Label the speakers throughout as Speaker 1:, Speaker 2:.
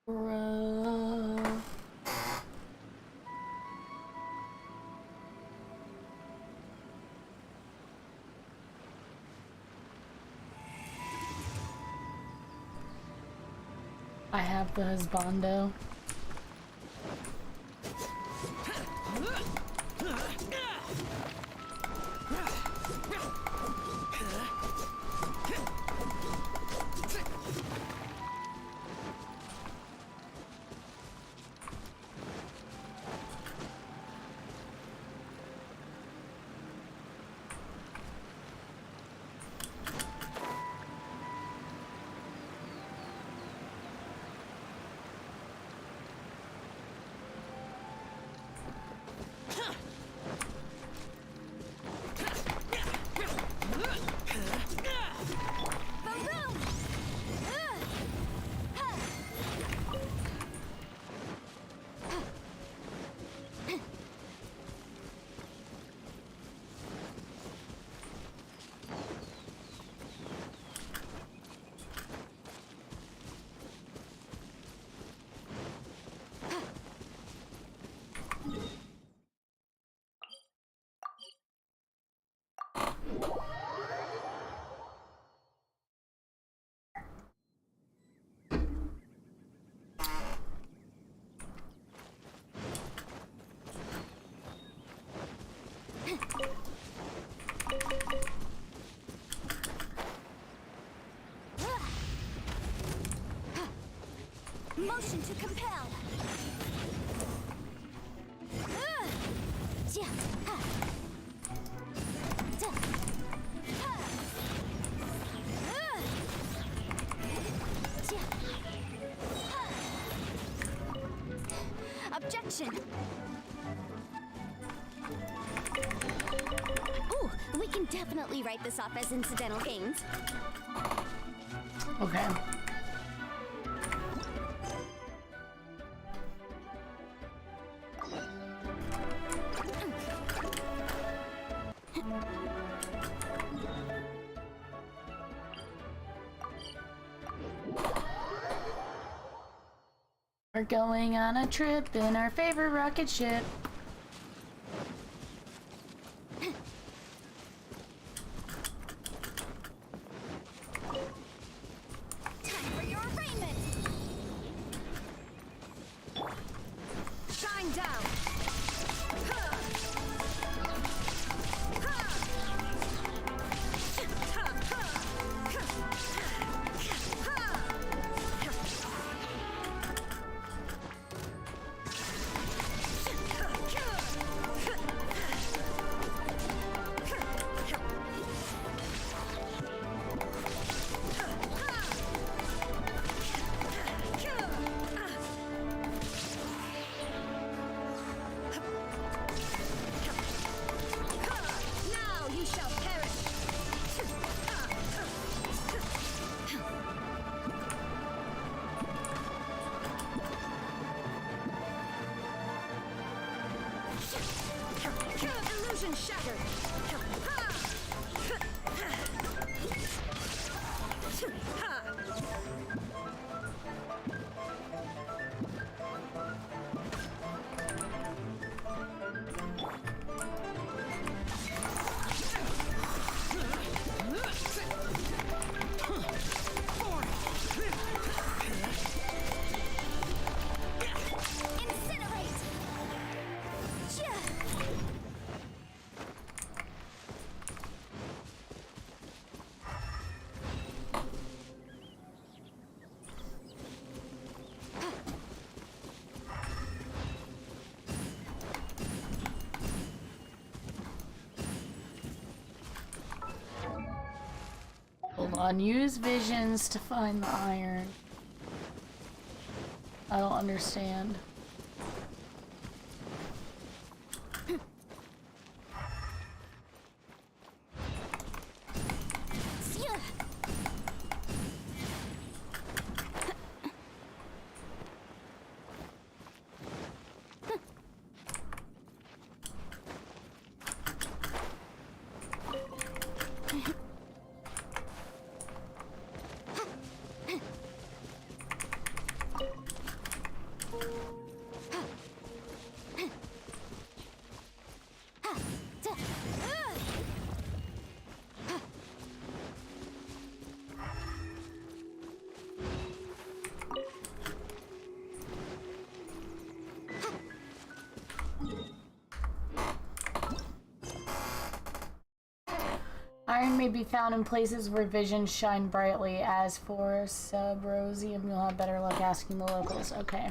Speaker 1: Bruh. I have the husbando.
Speaker 2: Motion to compel. Objection. Ooh, we can definitely write this off as incidental gains.
Speaker 1: Okay. We're going on a trip in our favorite rocket ship.
Speaker 2: Time for your arraignment. Shine down. Now you shall perish. Illusion shattered. Incinerate.
Speaker 1: Hold on, use visions to find the iron. I don't understand. iron may be found in places where visions shine brightly. As for subrosium, you'll have better luck asking the locals. Okay.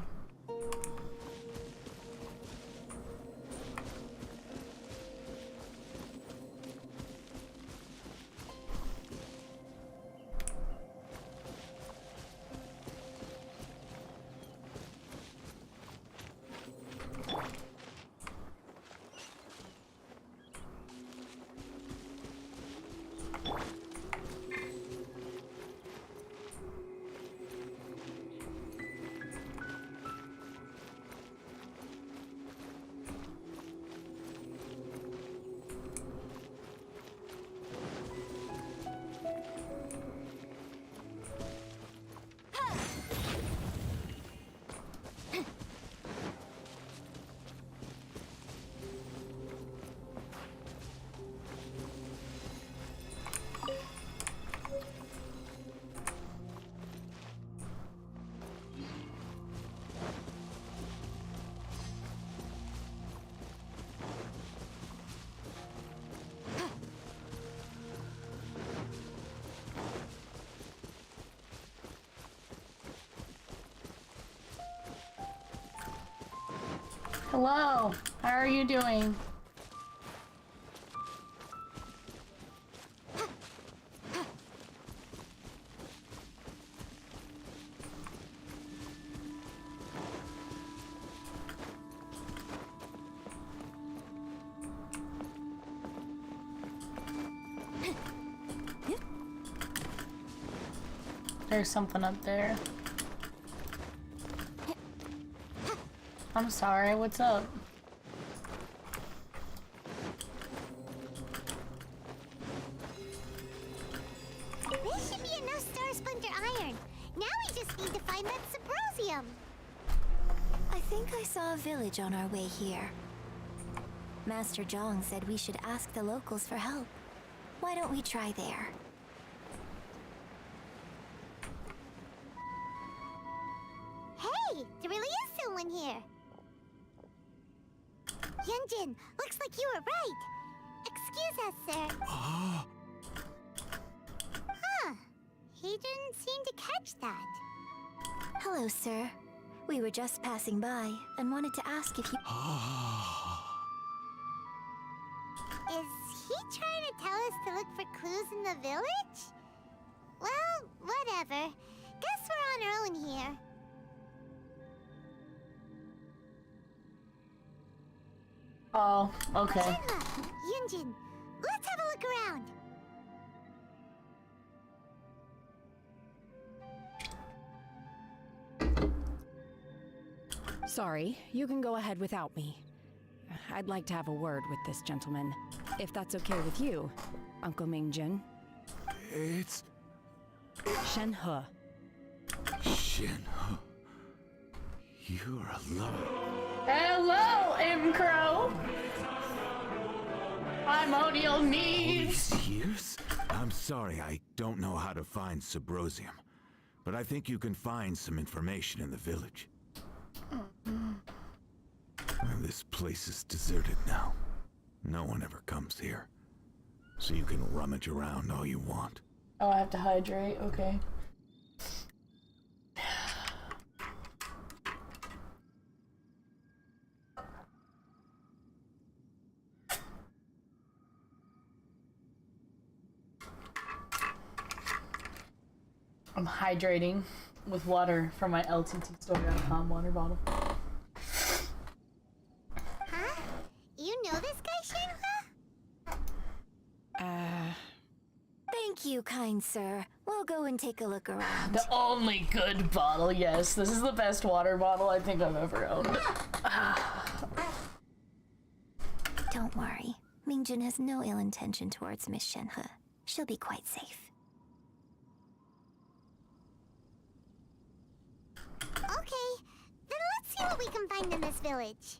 Speaker 1: Hello, how are you doing? There's something up there. I'm sorry, what's up?
Speaker 2: This should be enough star splinter iron. Now we just need to find that semprosium.
Speaker 3: I think I saw a village on our way here. Master Zhang said we should ask the locals for help. Why don't we try there?
Speaker 2: Hey, there really is someone here. Yunjin, looks like you were right. Excuse us, sir. Huh. He didn't seem to catch that.
Speaker 3: Hello, sir. We were just passing by and wanted to ask if you...
Speaker 2: Is he trying to tell us to look for clues in the village? Well, whatever. Guess we're on our own here.
Speaker 1: Oh, okay.
Speaker 2: Shenhe, Yunjin, let's have a look around.
Speaker 4: Sorry, you can go ahead without me. I'd like to have a word with this gentleman, if that's okay with you, Uncle Mingjin.
Speaker 5: It's
Speaker 4: Shenhe.
Speaker 5: Shenhe. You're alone.
Speaker 1: Hello, M. Crow! Primordial needs!
Speaker 5: These years? I'm sorry, I don't know how to find Subrosium, but I think you can find some information in the village. This place is deserted now. No one ever comes here. So you can rummage around all you want.
Speaker 1: Oh, I have to hydrate, okay. I'm hydrating with water from my LTTstore.com water bottle.
Speaker 2: Huh? You know this guy, Shenhe?
Speaker 3: Thank you, kind sir. We'll go and take a look around.
Speaker 1: The only good bottle, yes. This is the best water bottle I think I've ever owned.
Speaker 3: Don't worry. Mingjin has no ill intention towards Miss Shenhe. She'll be quite safe.
Speaker 2: Okay, then let's see what we can find in this village.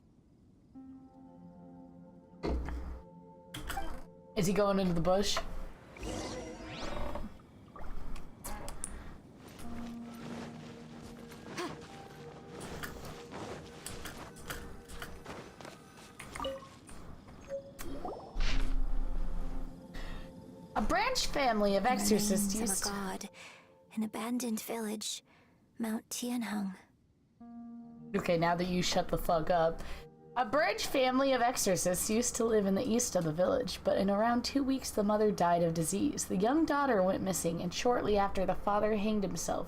Speaker 1: Is he going into the bush? A branch family of exorcists
Speaker 3: Remains
Speaker 1: used
Speaker 3: of a god, an abandoned village, Mount Tianheng.
Speaker 1: Okay, now that you shut the fuck up. A branch family of exorcists used to live in the east of the village, but in around 2 weeks the mother died of disease. The young daughter went missing, and shortly after the father hanged himself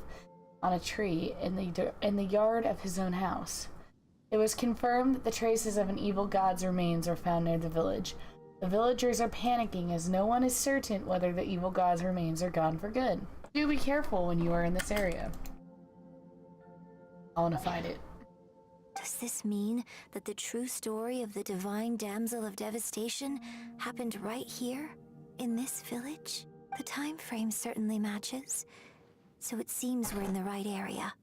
Speaker 1: on a tree in the yard of his own house. It was confirmed that the traces of an evil god's remains are found near the village. The villagers are panicking as no one is certain whether the evil god's remains are gone for good. Do be careful when you are in this area. I want to find it.
Speaker 3: Does this mean that the true story of the divine damsel of devastation happened right here, in this village? The time frame certainly matches, so it seems we're in the right area.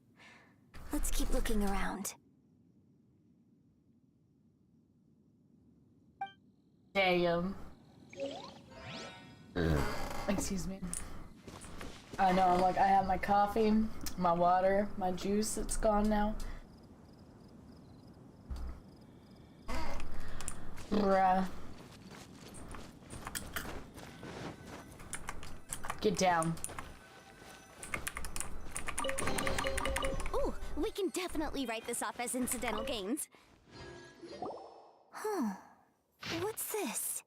Speaker 3: Let's keep looking around.
Speaker 1: Damn. Excuse me. I know, I'm like, I have my coffee, my water, my juice, it's gone now. Bruh. Get down.
Speaker 6: Ooh, we can definitely write this off as incidental gains.
Speaker 3: Huh. What's this?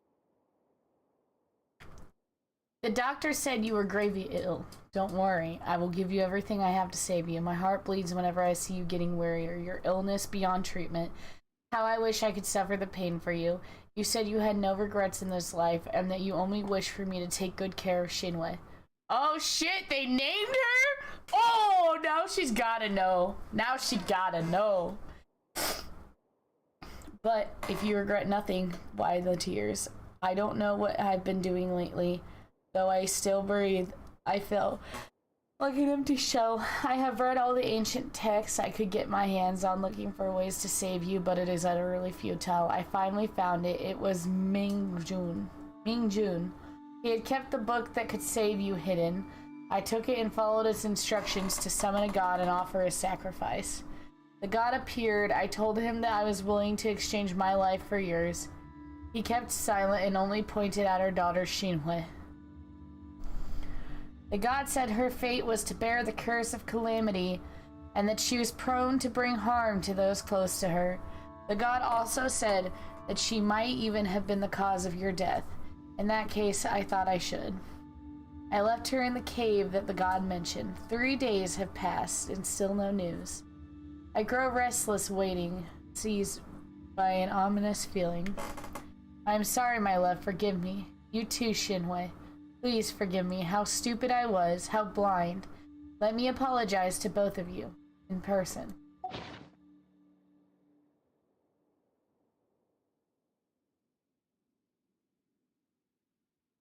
Speaker 1: The doctor said you were gravely ill. Don't worry, I will give you everything I have to save you. My heart bleeds whenever I see you getting wearier. Your illness beyond treatment. How I wish I could suffer the pain for you. You said you had no regrets in this life and that you only wish for me to take good care of Shinwei. Oh shit, they named her? Oh, now she's gotta know. Now she gotta know. But if you regret nothing, why the tears? I don't know what I've been doing lately. Though I still breathe, I feel like an empty shell. I have read all the ancient texts I could get my hands on looking for ways to save you, but it is utterly futile. I finally found it. It was Ming Jun. He had kept the book that could save you hidden. I took it and followed its instructions to summon a god and offer a sacrifice. The god appeared. I told him that I was willing to exchange my life for yours. He kept silent and only pointed at our daughter Xinhui. The god said her fate was to bear the curse of calamity and that she was prone to bring harm to those close to her. The god also said that she might even have been the cause of your death. In that case, I thought I should. I left her in the cave that the god mentioned. 3 days have passed and still no news. I grow restless waiting, seized by an ominous feeling. I am sorry, my love, forgive me. You too, Shinwei. Please forgive me, how stupid I was, how blind. Let me apologize to both of you, in person.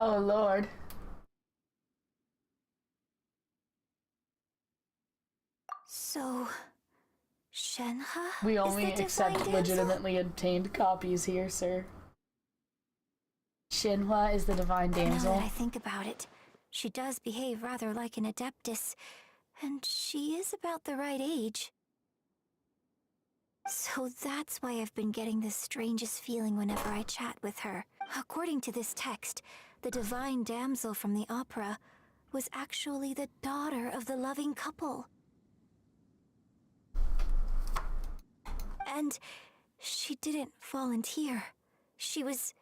Speaker 1: Oh, Lord.
Speaker 3: So, Shenhe
Speaker 1: We
Speaker 3: is
Speaker 1: only
Speaker 3: the
Speaker 1: accept
Speaker 3: divine
Speaker 1: legitimately obtained copies here, sir. Shinhua is the divine
Speaker 3: damsel? Now
Speaker 1: damsel.
Speaker 3: that I think about it, she does behave rather like an adeptus, and she is about the right age. So that's why I've been getting the strangest feeling whenever I chat with her. According to this text, the divine damsel from the opera was actually the daughter of the loving couple. And she didn't volunteer. She was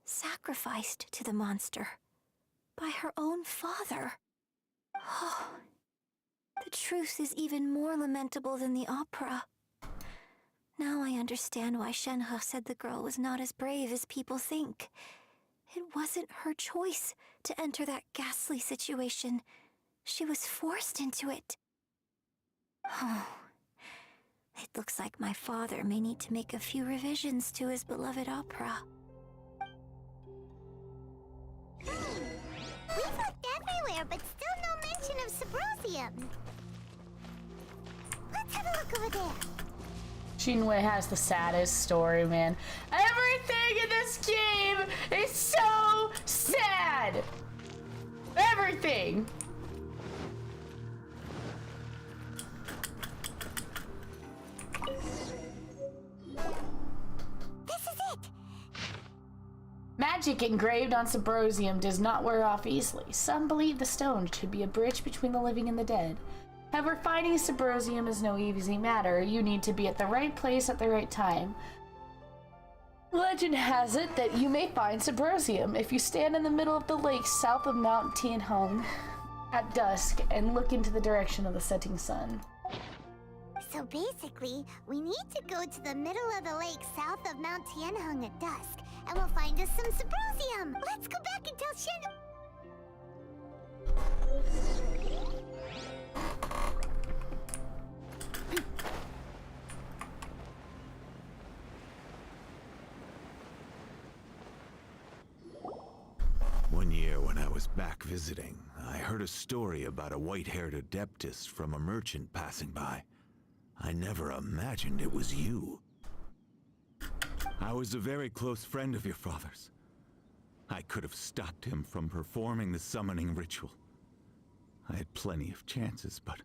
Speaker 3: sacrificed to the monster by her own father. Oh, the truth is even more lamentable than the opera. Now I understand why Shenhe said the girl was not as brave as people think. It wasn't her choice to enter that ghastly situation. She was forced into it. Oh, it looks like my father may need to make a few revisions to his beloved opera.
Speaker 2: We've looked everywhere, but still no mention of Sabrosium. Let's have a look over there.
Speaker 1: Shinwei has the saddest story, man. Everything in this game is so sad! Everything! magic engraved on Sabrosium does not wear off easily. Some believe the stone to be a bridge between the living and the dead. However, finding Sabrosium is no easy matter. You need to be at the right place at the right time. Legend has it that you may find Sabrosium if you stand in the middle of the lake south of Mount Tianheng at dusk and look into the direction of the setting sun.
Speaker 2: So basically, we need to go to the middle of the lake south of Mount Tianheng at dusk, and we'll find us some Sabrosium. Let's go back and tell Shen.
Speaker 5: One year when I was back visiting, I heard a story about a white-haired adeptess from a merchant passing by. I never imagined it was you. I was a very close friend of your father's. I could have stopped him from performing the summoning ritual. I had plenty of chances, but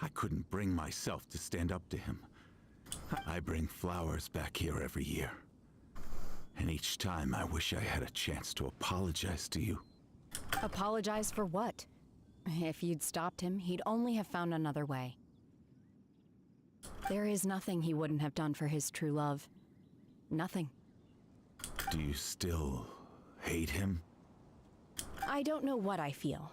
Speaker 5: I couldn't bring myself to stand up to him. I bring flowers back here every year. And each time I wish I had a chance to apologize to you.
Speaker 4: Apologize for what? If you'd stopped him, he'd only have found another way. There is nothing he wouldn't have done for his true love. Nothing.
Speaker 5: Do you still hate him?
Speaker 4: I don't know what I feel.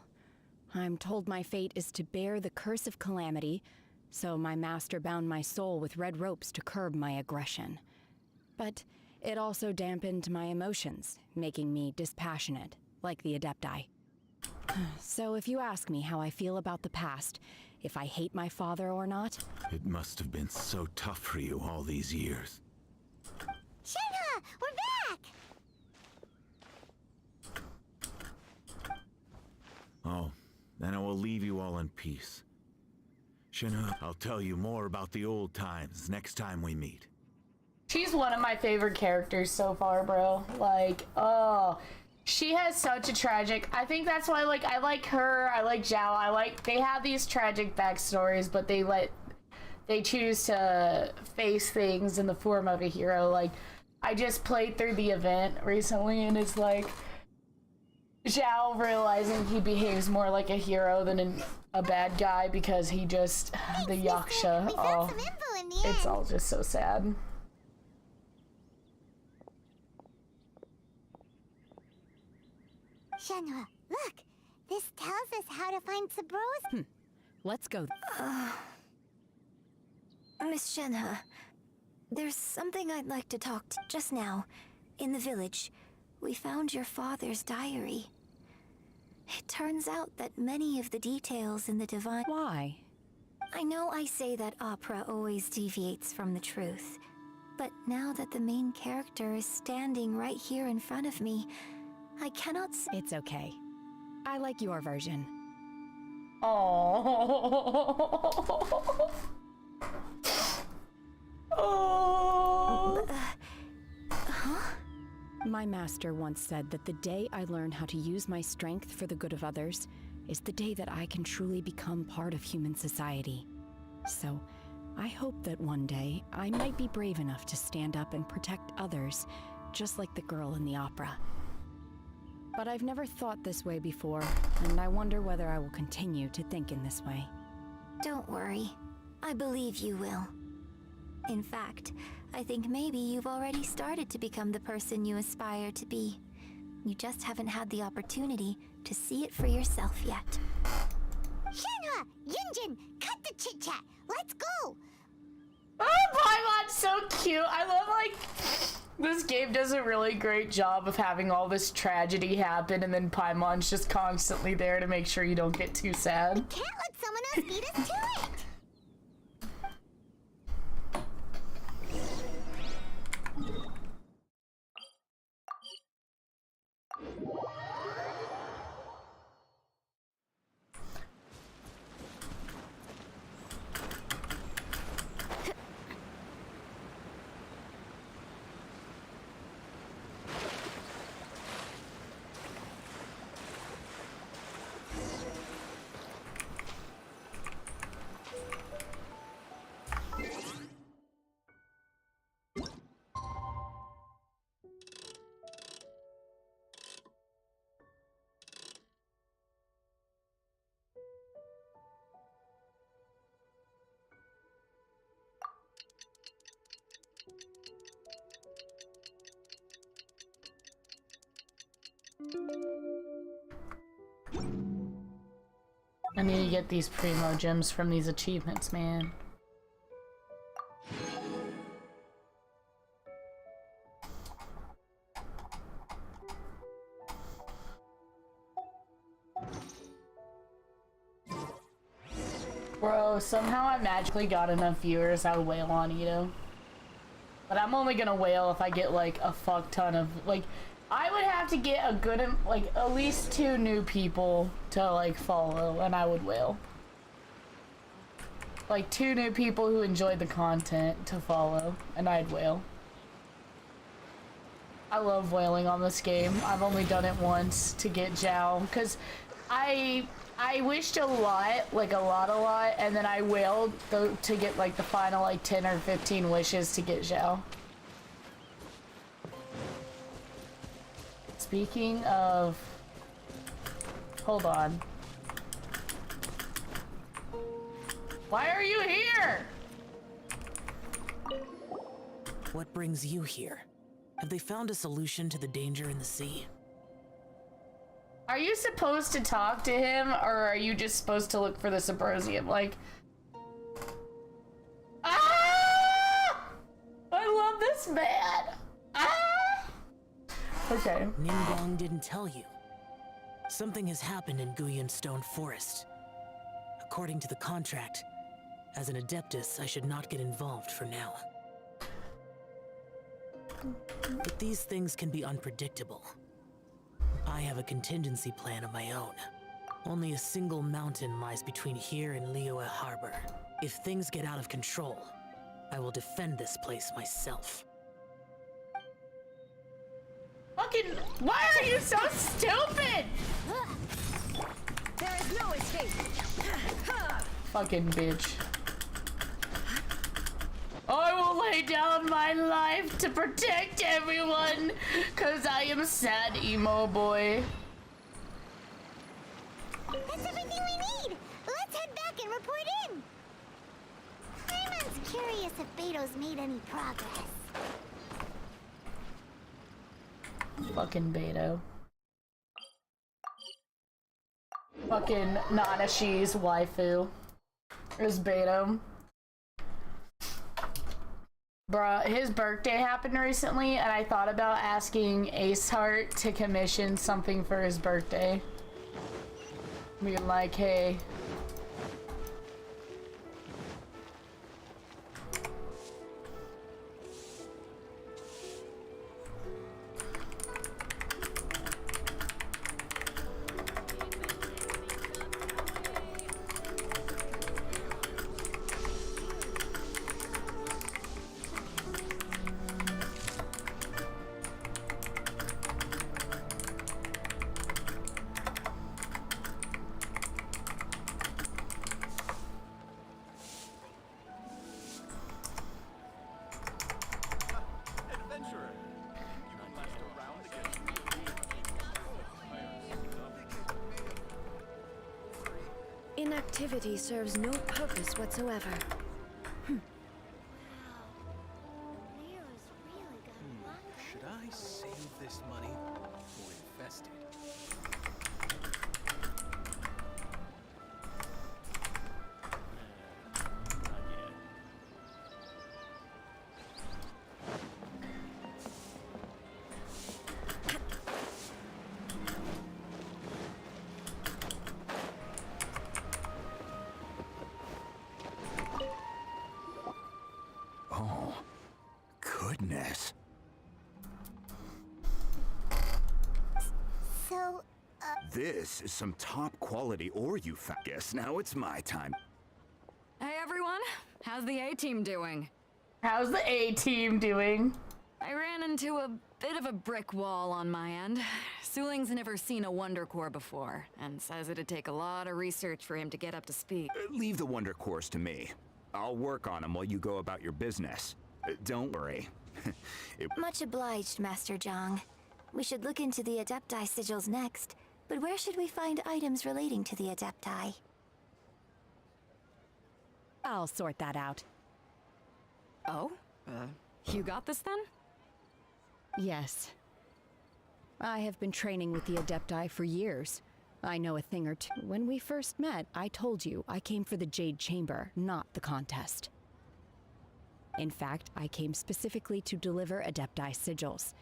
Speaker 4: I'm told my fate is to bear the curse of calamity, so my master bound my soul with red ropes to curb my aggression. But it also dampened my emotions, making me dispassionate, like the Adepti. So if you ask me how I feel about the past, if I hate my father or not...
Speaker 5: It must have been so tough for you all these years.
Speaker 2: Shenhe, we're back!
Speaker 5: Oh, then I will leave you all in peace. Shenhe, I'll tell you more about the old times next time we meet.
Speaker 1: She's one of my favorite characters so far, bro. Like, oh, she has such a tragic... I think that's why, like, I like her, I like Zhao, they have these tragic backstories, but they choose to face things in the form of a hero. Like, I just played through the event recently, and it's like Zhao realizing he behaves more like a hero than a bad guy because he just... the Yaksha.
Speaker 2: We found some info in the end.
Speaker 1: It's all just so sad.
Speaker 2: Shenhe, look! This tells us how to find Sabrosium.
Speaker 4: Let's go.
Speaker 3: Miss Shenhe, there's something I'd like to talk to. Just now, in the village, we found your father's diary. It turns out that many of the details in the divine...
Speaker 4: Why?
Speaker 3: I know I say that opera always deviates from the truth, but now that the main character is standing right here in front of me, I cannot
Speaker 4: It's okay. I like your version.
Speaker 1: Oh. Oh.
Speaker 4: My master once said that the day I learn how to use my strength for the good of others is the day that I can truly become part of human society. So, I hope that one day I might be brave enough to stand up and protect others, just like the girl in the opera. But I've never thought this way before, and I wonder whether I will continue to think in this way.
Speaker 3: Don't worry. I believe you will. In fact, I think maybe you've already started to become the person you aspire to be. You just haven't had the opportunity to see it for yourself yet.
Speaker 2: Shenhe, Yunjin, cut the chit-chat. Let's go!
Speaker 1: Oh, Paimon's so cute. I love, like, this game does a really great job of having all this tragedy happen, and then Paimon's just constantly there to make sure you don't get too sad.
Speaker 2: We can't let someone else beat us to it!
Speaker 1: I need to get these primo gems from these achievements, man. Bro, somehow I magically got enough viewers I would whale on Itto. But I'm only gonna whale if I get like a fuck ton of, like, I would have to get a good, like, at least 2 new people to like follow and I would whale. Like 2 new people who enjoyed the content to follow and I'd whale. I love whaling on this game. I've only done it once to get Zhao because I wished a lot, like a lot, and then I wailed to get like the final like 10 or 15 wishes to get Zhao. Speaking of, hold on. Why are you here?
Speaker 7: What brings you here? Have they found a solution to the danger in the sea?
Speaker 1: Are you supposed to talk to him, or are you just supposed to look for the symposium? Like, ah! I love this man. Ah! Okay.
Speaker 7: Ningguang didn't tell you. Something has happened in Guyan Stone Forest. According to the contract, as an Adeptus, I should not get involved for now. But these things can be unpredictable. I have a contingency plan of my own. Only a single mountain lies between here and Liyue Harbor. If things get out of control, I will defend this place myself.
Speaker 1: Fucking, why are you so stupid?
Speaker 3: There is no escape.
Speaker 1: Fucking bitch. I will lay down my life to protect everyone, cause I am sad emo boy.
Speaker 2: That's everything we need! Let's head back and report in! Raymon's curious if Beto's made any progress.
Speaker 1: Fucking Beto. Fucking Nanashi's waifu is Beto. Bruh, his birthday happened recently, and I thought about asking Ace Heart to commission something for his birthday. Being like, hey.
Speaker 8: Inactivity serves no purpose whatsoever.
Speaker 9: Should I save this money or invest it? Not yet.
Speaker 5: Oh, goodness.
Speaker 2: So,
Speaker 5: This is some top quality ore you found. Guess now it's my time.
Speaker 10: Hey everyone, how's the A-team doing?
Speaker 1: How's the A-team doing?
Speaker 10: I ran into a bit of a brick wall on my end. Suling's never seen a Wonder Core before, and says it'd take a lot of research for him to get up to speed.
Speaker 5: Leave the wonder cores to me. I'll work on them while you go about your business. Don't worry.
Speaker 3: Much obliged, Master Zhang. We should look into the Adepti sigils next, but where should we find items relating to the Adepti?
Speaker 4: I'll sort that out.
Speaker 10: Oh? You got this then?
Speaker 4: Yes. I have been training with the Adepti for years. I know a thing or two. When we first met, I told you I came for the Jade Chamber, not the contest. In fact, I came specifically to deliver Adepti sigils.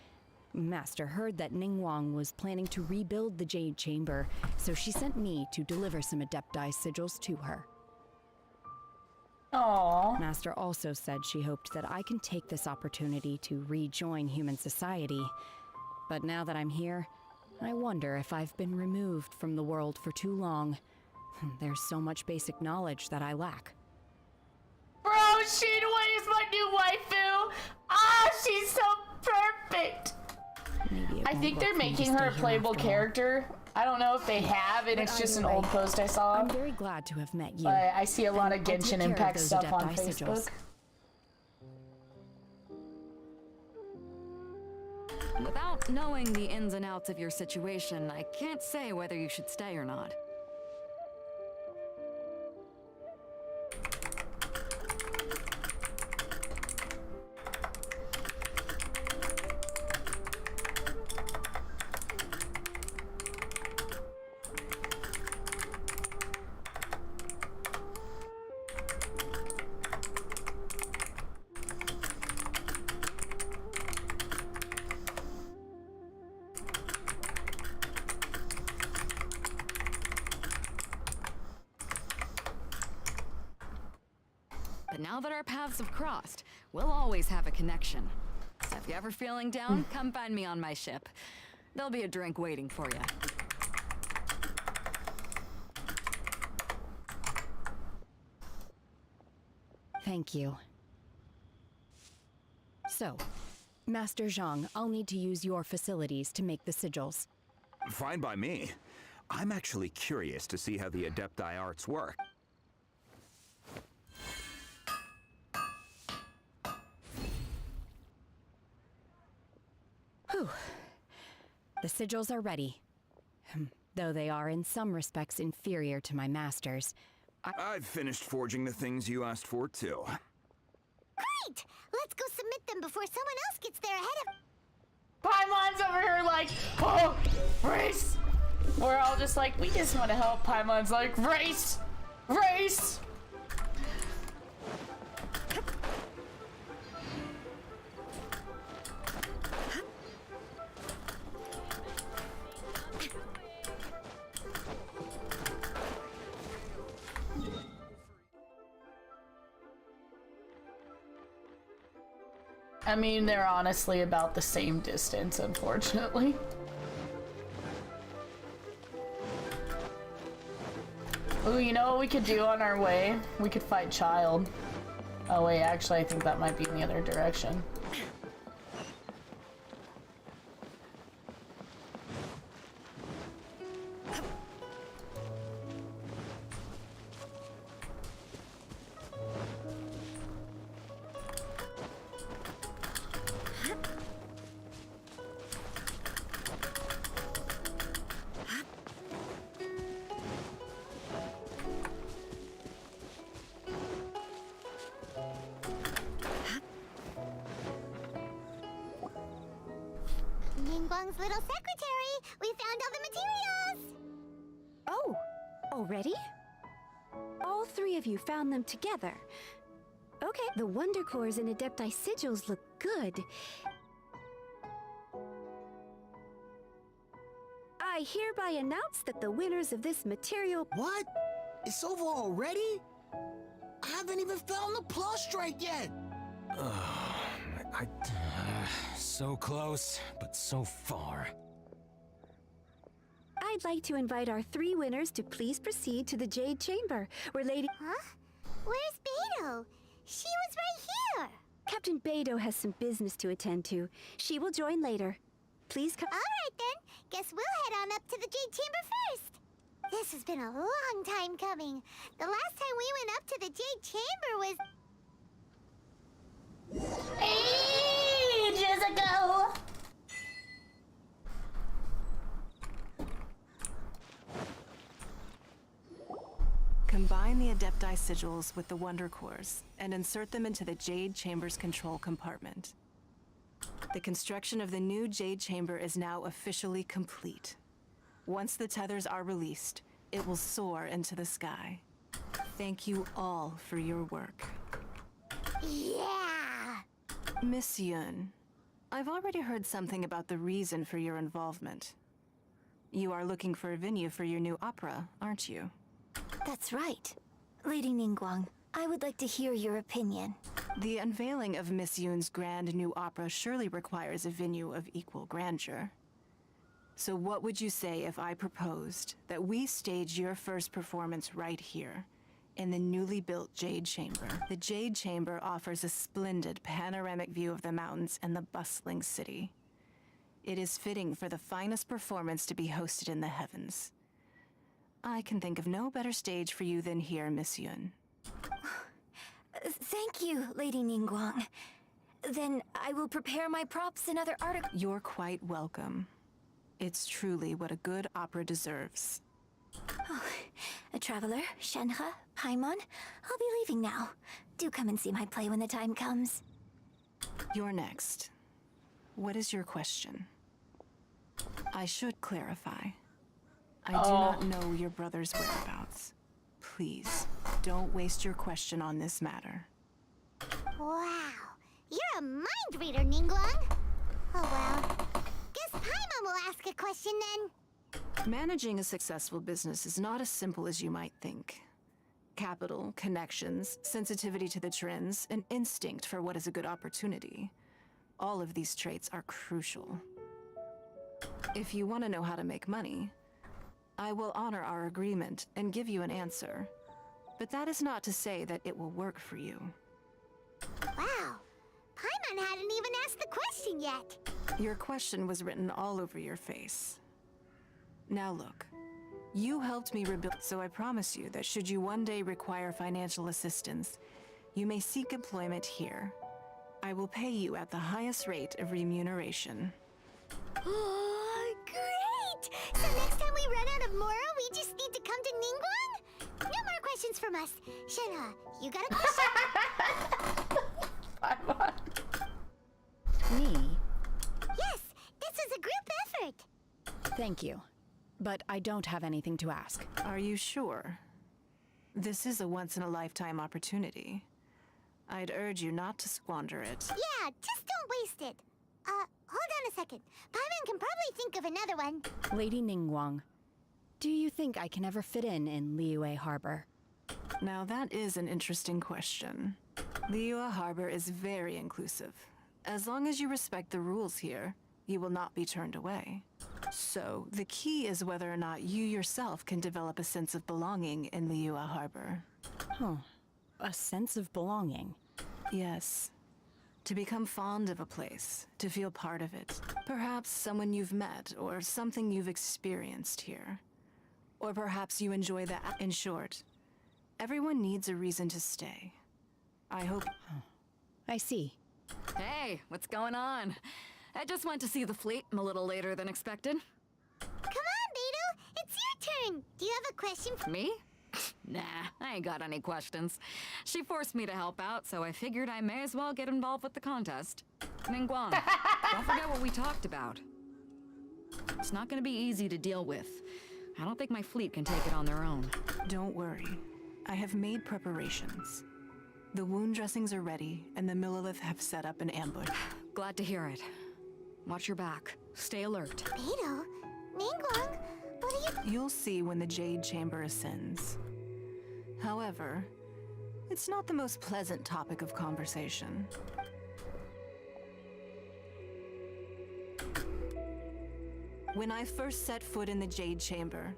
Speaker 4: Master heard that Ningguang was planning to rebuild the Jade Chamber, so she sent me to deliver some Adepti sigils to her.
Speaker 1: Aww.
Speaker 4: Master also said she hoped that I can take this opportunity to rejoin human society. But now that I'm here, I wonder if I've been removed from the world for too long. There's so much basic knowledge that I lack.
Speaker 1: Bro, Shinwei is my new waifu! Ah, she's so perfect!
Speaker 4: Maybe
Speaker 1: I think they're making her a playable character. I don't know if they have, and it's just an old post I saw.
Speaker 4: I'm very glad to have met you.
Speaker 1: But I see a lot of
Speaker 4: And I'll take
Speaker 1: Genshin
Speaker 4: care of
Speaker 1: Impact
Speaker 4: those
Speaker 1: stuff on
Speaker 4: Adepti sigils.
Speaker 1: Facebook.
Speaker 10: Without knowing the ins and outs of your situation, I can't say whether you should stay or not. But now that our paths have crossed, we'll always have a connection. So if you're ever feeling down, come find me on my ship. There'll be a drink waiting for you.
Speaker 4: Thank you. So, Master Zhang, I'll need to use your facilities to make the sigils.
Speaker 11: Fine by me. I'm actually curious to see how the Adepti arts work.
Speaker 4: Whew. The sigils are ready. Though they are in some respects inferior to my master's.
Speaker 11: I've finished forging the things you asked for, too.
Speaker 2: Great! Let's go submit them before someone else gets there ahead of...
Speaker 1: Paimon's over here like, oh, race! We're all just like, we just want to help. Paimon's like, race! Race! I mean, they're honestly about the same distance, unfortunately. Ooh, you know what we could do on our way? We could fight Child. Oh wait, actually I think that might be in the other direction.
Speaker 2: Ningguang's little secretary! We found all the materials!
Speaker 3: Oh, already? All three of you found them together. Okay, the Wonder Cores and Adepti sigils look good. I hereby announce that the winners of this material...
Speaker 12: What? It's over already? I haven't even found the plus strike yet!
Speaker 9: So close, but so far.
Speaker 3: I'd like to invite our three winners to please proceed to the Jade Chamber, where Lady...
Speaker 2: Huh? Where's Beidou? She was right here!
Speaker 3: Captain Beidou has some business to attend to. She will join later. Please come...
Speaker 2: Alright then, guess we'll head on up to the Jade Chamber first! This has been a long time coming. The last time we went up to the Jade Chamber was... ages ago!
Speaker 13: Combine the Adepti sigils with the Wonder Cores and insert them into the Jade Chamber's control compartment. The construction of the new Jade Chamber is now officially complete. Once the tethers are released, it will soar into the sky. Thank you all for your work.
Speaker 2: Yeah!
Speaker 13: Miss Yun, I've already heard something about the reason for your involvement. You are looking for a venue for your new opera, aren't you?
Speaker 3: That's right. Lady Ningguang, I would like to hear your opinion.
Speaker 13: The unveiling of Miss Yun's grand new opera surely requires a venue of equal grandeur. So what would you say if I proposed that we stage your first performance right here, in the newly built Jade Chamber? The Jade Chamber offers a splendid panoramic view of the mountains and the bustling city. It is fitting for the finest performance to be hosted in the heavens. I can think of no better stage for you than here, Miss Yun.
Speaker 3: Thank you, Lady Ningguang. Then I will prepare my props and other articles.
Speaker 13: You're quite welcome. It's truly what a good opera deserves.
Speaker 3: Oh, a traveler, Shenhe, Paimon, I'll be leaving now. Do come and see my play when the time comes.
Speaker 13: You're next. What is your question? I should clarify. I do not know your brother's whereabouts. Please, don't waste your question on this matter.
Speaker 2: Wow, you're a mind reader, Ningguang. Oh well, guess Paimon will ask a question then.
Speaker 13: Managing a successful business is not as simple as you might think. Capital, connections, sensitivity to the trends, and instinct for what is a good opportunity. All of these traits are crucial. If you want to know how to make money, I will honor our agreement and give you an answer. But that is not to say that it will work for you.
Speaker 2: Wow, Paimon hadn't even asked the question yet.
Speaker 13: Your question was written all over your face. Now look, you helped me rebuild, so I promise you that should you one day require financial assistance, you may seek employment here. I will pay you at the highest rate of remuneration.
Speaker 2: Oh, great! So next time we run out of Mora, we just need to come to Ningguang? No more questions from us. Shenhe, you got a question?
Speaker 4: Me?
Speaker 2: Yes, this is a group effort.
Speaker 4: Thank you. But I don't have anything to ask.
Speaker 13: Are you sure? This is a once-in-a-lifetime opportunity. I'd urge you not to squander it.
Speaker 2: Yeah, just don't waste it. Hold on a second. Paimon can probably think of another one.
Speaker 4: Lady Ningguang, do you think I can ever fit in Liyue Harbor?
Speaker 13: Now that is an interesting question. Liyue Harbor is very inclusive. As long as you respect the rules here, you will not be turned away. So, the key is whether or not you yourself can develop a sense of belonging in Liyue Harbor.
Speaker 4: Huh. A sense of belonging?
Speaker 13: Yes. To become fond of a place, to feel part of it. Perhaps someone you've met, or something you've experienced here. Or perhaps you enjoy that. In short, everyone needs a reason to stay. I hope...
Speaker 4: I see.
Speaker 10: Hey, what's going on? I just went to see the fleet a little later than expected.
Speaker 2: Come on, Beidou! It's your turn! Do you have a question for
Speaker 10: me? Nah, I ain't got any questions. She forced me to help out, so I figured I may as well get involved with the contest. Ningguang, don't forget what we talked about. It's not gonna be easy to deal with. I don't think my fleet can take it on their own.
Speaker 13: Don't worry. I have made preparations. The wound dressings are ready, and the Millilith have set up an ambush.
Speaker 10: Glad to hear it. Watch your back. Stay alert.
Speaker 2: Beidou? Ningguang? What are you...
Speaker 13: You'll see when the Jade Chamber ascends. However, it's not the most pleasant topic of conversation. When I first set foot in the Jade Chamber,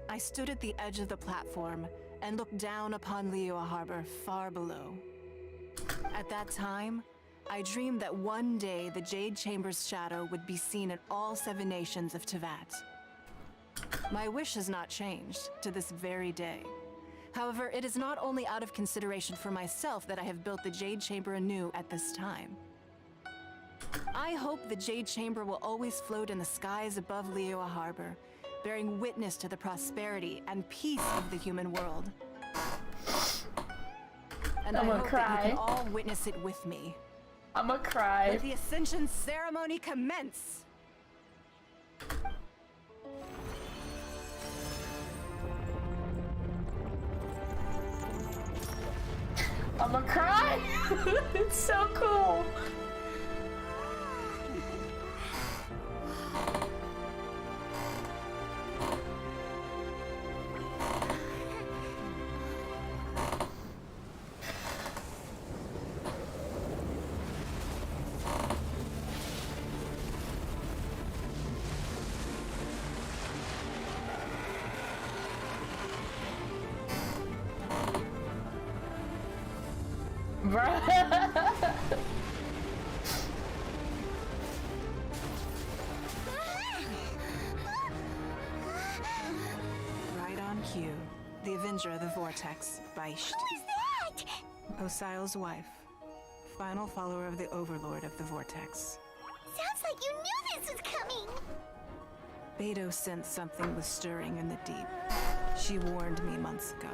Speaker 13: I stood at the edge of the platform and looked down upon Liyue Harbor far below. At that time, I dreamed that one day the Jade Chamber's shadow would be seen in all 7 nations of Teyvat. My wish has not changed to this very day. However, it is not only out of consideration for myself that I have built the Jade Chamber anew at this time. I hope the Jade Chamber will always float in the skies above Liyue Harbor, bearing witness to the prosperity and peace of the human world. And I hope that you can all witness it with me.
Speaker 1: I'ma cry.
Speaker 13: Let the Ascension ceremony commence!
Speaker 1: I'm gonna cry. It's so cool.
Speaker 13: Right on cue. The Avenger of the Vortex, Beisht.
Speaker 2: Who is that?
Speaker 13: Osial's wife. Final follower of the Overlord of the Vortex.
Speaker 2: Sounds like you knew this was coming.
Speaker 13: Beto sensed something was stirring in the deep. She warned me months ago.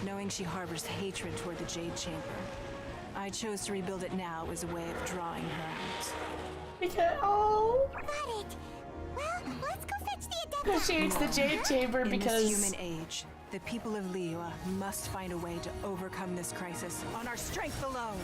Speaker 13: Knowing she harbors hatred toward the Jade Chamber, I chose to rebuild it now as a way of drawing her out.
Speaker 1: Because, oh.
Speaker 2: Got it. Well, let's go fetch the adept.
Speaker 1: Appreciates the Jade Chamber because
Speaker 13: in this human age, the people of Liyue must find a way to overcome this crisis on our strength alone.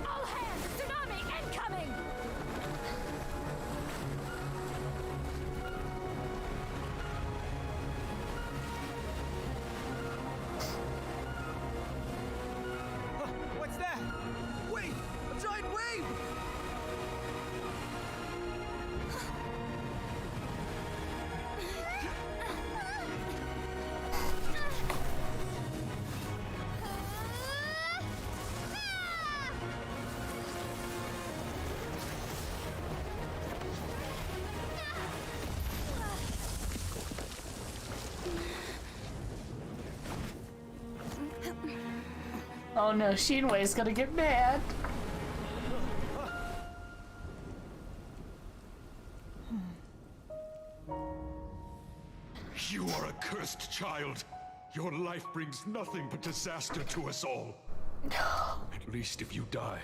Speaker 6: All hands! Tsunami incoming!
Speaker 9: What's that? Wait! A giant wave!
Speaker 1: Oh no, Shinwei's gonna get mad.
Speaker 14: You are a cursed child. Your life brings nothing but disaster to us all. At least if you die,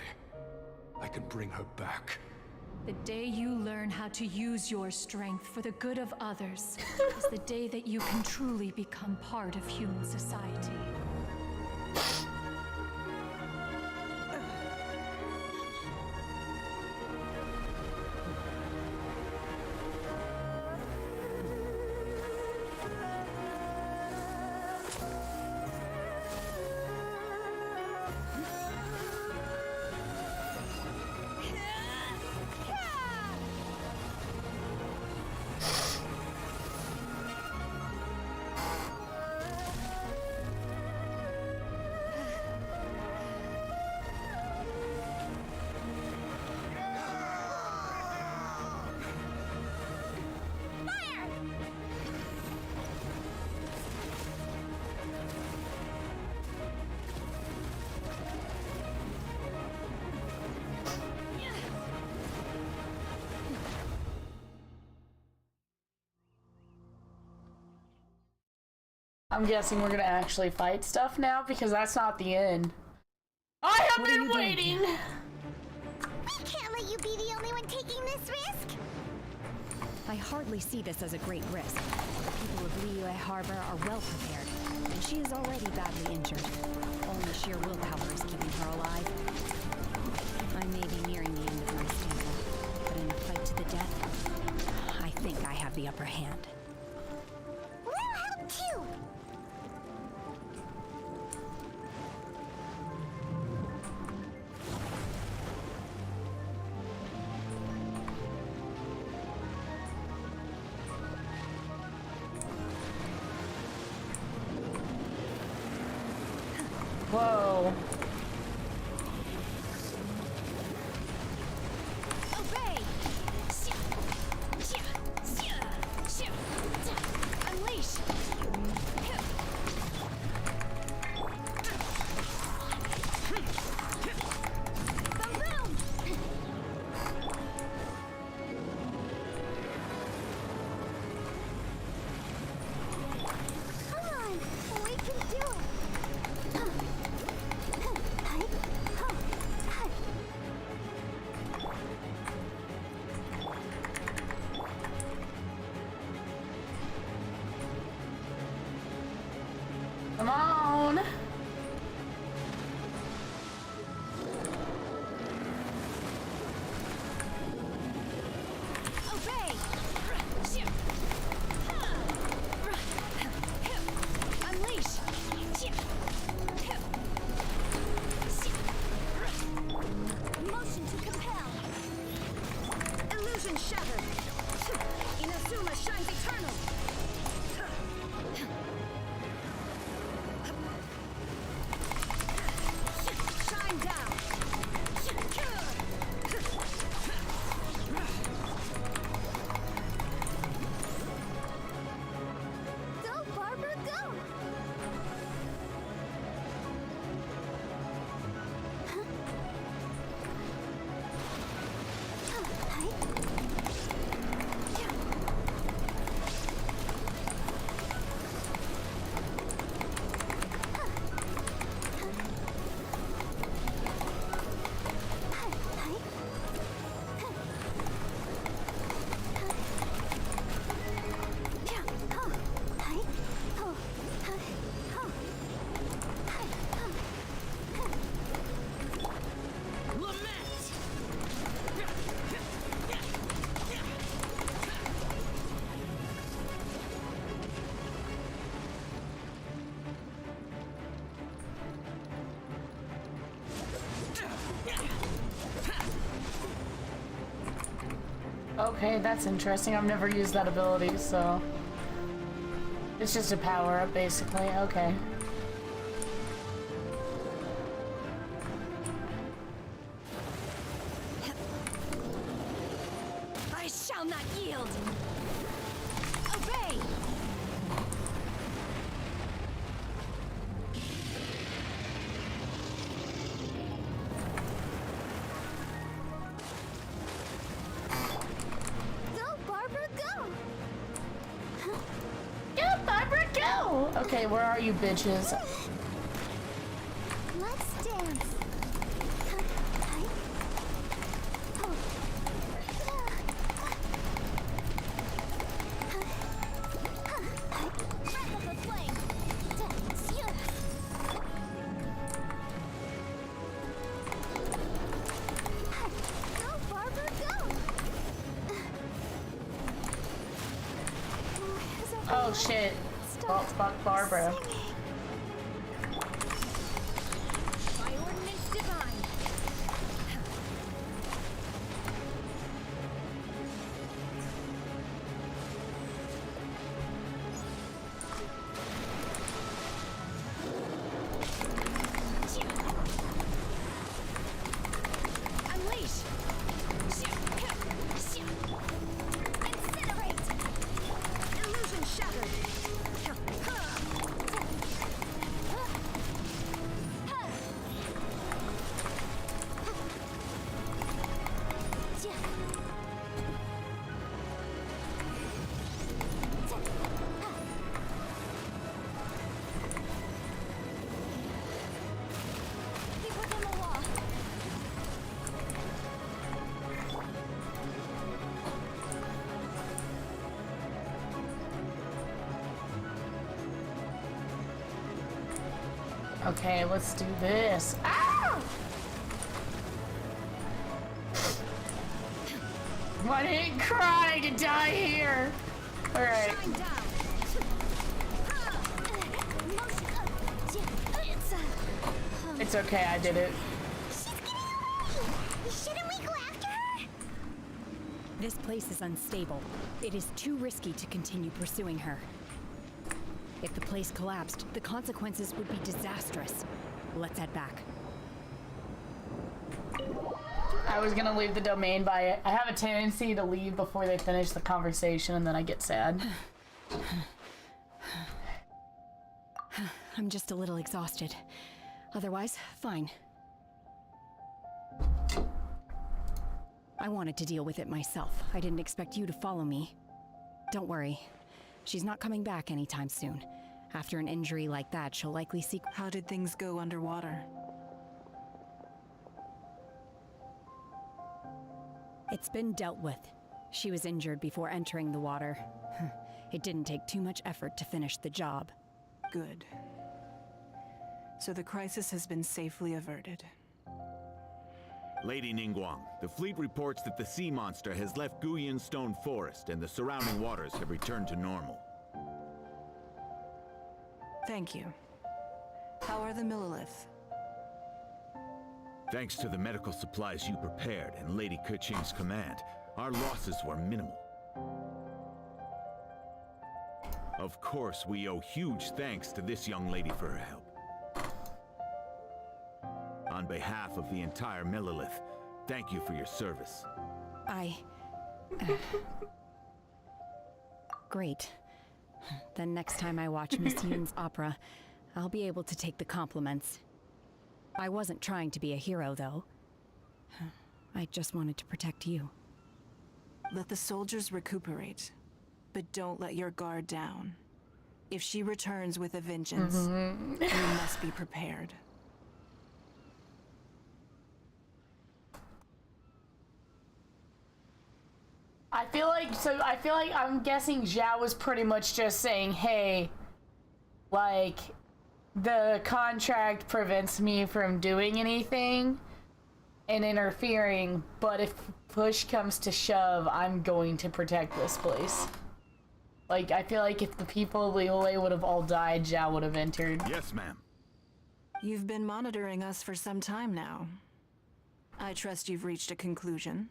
Speaker 14: I can bring her back.
Speaker 15: The day you learn how to use your strength for the good of others is the day that you can truly become part of human society.
Speaker 1: I'm guessing we're gonna actually fight stuff now because that's not the end. I have been waiting!
Speaker 2: We can't let you be the only one taking this risk.
Speaker 4: I hardly see this as a great risk. The people of Liyue Harbor are well prepared, and she is already badly injured. Only sheer willpower is keeping her alive. I may be nearing the end of my stamina, but in a fight to the death, I think I have the upper hand.
Speaker 2: We'll help too.
Speaker 1: Whoa. Okay, that's interesting. I've never used that ability, so... It's just a power-up, basically. Okay.
Speaker 3: I shall not yield! Obey!
Speaker 1: Okay, where are you bitches?
Speaker 2: Let's dance.
Speaker 1: Oh shit. Well, fuck Barbara.
Speaker 3: By ordinance divine. Unleash. Incinerate. Illusion shattered.
Speaker 1: Okay, let's do this. Ah! I didn't cry to die here. All right. It's okay, I did it.
Speaker 2: Shouldn't we go after her?
Speaker 4: This place is unstable. It is too risky to continue pursuing her. If the place collapsed, the consequences would be disastrous. Let's head back.
Speaker 1: I was gonna leave the domain by I have a tendency to leave before they finish the conversation and then I get sad.
Speaker 4: I'm just a little exhausted. Otherwise, fine. I wanted to deal with it myself. I didn't expect you to follow me. Don't worry. She's not coming back anytime soon. After an injury like that, she'll likely seek—
Speaker 13: How did things go underwater?
Speaker 4: It's been dealt with. She was injured before entering the water. It didn't take too much effort to finish the job.
Speaker 13: Good. So the crisis has been safely averted.
Speaker 5: Lady Ningguang, the fleet reports that the sea monster has left Guyan Stone Forest and the surrounding waters have returned to normal.
Speaker 13: Thank you. How are the Millilith?
Speaker 5: Thanks to the medical supplies you prepared and Lady Keqing's command, our losses were minimal. Of course, we owe huge thanks to this young lady for her help. On behalf of the entire Millilith, thank you for your service.
Speaker 4: Great. Then next time I watch Miss Yoon's opera, I'll be able to take the compliments. I wasn't trying to be a hero, though. I just wanted to protect you.
Speaker 13: Let the soldiers recuperate, but don't let your guard down. If she returns with a vengeance, you must be prepared.
Speaker 1: I feel like I'm guessing Zhao was pretty much just saying, hey, like, the contract prevents me from doing anything and interfering, but if push comes to shove, I'm going to protect this place. Like, I feel like if the people of Liyue would have all died, Zhao would have entered.
Speaker 5: Yes, ma'am.
Speaker 13: You've been monitoring us for some time now. I trust you've reached a conclusion.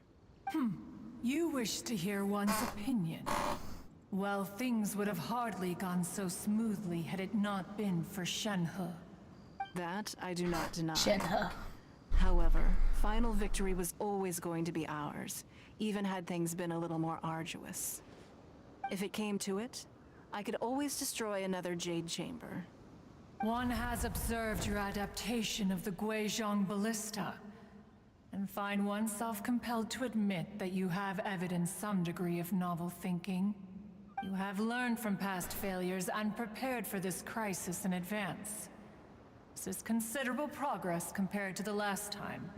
Speaker 15: You wish to hear one's opinion. Well, things would have hardly gone so smoothly had it not been for Shenhe.
Speaker 13: That I do not deny.
Speaker 1: Shenhe.
Speaker 13: However, final victory was always going to be ours, even had things been a little more arduous. If it came to it, I could always destroy another Jade Chamber.
Speaker 15: One has observed your adaptation of the Guizhong Ballista, and find oneself compelled to admit that you have evidenced some degree of novel thinking. You have learned from past failures and prepared for this crisis in advance. This is considerable progress compared to the last time.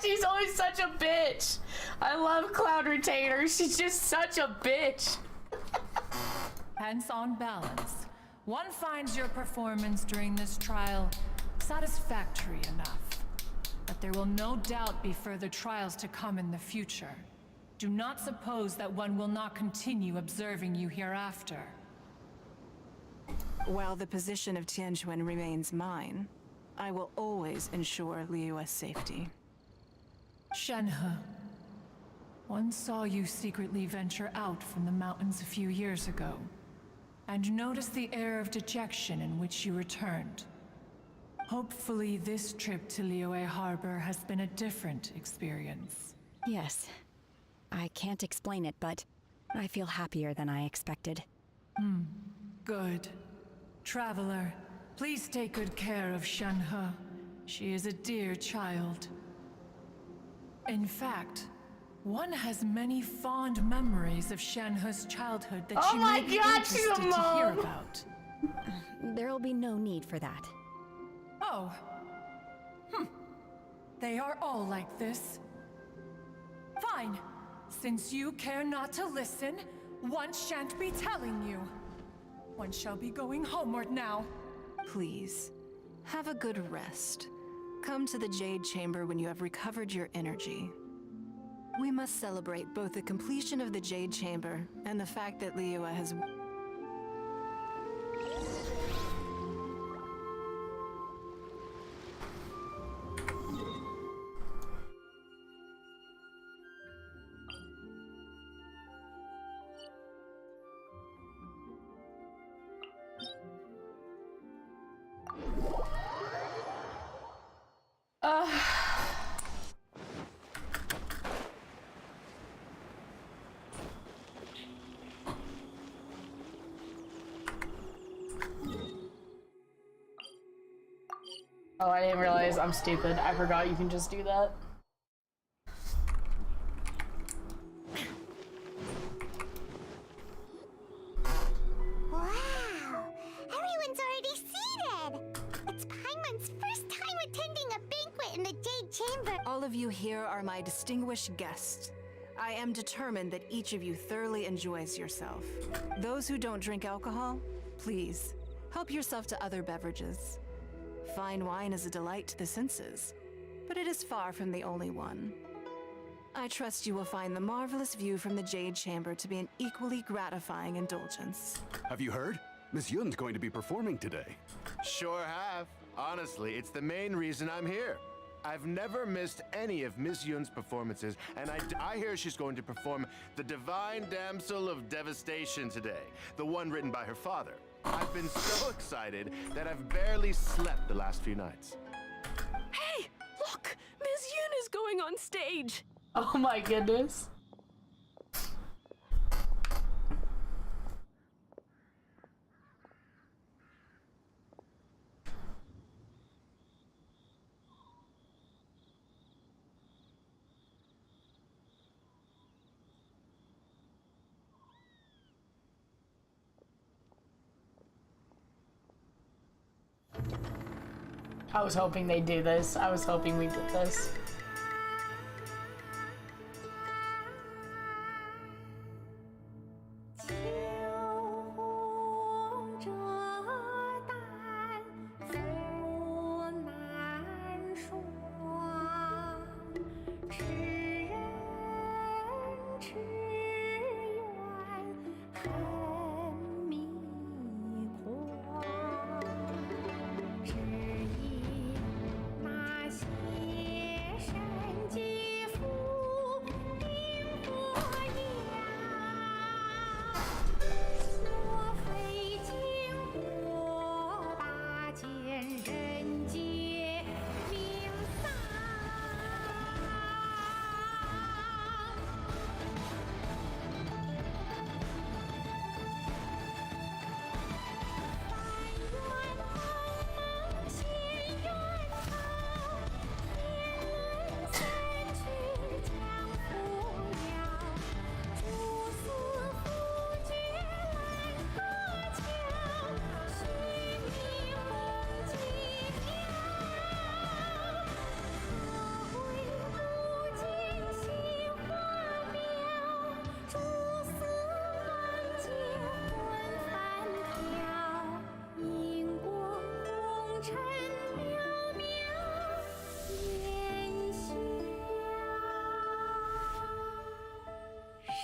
Speaker 1: She's always such a bitch. I love Cloud Retainer. She's just such a bitch.
Speaker 15: Hence, on balance, one finds your performance during this trial satisfactory enough. But there will no doubt be further trials to come in the future. Do not suppose that one will not continue observing you hereafter.
Speaker 13: While the position of Tianquan remains mine, I will always ensure Liyue's safety.
Speaker 15: Shenhe, one saw you secretly venture out from the mountains a few years ago, and noticed the air of dejection in which you returned. Hopefully this trip to Liyue Harbor has been a different experience.
Speaker 4: Yes. I can't explain it, but I feel happier than I expected.
Speaker 15: Good. Traveler, please take good care of Shenhe. She is a dear child. In fact, one has many fond memories of Shenhe's childhood that she may be interested to hear about.
Speaker 4: There'll be no need for that.
Speaker 15: Oh. They are all like this. Fine. Since you care not to listen, one shan't be telling you. One shall be going homeward now.
Speaker 13: Please, have a good rest. Come to the Jade Chamber when you have recovered your energy. We must celebrate both the completion of the Jade Chamber and the fact that Liyue has...
Speaker 1: Oh, I didn't realize I'm stupid. I forgot you can just do that.
Speaker 2: Wow! Everyone's already seated! It's Paimon's first time attending a banquet in the Jade Chamber.
Speaker 13: All of you here are my distinguished guests. I am determined that each of you thoroughly enjoys yourself. Those who don't drink alcohol, please, help yourself to other beverages. Fine wine is a delight to the senses, but it is far from the only one. I trust you will find the marvelous view from the Jade Chamber to be an equally gratifying indulgence.
Speaker 16: Have you heard? Miss Yun's going to be performing today.
Speaker 17: Sure have. Honestly, it's the main reason I'm here. I've never missed any of Miss Yun's performances, and I hear she's going to perform The Divine Damsel of Devastation today, the one written by her father. I've been so excited that I've barely slept the last few nights.
Speaker 8: Hey, look! Miss Yun is going on stage!
Speaker 1: Oh my goodness. I was hoping they'd do this. I was hoping we did this.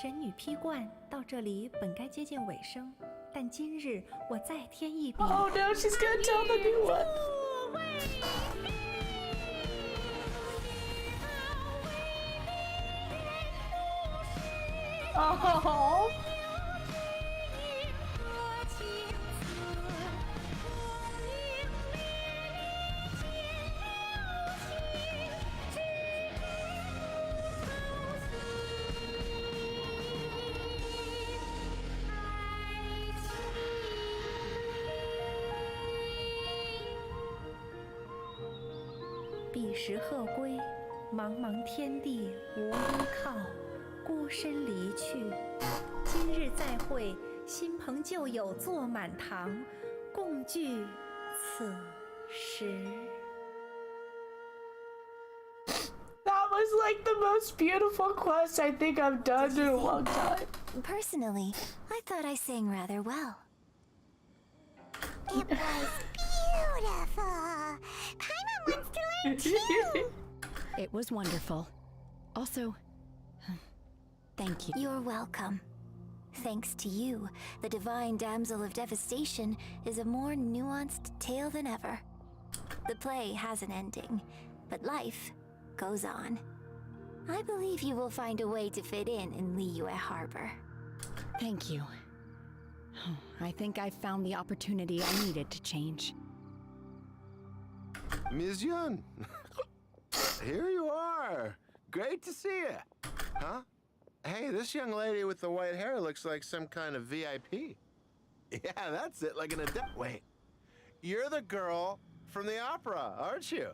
Speaker 18: 神女披冠到这里本该接近尾声，但今日我再添一笔。
Speaker 1: Oh no, she's gonna tell the new one. Oh.
Speaker 18: 彼时鹤归，茫茫天地无依靠，孤身离去。今日再会，新朋旧友坐满堂，共聚此时。
Speaker 1: That was like the most beautiful quest I think I've done in a long time.
Speaker 3: Personally, I thought I sang rather well.
Speaker 2: It was beautiful. Paimon wants to learn too.
Speaker 4: It was wonderful. Also, thank you.
Speaker 3: You're welcome. Thanks to you, the Divine Damsel of Devastation is a more nuanced tale than ever. The play has an ending, but life goes on. I believe you will find a way to fit in Liyue Harbor.
Speaker 4: Thank you. I think I've found the opportunity I needed to change.
Speaker 17: Ms. Yun, here you are. Great to see you. Huh? Hey, this young lady with the white hair looks like some kind of VIP. Yeah, that's it, like an adept. Wait, you're the girl from the opera, aren't you?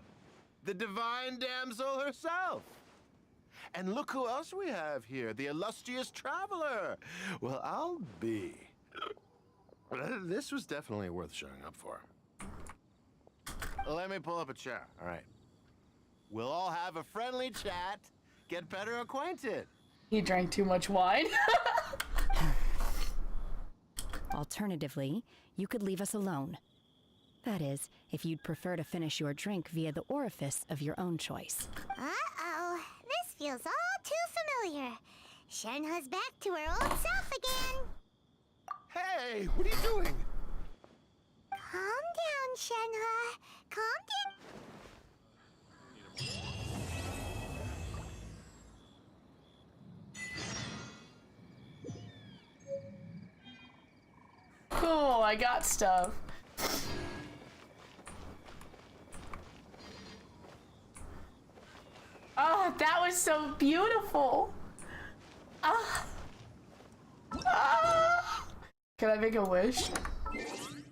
Speaker 17: The divine damsel herself. And look who else we have here, the illustrious traveler. Well, I'll be. This was definitely worth showing up for. Let me pull up a chair, all right. We'll all have a friendly chat, get better acquainted.
Speaker 1: He drank too much wine.
Speaker 4: Alternatively, you could leave us alone. That is, if you'd prefer to finish your drink via the orifice of your own choice.
Speaker 2: Uh-oh, this feels all too familiar. Shenhe's back to her old self again.
Speaker 17: Hey, what are you doing?
Speaker 2: Calm down, Shenhe. Calm down.
Speaker 1: Cool, I got stuff. Oh, that was so beautiful. Ah. Ah. Can I make a wish?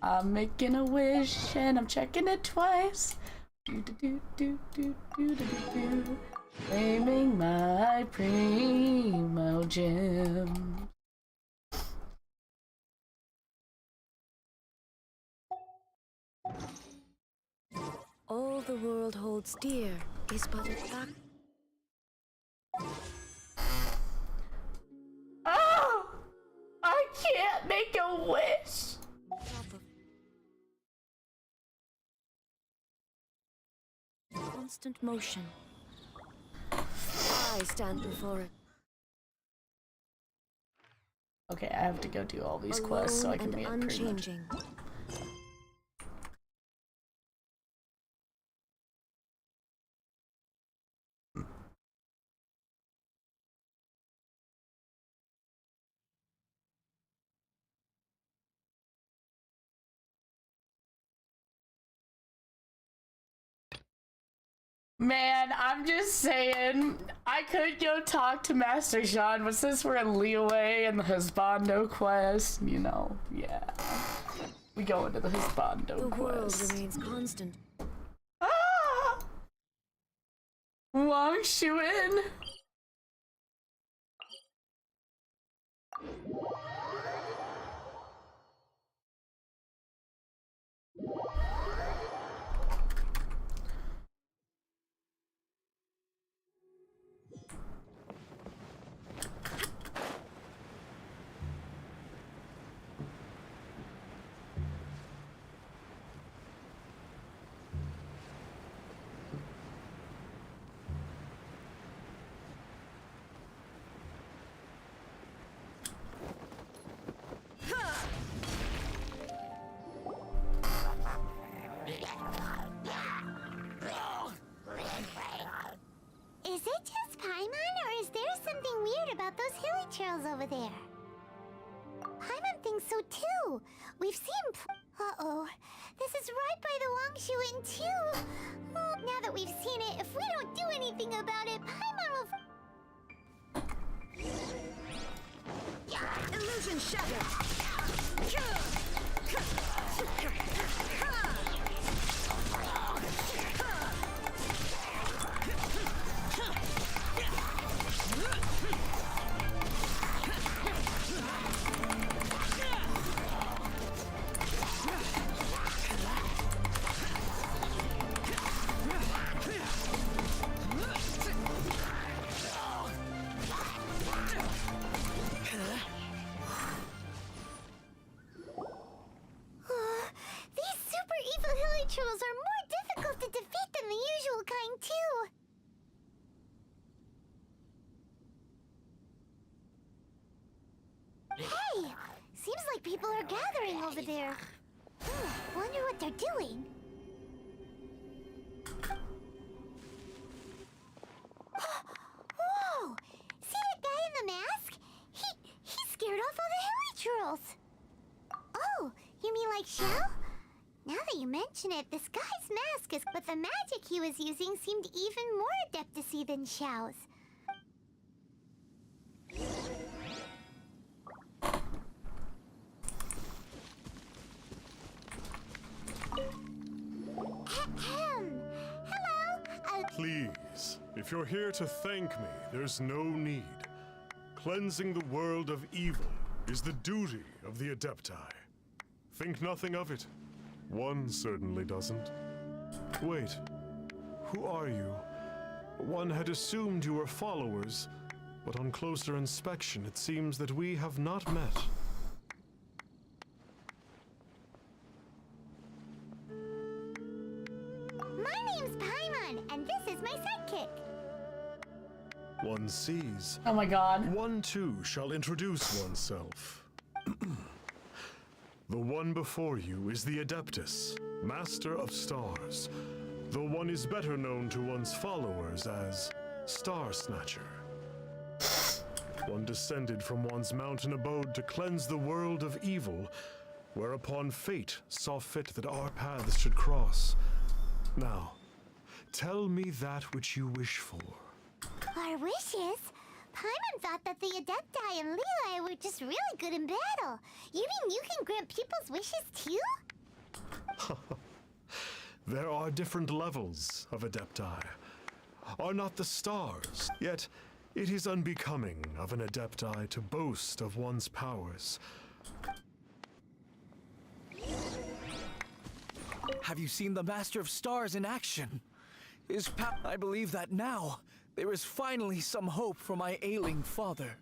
Speaker 1: I'm making a wish and I'm checking it twice. Do do do do do do do do. Claiming my primo gem.
Speaker 19: All the world holds dear is but a fact.
Speaker 1: Oh! I can't make a wish!
Speaker 19: Constant motion. I stand before it.
Speaker 1: Okay, I have to go do all these quests so I can be
Speaker 19: unchanging.
Speaker 1: Man, I'm just saying, I could go talk to Master Jean, but since we're in Liyue and the Husbando quest, you know, yeah. We go into the Husbando quest.
Speaker 19: The world remains constant.
Speaker 1: Ah! Wang Shuin!
Speaker 2: heard about those hilly trails over there. Paimon thinks so too. We've seen. Uh-oh. This is right by the Wangshu Inn too. Oh, now that we've seen it, if we don't do anything about it, Paimon will.
Speaker 19: Illusion shattered!
Speaker 2: These super evil hilly trolls are more difficult to defeat than the usual kind too. Hey! Seems like people are gathering over there. Wonder what they're doing. Whoa! See that guy in the mask? He scared off all the hilly trolls. Oh, you mean like Xiao? Now that you mention it, this guy's mask is... But the magic he was using seemed even more adeptacy than Xiao's. Hello?
Speaker 14: Please, if you're here to thank me, there's no need. Cleansing the world of evil is the duty of the Adepti. Think nothing of it. One certainly doesn't. Wait, who are you? One had assumed you were followers, but on closer inspection it seems that we have not met.
Speaker 2: My name's Paimon, and this is my sidekick.
Speaker 14: One sees.
Speaker 1: Oh my god.
Speaker 14: One too shall introduce oneself. The one before you is the Adeptus, Master of Stars. Though one is better known to one's followers as Star Snatcher. One descended from one's mountain abode to cleanse the world of evil, whereupon fate saw fit that our paths should cross. Now, tell me that which you wish for.
Speaker 2: Our wishes? Paimon thought that the Adepti and Leela were just really good in battle. You mean you can grant people's wishes too?
Speaker 14: There are different levels of Adepti. Are not the stars, yet it is unbecoming of an Adepti to boast of one's powers.
Speaker 20: Have you seen the Master of Stars in action? I believe that now there is finally some hope for my ailing father.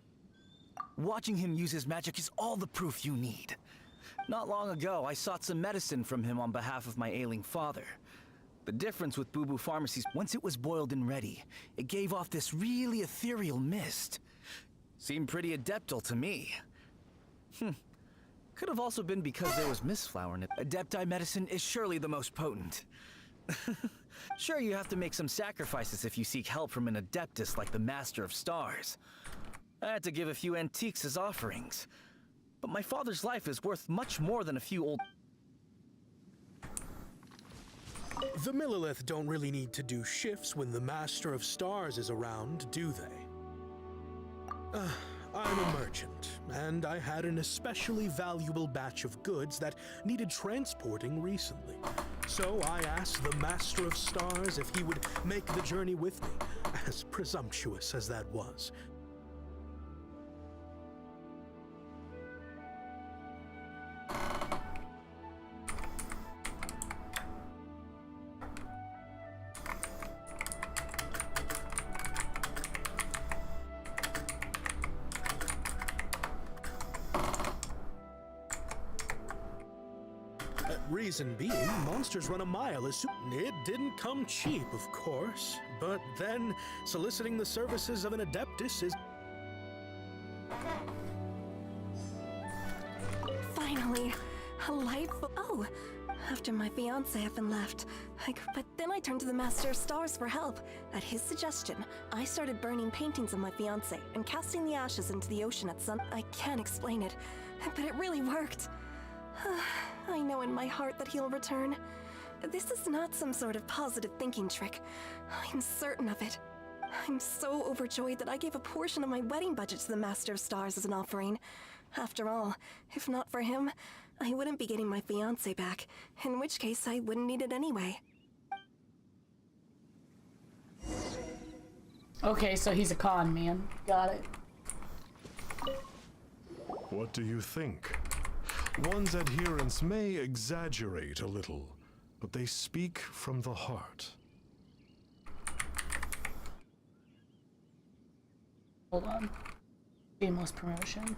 Speaker 20: Watching him use his magic is all the proof you need. Not long ago, I sought some medicine from him on behalf of my ailing father. The difference with Boo Boo Pharmacies, once it was boiled and ready, it gave off this really ethereal mist. Seemed pretty adeptal to me. Could have also been because there was mistflower in it. Adepti medicine is surely the most potent. Sure, you have to make some sacrifices if you seek help from an Adeptus like the Master of Stars. I had to give a few antiques as offerings. But my father's life is worth much more than a few old...
Speaker 9: The Millilith don't really need to do shifts when the Master of Stars is around, do they? I'm a merchant, and I had an especially valuable batch of goods that needed transporting recently. So I asked the Master of Stars if he would make the journey with me, as presumptuous as that was. Reason being, monsters run a mile as soon. It didn't come cheap, of course, but then soliciting the services of an Adeptus is...
Speaker 13: Finally, a life... Oh,
Speaker 3: After my fiancé had been left, but then I turned to the Master of Stars for help. At his suggestion, I started burning paintings of my fiancé and casting the ashes into the ocean at sun. I can't explain it, but it really worked. I know in my heart that he'll return. This is not some sort of positive thinking trick. I'm certain of it. I'm so overjoyed that I gave a portion of my wedding budget to the Master of Stars as an offering. After all, if not for him, I wouldn't be getting my fiancé back, in which case I wouldn't need it anyway.
Speaker 1: Okay, so he's a con man. Got it.
Speaker 14: What do you think? One's adherents may exaggerate a little, but they speak from the heart.
Speaker 1: Hold on. Shameless promotion.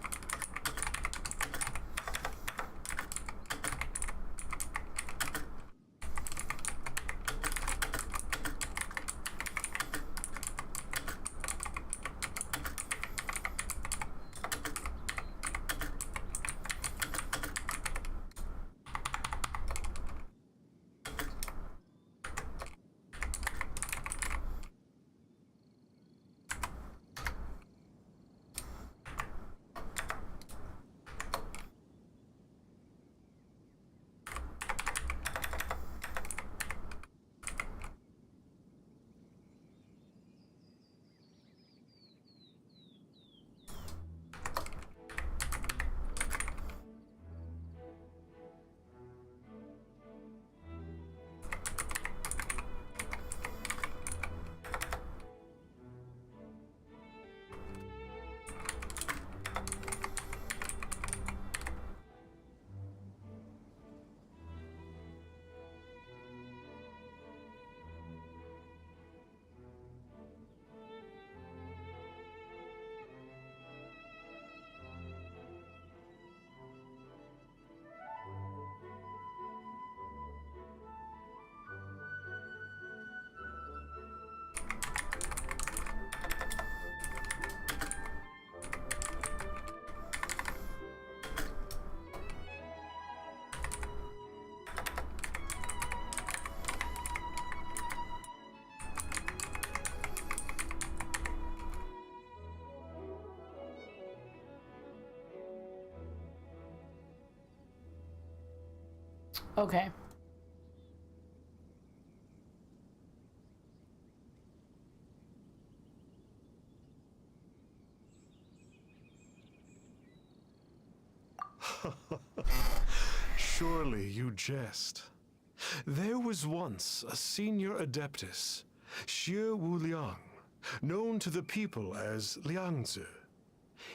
Speaker 1: Okay.
Speaker 14: Surely you jest. There was once a senior adeptus, Xie Wu Liang, known to the people as Liangzi.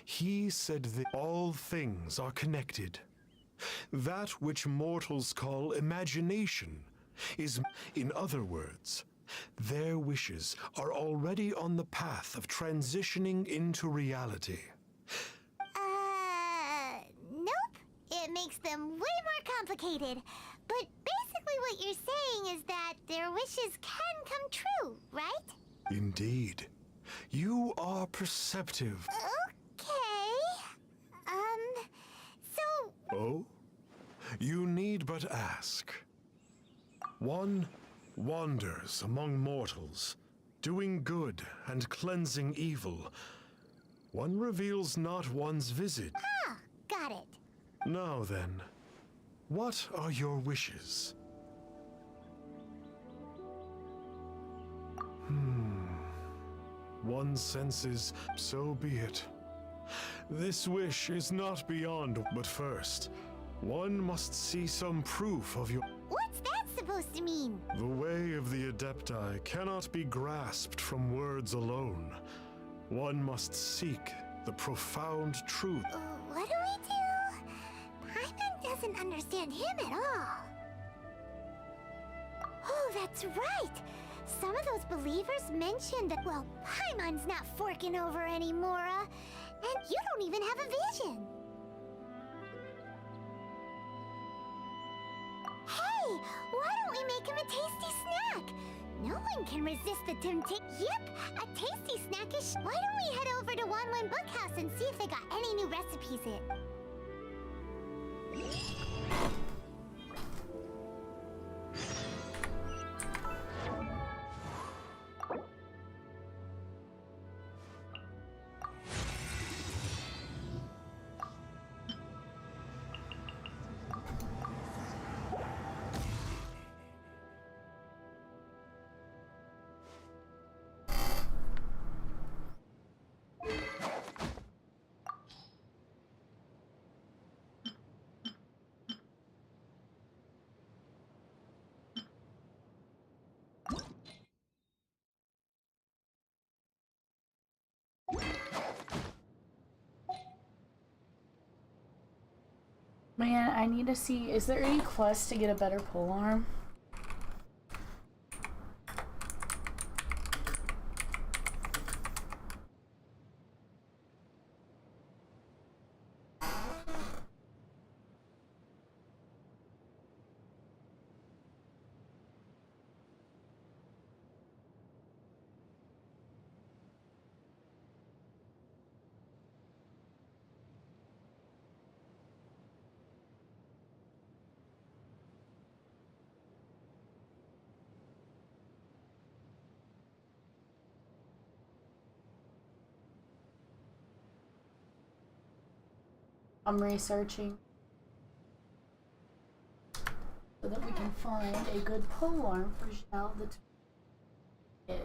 Speaker 14: He said that all things are connected. That which mortals call imagination is, in other words, their wishes are already on the path of transitioning into reality.
Speaker 2: Nope. It makes them way more complicated. But basically what you're saying is that their wishes can come true, right?
Speaker 14: Indeed. You are perceptive.
Speaker 2: Okay. So...
Speaker 14: Oh? You need but ask. One wanders among mortals, doing good and cleansing evil. One reveals not one's visage.
Speaker 2: Ah, got it.
Speaker 14: Now then, what are your wishes? One senses, so be it. This wish is not beyond, but first, one must see some proof of your...
Speaker 2: What's that supposed to mean?
Speaker 14: The way of the Adepti cannot be grasped from words alone. One must seek the profound truth.
Speaker 2: What do we do? Paimon doesn't understand him at all. Oh, that's right. Some of those believers mentioned that, well, Paimon's not forking over anymore, and you don't even have a vision. Hey, why don't we make him a tasty snack? No one can resist the temptation. Yep, a tasty snack is... Why don't we head over to Wanwen Bookhouse and see if they got any new recipes in?
Speaker 1: Man, I need to see, is there any quest to get a better pole arm? I'm researching so that we can find a good pole arm for Zhao that's good.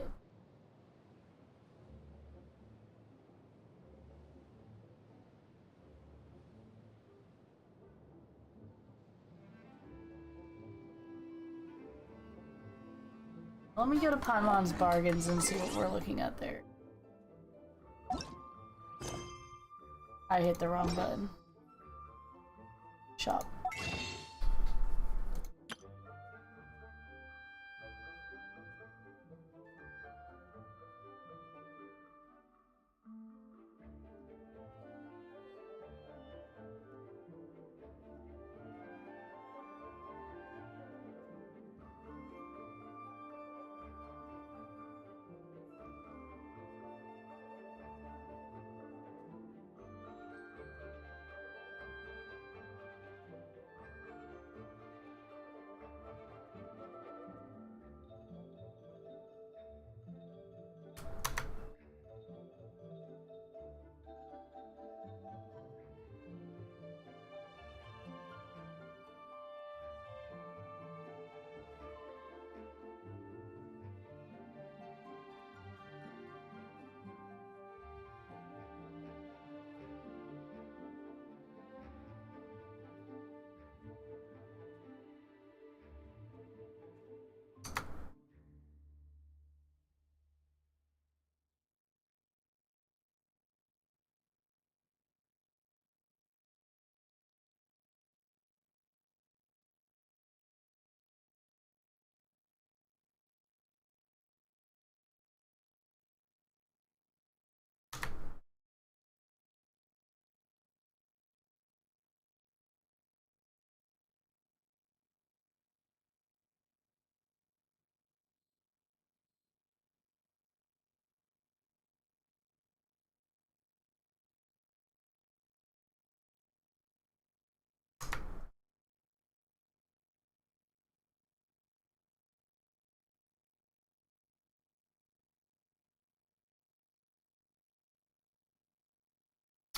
Speaker 1: Let me go to Paimon's Bargains and see what we're looking at there. I hit the wrong button. Shop.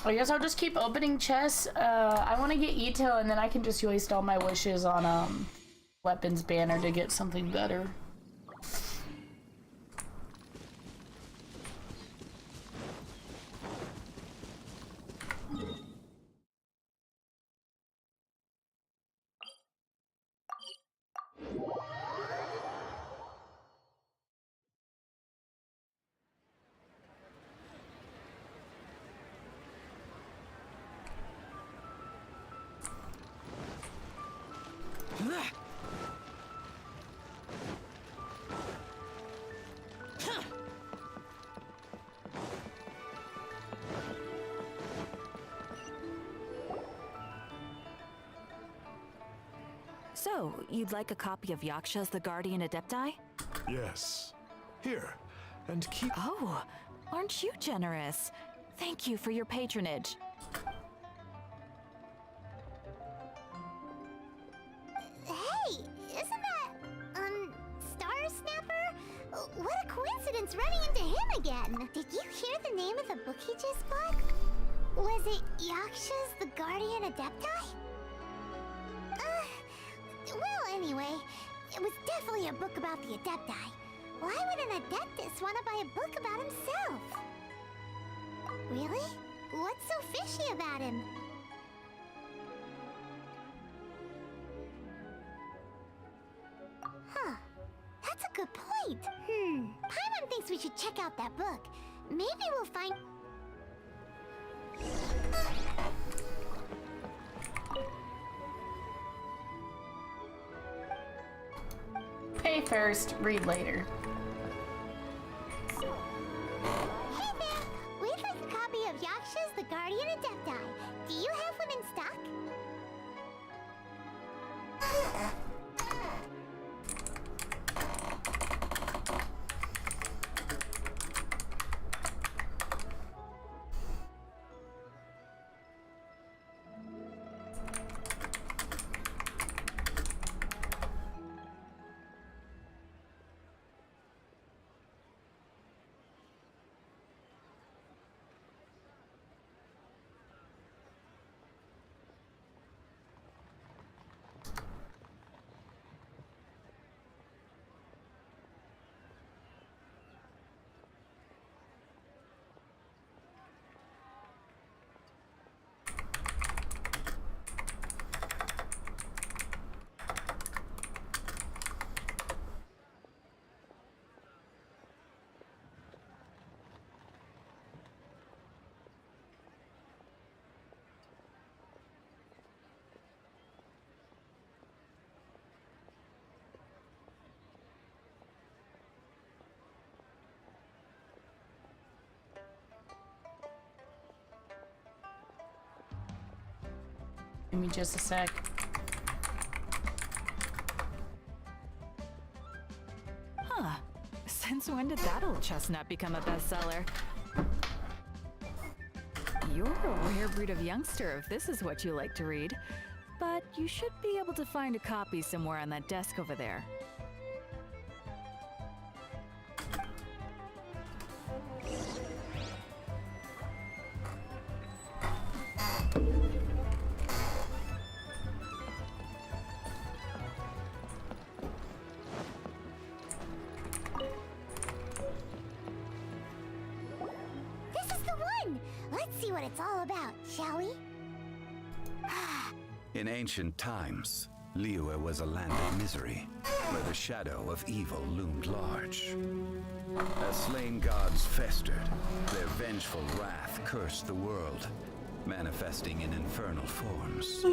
Speaker 1: I guess I'll just keep opening chests. I want to get Itto, and then I can just waste all my wishes on weapons banner to get something better.
Speaker 13: So, you'd like a copy of Yaksha's The Guardian Adepti?
Speaker 14: Yes. Here, and keep...
Speaker 13: Oh, aren't you generous? Thank you for your patronage.
Speaker 2: Hey, isn't that, Star Snapper? What a coincidence running into him again! Did you hear the name of the book he just bought? Was it Yaksha's The Guardian Adepti? Well, anyway, it was definitely a book about the Adepti. Why would an Adeptus want to buy a book about himself? Really? What's so fishy about him? Huh. That's a good point. Paimon thinks we should check out that book. Maybe we'll find...
Speaker 1: first, read later.
Speaker 2: Hey there! We'd like a copy of Yaksha's The Guardian Adepti. Do you have one in stock?
Speaker 1: Give me just a sec.
Speaker 10: Huh. Since when did that old chestnut become a bestseller? You're a rare breed of youngster if this is what you like to read. But you should be able to find a copy somewhere on that desk over there.
Speaker 2: This is the one! Let's see what it's all about, shall we?
Speaker 11: In ancient times, Liyue was a land of misery, where the shadow of evil loomed large. As slain gods festered, their vengeful wrath cursed the world, manifesting in infernal forms.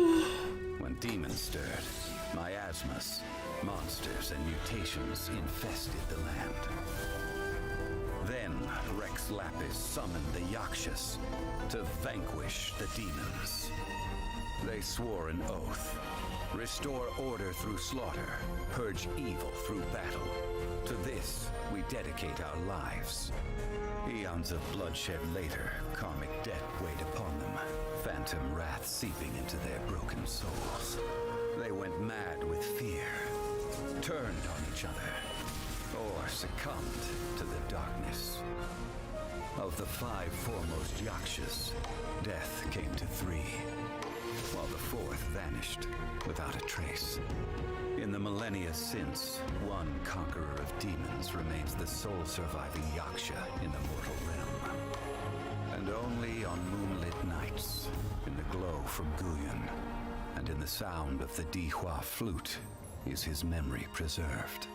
Speaker 11: When demons stirred, miasmas, monsters, and mutations infested the land. Then Rex Lapis summoned the Yakshas to vanquish the demons. They swore an oath. Restore order through slaughter, purge evil through battle. To this, we dedicate our lives. Eons of bloodshed later, karmic debt weighed upon them, phantom wrath seeping into their broken souls. They went mad with fear, turned on each other, or succumbed to the darkness. Of the 5 foremost Yakshas, death came to 3. While the 4th vanished without a trace. In the millennia since, one conqueror of demons remains the sole surviving Yaksha in the mortal realm. And only on moonlit nights, in the glow from Guyon, and in the sound of the Dihua flute, is his memory preserved.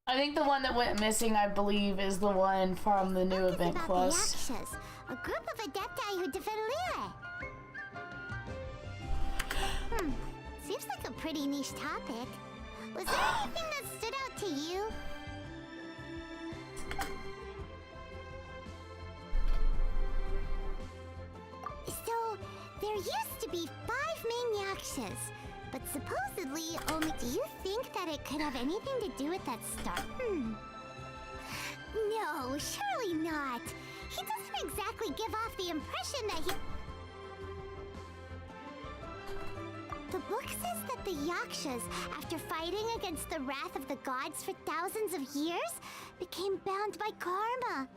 Speaker 1: I think the one that went missing, I believe, is the one from the new event
Speaker 2: About
Speaker 1: quest.
Speaker 2: the Yakshas, a group of adepti who defend Liyue. Seems like a pretty niche topic. Was there anything that stood out to you? So, there used to be 5 main Yakshas. But supposedly, only... Do you think that it could have anything to do with that star? No, surely not. He doesn't exactly give off the impression that he... The book says that the Yakshas, after fighting against the wrath of the gods for thousands of years, became bound by karma.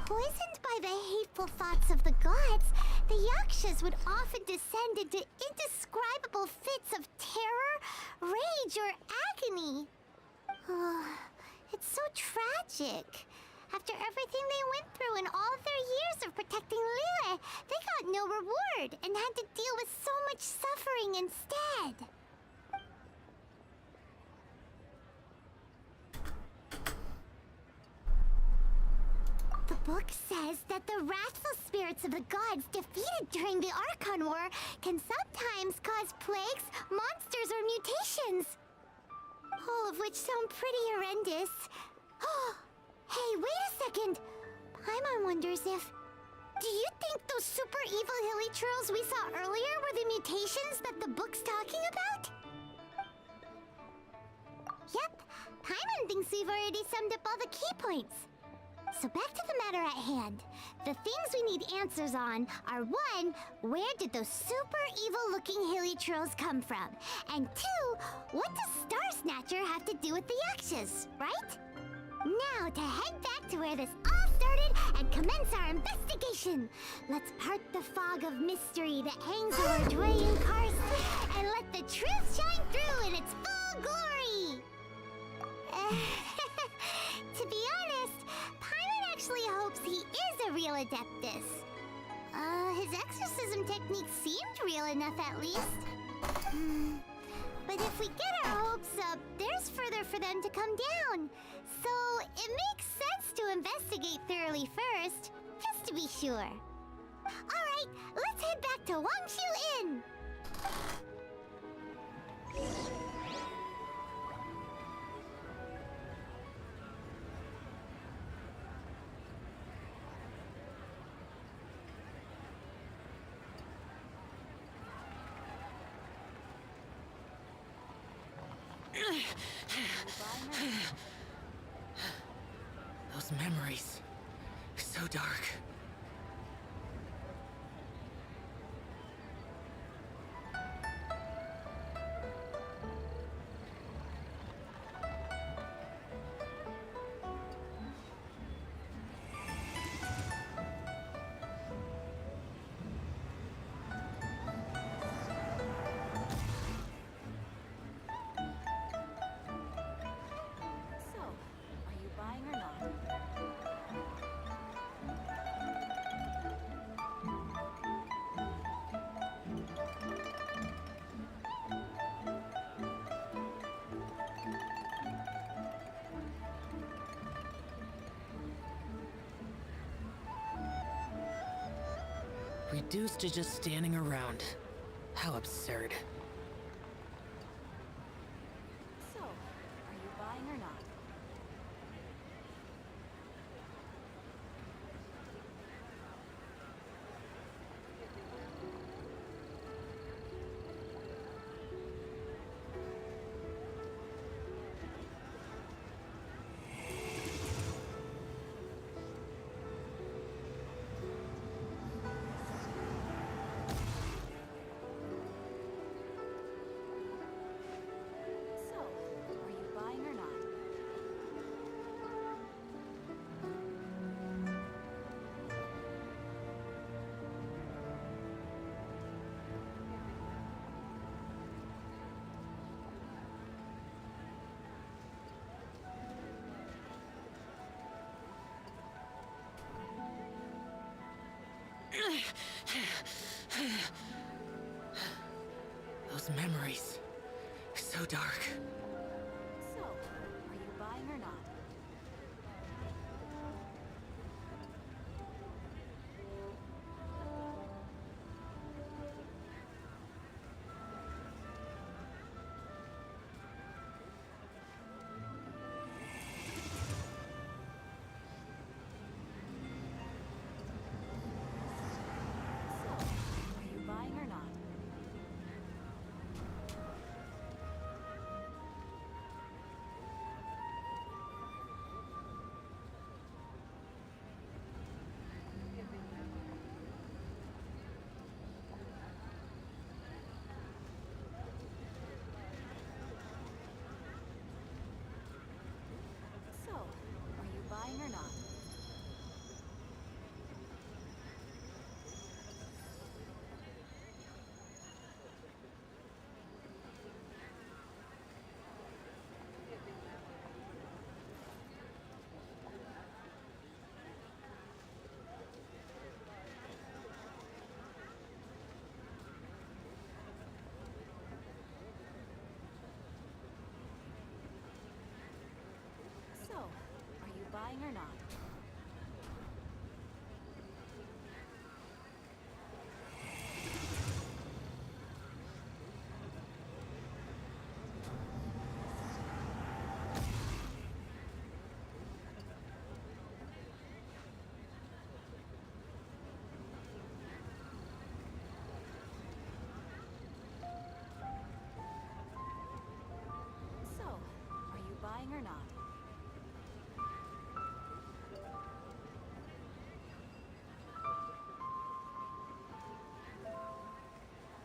Speaker 2: Poisoned by the hateful thoughts of the gods, the Yakshas would often descend into indescribable fits of terror, rage, or agony. Oh, it's so tragic. After everything they went through in all of their years of protecting Liyue, they got no reward and had to deal with so much suffering instead. The book says that the wrathful spirits of the gods defeated during the Archon War can sometimes cause plagues, monsters, or mutations. All of which sound pretty horrendous. Oh, hey, wait a second. Paimon wonders if... Do you think those super evil hilly churls we saw earlier were the mutations that the book's talking about? Yep, Paimon thinks we've already summed up all the key points. So back to the matter at hand. The things we need answers on are 1, where did those super evil-looking hilly trolls come from? And 2, what does Star Snatcher have to do with the Yakshas, right? Now to head back to where this all started and commence our investigation. Let's part the fog of mystery that hangs over Dwayne Karst and let the truth shine through in its full glory. To be honest, Paimon actually hopes he is a real Adeptus. His exorcism technique seemed real enough at least. But if we get our hopes up, there's further for them to come down. So it makes sense to investigate thoroughly first, just to be sure. Alright, let's head back to Wangshu Inn!
Speaker 7: Those memories. So dark. Reduced to just standing around. How absurd.
Speaker 10: So, are you buying or not?
Speaker 7: Those memories. So dark.
Speaker 10: So, are you buying or not? Are you buying or not?
Speaker 6: buying or not? So, are you buying or not?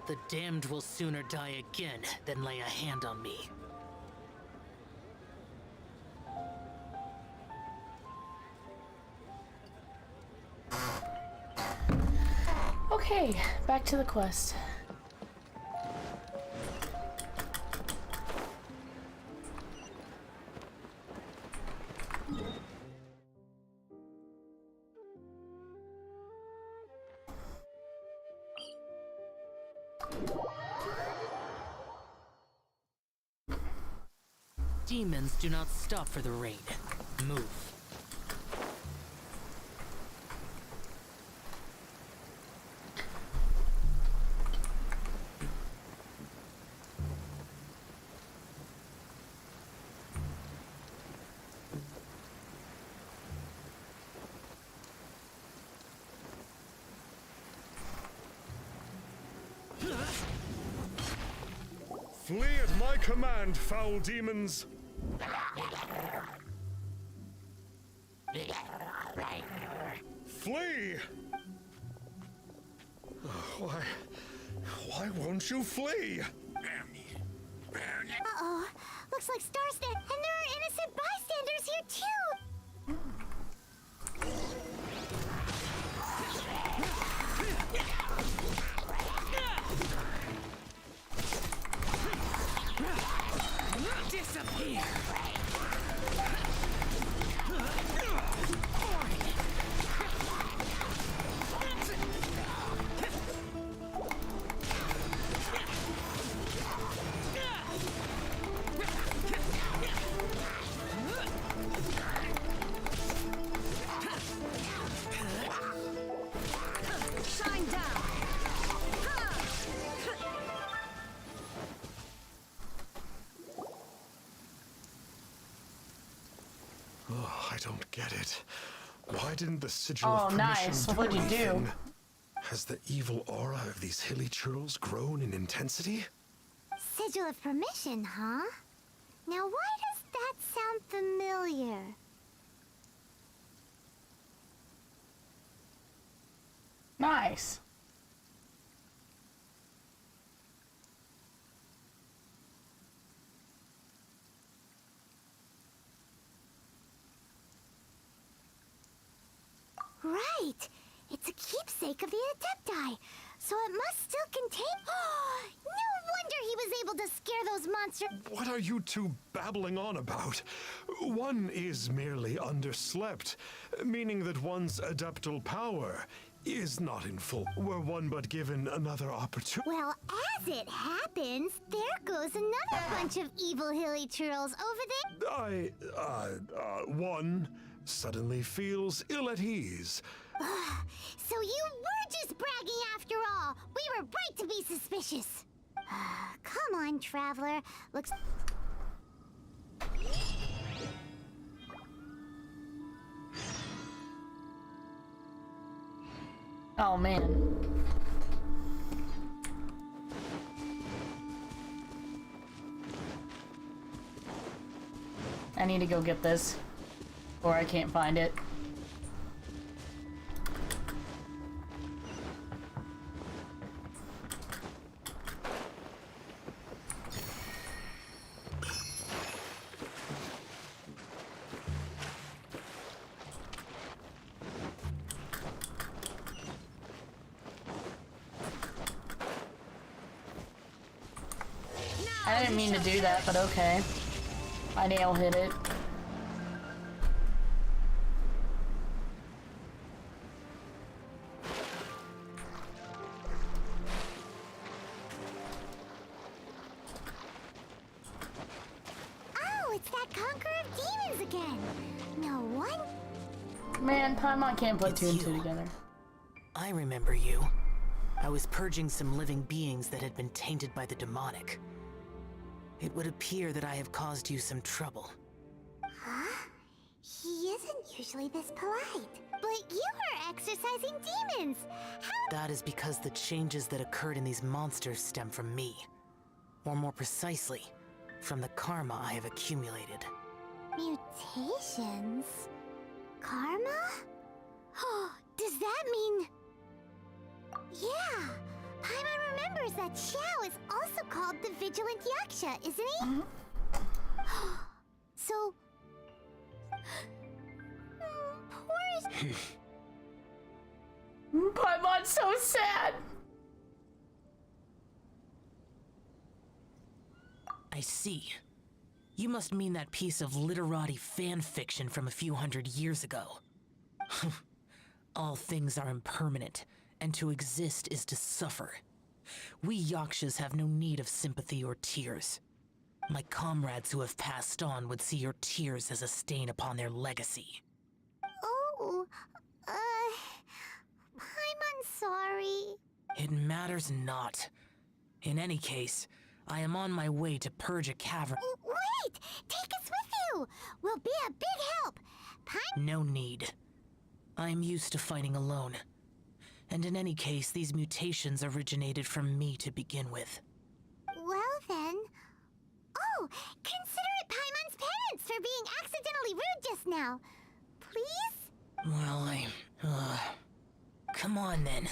Speaker 7: The damned will sooner die again than lay a hand on me.
Speaker 1: Okay, back to the quest.
Speaker 7: Demons do not stop for the rain. Move.
Speaker 14: Flee at my command, foul demons! Flee! Why won't you flee?
Speaker 2: Uh-oh. Looks like Star's dead, and there are innocent bystanders here too!
Speaker 20: Disappear!
Speaker 6: Shine down!
Speaker 14: Oh, I don't get it. Why didn't the sigil of permission
Speaker 1: nice.
Speaker 14: do
Speaker 1: What'd you do?
Speaker 14: anything? Has the evil aura of these hilly churls grown in intensity?
Speaker 2: Sigil of permission, huh? Now why does that sound familiar?
Speaker 1: Nice.
Speaker 2: Right! It's a keepsake of the Adepti, so it must still contain... No wonder he was able to scare those monsters...
Speaker 14: What are you two babbling on about? One is merely underslept, meaning that one's adeptal power is not in full. Were one but given another opportunity...
Speaker 2: Well, as it happens, there goes another bunch of evil hilly churls over there.
Speaker 14: One suddenly feels ill at ease.
Speaker 2: So you were just bragging after all! We were right to be suspicious! Come on, Traveler. Looks...
Speaker 1: Oh, man. I need to go get this, or I can't find it. I didn't mean to do that, but okay. My nail hit it.
Speaker 2: Oh, it's that Conqueror of Demons again. No one.
Speaker 1: Man, Paimon can't put
Speaker 7: It's
Speaker 1: two and two
Speaker 7: you.
Speaker 1: together.
Speaker 7: I remember you. I was purging some living beings that had been tainted by the demonic. It would appear that I have caused you some trouble.
Speaker 2: Huh? He isn't usually this polite. But you are exercising demons. How?
Speaker 7: That is because the changes that occurred in these monsters stem from me. Or more precisely, from the karma I have accumulated.
Speaker 2: Mutations? Karma? Oh, does that mean... Yeah! Paimon remembers that Xiao is also called the Vigilant Yaksha, isn't he? So... poor...
Speaker 1: Paimon's so sad!
Speaker 7: I see. You must mean that piece of literati fan fiction from a few hundred years ago. All things are impermanent, and to exist is to suffer. We Yakshas have no need of sympathy or tears. My comrades who have passed on would see your tears as a stain upon their legacy.
Speaker 2: Oh, I'm sorry.
Speaker 7: It matters not. In any case, I am on my way to purge a cavern.
Speaker 2: Wait! Take us with you! We'll be a big help!
Speaker 7: No need. I am used to fighting alone. And in any case, these mutations originated from me to begin with.
Speaker 2: Well then... Oh! Consider it Paimon's penance for being accidentally rude just now. Please?
Speaker 7: Well, come on then.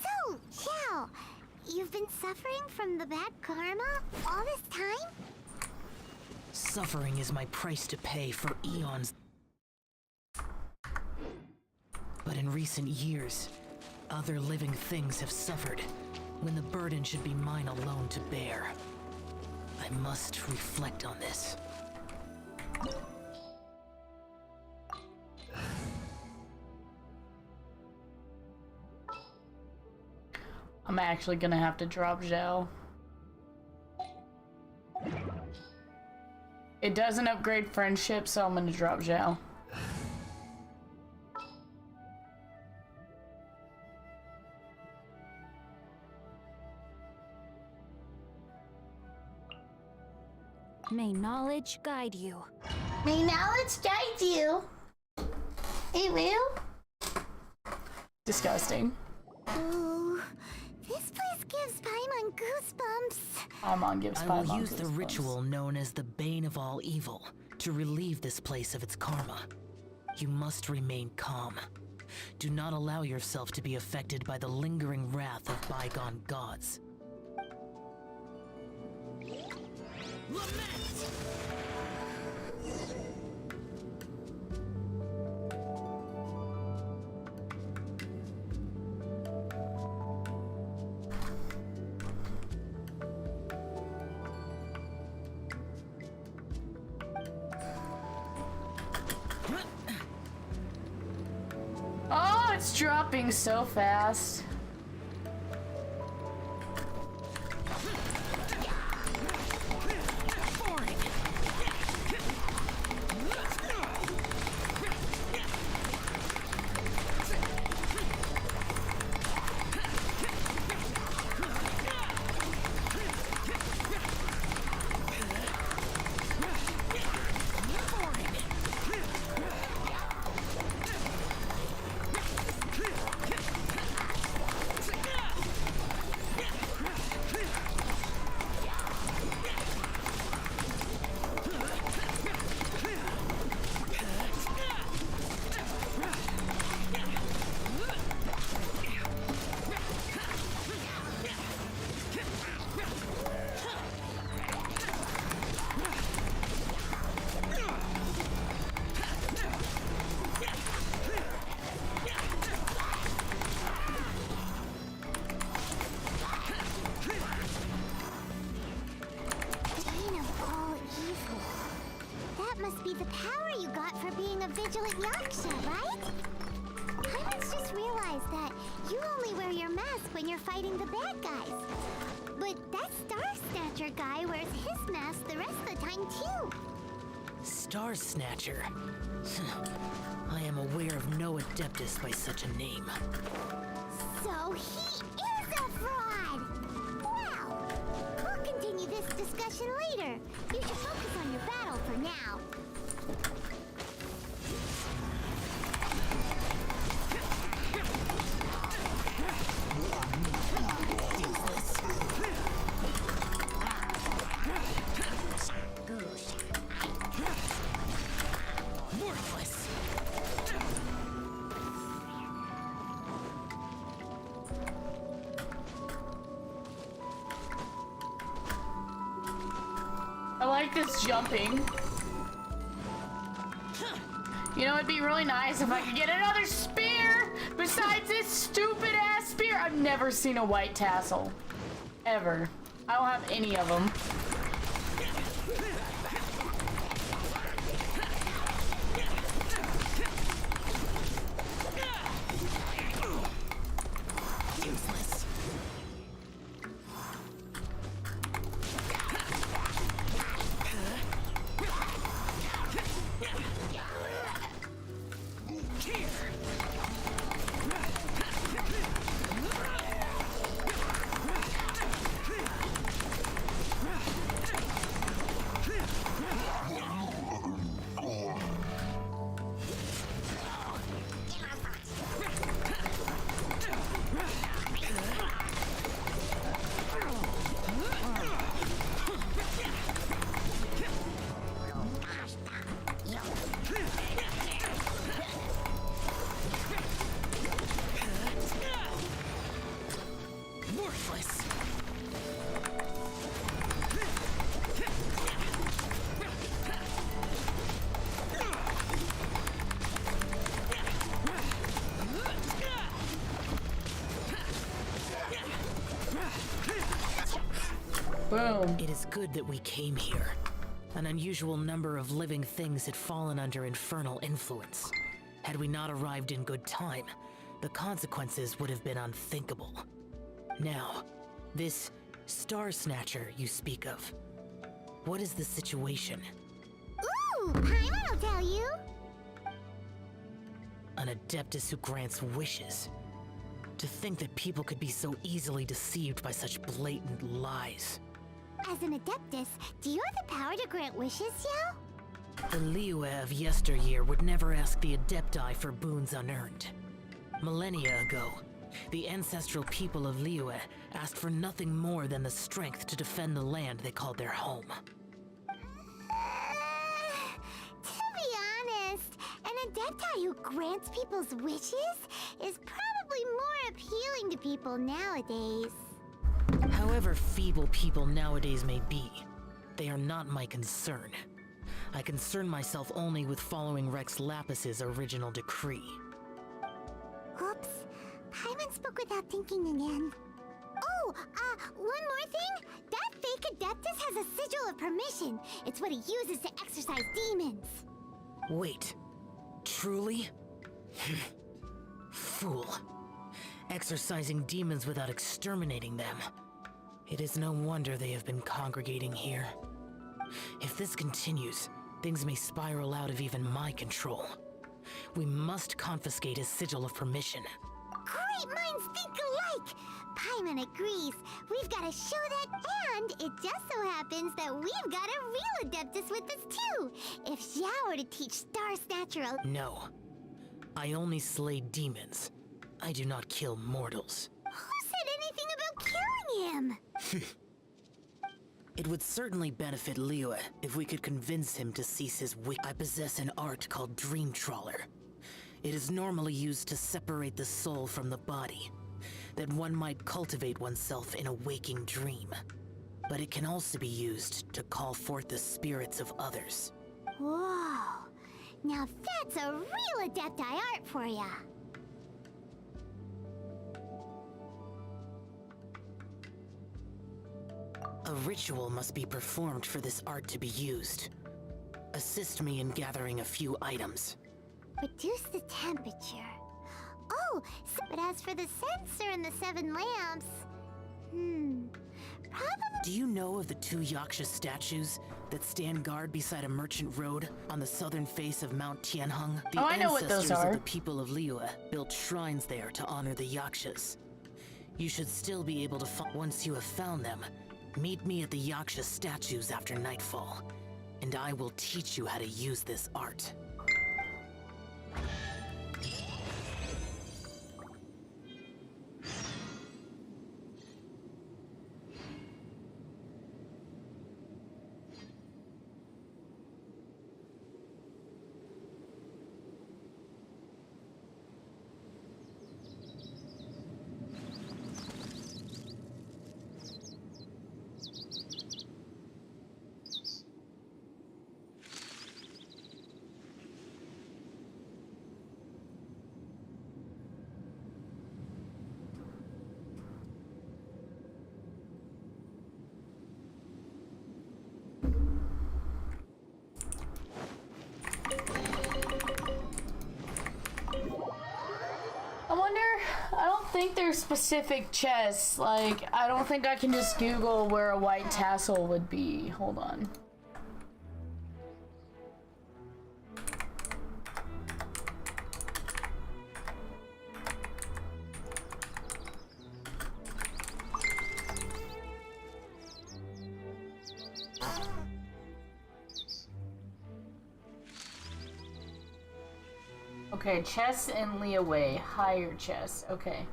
Speaker 2: So, Xiao, you've been suffering from the bad karma all this time?
Speaker 7: Suffering is my price to pay for eons. But in recent years, other living things have suffered, when the burden should be mine alone to bear. I must reflect on this.
Speaker 1: I'm actually gonna have to drop Zhao. It doesn't upgrade friendship, so I'm gonna drop Zhao.
Speaker 3: May knowledge guide you.
Speaker 2: May knowledge guide you. It will?
Speaker 1: Disgusting.
Speaker 2: Ooh, this place gives Paimon goosebumps.
Speaker 1: Paimon gives
Speaker 7: I
Speaker 1: Paimon
Speaker 7: will use the
Speaker 1: goosebumps.
Speaker 7: ritual known as the Bane of All Evil to relieve this place of its karma. You must remain calm. Do not allow yourself to be affected by the lingering wrath of bygone gods.
Speaker 1: Oh, it's dropping so fast.
Speaker 2: Bane of all evil. That must be the power you got for being a vigilant Yaksha, right? Paimon's just realized that you only wear your mask when you're fighting the bad guys. But that Star Snatcher Snatcher guy wears his mask the rest of the time, too.
Speaker 7: Star Snatcher. I am aware of no Adeptus by such a name.
Speaker 2: So he is a fraud! Well, we'll continue this discussion later. You should focus on your battle for now.
Speaker 7: Worthless!
Speaker 1: I like this jumping. You know, it'd be really nice if I could get another spear besides this stupid ass spear. I've never seen a white tassel. Ever. I don't have any of them.
Speaker 7: Useless. Worthless.
Speaker 1: Boom.
Speaker 7: It is good that we came here. An unusual number of living things had fallen under infernal influence. Had we not arrived in good time, the consequences would have been unthinkable. Now, this Star Snatcher you speak of, what is the situation?
Speaker 2: Ooh, Paimon will tell you.
Speaker 7: An Adeptus who grants wishes. To think that people could be so easily deceived by such blatant lies.
Speaker 2: As an Adeptus, do you have the power to grant wishes, Xiao?
Speaker 7: The Liyue of yesteryear would never ask the Adepti for boons unearned. Millennia ago, the ancestral people of Liyue asked for nothing more than the strength to defend the land they called their home.
Speaker 2: To be honest, an Adepti who grants people's wishes is probably more appealing to people nowadays.
Speaker 7: However feeble people nowadays may be, they are not my concern. I concern myself only with following Rex Lapis's original decree.
Speaker 2: Oops, Paimon spoke without thinking again. Oh, one more thing. That fake Adeptus has a sigil of permission. It's what he uses to exorcise demons.
Speaker 7: Wait, truly? Fool. Exorcising demons without exterminating them. It is no wonder they have been congregating here. If this continues, things may spiral out of even my control. We must confiscate his sigil of permission.
Speaker 2: Great minds think alike! Paimon agrees. We've got to show that, and it just so happens that we've got a real Adeptus with us too. If Xiao were to teach Star Snatcher a...
Speaker 7: No. I only slay demons. I do not kill mortals.
Speaker 2: Who said anything about killing him?
Speaker 7: It would certainly benefit Liyue if we could convince him to cease his I possess an art called Dream Trawler. It is normally used to separate the soul from the body, that one might cultivate oneself in a waking dream. But it can also be used to call forth the spirits of others.
Speaker 2: Whoa. Now that's a real Adepti art for ya.
Speaker 7: A ritual must be performed for this art to be used. Assist me in gathering a few items.
Speaker 2: Reduce the temperature. Oh, but as for the censer and the 7 lamps...
Speaker 7: Do you know of the 2 Yaksha statues that stand guard beside a merchant road on the southern face of Mount Tianheng? The
Speaker 1: I know what those
Speaker 7: ancestors
Speaker 1: are.
Speaker 7: of the people of Liyue built shrines there to honor the Yakshas. You should still be able to once you have found them. Meet me at the Yaksha statues after nightfall, and I will teach you how to use this art.
Speaker 1: I don't think there's specific chests. Like, I don't think I can just Google where a white tassel would be. Hold on. Okay, chests in Liyue, higher chests. Okay.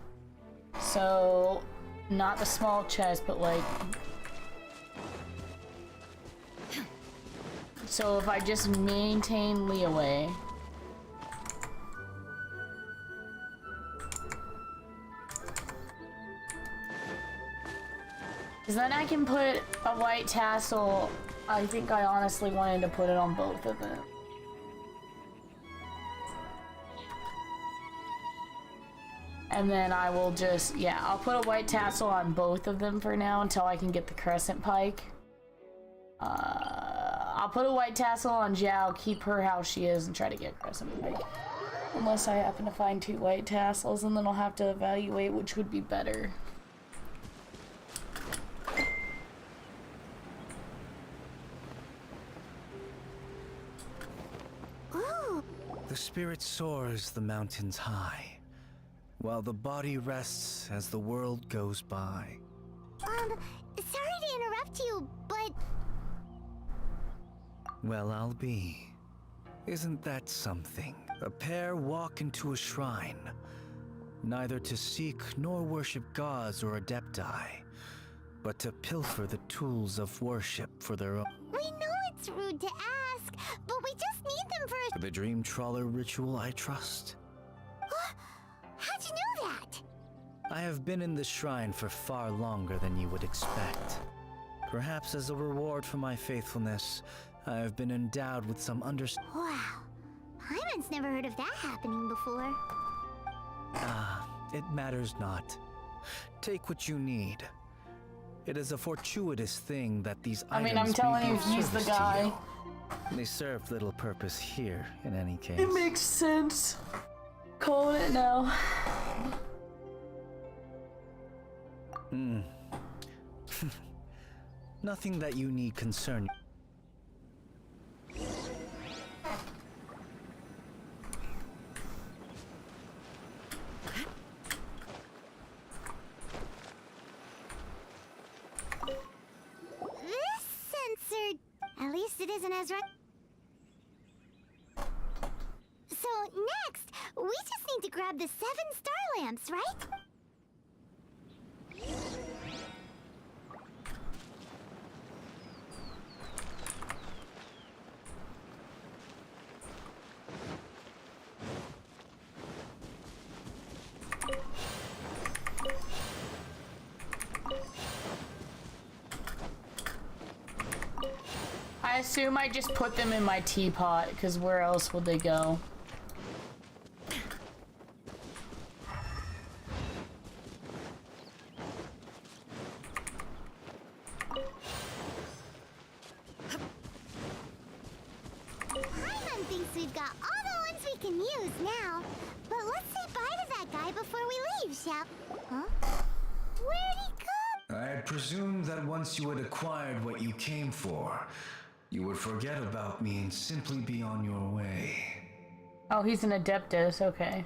Speaker 1: So, not the small chest, but like... So if I just maintain Liyue... Because then I can put a white tassel. I think I honestly wanted to put it on both of them. And then I will just, yeah, I'll put a white tassel on both of them for now until I can get the crescent pike. I'll put a white tassel on Zhao, keep her how she is, and try to get crescent pike. Unless I happen to find 2 white tassels, and then I'll have to evaluate which would be better.
Speaker 20: The spirit soars the mountains high, while the body rests as the world goes by.
Speaker 2: Sorry to interrupt you, but...
Speaker 20: Well, I'll be. Isn't that something? A pair walk into a shrine, neither to seek nor worship gods or adepti, but to pilfer the tools of worship for their own.
Speaker 2: We know it's rude to ask, but we just need them for
Speaker 20: The dream trawler ritual, I trust.
Speaker 2: How'd you know that?
Speaker 20: I have been in the shrine for far longer than you would expect. Perhaps as a reward for my faithfulness, I have been endowed with some understanding.
Speaker 2: Wow. Hyman's never heard of that happening before.
Speaker 20: It matters not. Take what you need. It is a fortuitous thing that these items
Speaker 1: I'm telling
Speaker 20: may
Speaker 1: you,
Speaker 20: be of
Speaker 1: he's the
Speaker 20: service to
Speaker 1: guy.
Speaker 20: you. They serve little purpose here, in any case.
Speaker 1: It makes sense. Calling it now.
Speaker 20: Nothing that you need concern.
Speaker 2: This censored... At least it isn't as right. So next, we just need to grab the 7 star lamps, right?
Speaker 1: I assume I just put them in my teapot, because where else would they go?
Speaker 2: Hyman thinks we've got all the ones we can use now. But let's say bye to that guy before we leave, shall... Huh? Where'd he go?
Speaker 11: I presumed that once you had acquired what you came for, you would forget about me and simply be on your way.
Speaker 1: Oh, he's an Adeptus, okay.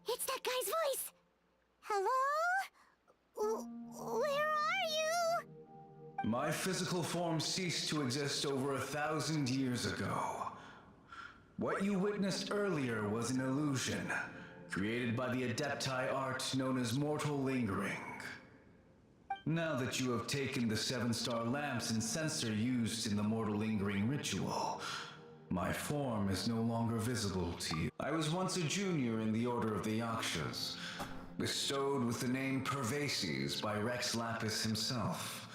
Speaker 2: It's that guy's voice! Hello? Where are you?
Speaker 11: My physical form ceased to exist over 1,000 years ago. What you witnessed earlier was an illusion, created by the Adepti art known as mortal lingering. Now that you have taken the 7-star lamps and censer used in the mortal lingering ritual, my form is no longer visible to you. I was once a junior in the Order of the Yakshas, bestowed with the name Pervases by Rex Lapis himself.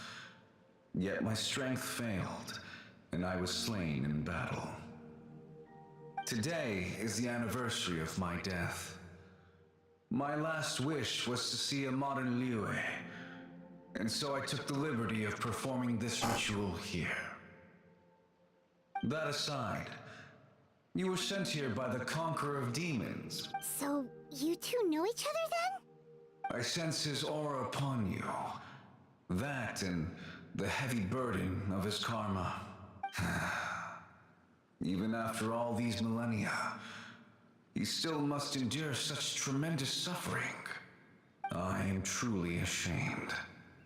Speaker 11: Yet my strength failed, and I was slain in battle. Today is the anniversary of my death. My last wish was to see a modern Liyue, and so I took the liberty of performing this ritual here. That aside, you were sent here by the Conqueror of Demons.
Speaker 2: So, you two know each other then?
Speaker 11: I sense his aura upon you. That and the heavy burden of his karma. Even after all these millennia, he still must endure such tremendous suffering. I am truly ashamed.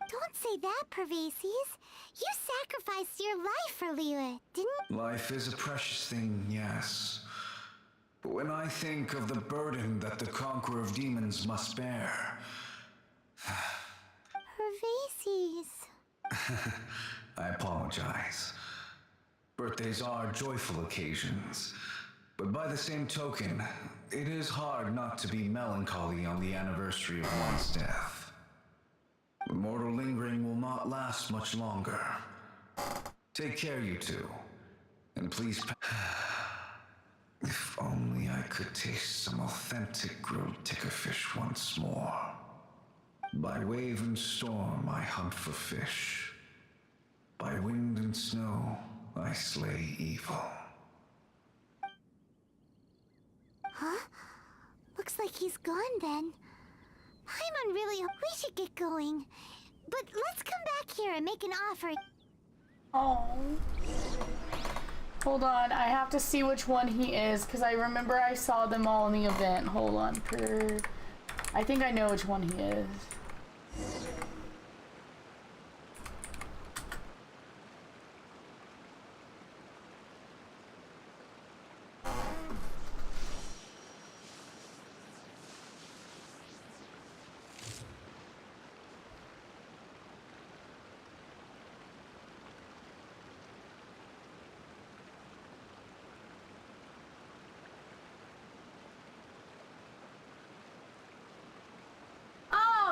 Speaker 2: Don't say that, Pervases. You sacrificed your life for Liyue, didn't you?
Speaker 11: Life is a precious thing, yes. But when I think of the burden that the Conqueror of Demons must bear...
Speaker 2: Pervases.
Speaker 11: I apologize. Birthdays are joyful occasions, but by the same token, it is hard not to be melancholy on the anniversary of one's death. The mortal lingering will not last much longer. Take care, you two, and please if only I could taste some authentic grilled tickerfish once more. By wave and storm I hunt for fish. By wind and snow I slay evil.
Speaker 2: Huh? Looks like he's gone then. Paimon really... We should get going. But let's come back here and make an offer.
Speaker 1: Oh. Hold on, I have to see which one he is, because I remember I saw them all in the event. Hold on. I think I know which one he is.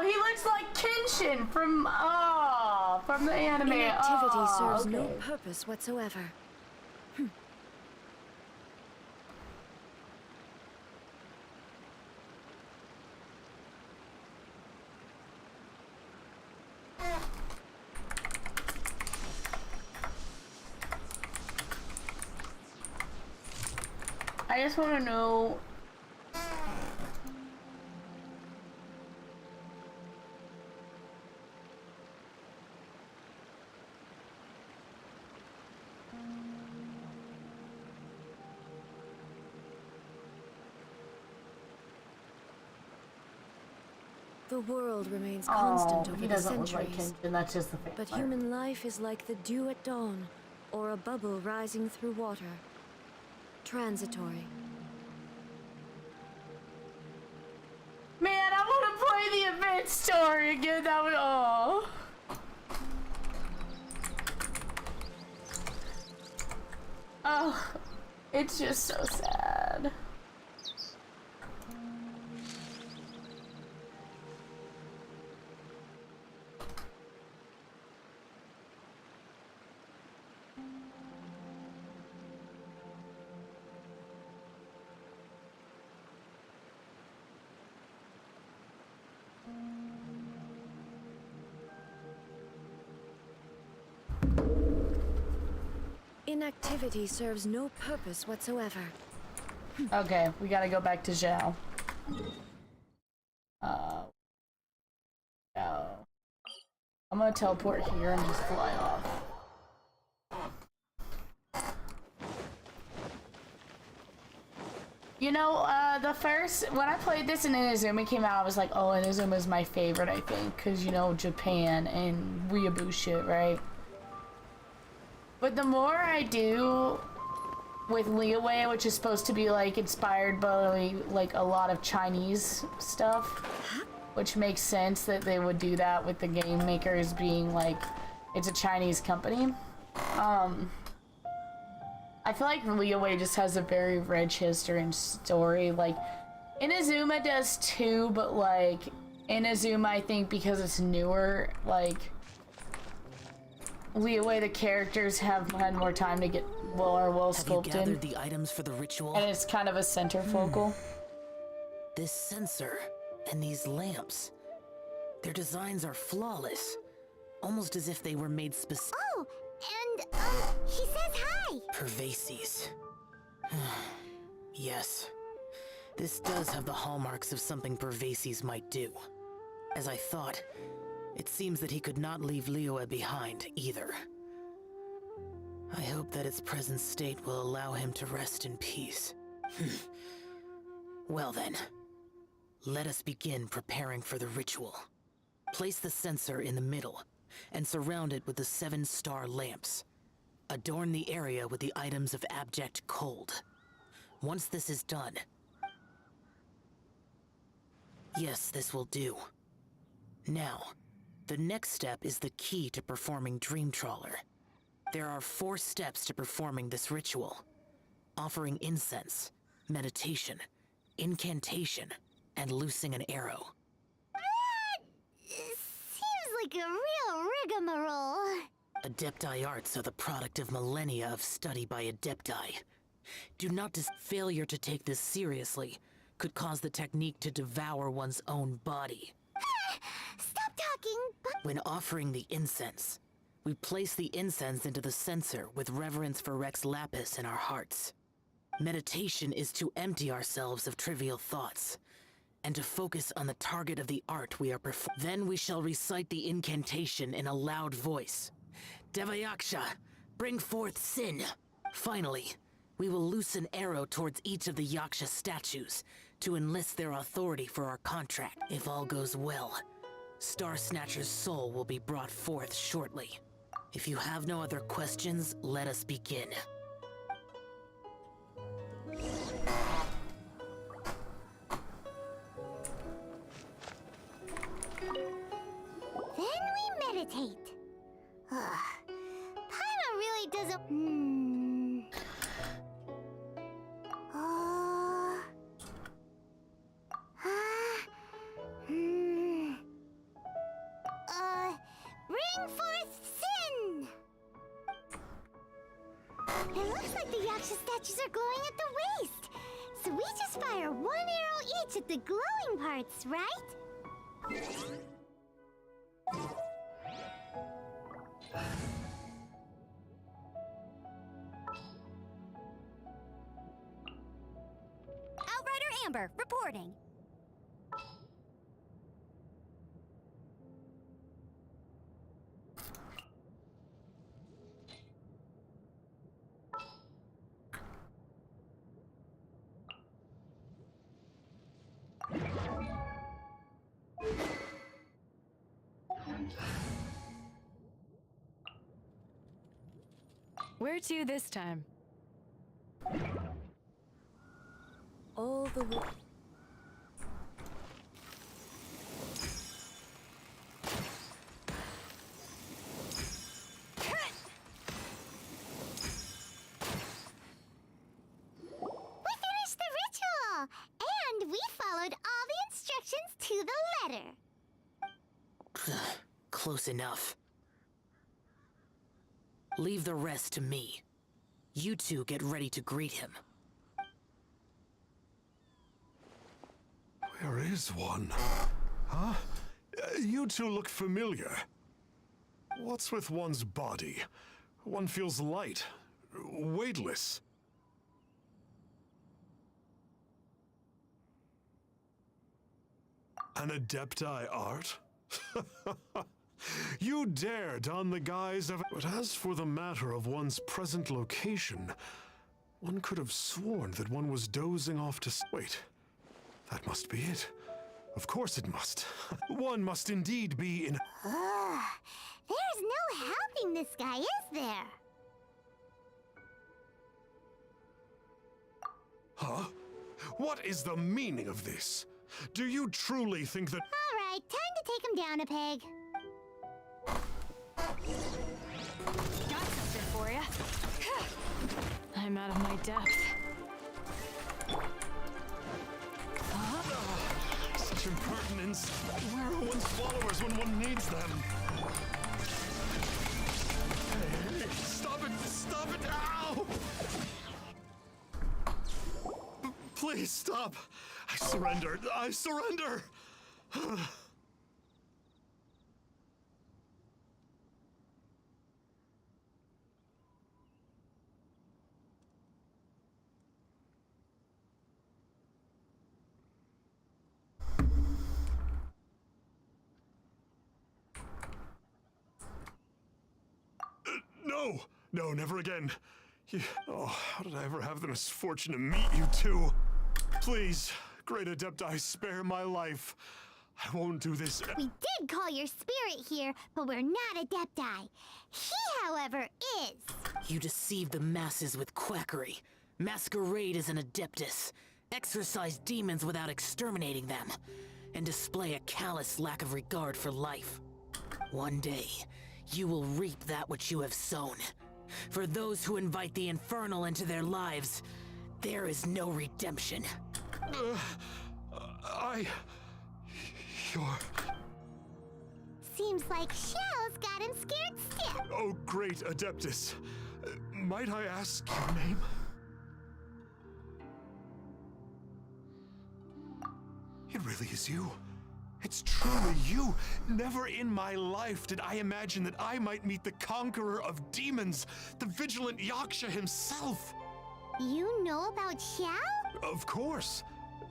Speaker 1: He looks like Kenshin from the anime.
Speaker 19: Inactivity serves no
Speaker 1: okay.
Speaker 19: purpose whatsoever.
Speaker 1: I just want to know.
Speaker 19: The world remains constant over
Speaker 1: he
Speaker 19: the
Speaker 1: doesn't look like
Speaker 19: centuries.
Speaker 1: Kenshin, that's just the thing.
Speaker 19: But human life is like the dew at dawn, or a bubble rising through water. Transitory.
Speaker 1: Man, I want to play the event story again. That would oh, it's just so sad.
Speaker 19: Inactivity serves no purpose whatsoever.
Speaker 1: Okay, we gotta go back to Zhao. Zhao. teleport here and just fly off. You know, when I played this and Inazuma came out, I was like, oh, Inazuma's my favorite, I think, because, you know, Japan and weeaboo shit, right? But the more I do with Liyue, which is supposed to be, like, inspired by, like, a lot of Chinese stuff, which makes sense that they would do that with the game makers being, like, it's a Chinese company. I feel like Liyue just has a very rich history and story. Like, Inazuma does too, but like, Inazuma, I think because it's newer, like, Liyue, the characters have had more time to get well sculpted.
Speaker 7: Have you gathered the items for the ritual?
Speaker 1: And it's kind of a center focal.
Speaker 7: This sensor and these lamps, their designs are flawless. Almost as if they were made specific.
Speaker 2: Oh, and, he says hi!
Speaker 7: Pervases. Yes. This does have the hallmarks of something Pervases might do. As I thought, it seems that he could not leave Liyue behind, either. I hope that its present state will allow him to rest in peace. Well then, let us begin preparing for the ritual. Place the sensor in the middle, and surround it with the 7-star lamps. Adorn the area with the items of abject cold. Once this is done... Yes, this will do. Now, the next step is the key to performing Dream Trawler. There are 4 steps to performing this ritual. Offering incense, meditation, incantation, and loosing an arrow.
Speaker 2: Seems like a real rigmarole.
Speaker 7: Adepti arts are the product of millennia of study by Adepti. Do not failure to take this seriously could cause the technique to devour one's own body.
Speaker 2: Stop talking, but...
Speaker 7: When offering the incense, we place the incense into the censer with reverence for Rex Lapis in our hearts. Meditation is to empty ourselves of trivial thoughts, and to focus on the target of the art we are performing. Then we shall recite the incantation in a loud voice. Devayaksha, bring forth sin. Finally, we will loose an arrow towards each of the Yaksha statues to enlist their authority for our contract. If all goes well, Star Snatcher's soul will be brought forth shortly. If you have no other questions, let us begin.
Speaker 2: Then we meditate. Paimon really doesn't... Bring forth sin! It looks like the Yaksha statues are glowing at the waist. So we just fire 1 arrow each at the glowing parts, right?
Speaker 6: Outrider Amber, reporting.
Speaker 8: Where to this time?
Speaker 19: All the way.
Speaker 2: And we followed all the instructions to the letter.
Speaker 7: Close enough. Leave the rest to me. You two get ready to greet him.
Speaker 14: Where is one? Huh? You two look familiar. What's with one's body? One feels light, weightless. An Adepti art? You dare don the guise of... But as for the matter of one's present location, one could have sworn that one was dozing off to... Wait, that must be it. Of course it must. One must indeed be in...
Speaker 2: There's no helping this guy, is there?
Speaker 14: Huh? What is the meaning of this? Do you truly think that...
Speaker 2: All right, time to take him down a peg.
Speaker 8: Got something for ya. I'm out of my depth.
Speaker 14: Such impertinence. Where are one's followers when one needs them? Hey, stop it! Stop it! Ow! Please stop! I surrender! I surrender! No! No, never again. Oh, how did I ever have the misfortune to meet you two? Please, Great Adepti, spare my life. I won't do this.
Speaker 2: We did call your spirit here, but we're not Adepti. He, however, is.
Speaker 7: You deceive the masses with quackery. Masquerade as an Adeptus. Exorcise demons without exterminating them. And display a callous lack of regard for life. One day, you will reap that which you have sown. For those who invite the infernal into their lives, there is no redemption.
Speaker 14: You're...
Speaker 2: Seems like Shell's got him scared stiff.
Speaker 14: Oh, great Adeptus. Might I ask your name? It really is you. It's truly you. Never in my life did I imagine that I might meet the conqueror of demons, the vigilant Yaksha himself.
Speaker 2: You know about Shell?
Speaker 14: Of course.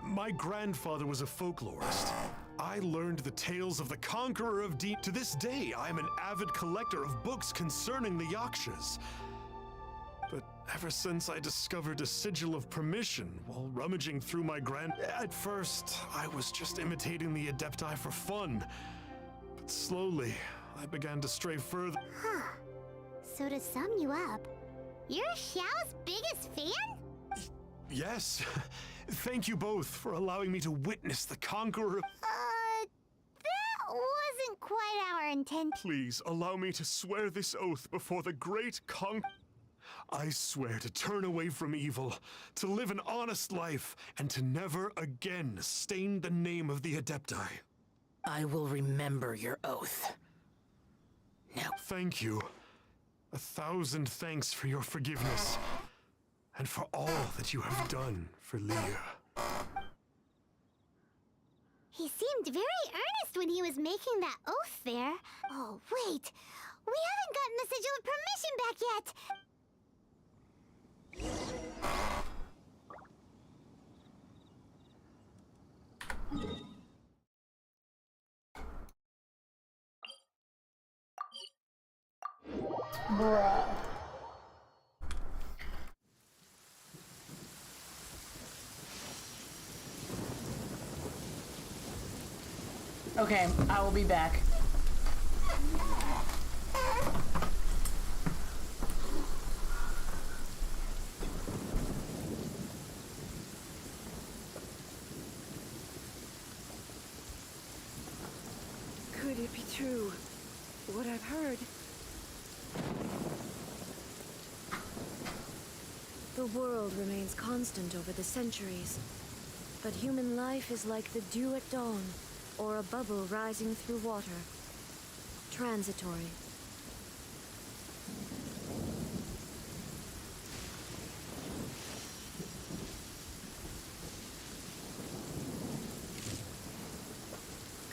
Speaker 14: My grandfather was a folklorist. I learned the tales of the conqueror of demons. To this day, I am an avid collector of books concerning the Yakshas. But ever since I discovered a sigil of permission while rummaging through my At first, I was just imitating the Adepti for fun. But slowly, I began to stray further.
Speaker 2: Huh. So to sum you up, you're Shell's biggest fan?
Speaker 14: Yes. Thank you both for allowing me to witness the conqueror.
Speaker 2: That wasn't quite our intent.
Speaker 14: Please allow me to swear this oath before the great I swear to turn away from evil, to live an honest life, and to never again stain the name of the Adepti.
Speaker 7: I will remember your oath. Now.
Speaker 14: Thank you. 1,000 thanks for your forgiveness, and for all that you have done for Leah.
Speaker 2: He seemed very earnest when he was making that oath there. Oh, wait. We haven't gotten the sigil of permission back yet.
Speaker 1: Bruh. Okay, I will be back.
Speaker 19: Could it be true, what I've heard? The world remains constant over the centuries, but human life is like the dew at dawn, or a bubble rising through water. Transitory.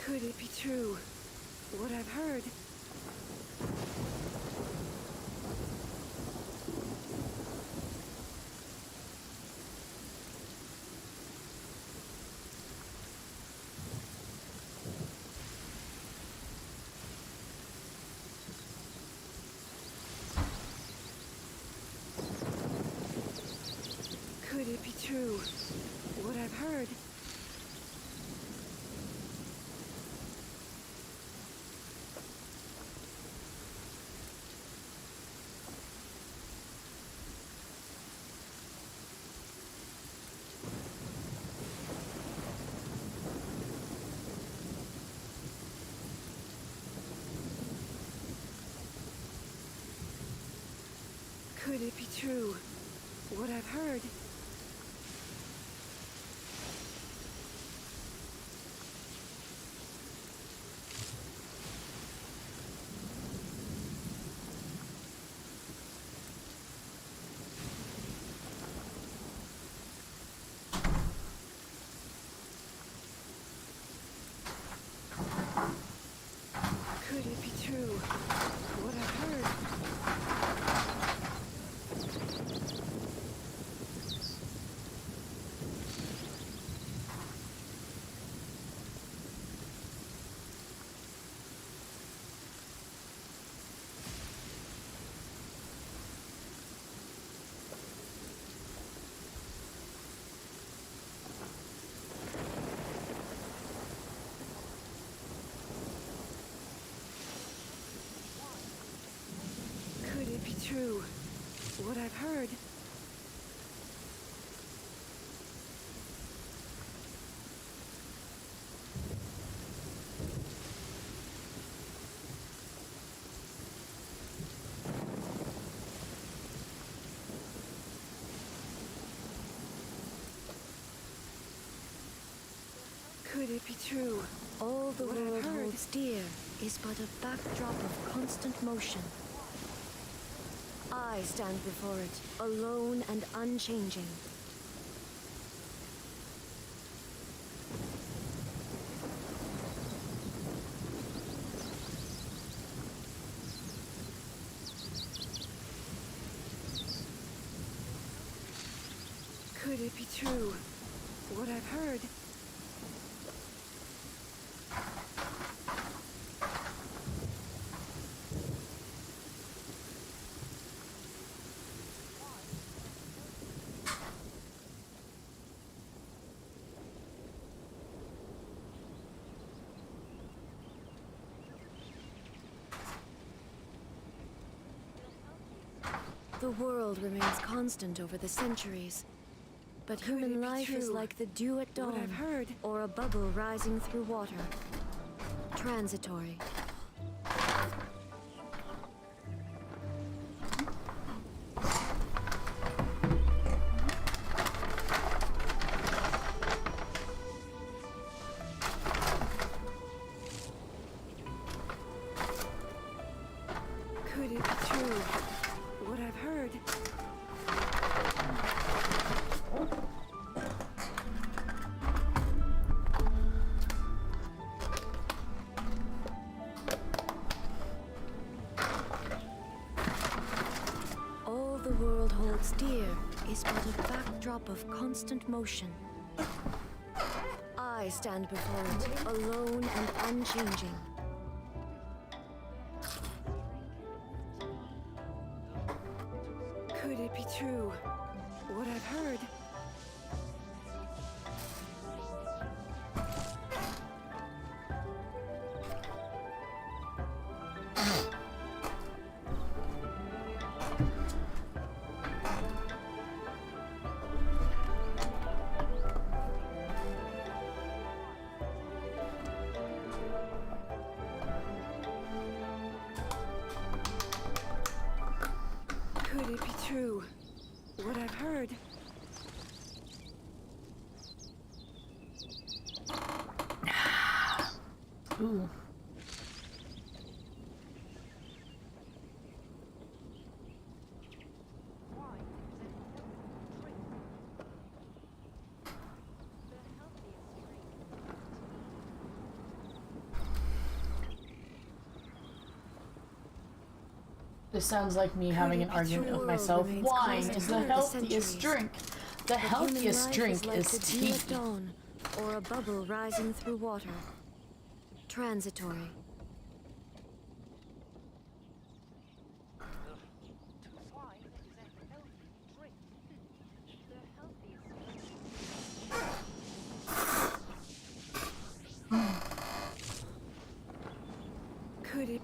Speaker 19: Could it be true, what I've heard? true? What I've heard. Could it be true? What I've heard. Could it be true? What I've heard. Could it be true? What I've heard. Could it be true? All the world holds dear is but a backdrop of constant motion. I stand before it, alone and unchanging. Could it be true? What I've heard. The world remains constant over the centuries. But human life is like the dew at dawn, I've heard. Or a bubble rising through water. Transitory. Could it be true? What I've heard. All the world holds dear is but a backdrop of constant motion. I stand before it, alone and unchanging. Could it be true? What I've heard. Could it be true? What I've heard.
Speaker 1: Ooh. This sounds like me having an argument with myself. Wine is the healthiest drink. The healthiest drink is tea.
Speaker 19: Dawn, or a bubble rising through water. Transitory.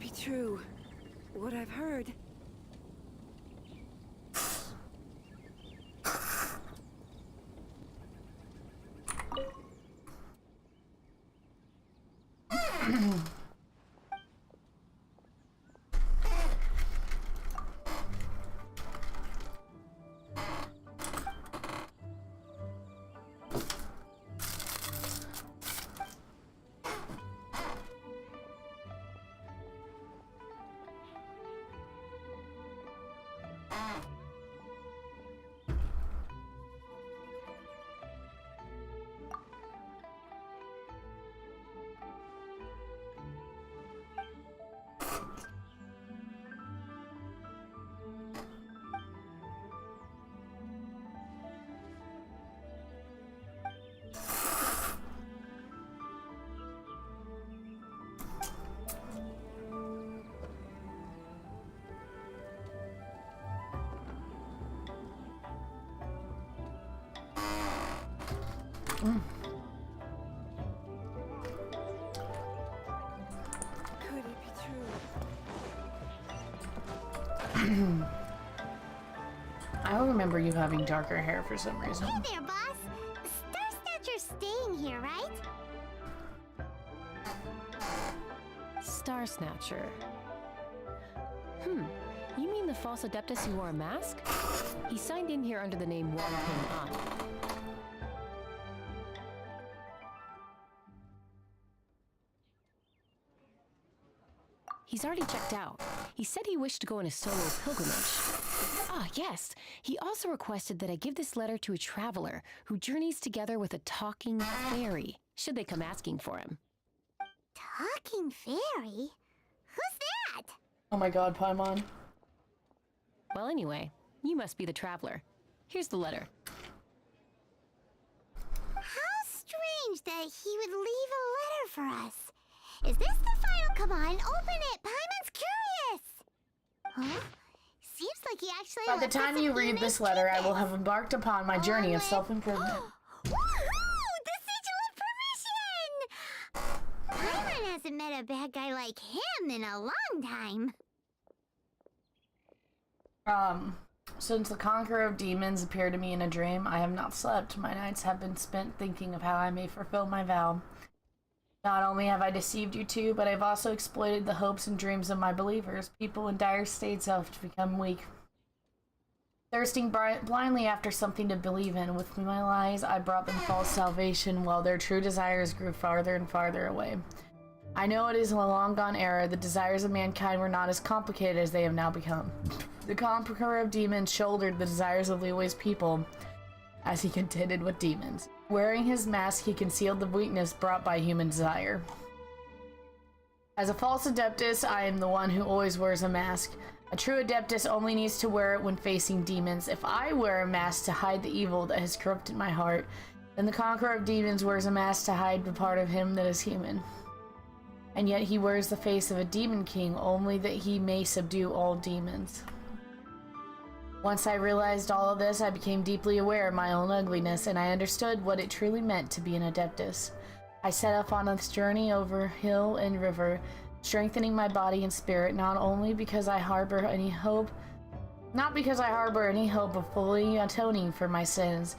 Speaker 19: be true? What I've heard. Could it be true?
Speaker 1: I don't remember you having darker hair for some reason.
Speaker 2: Hey there, boss. Star Snatcher's staying here, right?
Speaker 21: Star Snatcher. You mean the false Adeptus who wore a mask? He signed in here under the name Wong Ping An. He's already checked out. He said he wished to go on a solo pilgrimage. Ah, yes. He also requested that I give this letter to a traveler who journeys together with a talking fairy, should they come asking for him.
Speaker 2: Talking fairy? Who's that?
Speaker 1: Oh my god, Paimon.
Speaker 21: Well, anyway, you must be the traveler. Here's the letter.
Speaker 2: How strange that he would leave a letter for us. Is this the final? Come on, open it. Paimon's curious. Huh? Seems like he actually.
Speaker 1: By the time you read this letter, I will have embarked upon my journey of self-improvement.
Speaker 2: Woohoo! The sigil of permission! Paimon hasn't met a bad guy like him in a long time.
Speaker 1: Since the Conqueror of Demons appeared to me in a dream, I have not slept. My nights have been spent thinking of how I may fulfill my vow. Not only have I deceived you two, but I've also exploited the hopes and dreams of my believers, people in dire states of to become weak. Thirsting blindly after something to believe in, with my lies I brought them false salvation, while their true desires grew farther and farther away. I know it is a long-gone era. The desires of mankind were not as complicated as they have now become. The Conqueror of Demons shouldered the desires of Liyue's people as he contended with demons. Wearing his mask, he concealed the weakness brought by human desire. As a false Adeptus, I am the one who always wears a mask. A true Adeptus only needs to wear it when facing demons. If I wear a mask to hide the evil that has corrupted my heart, then the Conqueror of Demons wears a mask to hide the part of him that is human. And yet he wears the face of a demon king only that he may subdue all demons. Once I realized all of this, I became deeply aware of my own ugliness, and I understood what it truly meant to be an Adeptus. I set off on this journey over hill and river, strengthening my body and spirit, not because I harbor any hope of fully atoning for my sins.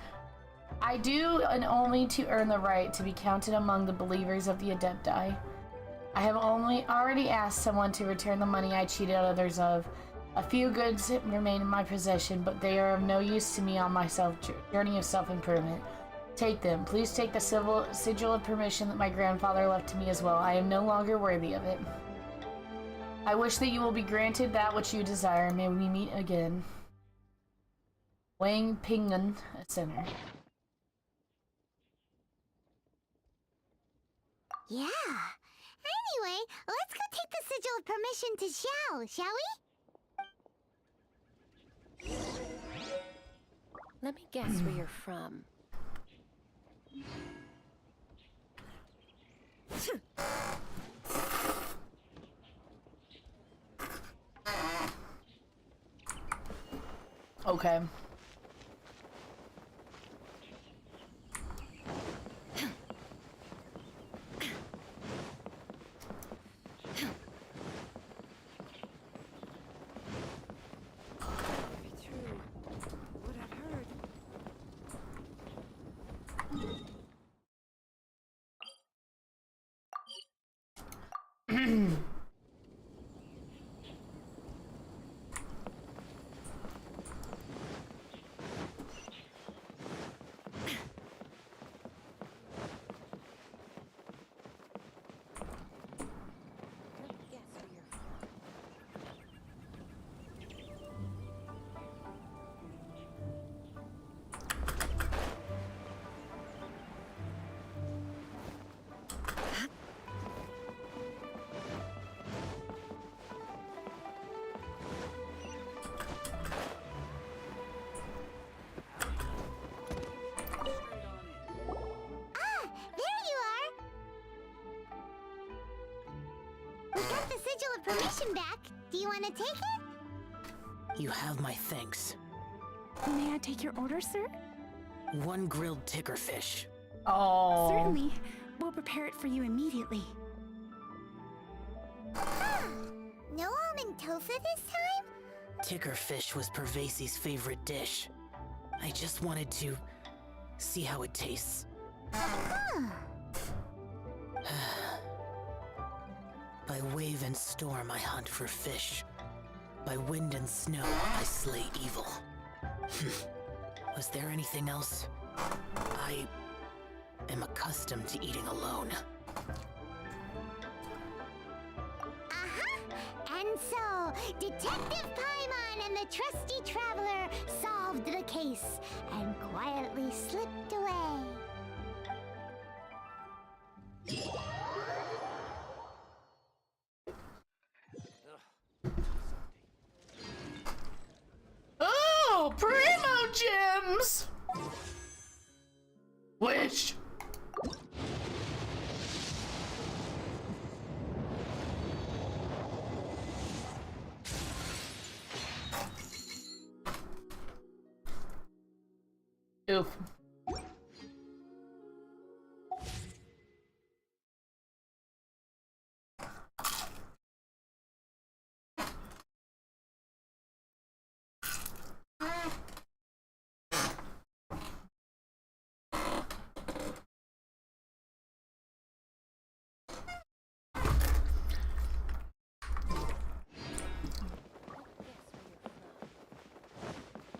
Speaker 1: I do, and only to earn the right to be counted among the believers of the Adepti. I have already asked someone to return the money I cheated others of. A few goods remain in my possession, but they are of no use to me on my journey of self-improvement. Take them. Please take the sigil of permission that my grandfather left to me as well. I am no longer worthy of it. I wish that you will be granted that which you desire. May we meet again. Wang Pingan, a sinner.
Speaker 2: Yeah. Anyway, let's go take the sigil of permission to Xiao, shall we?
Speaker 21: Let me guess where you're from.
Speaker 1: Okay.
Speaker 2: permission back. Do you want to take it?
Speaker 7: You have my thanks.
Speaker 3: May I take your order, sir?
Speaker 7: 1 grilled ticker fish.
Speaker 1: Oh.
Speaker 3: Certainly. We'll prepare it for you immediately.
Speaker 2: No almond tofu this time?
Speaker 7: Ticker fish was Pervasi's favorite dish. I just wanted to see how it tastes. By wave and storm I hunt for fish. By wind and snow I slay evil. Was there anything else? I am accustomed to eating alone.
Speaker 2: And so, Detective Paimon and the trusty traveler solved the case and quietly slipped away.
Speaker 1: Oh, Primo Gems! Which? Oof.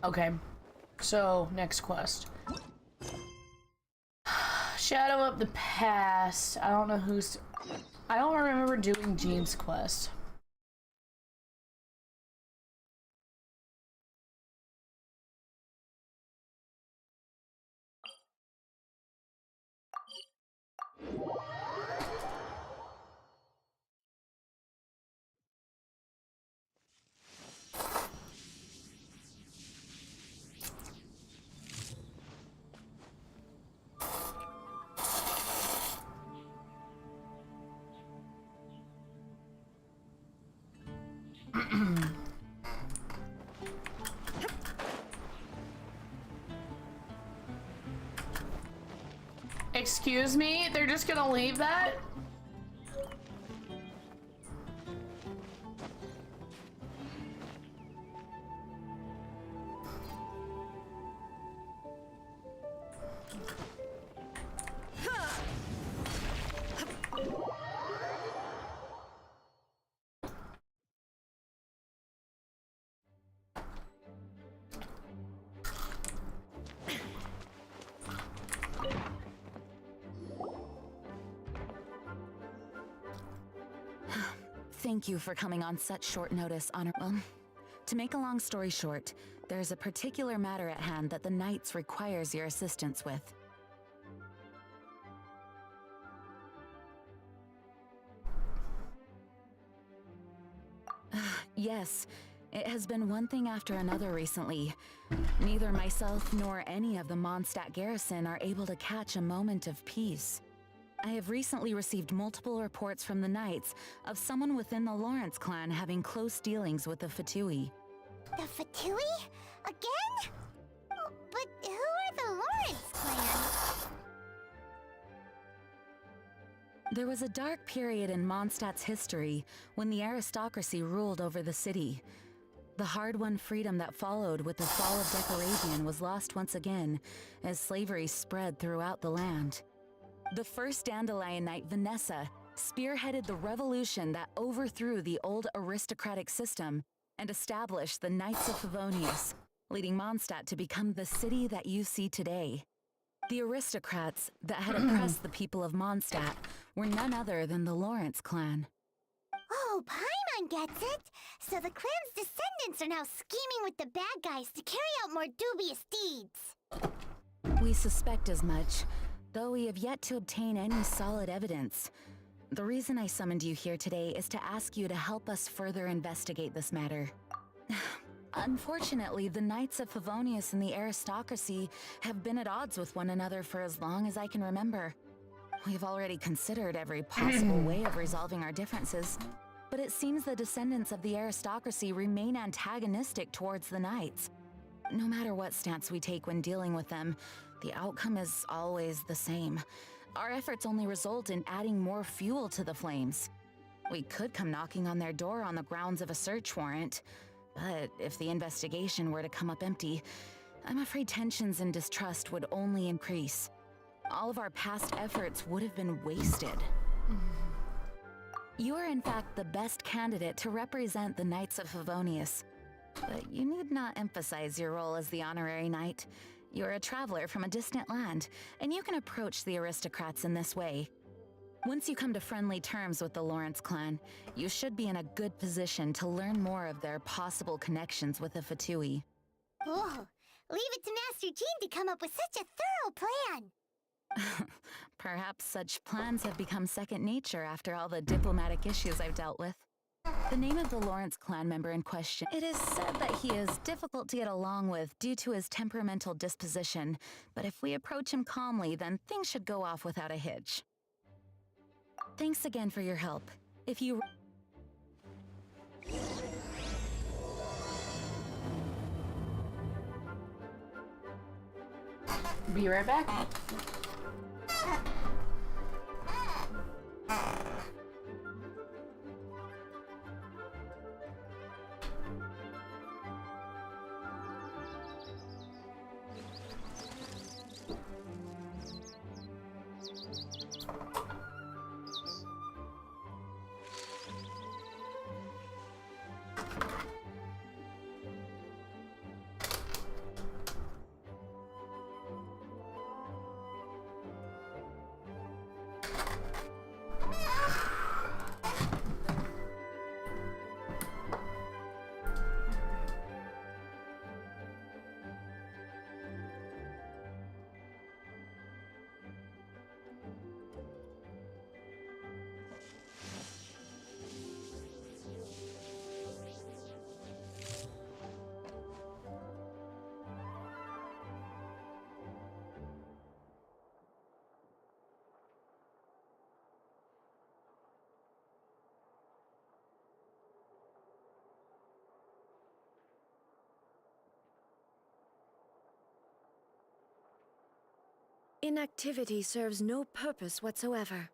Speaker 1: Okay, so next quest. Shadow of the Past. I don't know who's... I don't remember doing Jean's quest. Excuse me? They're just gonna leave that?
Speaker 10: Thank you for coming on such short notice, Well, to make a long story short, there's a particular matter at hand that the Knights requires your assistance with. Yes, it has been one thing after another recently. Neither myself nor any of the Mondstadt garrison are able to catch a moment of peace. I have recently received multiple reports from the Knights of someone within the Lawrence clan having close dealings with the Fatui.
Speaker 2: The Fatui? Again? Oh, but who are the Lawrence clan?
Speaker 10: There was a dark period in Mondstadt's history when the aristocracy ruled over the city. The hard-won freedom that followed with the fall of Decoravian was lost once again as slavery spread throughout the land. The first Dandelion Knight, Vanessa, spearheaded the revolution that overthrew the old aristocratic system and established the Knights of Favonius, leading Mondstadt to become the city that you see today. The aristocrats that had oppressed the people of Mondstadt were none other than the Lawrence clan.
Speaker 2: Oh, Paimon gets it! So the clan's descendants are now scheming with the bad guys to carry out more dubious deeds.
Speaker 10: We suspect as much, though we have yet to obtain any solid evidence. The reason I summoned you here today is to ask you to help us further investigate this matter. Unfortunately, the Knights of Favonius and the aristocracy have been at odds with one another for as long as I can remember. We've already considered every possible way of resolving our differences,
Speaker 12: But it seems the descendants of the aristocracy remain antagonistic towards the knights. No matter what stance we take when dealing with them, the outcome is always the same. Our efforts only result in adding more fuel to the flames. We could come knocking on their door on the grounds of a search warrant, but if the investigation were to come up empty, I'm afraid tensions and distrust would only increase. All of our past efforts would have been wasted. You are in fact the best candidate to represent the Knights of Favonius. But you need not emphasize your role as the honorary knight. You're a traveler from a distant land, and you can approach the aristocrats in this way. Once you come to friendly terms with the Lawrence clan, you should be in a good position to learn more of their possible connections with the Fatui.
Speaker 2: Oh, leave it to Master Jean to come up with such a thorough plan.
Speaker 12: Perhaps such plans have become second nature after all the diplomatic issues I've dealt with. The name of the Lawrence clan member in question. It is said that he is difficult to get along with due to his temperamental disposition, but if we approach him calmly, then things should go off without a hitch. Thanks again for your help. If you...
Speaker 1: Be right back.
Speaker 19: Inactivity serves no purpose whatsoever.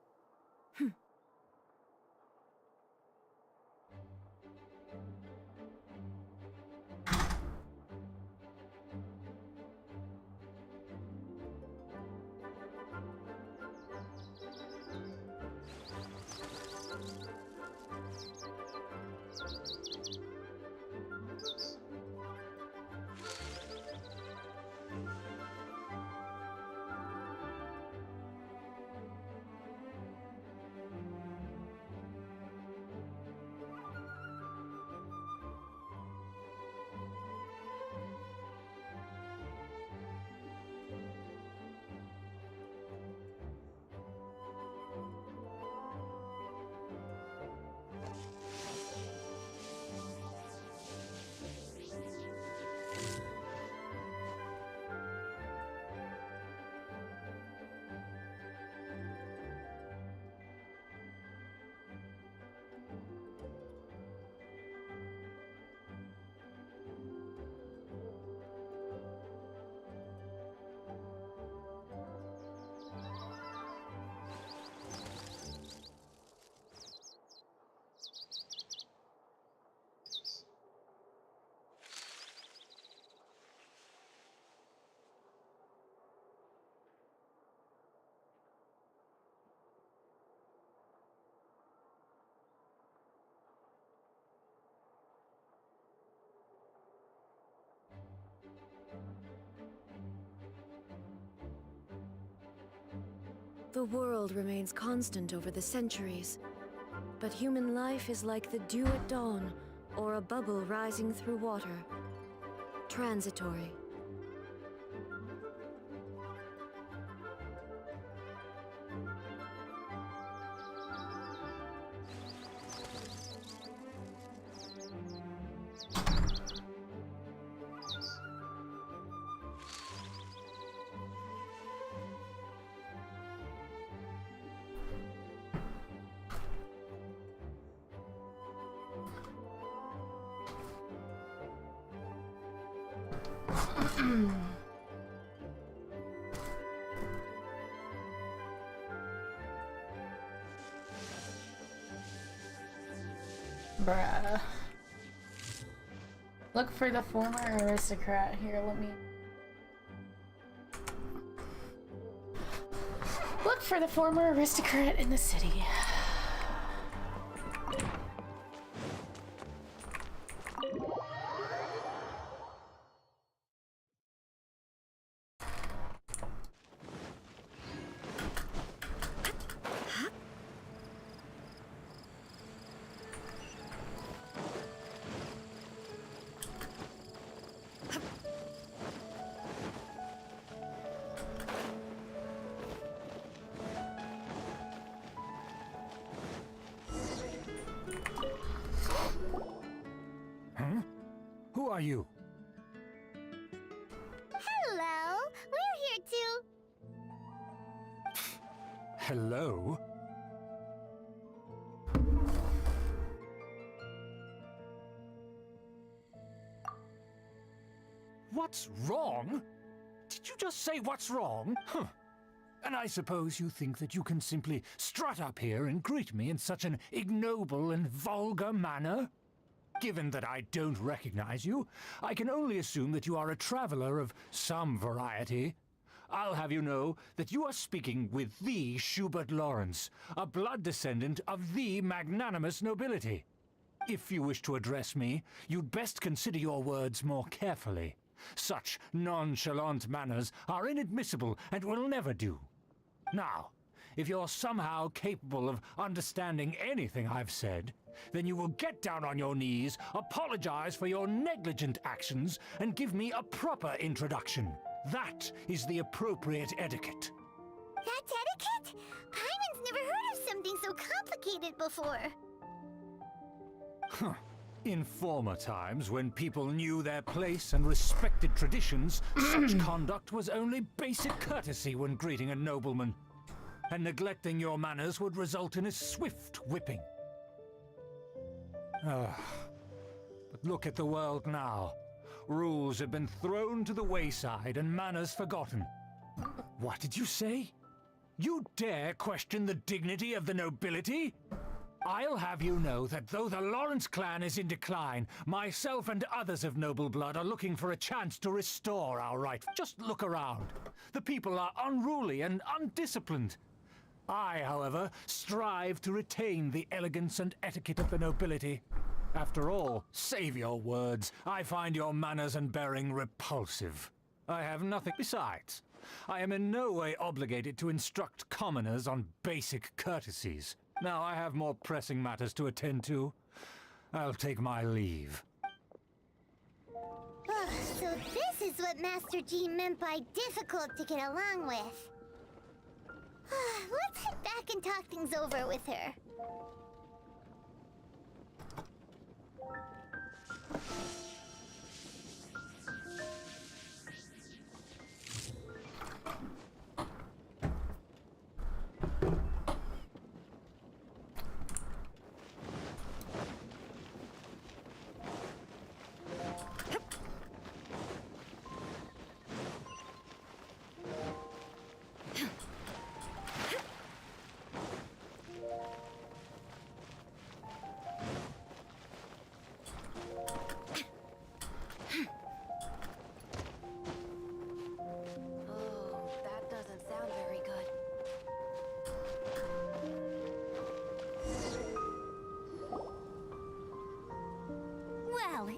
Speaker 19: The world remains constant over the centuries, but human life is like the dew at dawn, or a bubble rising through water. Transitory.
Speaker 1: Bruh. Look for the former aristocrat. Here, let me... Look for the former aristocrat in the city.
Speaker 5: Who are you?
Speaker 2: Hello, we're here too.
Speaker 5: Hello? What's wrong? Did you just say what's wrong? Huh. And I suppose you think that you can simply strut up here and greet me in such an ignoble and vulgar manner? Given that I don't recognize you, I can only assume that you are a traveler of some variety. I'll have you know that you are speaking with the Schubert Lawrence, a blood descendant of the magnanimous nobility. If you wish to address me, you'd best consider your words more carefully. Such nonchalant manners are inadmissible and will never do. Now, if you're somehow capable of understanding anything I've said, then you will get down on your knees, apologize for your negligent actions, and give me a proper introduction. That is the appropriate etiquette.
Speaker 2: That's etiquette? Paimon's never heard of something so complicated before.
Speaker 5: Huh. In former times, when people knew their place and respected traditions, such conduct was only basic courtesy when greeting a nobleman. And neglecting your manners would result in a swift whipping. But look at the world now. Rules have been thrown to the wayside and manners forgotten. What did you say? You dare question the dignity of the nobility? I'll have you know that though the Lawrence clan is in decline, myself and others of noble blood are looking for a chance to restore our right. Just look around. The people are unruly and undisciplined. I, however, strive to retain the elegance and etiquette of the nobility. After all, save your words. I find your manners and bearing repulsive. I have nothing besides. I am in no way obligated to instruct commoners on basic courtesies. Now I have more pressing matters to attend to. I'll take my leave.
Speaker 2: So this is what Master G meant by difficult to get along with. Let's head back and talk things over with her.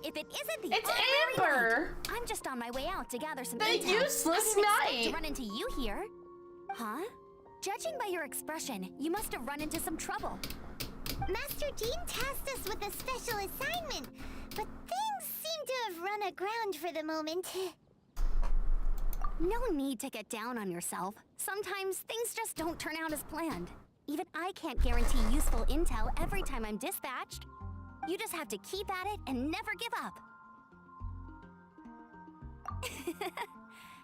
Speaker 6: If it isn't the
Speaker 1: It's Amber!
Speaker 6: Night, I'm just on my way out to gather some
Speaker 1: The
Speaker 6: intel.
Speaker 1: useless
Speaker 6: I didn't expect
Speaker 1: knight!
Speaker 6: to run into you here. Huh? Judging by your expression, you must have run into some trouble.
Speaker 2: Master Jean tasked us with a special assignment, but things seem to have run aground for the moment.
Speaker 6: No need to get down on yourself. Sometimes things just don't turn out as planned. Even I can't guarantee useful intel every time I'm dispatched. You just have to keep at it and never give up.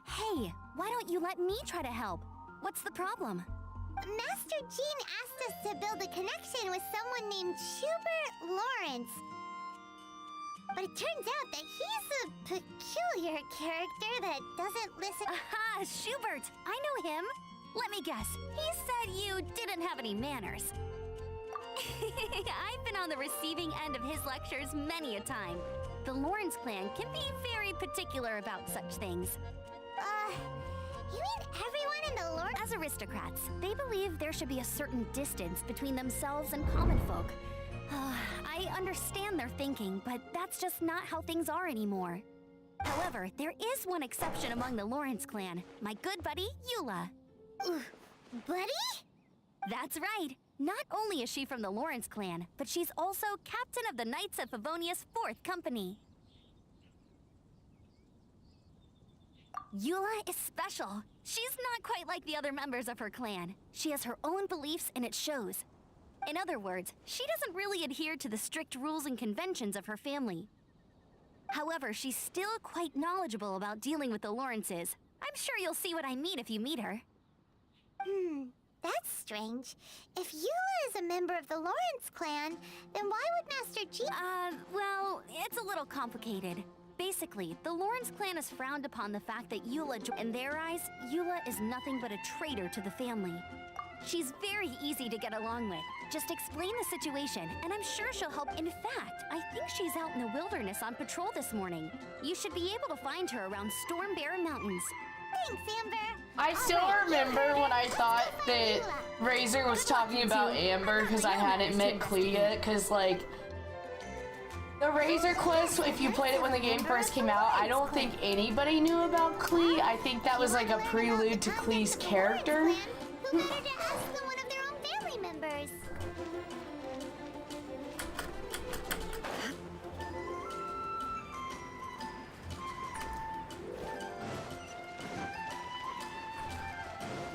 Speaker 6: Hey, why don't you let me try to help? What's the problem?
Speaker 2: Master Jean asked us to build a connection with someone named Schubert Lawrence. But it turns out that he's a peculiar character that doesn't listen.
Speaker 6: Aha, Schubert! I know him. Let me guess. He said you didn't have any manners. I've been on the receiving end of his lectures many a time. The Lawrence clan can be very particular about such things.
Speaker 2: You mean everyone in the Lawrence?
Speaker 6: As aristocrats, they believe there should be a certain distance between themselves and common folk. I understand their thinking, but that's just not how things are anymore. However, there is one exception among the Lawrence clan, my good buddy, Eula.
Speaker 2: Buddy?
Speaker 6: That's right. Not only is she from the Lawrence clan, but she's also captain of the Knights of Favonia's 4th Company. Eula is special. She's not quite like the other members of her clan. She has her own beliefs and it shows. In other words, she doesn't really adhere to the strict rules and conventions of her family. However, she's still quite knowledgeable about dealing with the Lawrences. I'm sure you'll see what I mean if you meet her.
Speaker 2: That's strange. If Eula is a member of the Lawrence clan, then why would Master Chief...
Speaker 6: Well, it's a little complicated. Basically, the Lawrence clan has frowned upon the fact that in their eyes, Eula is nothing but a traitor to the family. She's very easy to get along with. Just explain the situation, and I'm sure she'll help. In fact, I think she's out in the wilderness on patrol this morning. You should be able to find her around Storm Bear Mountains.
Speaker 2: Thanks, Amber.
Speaker 1: I still remember when I thought that Razor was talking about Amber because I hadn't met Klee yet, because like the Razor quest, if you played it when the game first came out, I don't think anybody knew about Klee. I think that was like a prelude to Klee's character.
Speaker 2: Who better to ask than one of their own family members?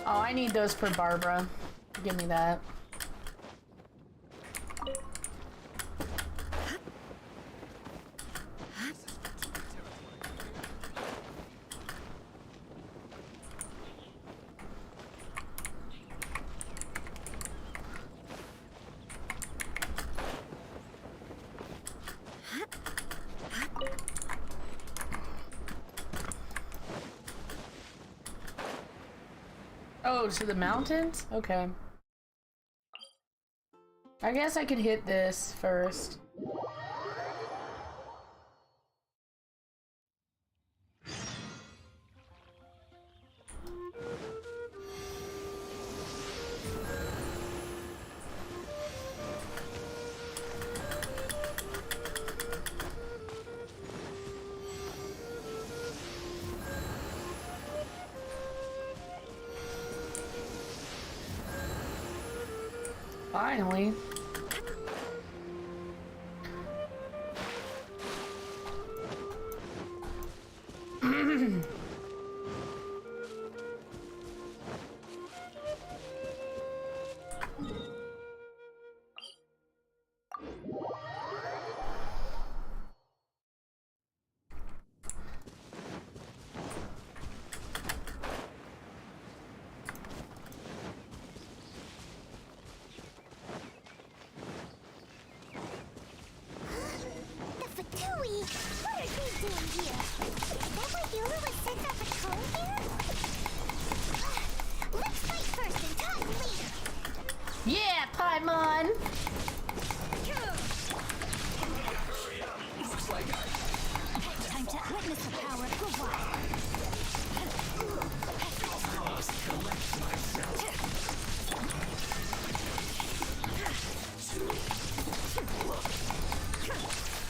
Speaker 1: Oh, I need those for Barbara. Give me that. Oh, to the mountains? Okay. I guess I could hit this first. Finally. Yeah, Paimon!
Speaker 6: Time to witness the power of Gawai.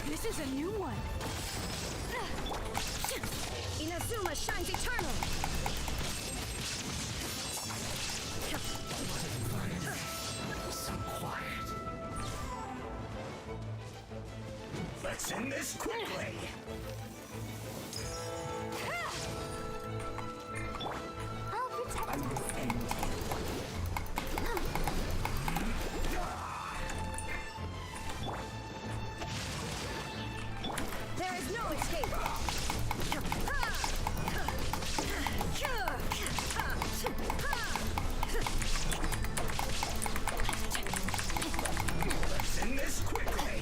Speaker 8: This is a new one. Inazuma shines eternal.
Speaker 5: Some quiet. Let's end this quickly.
Speaker 2: I'll protect
Speaker 5: I will end him.
Speaker 8: There is no escape.
Speaker 5: Let's end this quickly.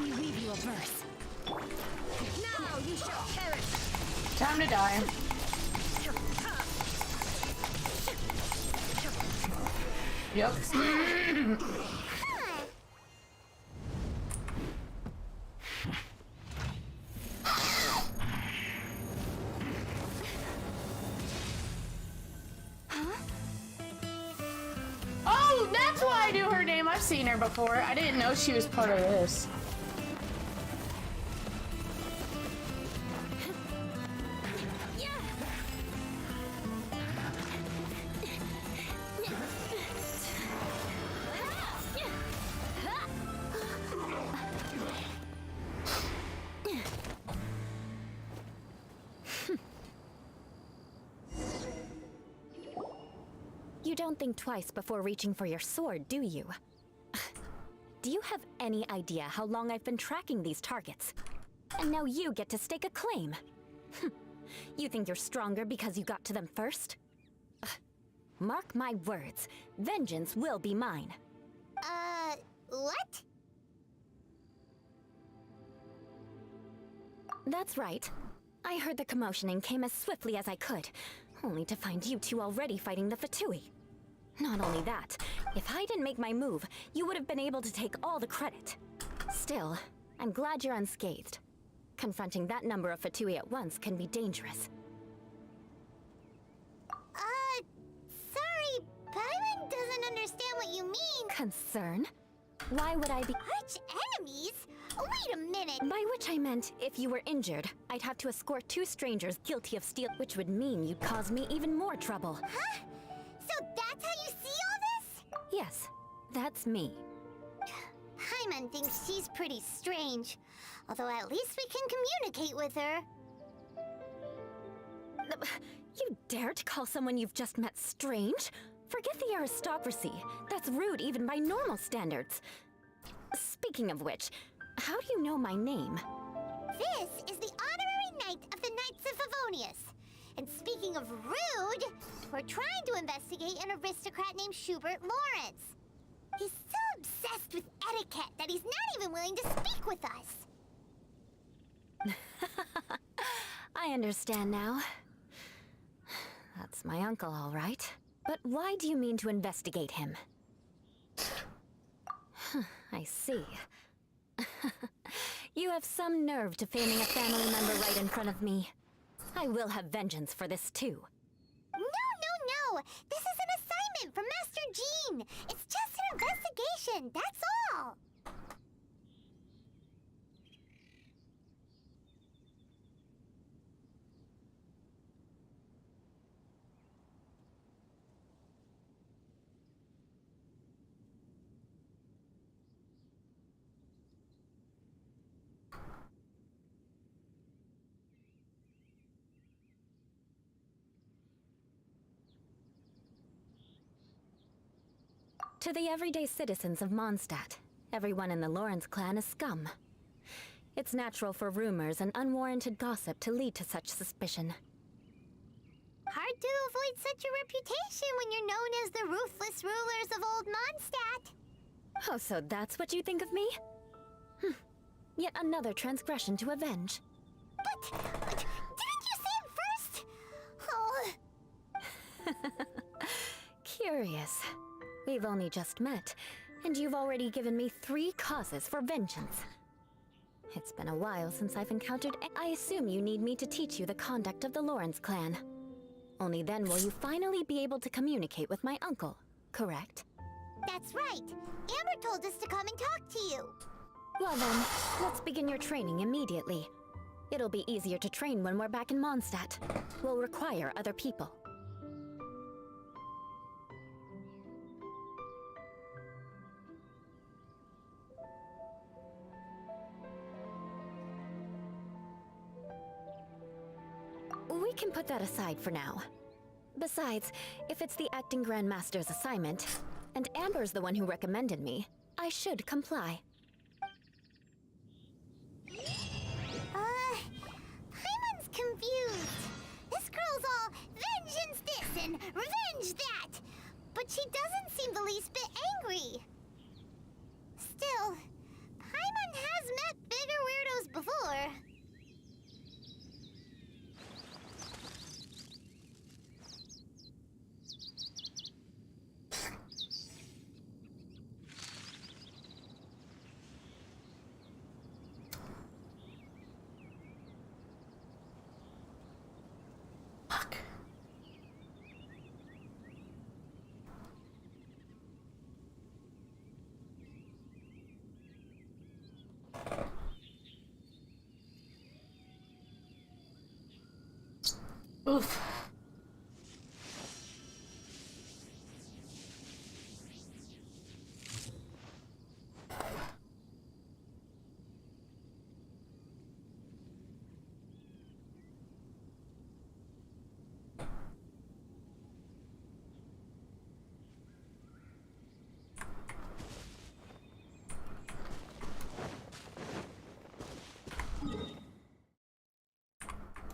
Speaker 21: Let me read you a verse.
Speaker 19: Now you shall perish!
Speaker 1: Time to die. Yep. Oh, that's why I knew her name. I've seen her before. I didn't know she was part of this.
Speaker 3: You don't think twice before reaching for your sword, do you? Do you have any idea how long I've been tracking these targets? And now you get to stake a claim. You think you're stronger because you got to them first? Mark my words, vengeance will be mine.
Speaker 2: What?
Speaker 3: That's right. I heard the commotion and came as swiftly as I could, only to find you two already fighting the Fatui. Not only that, if I didn't make my move, you would have been able to take all the credit. Still, I'm glad you're unscathed. Confronting that number of Fatui at once can be dangerous.
Speaker 2: Sorry, Paimon doesn't understand what you mean.
Speaker 3: Concern? Why would I be—
Speaker 2: Arch enemies? Wait a minute.
Speaker 3: By which I meant, if you were injured, I'd have to escort 2 strangers guilty of steal, which would mean you'd cause me even more trouble.
Speaker 2: Huh? So that's how you see all this?
Speaker 3: Yes, that's me.
Speaker 2: Paimon thinks she's pretty strange. Although at least we can communicate with her.
Speaker 3: You dare to call someone you've just met strange? Forget the aristocracy. That's rude even by normal standards. Speaking of which, how do you know my name?
Speaker 2: This is the honorary knight of the Knights of Favonius. And speaking of rude, we're trying to investigate an aristocrat named Schubert Lawrence. He's so obsessed with etiquette that he's not even willing to speak with us.
Speaker 3: I understand now. That's my uncle, all right. But why do you mean to investigate him? I see. You have some nerve to feigning a family member right in front of me. I will have vengeance for this too.
Speaker 2: No! This is an assignment from Master Jean! It's just an investigation, that's all!
Speaker 3: To the everyday citizens of Mondstadt, everyone in the Lawrence clan is scum. It's natural for rumors and unwarranted gossip to lead to such suspicion.
Speaker 2: Hard to avoid such a reputation when you're known as the ruthless rulers of Old Mondstadt.
Speaker 3: Oh, so that's what you think of me? Yet another transgression to avenge.
Speaker 2: But didn't you say it first? Oh.
Speaker 3: Curious. We've only just met, and you've already given me 3 causes for vengeance. It's been a while since I've encountered— I assume you need me to teach you the conduct of the Lawrence clan. Only then will you finally be able to communicate with my uncle, correct?
Speaker 2: That's right. Amber told us to come and talk to you.
Speaker 3: Well then, let's begin your training immediately. It'll be easier to train when we're back in Mondstadt. We'll require other people. We can put that aside for now. Besides, if it's the acting Grandmaster's assignment, and Amber's the one who recommended me, I should comply.
Speaker 2: Paimon's confused. This girl's all vengeance this and revenge that. But she doesn't seem the least bit angry. Still, Paimon has met
Speaker 1: Oof.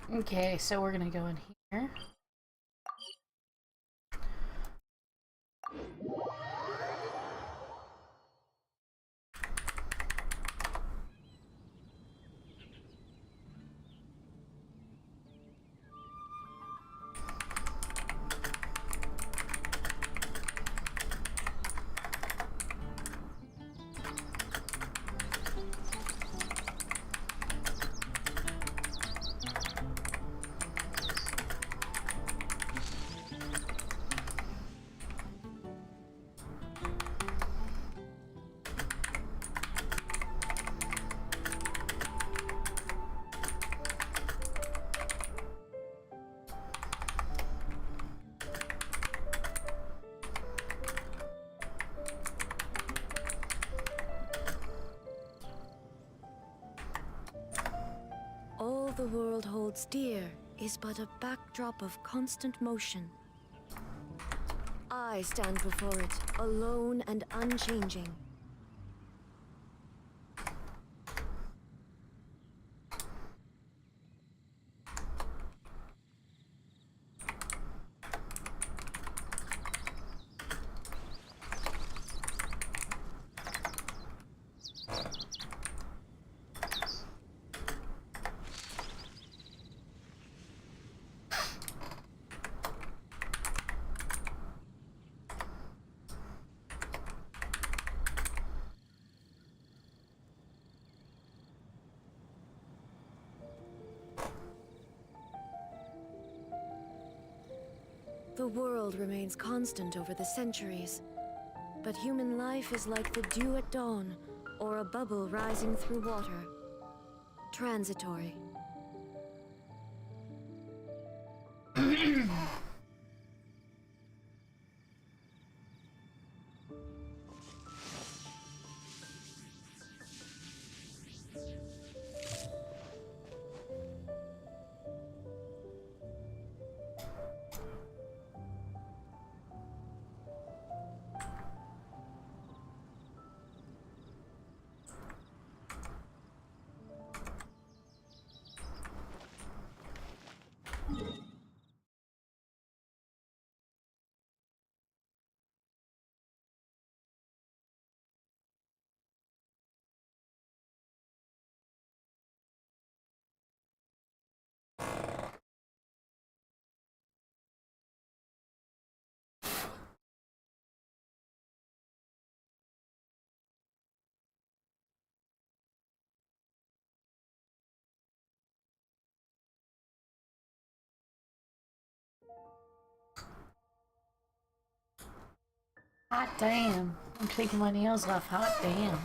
Speaker 1: Okay, so we're gonna go in here.
Speaker 19: All the world holds dear is but a backdrop of constant motion. I stand before it, alone and unchanging. The world remains constant over the centuries, but human life is like the dew at dawn, or a bubble rising through water. Transitory.
Speaker 1: Hot damn. I'm taking my nails off. Hot damn.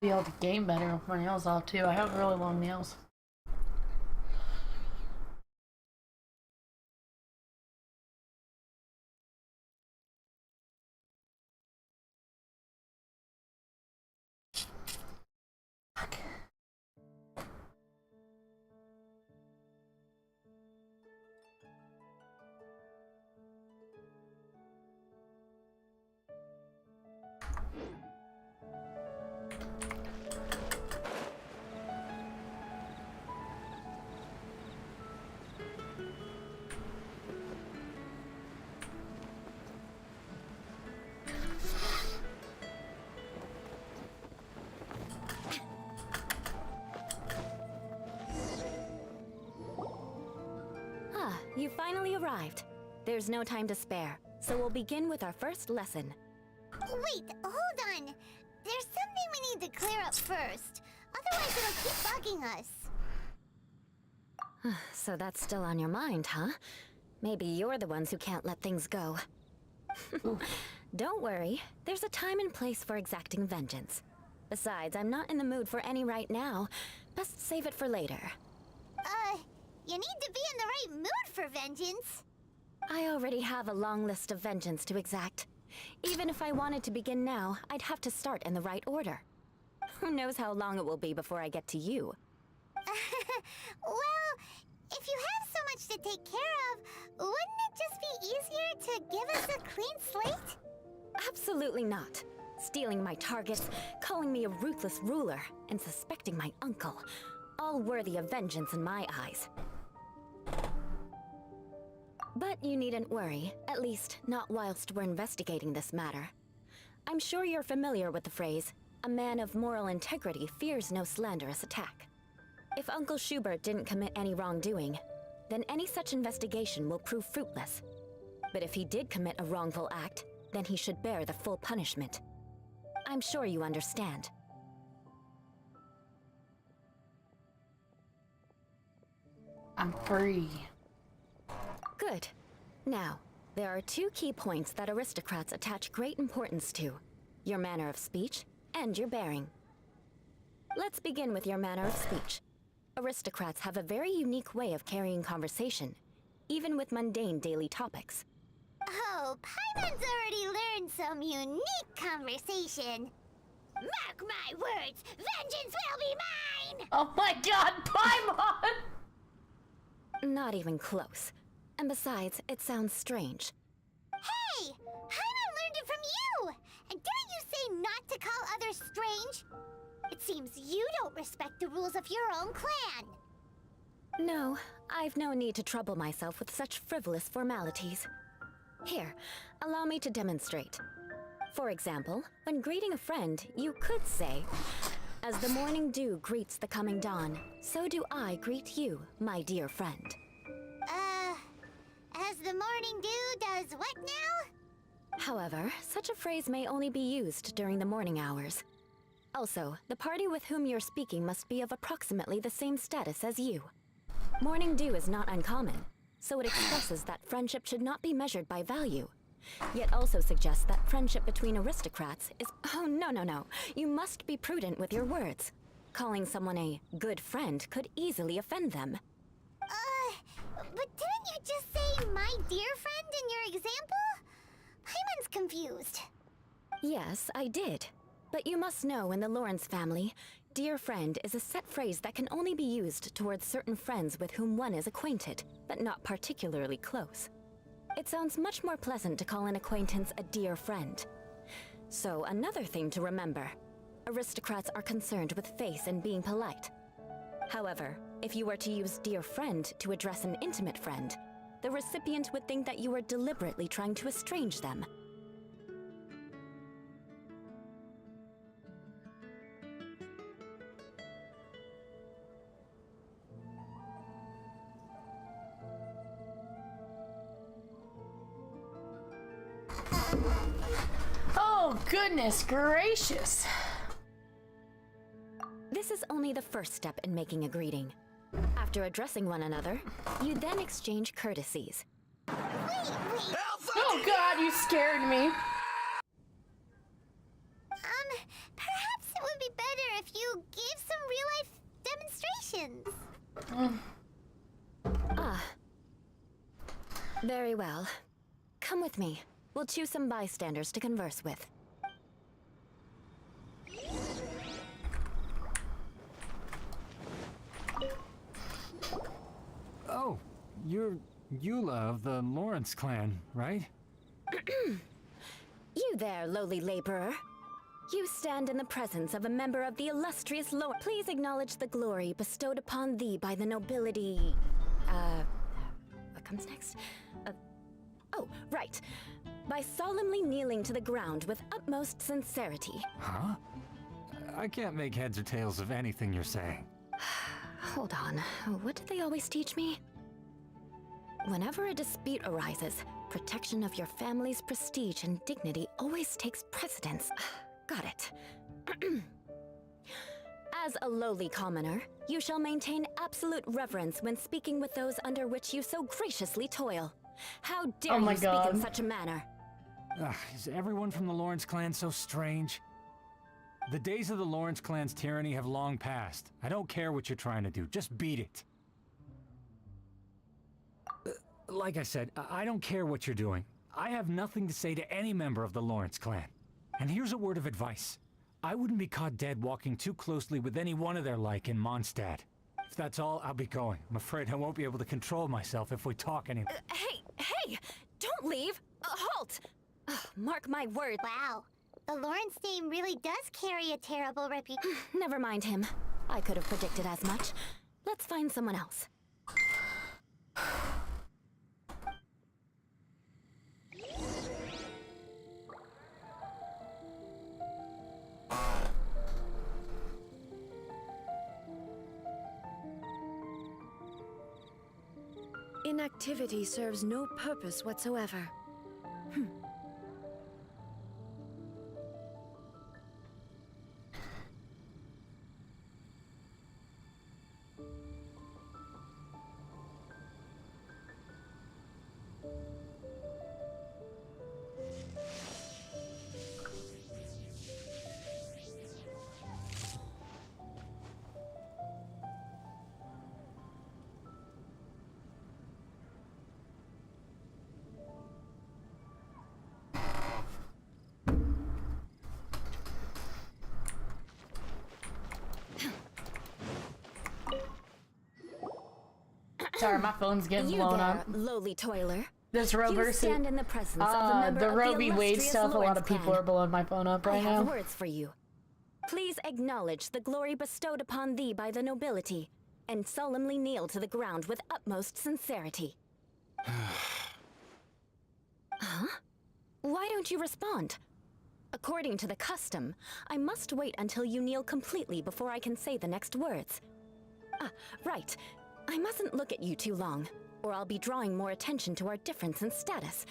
Speaker 1: Be able to game better with my nails off too. I have really long nails.
Speaker 12: finally arrived. There's no time to spare, so we'll begin with our first lesson.
Speaker 2: Wait, hold on. There's something we need to clear up first. Otherwise it'll keep bugging us.
Speaker 12: So that's still on your mind, huh? Maybe you're the ones who can't let things go. Don't worry, there's a time and place for exacting vengeance. Besides, I'm not in the mood for any right now. Best save it for later.
Speaker 2: You need to be in the right mood for vengeance.
Speaker 12: I already have a long list of vengeance to exact. Even if I wanted to begin now, I'd have to start in the right order. Who knows how long it will be before I get to you?
Speaker 2: Well, if you have so much to take care of, wouldn't it just be easier to give us a clean slate?
Speaker 12: Absolutely not. Stealing my targets, calling me a ruthless ruler, and suspecting my uncle. All worthy of vengeance in my eyes. But you needn't worry, at least not whilst we're investigating this matter. I'm sure you're familiar with the phrase, a man of moral integrity fears no slanderous attack. If Uncle Schubert didn't commit any wrongdoing, then any such investigation will prove fruitless. But if he did commit a wrongful act, then he should bear the full punishment. I'm sure you understand.
Speaker 1: I'm free.
Speaker 12: Good. Now, there are two key points that aristocrats attach great importance to: your manner of speech and your bearing. Let's begin with your manner of speech. Aristocrats have a very unique way of carrying conversation, even with mundane daily topics.
Speaker 2: Oh, Paimon's already learned some unique conversation. Mark my words, vengeance will be mine!
Speaker 1: Oh my god, Paimon!
Speaker 12: Not even close. And besides, it sounds strange.
Speaker 2: Hey! Paimon learned it from you! And didn't you say not to call others strange? It seems you don't respect the rules of your own clan.
Speaker 12: No, I've no need to trouble myself with such frivolous formalities. Here, allow me to demonstrate. For example, when greeting a friend, you could say, "As the morning dew greets the coming dawn, so do I greet you, my dear friend."
Speaker 2: As the morning dew does what now?
Speaker 12: However, such a phrase may only be used during the morning hours. Also, the party with whom you're speaking must be of approximately the same status as you. Morning dew is not uncommon, so it expresses that friendship should not be measured by value. Yet also suggests that friendship between aristocrats is— Oh, no. You must be prudent with your words. Calling someone a good friend could easily offend them.
Speaker 2: But didn't you just say my dear friend in your example? Paimon's confused.
Speaker 12: Yes, I did. But you must know, in the Lawrence family, dear friend is a set phrase that can only be used towards certain friends with whom one is acquainted, but not particularly close. It sounds much more pleasant to call an acquaintance a dear friend. So, another thing to remember. Aristocrats are concerned with face and being polite. However, if you were to use dear friend to address an intimate friend, the recipient would think that you were deliberately trying to estrange them.
Speaker 1: Oh, goodness gracious.
Speaker 12: This is only the first step in making a greeting. After addressing one another, you then exchange courtesies.
Speaker 1: Oh god, you scared me.
Speaker 2: Perhaps it would be better if you gave some real-life demonstrations.
Speaker 12: Very well. Come with me. We'll choose some bystanders to converse with.
Speaker 5: Oh, you're Eula of the Lawrence clan, right?
Speaker 12: You there, lowly laborer. You stand in the presence of a member of the illustrious Lawrence. Please acknowledge the glory bestowed upon thee by the nobility... What comes next? Oh, right. By solemnly kneeling to the ground with utmost sincerity.
Speaker 5: Huh? I can't make heads or tails of anything you're saying.
Speaker 12: Hold on. What did they always teach me? Whenever a dispute arises, protection of your family's prestige and dignity always takes precedence. Got it. As a lowly commoner, you shall maintain absolute reverence when speaking with those under which you so graciously toil. How dare you speak in such a manner?
Speaker 5: Is everyone from the Lawrence clan so strange? The days of the Lawrence clan's tyranny have long passed. I don't care what you're trying to do, just beat it. Like I said, I don't care what you're doing. I have nothing to say to any member of the Lawrence clan. And here's a word of advice. I wouldn't be caught dead walking too closely with any one of their like in Mondstadt. If that's all, I'll be going. I'm afraid I won't be able to control myself if we talk any—
Speaker 12: Hey! Don't leave! Halt! Mark my words.
Speaker 2: Wow. The Lawrence name really does carry a terrible reputation.
Speaker 12: Never mind him. I could have predicted as much. Let's find someone else.
Speaker 19: Inactivity serves no purpose whatsoever.
Speaker 1: Sorry, my phone's getting blown up.
Speaker 12: Lowly toiler.
Speaker 1: This Roe versus
Speaker 12: stand in the presence of a member
Speaker 1: the
Speaker 12: of
Speaker 1: Roe
Speaker 12: the
Speaker 1: v. Wade
Speaker 12: illustrious
Speaker 1: stuff. A lot
Speaker 12: Lawrence
Speaker 1: of people
Speaker 12: clan.
Speaker 1: are blowing my phone up right
Speaker 12: I
Speaker 1: now.
Speaker 12: have words for you. Please acknowledge the glory bestowed upon thee by the nobility, and solemnly kneel to the ground with utmost sincerity. Huh? Why don't you respond? According to the custom, I must wait until you kneel completely before I can say the next words. Right. I mustn't look at you too long, or I'll be drawing more attention to our difference in status.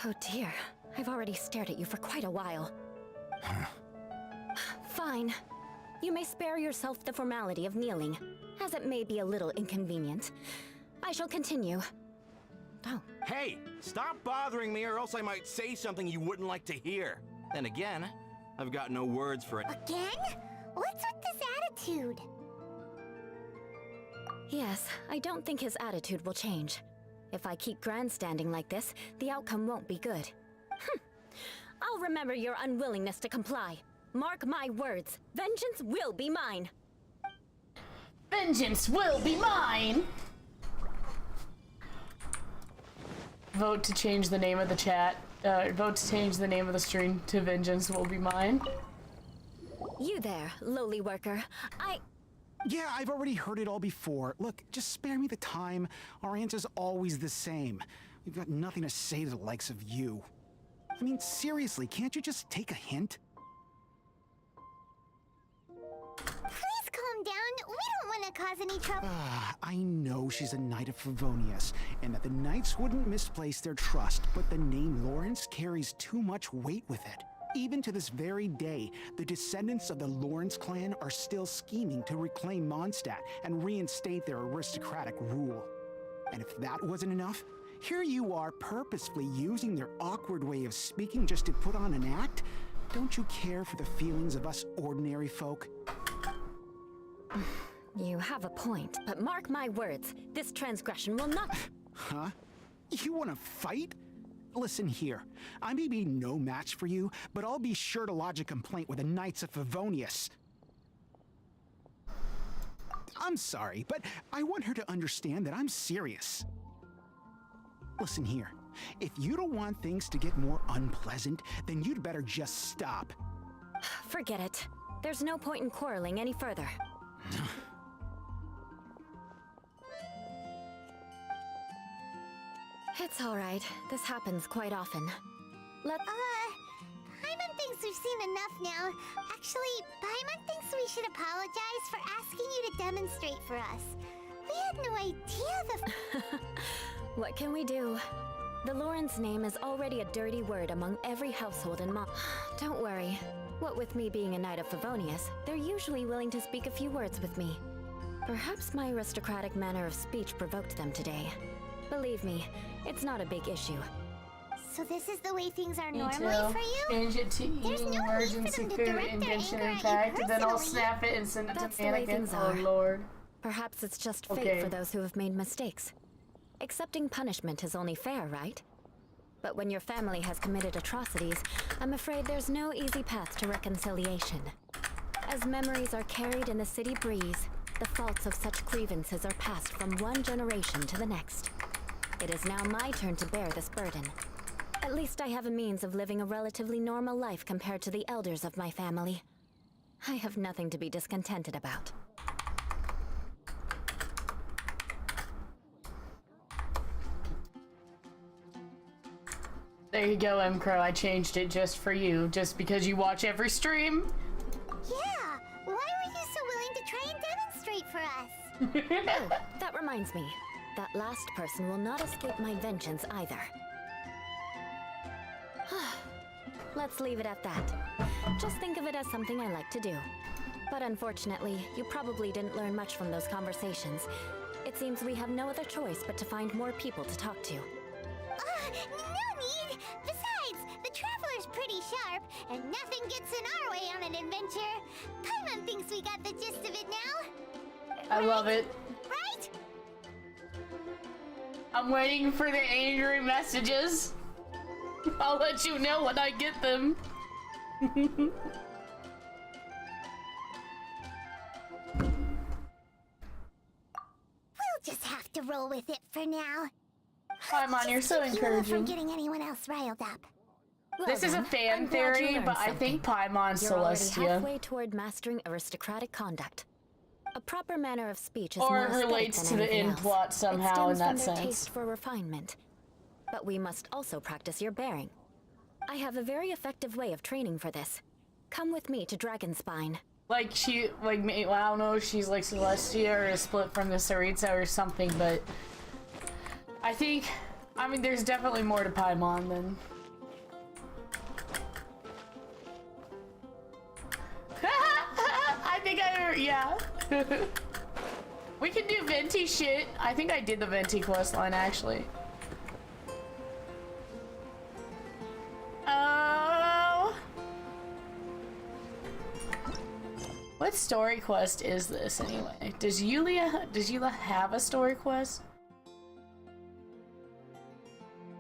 Speaker 12: Oh dear, I've already stared at you for quite a while. Fine. You may spare yourself the formality of kneeling, as it may be a little inconvenient. I shall continue. Oh.
Speaker 15: Hey, stop bothering me or else I might say something you wouldn't like to hear. Then again, I've got no words for it.
Speaker 2: Again? What's with this attitude?
Speaker 12: Yes, I don't think his attitude will change. If I keep grandstanding like this, the outcome won't be good. I'll remember your unwillingness to comply. Mark my words, vengeance will be mine.
Speaker 1: Vengeance will be mine! Vote to change the name of the chat. Vote to change the name of the stream to Vengeance will be mine.
Speaker 12: You there, lowly worker.
Speaker 22: Yeah, I've already heard it all before. Look, just spare me the time. Our answer's always the same. We've got nothing to say to the likes of you. I mean, seriously, can't you just take a hint?
Speaker 2: Please calm down. We don't want to cause any trouble.
Speaker 22: I know she's a Knight of Favonius, and that the Knights wouldn't misplace their trust, but the name Lawrence carries too much weight with it. Even to this very day, the descendants of the Lawrence clan are still scheming to reclaim Mondstadt and reinstate their aristocratic rule. And if that wasn't enough, here you are purposefully using their awkward way of speaking just to put on an act? Don't you care for the feelings of us ordinary folk?
Speaker 12: You have a point, but mark my words, this transgression will not—
Speaker 22: Huh? You want to fight? Listen here, I may be no match for you, but I'll be sure to lodge a complaint with the Knights of Favonius. I'm sorry, but I want her to understand that I'm serious. Listen here, if you don't want things to get more unpleasant, then you'd better just stop.
Speaker 12: Forget it. There's no point in quarreling any further. It's all right. This happens quite often.
Speaker 2: Paimon thinks we've seen enough now. Actually, Paimon thinks we should apologize for asking you to demonstrate for us. We had no idea
Speaker 3: What can we do? The Lauren's name is already a dirty word among every household in Don't worry. What with me being a Knight of Favonius, they're usually willing to speak a few words with me. Perhaps my aristocratic manner of speech provoked them today. Believe me, it's not a big issue.
Speaker 2: So this is the way things are
Speaker 1: Me
Speaker 2: normally
Speaker 1: too.
Speaker 2: for you?
Speaker 1: Change it to eating emergency food and dictionary fact, and then I'll snap it and send it
Speaker 3: That's
Speaker 1: to
Speaker 3: the way
Speaker 1: Mannequin.
Speaker 3: things
Speaker 1: Oh
Speaker 3: are.
Speaker 1: lord.
Speaker 3: Perhaps it's just fate
Speaker 1: Okay.
Speaker 3: for those who have made mistakes. Accepting punishment is only fair, right? But when your family has committed atrocities, I'm afraid there's no easy path to reconciliation. As memories are carried in the city breeze, the faults of such grievances are passed from one generation to the next. It is now my turn to bear this burden. At least I have a means of living a relatively normal life compared to the elders of my family. I have nothing to be discontented about.
Speaker 1: There you go, M. Crow. I changed it just for you, just because you watch every stream.
Speaker 2: Yeah! Why were you so willing to try and demonstrate for us?
Speaker 3: Oh, that reminds me. That last person will not escape my vengeance either. Let's leave it at that. Just think of it as something I like to do. But unfortunately, you probably didn't learn much from those conversations. It seems we have no other choice but to find more people to talk to.
Speaker 2: No need! Besides, the Traveler's pretty sharp, and nothing gets in our way on an adventure. Paimon thinks we got the gist of it now.
Speaker 1: I love it.
Speaker 2: Right?
Speaker 1: I'm waiting for the angry messages. I'll let you know when I get them.
Speaker 2: We'll just have to roll with it for now.
Speaker 1: Paimon, you're so
Speaker 2: Keep Eula from
Speaker 1: encouraging.
Speaker 2: getting anyone else riled up.
Speaker 1: This is a fan theory, but I think Paimon's
Speaker 3: You're already
Speaker 1: Celestia.
Speaker 3: halfway toward mastering aristocratic conduct. A proper manner of speech is
Speaker 1: Or
Speaker 3: more aesthetic
Speaker 1: relates
Speaker 3: than
Speaker 1: to the
Speaker 3: anything
Speaker 1: end
Speaker 3: else.
Speaker 1: plot somehow
Speaker 3: It
Speaker 1: in
Speaker 3: stems
Speaker 1: that
Speaker 3: from their
Speaker 1: sense.
Speaker 3: taste for refinement. But we must also practice your bearing. I have a very effective way of training for this. Come with me to Dragonspine.
Speaker 1: Like she, like me, well, I don't know if she's like Celestia or a split from the Saritsa or something, but I think, I mean, there's definitely more to Paimon than. I think yeah. We can do Venti shit. I think I did the Venti quest line actually. Oh. What story quest is this anyway? Does Eula have a story quest?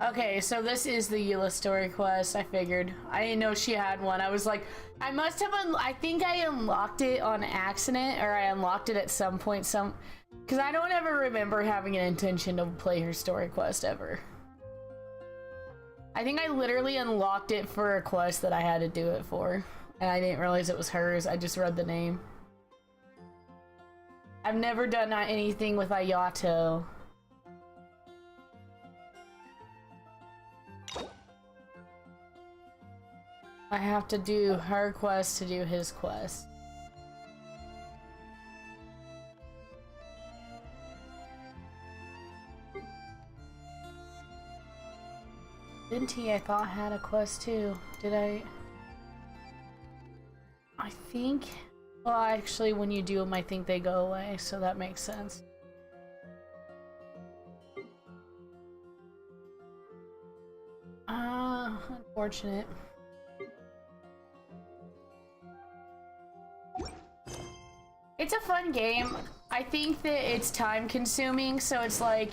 Speaker 1: Okay, so this is the Eula story quest. I figured. I didn't know she had one. I was like, I must have I think I unlocked it on accident, or I unlocked it at some point, because I don't ever remember having an intention to play her story quest ever. I think I literally unlocked it for a quest that I had to do it for, and I didn't realize it was hers. I just read the name. I've never done anything with Ayato. I have to do her quest to do his quest. Venti, I thought had a quest too. Did I? I think. Well, actually, when you do them, I think they go away, so that makes sense. Unfortunate. It's a fun game. I think that it's time consuming, so it's like,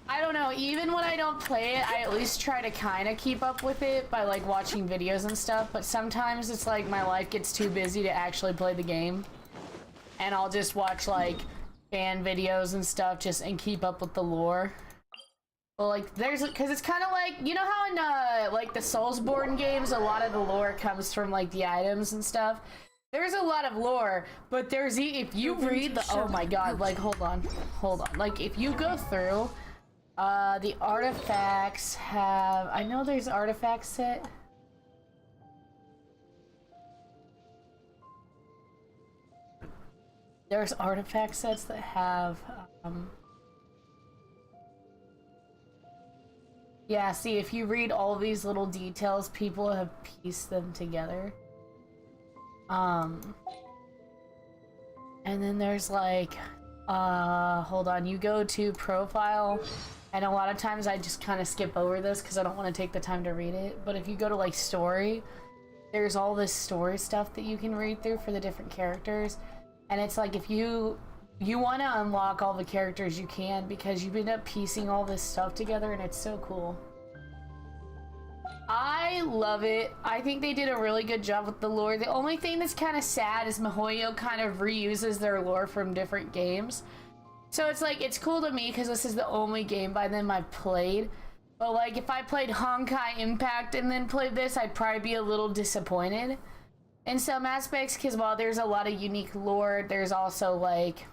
Speaker 1: I don't know, even when I don't play it, I at least try to kind of keep up with it by like watching videos and stuff, but sometimes it's like my life gets too busy to actually play the game. And I'll just watch like fan videos and stuff and keep up with the lore. Well, like because it's kind of like, you know how in like the Soulsborne games, a lot of the lore comes from like the items and stuff. There's a lot of lore, but there's if you read the, oh my god, like hold on, like if you go through the artifacts have, I know there's artifact set. There's artifact sets that have Yeah, see, if you read all these little details, people have pieced them together. And then there's like, hold on, you go to profile, and a lot of times I just kind of skip over this because I don't want to take the time to read it. But if you go to like story, there's all this story stuff that you can read through for the different characters. And it's like if you want to unlock all the characters you can because you end up piecing all this stuff together and it's so cool. I love it. I think they did a really good job with the lore. The only thing that's kind of sad is MiHoYo kind of reuses their lore from different games. So it's like, it's cool to me because this is the only game by them I've played. But like, if I played Honkai Impact and then played this, I'd probably be a little disappointed in some aspects because while there's a lot of unique lore, there's also like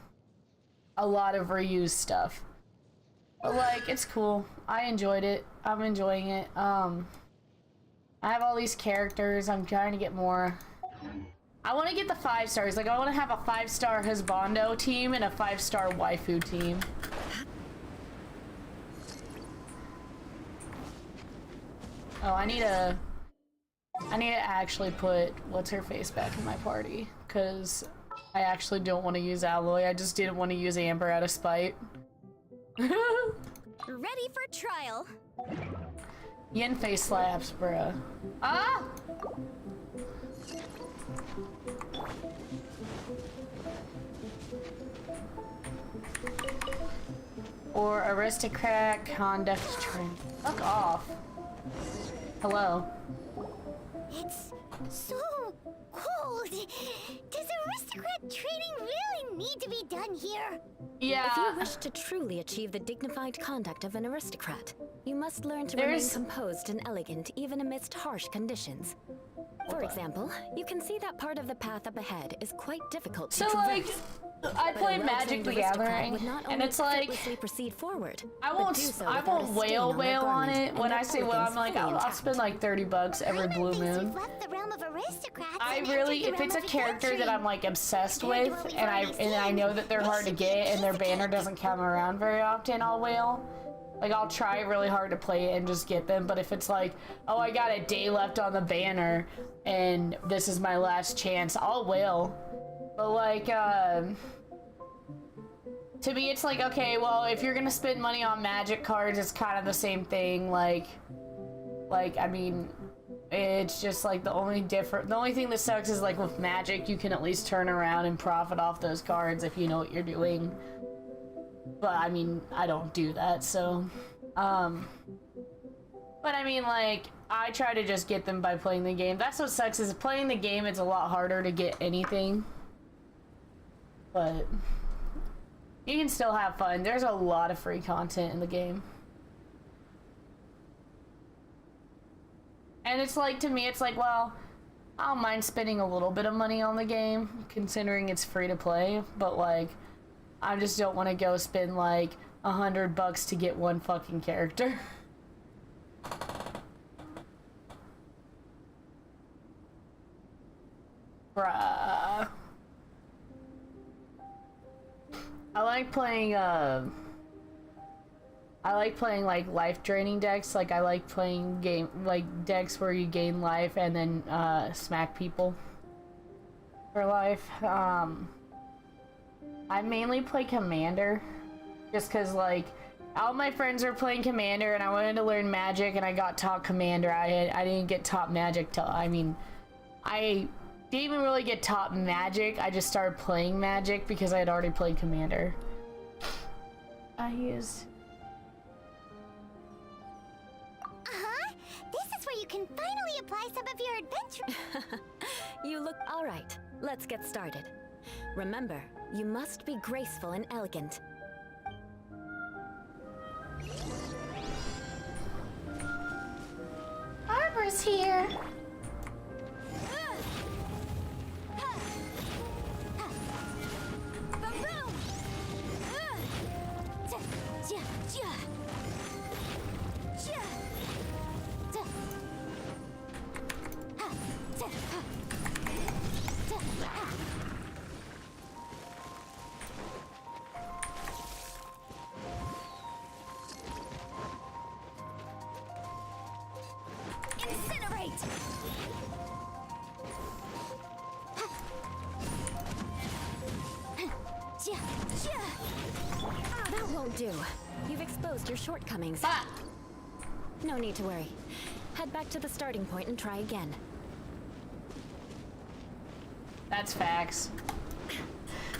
Speaker 1: a lot of reused stuff. But like, it's cool. I enjoyed it. I'm enjoying it. I have all these characters. I'm trying to get more. I want to get the 5 stars. Like, I want to have a 5-star husbando team and a 5-star waifu team. Oh, I need to actually put what's her face back in my party because I actually don't want to use Alloy. I just didn't want to use Amber out of spite.
Speaker 6: Ready for trial.
Speaker 1: Yin face slaps, bruh. Ah! Or aristocrat conduct training. Fuck off. Hello.
Speaker 2: It's so cold. Does aristocrat training really need to be done here?
Speaker 1: Yeah.
Speaker 3: If you wish to truly achieve the dignified conduct of an aristocrat, you must learn to remain composed and elegant even amidst harsh conditions. For example, you can see that part of the path up ahead is quite difficult to traverse.
Speaker 1: I play Magic the Gathering, and it's like
Speaker 3: proceed forward.
Speaker 1: I won't wail on it. When I say wail, I'm like I'll spend like $30 every blue moon. I really, if it's a character that I'm like obsessed with, and I know that they're hard to get and their banner doesn't come around very often, I'll wail. Like, I'll try really hard to play it and just get them, but if it's like, oh, I got a day left on the banner and this is my last chance, I'll wail. But like, to me it's like, okay, well, if you're gonna spend money on Magic cards, it's kind of the same thing. Like, I mean, it's just like the only thing that sucks is like with Magic, you can at least turn around and profit off those cards if you know what you're doing. But I mean, I don't do that, so, but I mean, like, I try to just get them by playing the game. That's what sucks, is playing the game, it's a lot harder to get anything. But you can still have fun. There's a lot of free content in the game. And it's like, to me, it's like, well, I don't mind spending a little bit of money on the game, considering it's free to play, but like, I just don't want to go spend like $100 to get one fucking character. Bruh. I like playing like life draining decks. Like, I like playing decks where you gain life and then smack people for life. I mainly play Commander, just because, like, all my friends are playing Commander, and I wanted to learn Magic, and I got taught Commander. I didn't get taught Magic till, I mean, I didn't even really get taught Magic. I just started playing Magic because I had already played Commander.
Speaker 2: This is where you can finally apply some of your adventure.
Speaker 3: You look all right. Let's get started. Remember, you must be graceful and elegant.
Speaker 1: Harbor's here.
Speaker 3: won't do. You've exposed your shortcomings. No need to worry. Head back to the starting point and try again.
Speaker 1: That's facts.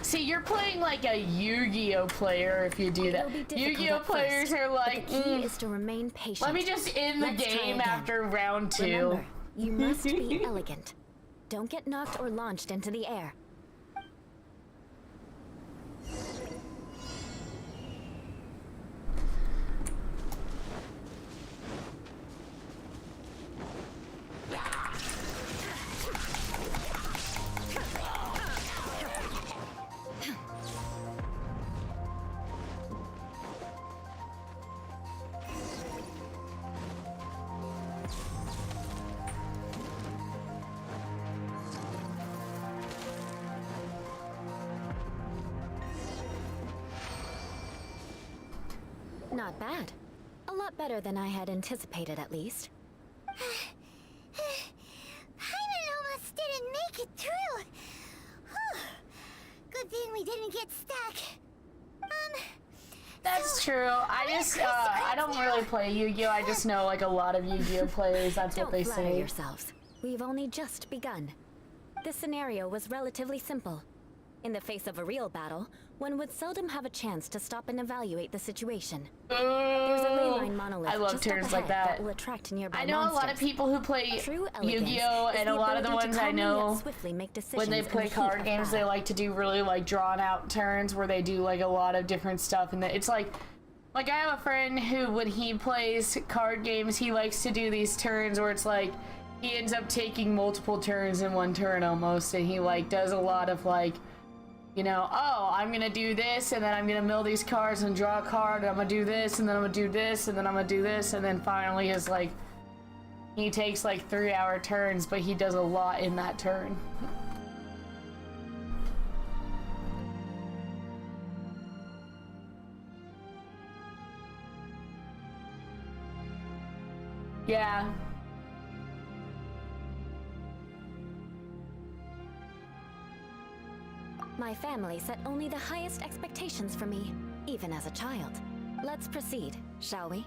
Speaker 1: See, you're playing like a Yu-Gi-Oh player if you do that. Yu-Gi-Oh players are like,
Speaker 3: the key is to remain patient.
Speaker 1: let me just end the game after round 2.
Speaker 3: Remember, you must be elegant. Don't get knocked or launched into the air. Not bad. A lot better than I had anticipated, at least.
Speaker 2: Paimon almost didn't make it through. Good thing we didn't get stuck.
Speaker 1: That's true. I don't really play Yu-Gi-Oh. I just know like a lot of Yu-Gi-Oh players. That's what they
Speaker 3: Don't flatter
Speaker 1: say.
Speaker 3: yourselves. We've only just begun. This scenario was relatively simple. In the face of a real battle, one would seldom have a chance to stop and evaluate the situation. There's a ley line monolith
Speaker 1: I love
Speaker 3: just
Speaker 1: turns
Speaker 3: up
Speaker 1: like
Speaker 3: ahead
Speaker 1: that.
Speaker 3: will attract nearby
Speaker 1: I know a lot of
Speaker 3: monsters.
Speaker 1: people who play
Speaker 3: True elegance
Speaker 1: Yu-Gi-Oh,
Speaker 3: is
Speaker 1: and
Speaker 3: the
Speaker 1: a lot of the
Speaker 3: ability to
Speaker 1: ones I
Speaker 3: calmly yet
Speaker 1: know,
Speaker 3: swiftly make
Speaker 1: when
Speaker 3: decisions
Speaker 1: they
Speaker 3: in
Speaker 1: play
Speaker 3: the heat
Speaker 1: card
Speaker 3: of
Speaker 1: games, they
Speaker 3: battle.
Speaker 1: like to do really like drawn out turns where they do like a lot of different stuff, and it's like I have a friend who, when he plays card games, he likes to do these turns where it's like he ends up taking multiple turns in one turn almost, and he like does a lot of like, you know, oh, I'm gonna do this, and then I'm gonna mill these cards and draw a card, and I'm gonna do this, and then I'm gonna do this, and then I'm gonna do this, and then finally is like, he takes like 3-hour turns, but he does a lot in that turn. Yeah.
Speaker 3: My family set only the highest expectations for me, even as a child. Let's proceed, shall we?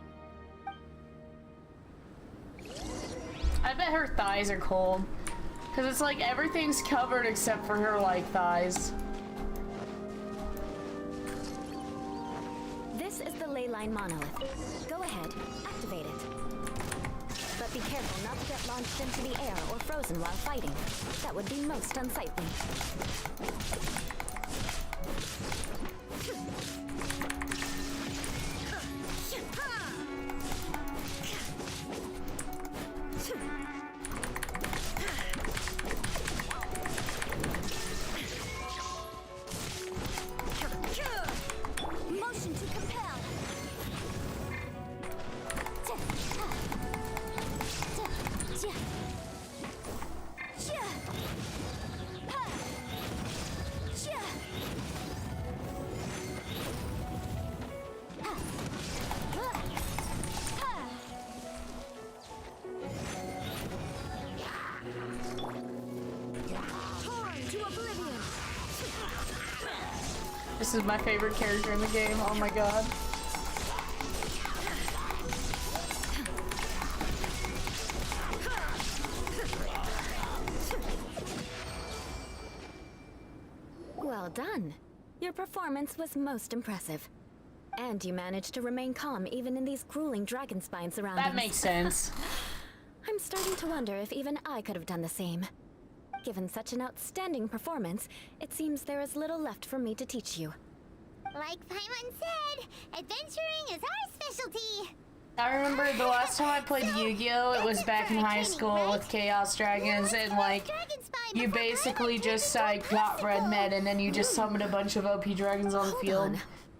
Speaker 1: I bet her thighs are cold. Because it's like everything's covered except for her like thighs.
Speaker 3: This is the ley line monolith. Go ahead, activate it. But be careful not to get launched into the air or frozen while fighting. That would be most unsightly.
Speaker 2: Motion to compel.
Speaker 1: This is my favorite character in the game. Oh my god.
Speaker 3: Well done. Your performance was most impressive. And you managed to remain calm even in these grueling dragon spine surroundings.
Speaker 1: That makes sense.
Speaker 3: I'm starting to wonder if even I could have done the same. Given such an outstanding performance, it seems there is little left for me to teach you.
Speaker 2: Like Paimon said, adventuring is our specialty.
Speaker 1: I remember the last time I played Yu-Gi-Oh! It was back in high school with Chaos Dragons, and like, you basically just like got red med, and then you just summoned a bunch of OP dragons on the field.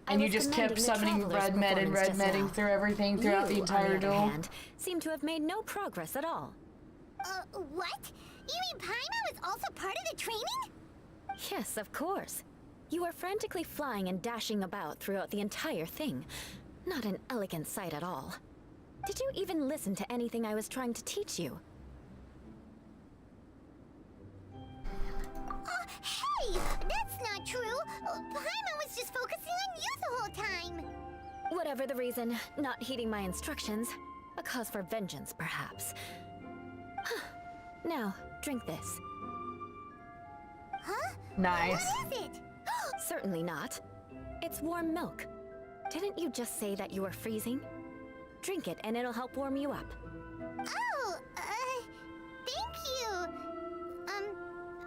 Speaker 1: And you just kept summoning red med and red medding through everything throughout the entire duel.
Speaker 3: Seem to have made no progress at all.
Speaker 2: What? You mean Paimon was also part of the training?
Speaker 3: Yes, of course. You were frantically flying and dashing about throughout the entire thing. Not an elegant sight at all. Did you even listen to anything I was trying to teach you?
Speaker 2: Hey! That's not true! Paimon was just focusing on you the whole time!
Speaker 3: Whatever the reason, not heeding my instructions. A cause for vengeance, perhaps. Now, drink this.
Speaker 2: Huh?
Speaker 1: Nice.
Speaker 2: What is it?
Speaker 3: Certainly not. It's warm milk. Didn't you just say that you were freezing? Drink it and it'll help warm you up.
Speaker 2: Oh, thank you.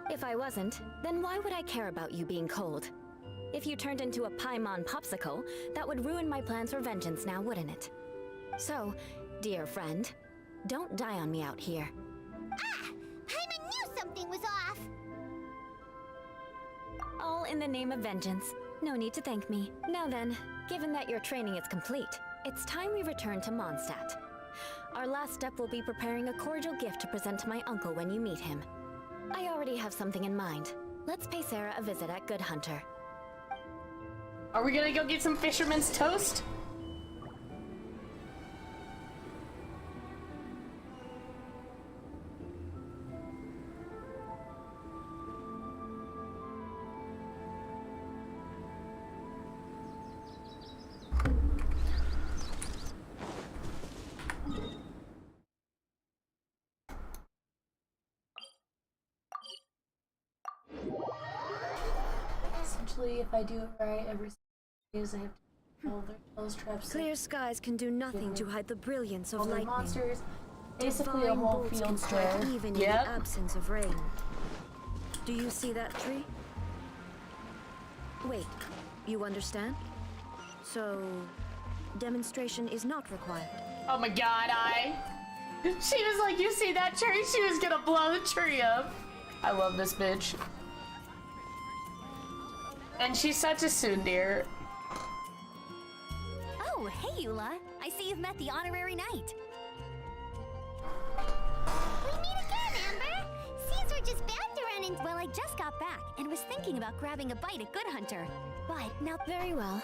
Speaker 3: If I wasn't, then why would I care about you being cold? If you turned into a Paimon popsicle, that would ruin my plans for vengeance now, wouldn't it? So, dear friend, don't die on me out here.
Speaker 2: Ah! Paimon knew something was off!
Speaker 3: All in the name of vengeance. No need to thank me. Now then, given that your training is complete, it's time we return to Mondstadt. Our last step will be preparing a cordial gift to present to my uncle when you meet him. I already have something in mind. Let's pay Sarah a visit at Good Hunter.
Speaker 1: Are we gonna go get some fisherman's toast? Essentially, if I do it right, every days I have to all their spells, traps.
Speaker 19: Clear skies can do nothing to hide the brilliance of
Speaker 1: all the
Speaker 19: lightning.
Speaker 1: monsters. Basically, a
Speaker 19: Divine
Speaker 1: whole
Speaker 19: bolts
Speaker 1: field
Speaker 19: can strike
Speaker 1: square.
Speaker 19: even in the absence of rain. Do you see that tree? Wait, you understand? So, demonstration is not required.
Speaker 1: Oh my god, she was like, you see that tree? She was gonna blow the tree up. I love this bitch. And she's such a tsundere.
Speaker 6: Oh, hey, Eula. I see you've met the honorary knight.
Speaker 2: We meet again, Amber! Seems we're just bound to run into—
Speaker 6: Well, I just got back and was thinking about grabbing a bite at Good Hunter. But now—
Speaker 3: Very well.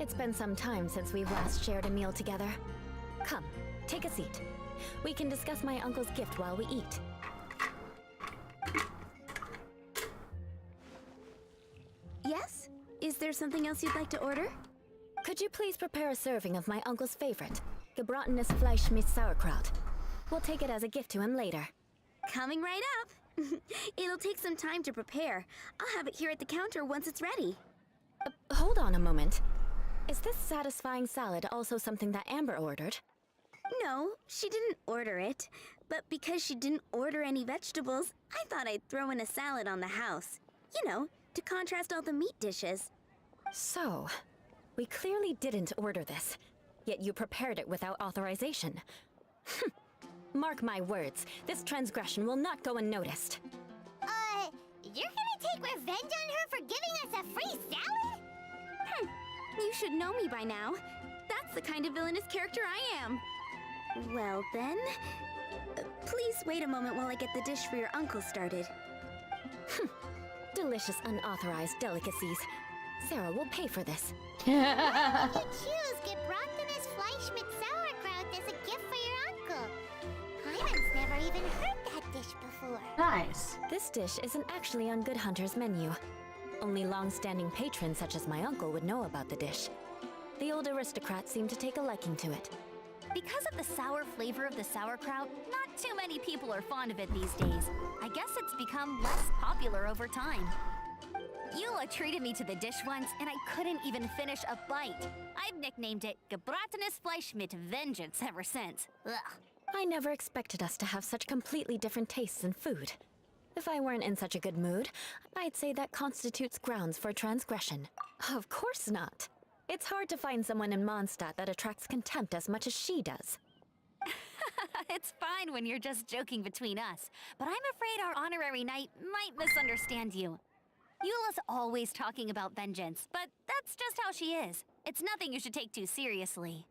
Speaker 3: It's been some time since we've last shared a meal together. Come, take a seat. We can discuss my uncle's gift while we eat.
Speaker 19: Yes? Is there something else you'd like to order?
Speaker 3: Could you please prepare a serving of my uncle's favorite, gebratenes Fleisch mit Sauerkraut? We'll take it as a gift to him later.
Speaker 19: Coming right up. It'll take some time to prepare. I'll have it here at the counter once it's ready.
Speaker 3: Hold on a moment. Is this satisfying salad also something that Amber ordered?
Speaker 19: No, she didn't order it. But because she didn't order any vegetables, I thought I'd throw in a salad on the house. You know, to contrast all the meat dishes.
Speaker 3: So, we clearly didn't order this, yet you prepared it without authorization. Mark my words, this transgression will not go unnoticed.
Speaker 2: You're gonna take revenge on her for giving us a free salad?
Speaker 19: You should know me by now. That's the kind of villainous character I am. Well then, please wait a moment while I get the dish for your uncle started.
Speaker 3: Delicious unauthorized delicacies. Sarah will pay for this.
Speaker 2: You choose gebratenes Fleisch mit Sauerkraut as a gift for your uncle. Paimon's never even heard that dish before.
Speaker 1: Nice.
Speaker 3: This dish isn't actually on Good Hunter's menu. Only long-standing patrons such as my uncle would know about the dish. The old aristocrat seemed to take a liking to it.
Speaker 6: Because of the sour flavor of the sauerkraut, not too many people are fond of it these days. I guess it's become less popular over time. Eula treated me to the dish once, and I couldn't even finish a bite. I've nicknamed it gebratenes Fleisch mit Vengeance ever since. Ugh.
Speaker 3: I never expected us to have such completely different tastes in food. If I weren't in such a good mood, I'd say that constitutes grounds for transgression. Of course not. It's hard to find someone in Mondstadt that attracts contempt as much as she does.
Speaker 6: It's fine when you're just joking between us, but I'm afraid our honorary knight might misunderstand you. Eula's always talking about vengeance, but that's just how she is. It's nothing you should take too seriously.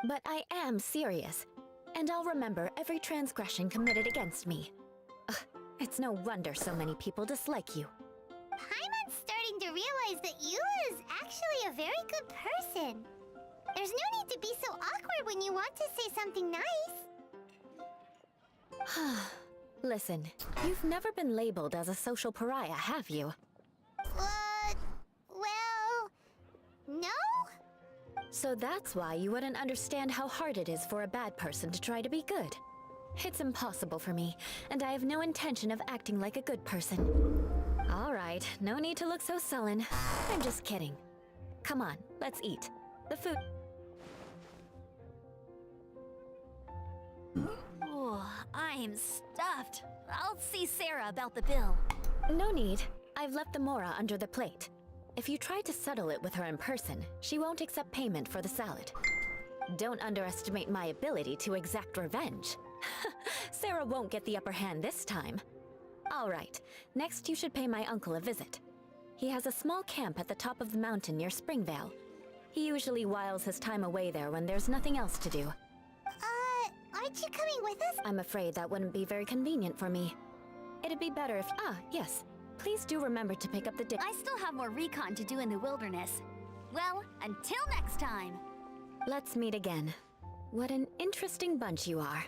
Speaker 3: But I am serious, and I'll remember every transgression committed against me. Ugh, it's no wonder so many people dislike you.
Speaker 2: Paimon's starting to realize that Eula is actually a very good person. There's no need to be so awkward when you want to say something nice.
Speaker 3: Listen, you've never been labeled as a social pariah, have you?
Speaker 2: Well, no?
Speaker 16: So that's why you wouldn't understand how hard it is for a bad person to try to be good. It's impossible for me, and I have no intention of acting like a good person. All right, no need to look so sullen. I'm just kidding. Come on, let's eat. The food...
Speaker 6: Oh, I'm stuffed. I'll see Sarah about the bill.
Speaker 16: No need. I've left the mora under the plate. If you try to settle it with her in person, she won't accept payment for the salad. Don't underestimate my ability to exact revenge. Sarah won't get the upper hand this time. All right, next you should pay my uncle a visit. He has a small camp at the top of the mountain near Springvale. He usually whiles his time away there when there's nothing else to do.
Speaker 2: Aren't you coming with us?
Speaker 16: I'm afraid that wouldn't be very convenient for me. It'd be better if... Ah, yes. Please do remember to pick up the
Speaker 6: I still have more recon to do in the wilderness. Well, until next time.
Speaker 16: Let's meet again. What an interesting bunch you are.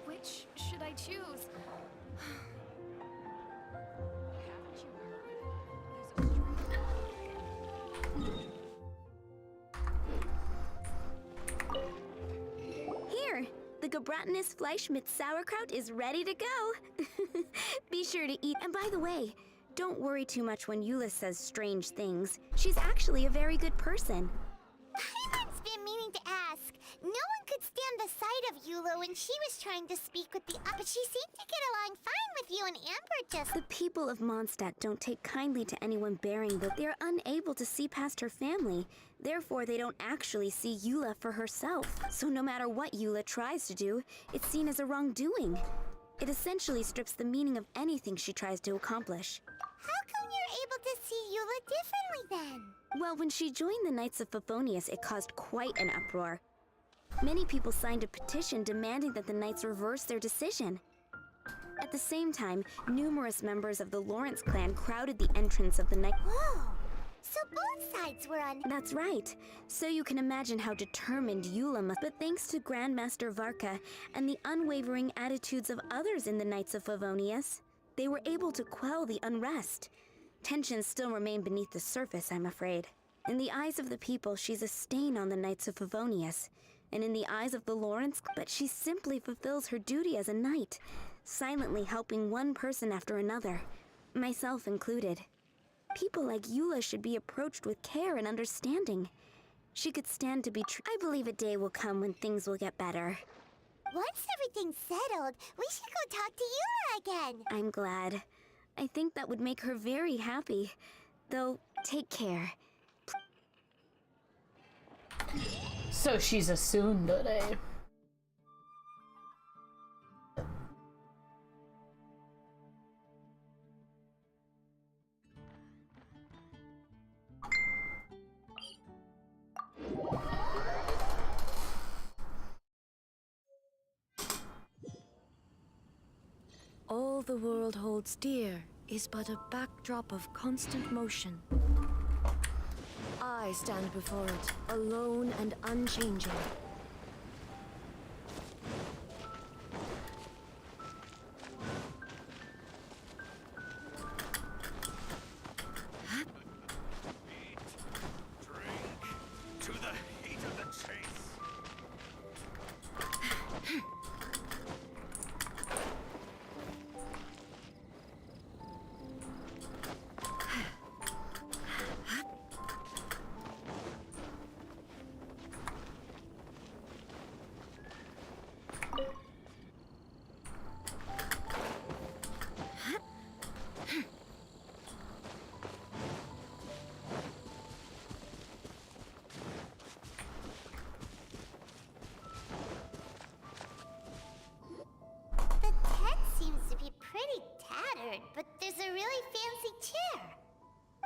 Speaker 8: Which should I choose?
Speaker 18: Here, the Gebratinus Fleischmitz sauerkraut is ready to go. Be sure to eat. And by the way, don't worry too much when Eula says strange things. She's actually a very good person.
Speaker 2: I've been meaning to ask. No one could stand the sight of Eula when she was trying to speak with the but she seemed to get along fine with you and Amber just...
Speaker 18: The people of Mondstadt don't take kindly to anyone bearing that they're unable to see past her family. Therefore, they don't actually see Eula for herself. So no matter what Eula tries to do, it's seen as a wrongdoing. It essentially strips the meaning of anything she tries to accomplish.
Speaker 2: How come you're able to see Eula differently then?
Speaker 18: Well, when she joined the Knights of Favonius, it caused quite an uproar. Many people signed a petition demanding that the Knights reverse their decision. At the same time, numerous members of the Lawrence clan crowded the entrance of the Knight.
Speaker 2: Whoa! So both sides were on...
Speaker 18: That's right. So you can imagine how determined Eula must... But thanks to Grandmaster Varka and the unwavering attitudes of others in the Knights of Favonius, they were able to quell the unrest. Tensions still remain beneath the surface, I'm afraid. In the eyes of the people, she's a stain on the Knights of Favonius. And in the eyes of the Lawrence, but she simply fulfills her duty as a knight, silently helping one person after another, myself included. People like Eula should be approached with care and understanding. She could stand to be I believe a day will come when things will get better.
Speaker 2: Once everything's settled, we should go talk to Eula again.
Speaker 18: I'm glad. I think that would make her very happy. Though, take care.
Speaker 1: So she's a tsundere.
Speaker 19: All the world holds dear is but a backdrop of constant motion. I stand before it, alone and unchanging.
Speaker 11: To the heat of the chase.
Speaker 2: But there's a really fancy chair.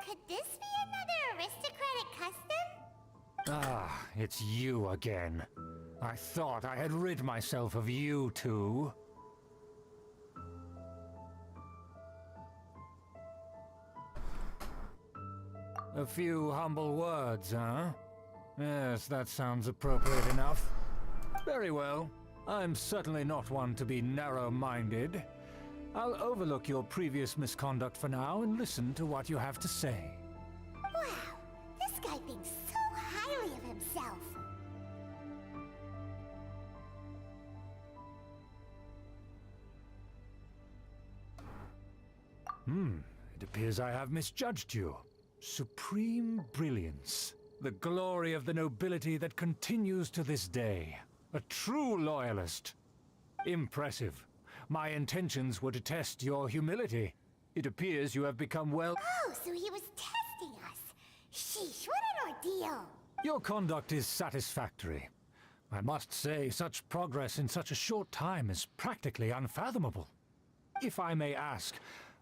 Speaker 2: Could this be another aristocratic custom?
Speaker 5: Ah, it's you again. I thought I had rid myself of you two. A few humble words, huh? Yes, that sounds appropriate enough. Very well. I'm certainly not one to be narrow-minded. I'll overlook your previous misconduct for now and listen to what you have to say.
Speaker 2: Wow, this guy thinks so highly of himself.
Speaker 5: It appears I have misjudged you. Supreme brilliance. The glory of the nobility that continues to this day. A true loyalist. Impressive. My intentions were to test your humility. It appears you have become well...
Speaker 2: Oh, so he was testing us. Sheesh, what an ordeal.
Speaker 5: Your conduct is satisfactory. I must say, such progress in such a short time is practically unfathomable. If I may ask,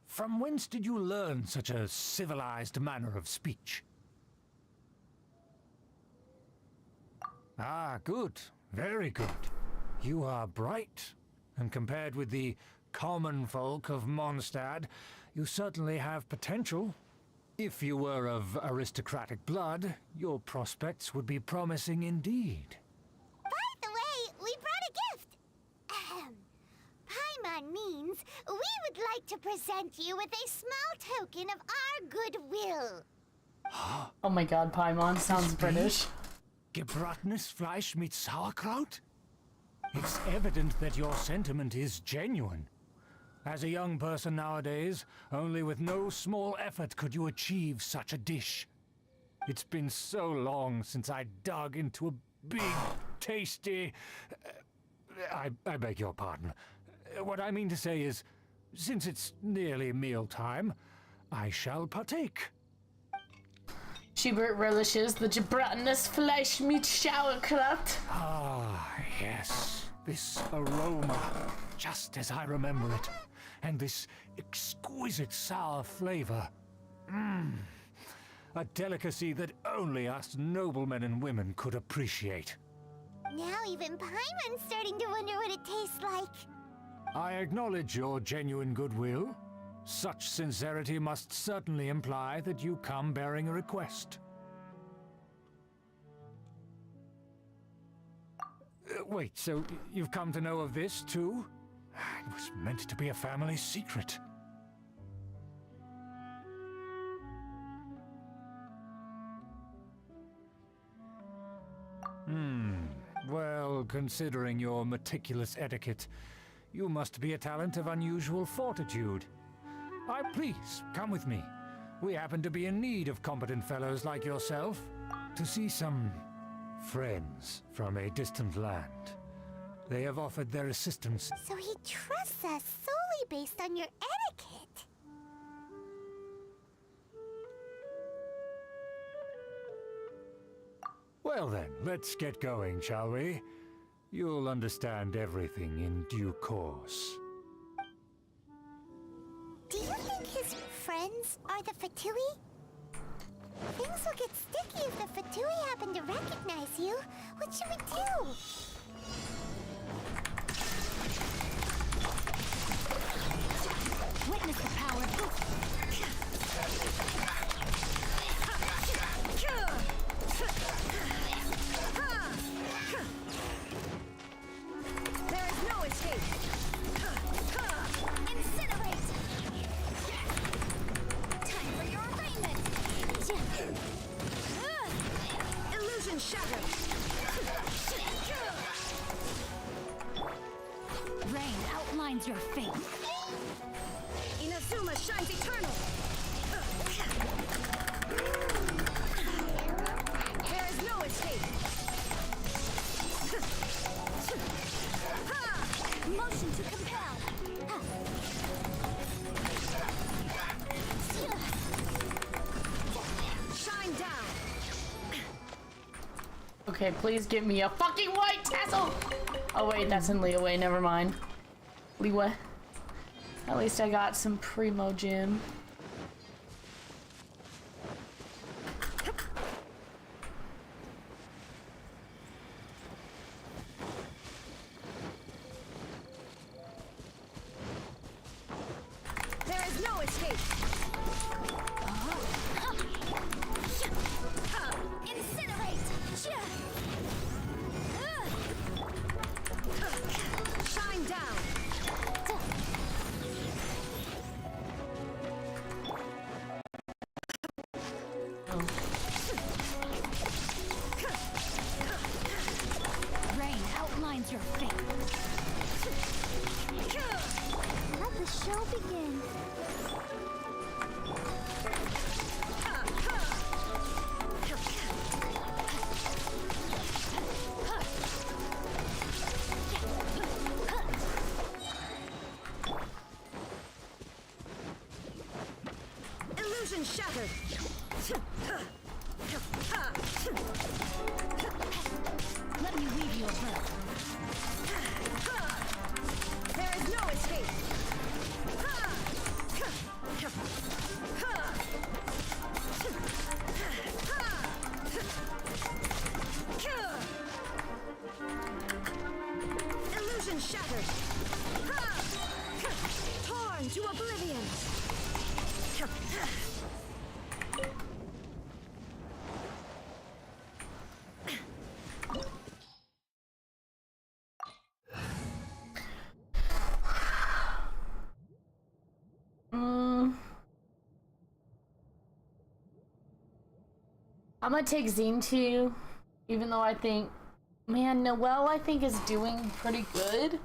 Speaker 5: from whence did you learn such a civilized manner of speech? Ah, good. Very good. You are bright, and compared with the common folk of Mondstadt, you certainly have potential. If you were of aristocratic blood, your prospects would be promising indeed.
Speaker 2: By the way, we brought a gift. Ahem. Paimon means we would like to present you with a small token of our goodwill.
Speaker 1: Oh my god, Paimon sounds British.
Speaker 5: Gebratenes Fleisch mit Sauerkraut? It's evident that your sentiment is genuine. As a young person nowadays, only with no small effort could you achieve such a dish. It's been so long since I dug into a big, tasty... I beg your pardon. What I mean to say is, since it's nearly mealtime, I shall partake.
Speaker 1: Schubert relishes the gelatinous flesh meat sauerkraut.
Speaker 5: Ah, yes. This aroma, just as I remember it. And this exquisite sour flavor. A delicacy that only us noblemen and women could appreciate.
Speaker 2: Now even Paimon's starting to wonder what it tastes like.
Speaker 5: I acknowledge your genuine goodwill. Such sincerity must certainly imply that you come bearing a request. Wait, so you've come to know of this, too? It was meant to be a family secret. Well, considering your meticulous etiquette, you must be a talent of unusual fortitude. Please, come with me. We happen to be in need of competent fellows like yourself to see some friends from a distant land. They have offered their assistance.
Speaker 2: So he trusts us solely based on your etiquette.
Speaker 5: Well then, let's get going, shall we? You'll understand everything in due course.
Speaker 2: Do you think his friends are the Fatui? Things will get sticky if the Fatui happen to recognize you. What should we do?
Speaker 8: Witness the power.
Speaker 2: There is no escape.
Speaker 6: Incinerate! Time for your arraignment!
Speaker 2: Illusion shattered.
Speaker 8: Rain outlines your fate.
Speaker 2: Inazuma shines eternal. There is no escape.
Speaker 6: Motion to compel!
Speaker 2: Shine down.
Speaker 1: Okay, please give me a fucking white tassel! Oh wait, that's in Liyue, never mind. Liyue. At least I got some primo gem.
Speaker 2: There is no escape.
Speaker 6: Incinerate!
Speaker 8: finds your fate.
Speaker 2: Let the show begin.
Speaker 8: Illusion shattered. Let me weave you a web. There is no escape. Illusion shattered. Torn to oblivion.
Speaker 1: I'm gonna take Zine too, even though I think, man, Noelle I think is doing pretty good.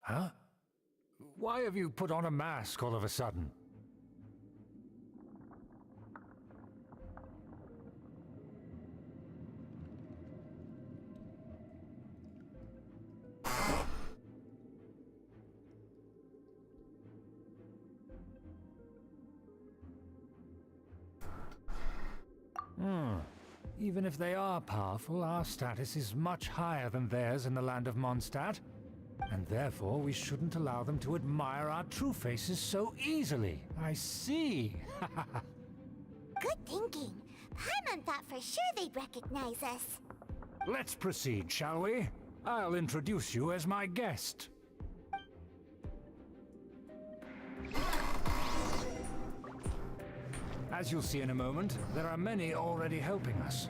Speaker 5: Huh? Why have you put on a mask all of a sudden? Even if they are powerful, our status is much higher than theirs in the land of Mondstadt. And therefore, we shouldn't allow them to admire our true faces so easily. I see.
Speaker 2: Good thinking. Paimon thought for sure they'd recognize us.
Speaker 5: Let's proceed, shall we? I'll introduce you as my guest. As you'll see in a moment, there are many already helping us.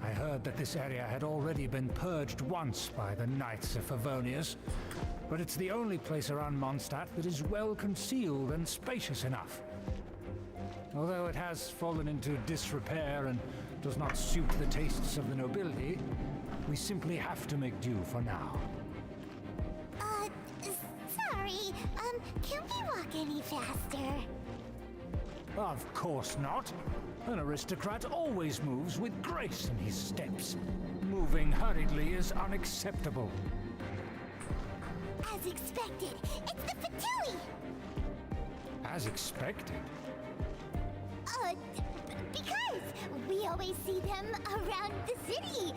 Speaker 5: I heard that this area had already been purged once by the Knights of Favonius, but it's the only place around Mondstadt that is well concealed and spacious enough. Although it has fallen into disrepair and does not suit the tastes of the nobility, we simply have to make do for now.
Speaker 2: Sorry, can we walk any faster?
Speaker 5: Of course not. An aristocrat always moves with grace in his steps. Moving hurriedly is unacceptable.
Speaker 2: As expected, it's the Fatui!
Speaker 5: As expected?
Speaker 2: Because we always see them around the city.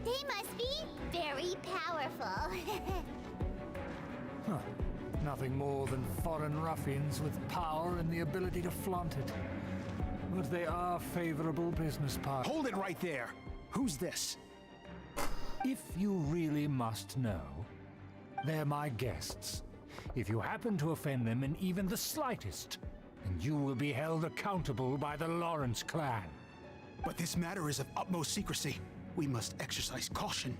Speaker 2: They must be very powerful.
Speaker 5: Huh. Nothing more than foreign ruffians with power and the ability to flaunt it. But they are favorable business partners.
Speaker 22: Hold it right there! Who's this?
Speaker 5: If you really must know, they're my guests. If you happen to offend them in even the slightest, then you will be held accountable by the Lawrence clan.
Speaker 22: But this matter is of utmost secrecy. We must exercise caution.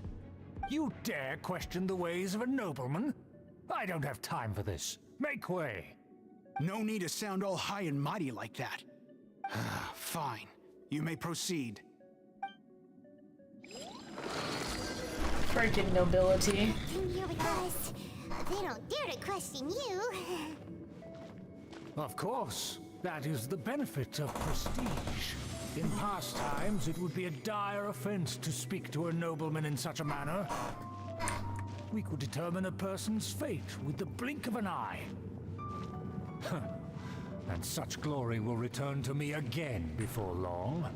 Speaker 5: You dare question the ways of a nobleman? I don't have time for this. Make way.
Speaker 22: No need to sound all high and mighty like that. Fine. You may proceed.
Speaker 1: Freaking nobility.
Speaker 2: Your request. They don't dare to question you.
Speaker 5: Of course. That is the benefit of prestige. In past times, it would be a dire offense to speak to a nobleman in such a manner. We could determine a person's fate with the blink of an eye. And such glory will return to me again before long.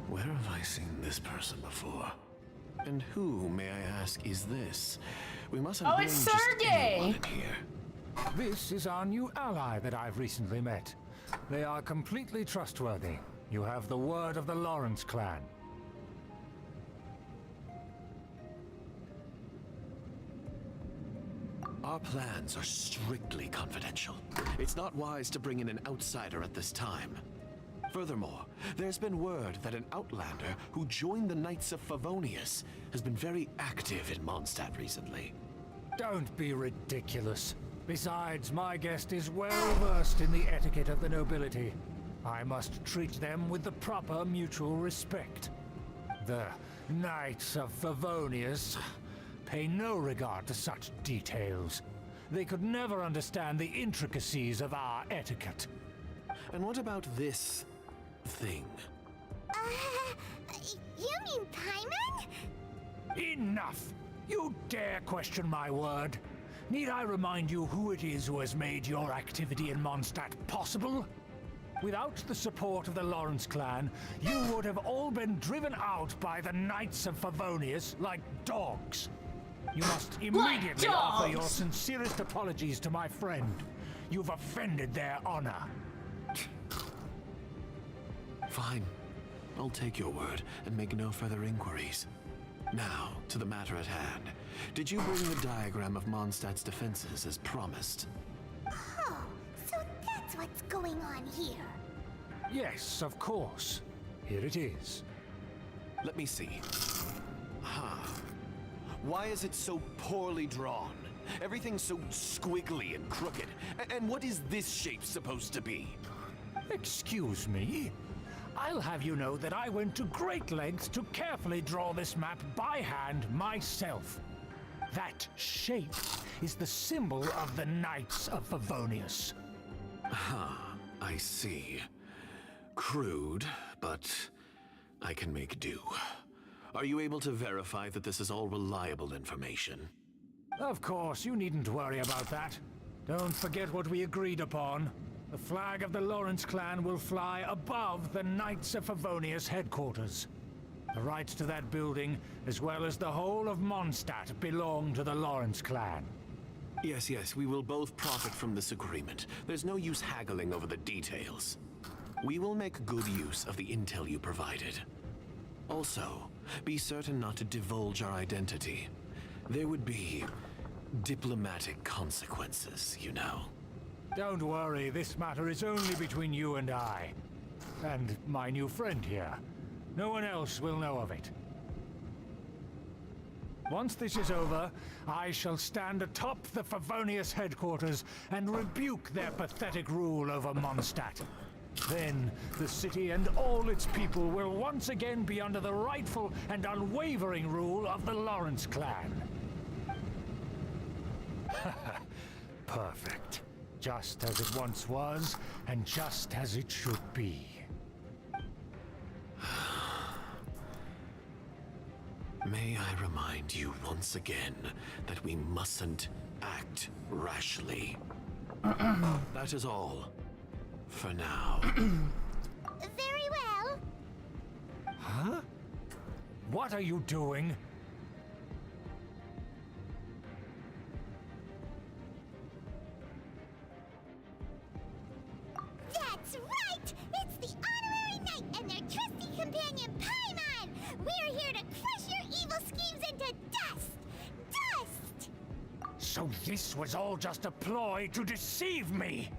Speaker 4: Where have I seen this person before? And who, may I ask, is this? We mustn't
Speaker 1: Oh,
Speaker 4: blame
Speaker 1: it's
Speaker 4: just
Speaker 1: Sergey!
Speaker 4: anyone in here.
Speaker 5: This is our new ally that I've recently met. They are completely trustworthy. You have the word of the Lawrence clan.
Speaker 4: Our plans are strictly confidential. It's not wise to bring in an outsider at this time. Furthermore, there's been word that an outlander who joined the Knights of Favonius has been very active in Mondstadt recently.
Speaker 5: Don't be ridiculous. Besides, my guest is well versed in the etiquette of the nobility. I must treat them with the proper mutual respect. The Knights of Favonius pay no regard to such details. They could never understand the intricacies of our etiquette.
Speaker 4: And what about this thing?
Speaker 2: You mean Paimon?
Speaker 5: Enough! You dare question my word? Need I remind you who it is who has made your activity in Mondstadt possible? Without the support of the Lawrence clan, you would have all been driven out by the Knights of Favonius like dogs. You must immediately offer your sincerest apologies to my friend. You've offended their honor.
Speaker 4: Fine. I'll take your word and make no further inquiries. Now, to the matter at hand. Did you bring the diagram of Mondstadt's defenses as promised?
Speaker 2: Oh, so that's what's going on here.
Speaker 5: Yes, of course. Here it is.
Speaker 4: Let me see. Why is it so poorly drawn? Everything's so squiggly and crooked. And what is this shape supposed to be?
Speaker 5: Excuse me? I'll have you know that I went to great lengths to carefully draw this map by hand myself. That shape is the symbol of the Knights of Favonius.
Speaker 4: I see. Crude, but I can make do. Are you able to verify that this is all reliable information?
Speaker 5: Of course, you needn't worry about that. Don't forget what we agreed upon. The flag of the Lawrence clan will fly above the Knights of Favonius headquarters. The rights to that building, as well as the whole of Mondstadt, belong to the Lawrence clan.
Speaker 4: Yes, we will both profit from this agreement. There's no use haggling over the details. We will make good use of the intel you provided. Also, be certain not to divulge our identity. There would be diplomatic consequences, you know.
Speaker 5: Don't worry, this matter is only between you and I. And my new friend here. No one else will know of it. Once this is over, I shall stand atop the Favonius headquarters and rebuke their pathetic rule over Mondstadt. Then, the city and all its people will once again be under the rightful and unwavering rule of the Lawrence clan. Perfect. Just as it once was, and just as it should be.
Speaker 4: May I remind you once again that we mustn't act rashly. That is all. For now.
Speaker 2: Very well.
Speaker 5: Huh? What are you doing?
Speaker 2: That's right! It's the honorary knight and their trusty companion, Paimon! We're here to crush your evil schemes into dust! Dust!
Speaker 5: So this was all just a ploy to deceive me!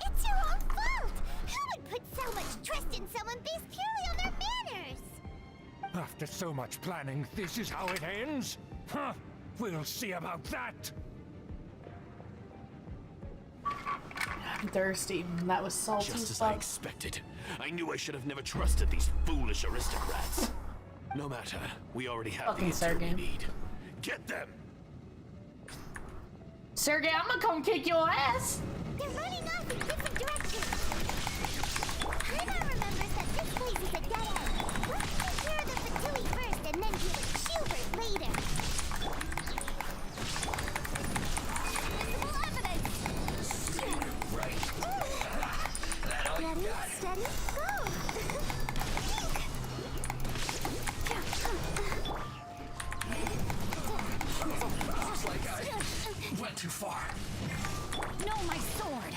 Speaker 2: It's your own fault! Who would put so much trust in someone based purely on their manners?
Speaker 5: After so much planning, this is how it ends? Huh? We'll see about that!
Speaker 1: I'm thirsty. That was salty.
Speaker 4: Just as I expected. I knew I should have never trusted these foolish aristocrats. No matter, we already have the intel we need. Get them!
Speaker 1: Sergey, I'm gonna come kick your ass!
Speaker 2: They're running off in different directions. Paimon remembers that this place is a dead end. Let's take care of the Fatui first and then deal with Schubert later. Invisible evidence!
Speaker 9: Right.
Speaker 2: Ready, steady, go!
Speaker 9: Looks like I went too far.
Speaker 6: No, my sword!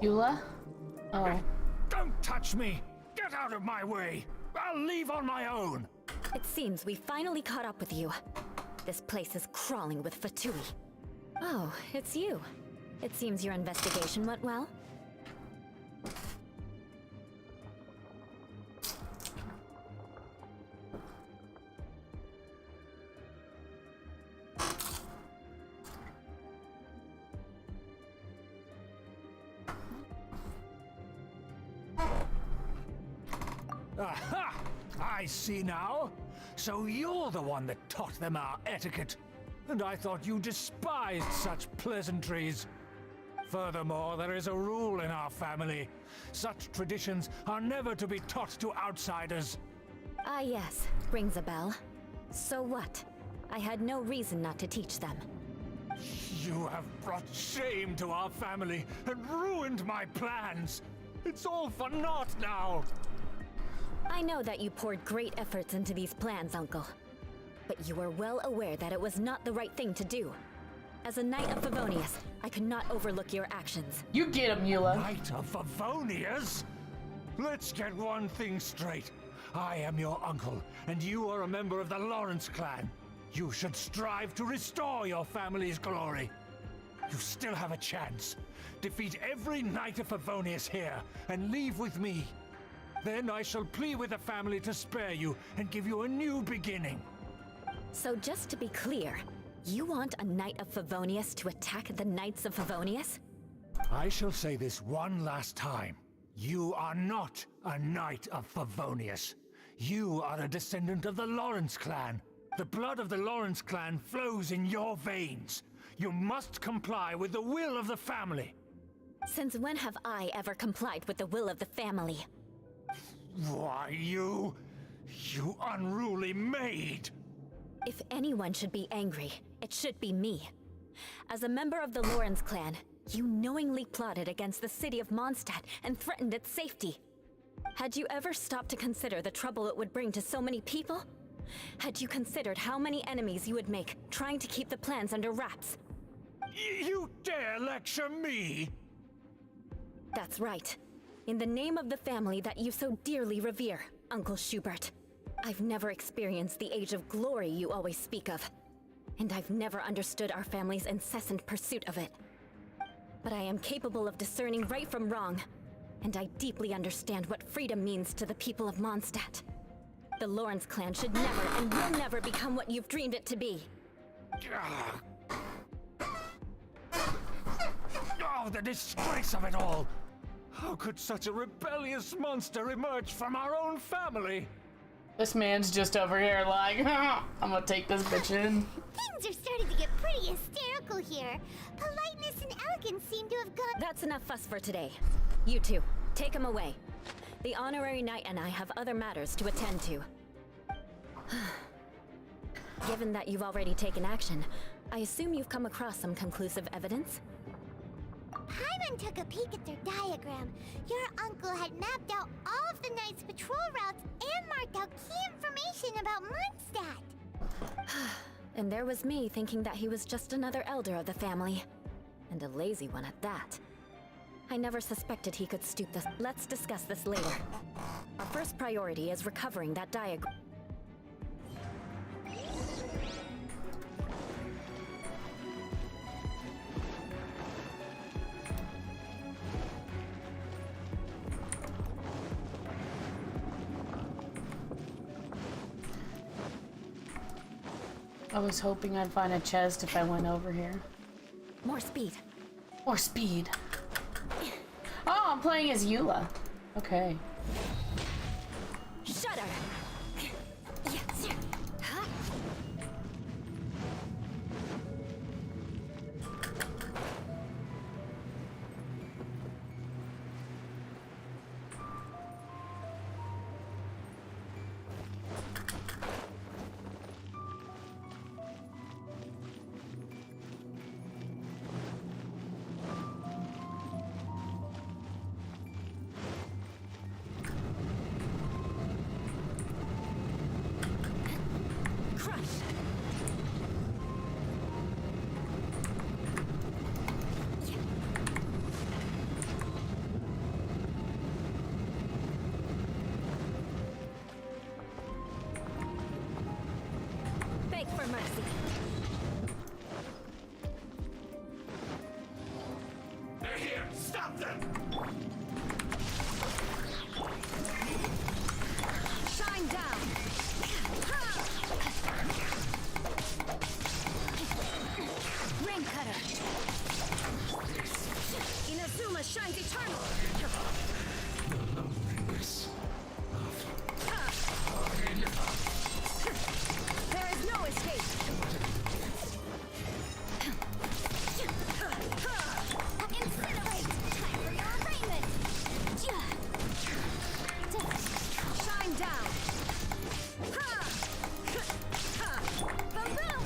Speaker 1: Eula? Oh.
Speaker 5: Don't touch me! Get out of my way! I'll leave on my own!
Speaker 16: It seems we finally caught up with you. This place is crawling with Fatui. Oh, it's you. It seems your investigation went well.
Speaker 5: Aha! I see now. So you're the one that taught them our etiquette. And I thought you despised such pleasantries. Furthermore, there is a rule in our family. Such traditions are never to be taught to outsiders.
Speaker 16: Ah yes, rings a bell. So what? I had no reason not to teach them.
Speaker 5: You have brought shame to our family and ruined my plans. It's all for naught now.
Speaker 16: I know that you poured great efforts into these plans, Uncle. But you were well aware that it was not the right thing to do. As a Knight of Favonius, I could not overlook your actions.
Speaker 1: You get him, Eula.
Speaker 5: Knight of Favonius? Let's get one thing straight. I am your uncle, and you are a member of the Lawrence clan. You should strive to restore your family's glory. You still have a chance. Defeat every Knight of Favonius here, and leave with me. Then I shall plead with the family to spare you and give you a new beginning.
Speaker 16: So just to be clear, you want a Knight of Favonius to attack the Knights of Favonius?
Speaker 5: I shall say this one last time. You are not a Knight of Favonius. You are a descendant of the Lawrence clan. The blood of the Lawrence clan flows in your veins. You must comply with the will of the family.
Speaker 16: Since when have I ever complied with the will of the family?
Speaker 5: Why, you unruly maid!
Speaker 16: If anyone should be angry, it should be me. As a member of the Lawrence clan, you knowingly plotted against the city of Mondstadt and threatened its safety. Had you ever stopped to consider the trouble it would bring to so many people? Had you considered how many enemies you would make trying to keep the plans under wraps?
Speaker 5: You dare lecture me?
Speaker 16: That's right. In the name of the family that you so dearly revere, Uncle Schubert. I've never experienced the age of glory you always speak of. And I've never understood our family's incessant pursuit of it. But I am capable of discerning right from wrong. And I deeply understand what freedom means to the people of Mondstadt. The Lawrence clan should never and will never become what you've dreamed it to be.
Speaker 5: Oh, the disgrace of it all! How could such a rebellious monster emerge from our own family?
Speaker 1: This man's just over here like, I'm gonna take this bitch in.
Speaker 2: Things are starting to get pretty hysterical here. Politeness and elegance seem to have gone.
Speaker 16: That's enough fuss for today. You two, take him away. The honorary knight and I have other matters to attend to. Given that you've already taken action, I assume you've come across some conclusive evidence?
Speaker 2: Paimon took a peek at their diagram. Your uncle had mapped out all of the Knight's patrol routes and marked out key information about Mondstadt.
Speaker 16: And there was me thinking that he was just another elder of the family. And a lazy one at that. I never suspected he could stoop this. Let's discuss this later. Our first priority is recovering that diagram.
Speaker 1: I was hoping I'd find a chest if I went over here.
Speaker 16: More speed.
Speaker 1: More speed. Oh, I'm playing as Eula. Okay.
Speaker 16: Shudder! Yes. Huh?
Speaker 8: mercy.
Speaker 9: They're here! Stop them!
Speaker 8: Shine down! Ring cutter! Inazuma shines eternal! There is no escape! Incinerate! Time for your arraignment! Shine down! Boom boom!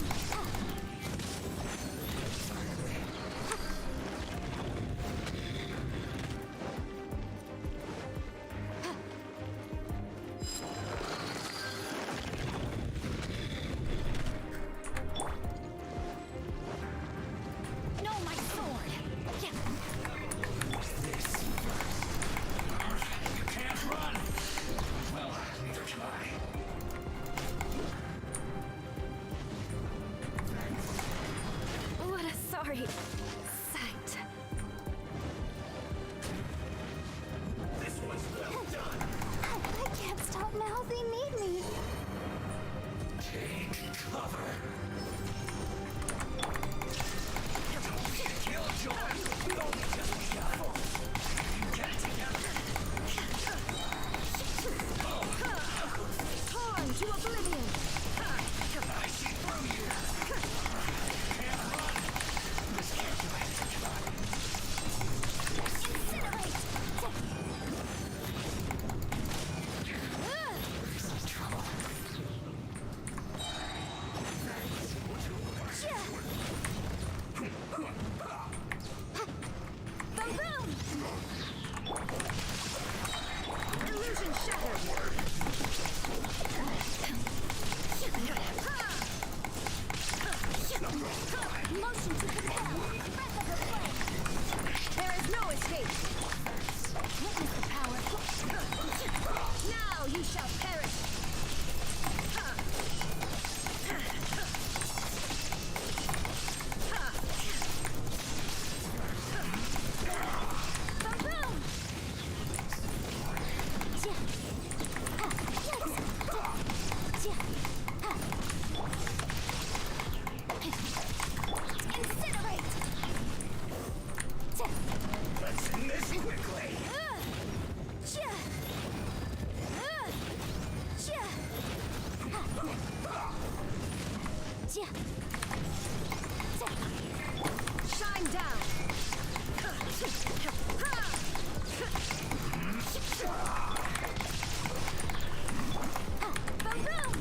Speaker 8: No, my sword!
Speaker 9: You can't run! Well, neither can I.
Speaker 8: What a sorry sight.
Speaker 9: This was well done!
Speaker 2: I can't stop now. They need me.
Speaker 9: Take cover! Killjoy! We only just begun! Get it together!
Speaker 8: Torn to oblivion!
Speaker 9: I see through you! Can't run! This can't do anything to run!
Speaker 2: Incinerate!
Speaker 9: This is trouble.
Speaker 8: Boom boom! Illusion shattered!
Speaker 2: Motion to compel. Breath of the flame.
Speaker 8: There is no escape!
Speaker 2: Witness the power.
Speaker 8: Now you shall perish!
Speaker 2: Boom boom! Incinerate!
Speaker 9: Let's end this quickly!
Speaker 8: Shine down!
Speaker 2: Boom boom!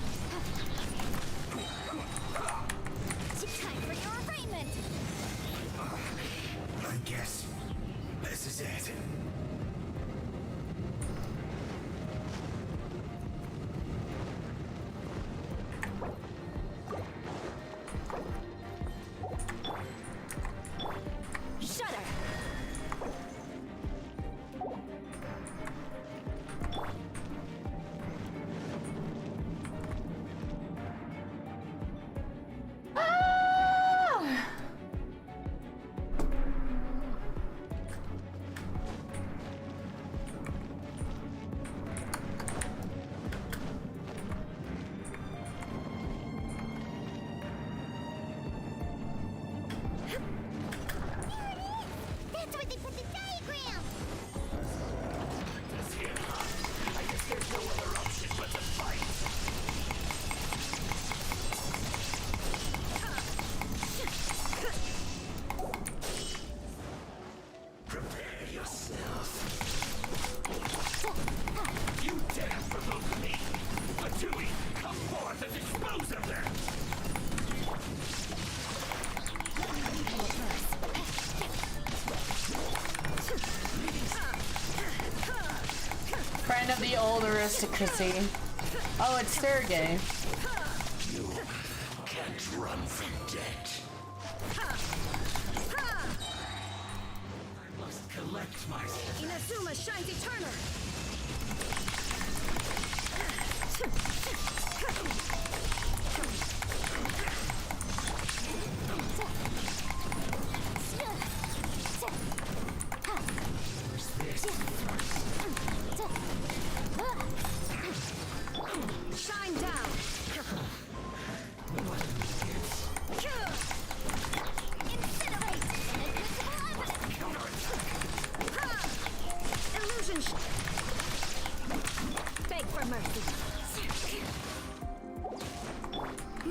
Speaker 2: Time for your arraignment!
Speaker 9: I guess this is it.
Speaker 8: Shudder!
Speaker 2: That's where they put the diagram!
Speaker 9: That's it. I guess there's no other option but to fight. Prepare yourself. You dare provoke me! Fatui, come forth and dispose of them!
Speaker 1: Friend of the old aristocracy. Oh, it's Sergey.
Speaker 9: You can't run from debt. I must collect myself.
Speaker 8: Inazuma shines eternal!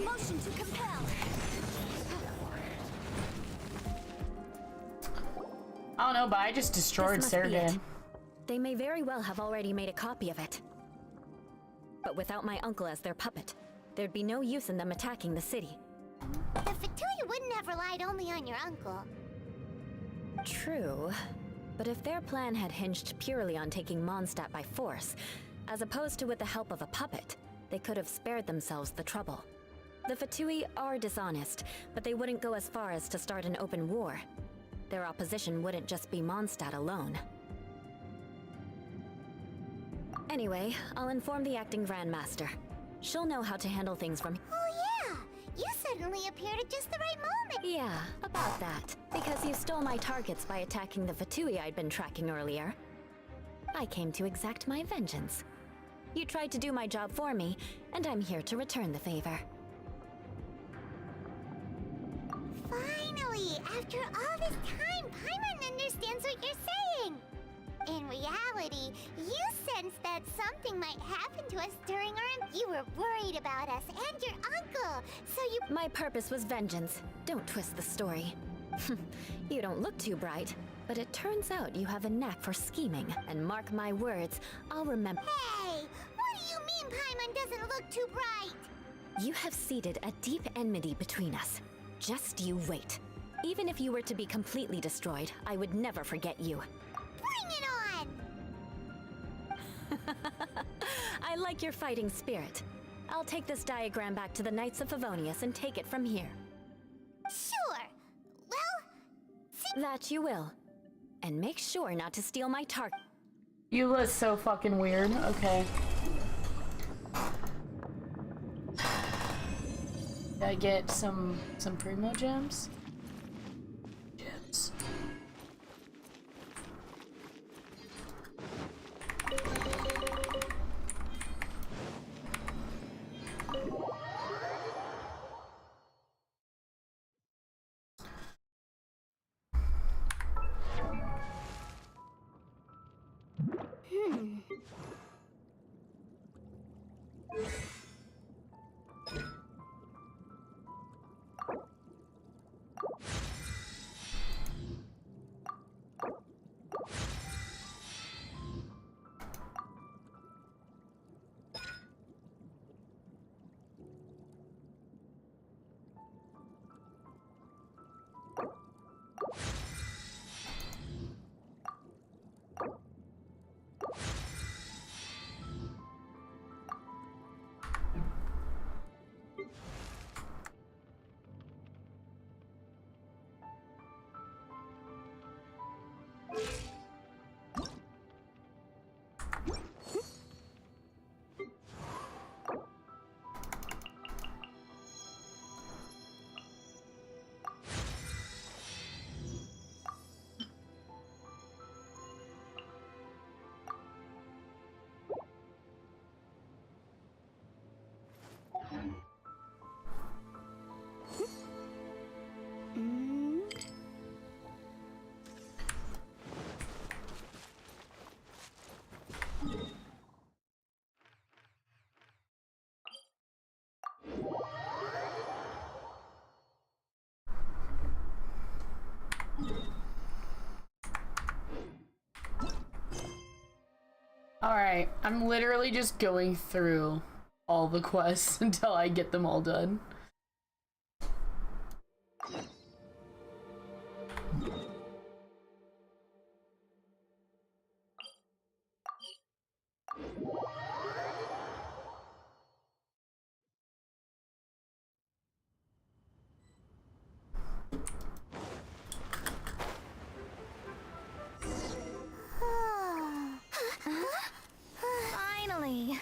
Speaker 3: Motion to compel.
Speaker 1: I don't know, but I just destroyed
Speaker 16: This must be
Speaker 1: Sergen.
Speaker 16: it. They may very well have already made a copy of it. But without my uncle as their puppet, there'd be no use in them attacking the city.
Speaker 2: The Fatui wouldn't have relied only on your uncle.
Speaker 16: True. But if their plan had hinged purely on taking Mondstadt by force, as opposed to with the help of a puppet, they could have spared themselves the trouble. The Fatui are dishonest, but they wouldn't go as far as to start an open war. Their opposition wouldn't just be Mondstadt alone. Anyway, I'll inform the acting Grandmaster. She'll know how to handle things from—
Speaker 2: Oh yeah! You suddenly appeared at just the right moment!
Speaker 16: Yeah, about that. Because you stole my targets by attacking the Fatui I'd been tracking earlier. I came to exact my vengeance. You tried to do my job for me, and I'm here to return the favor.
Speaker 2: Finally! After all this time, Paimon understands what you're saying! In reality, you sensed that something might happen to us during our— You were worried about us and your uncle, so you—
Speaker 16: My purpose was vengeance. Don't twist the story. You don't look too bright, but it turns out you have a knack for scheming, and mark my words, I'll remember—
Speaker 2: Hey! What do you mean Paimon doesn't look too bright?
Speaker 16: You have seeded a deep enmity between us. Just you wait. Even if you were to be completely destroyed, I would never forget you.
Speaker 2: Bring it on!
Speaker 16: I like your fighting spirit. I'll take this diagram back to the Knights of Favonius and take it from here.
Speaker 2: Sure. Well,
Speaker 16: that you will. And make sure not to steal my target.
Speaker 1: Eula's so fucking weird. Okay. Did I get some primo gems? Gems. Alright, I'm literally just going through all the quests until I get them all done.
Speaker 6: Finally.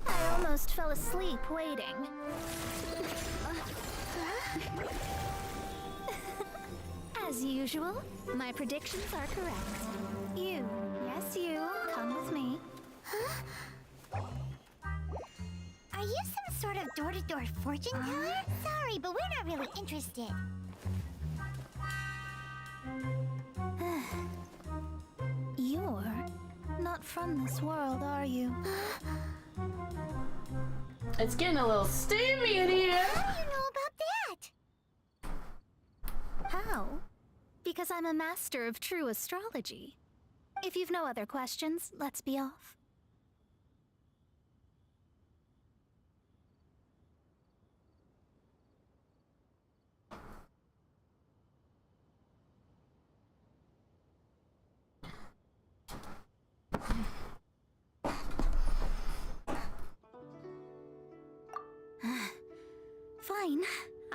Speaker 6: I almost fell asleep waiting. As usual, my predictions are correct. You, yes you, come with me.
Speaker 2: Are you some sort of door-to-door fortune teller? Sorry, but we're not really interested.
Speaker 6: You're not
Speaker 13: not from this world, are you?
Speaker 1: It's getting a little steamy in here.
Speaker 2: How do you know about that?
Speaker 13: How? Because I'm a master of true astrology. If you've no other questions, let's be off. Fine.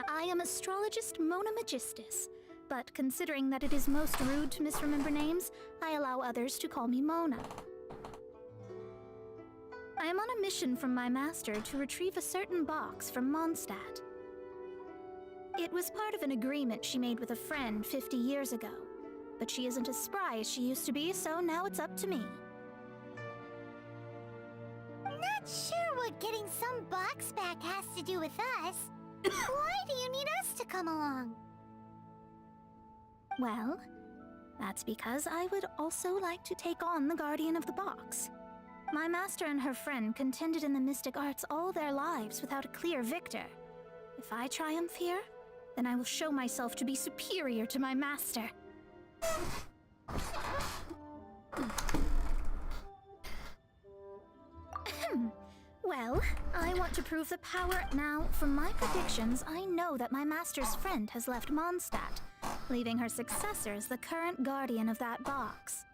Speaker 13: I am astrologist Mona Magistus, but considering that it is most rude to misremember names, I allow others to call me Mona. I am on a mission from my master to retrieve a certain box from Mondstadt. It was part of an agreement she made with a friend 50 years ago, but she isn't as spry as she used to be, so now it's up to me.
Speaker 2: Not sure what getting some box back has to do with us. Why do you need us to come along?
Speaker 13: Well, that's because I would also like to take on the Guardian of the Box. My master and her friend contended in the mystic arts all their lives without a clear victor. If I triumph here, then I will show myself to be superior to my master. Well, I want to prove the power now. From my predictions, I know that my master's friend has left Mondstadt, leaving her successor as the current guardian of that box.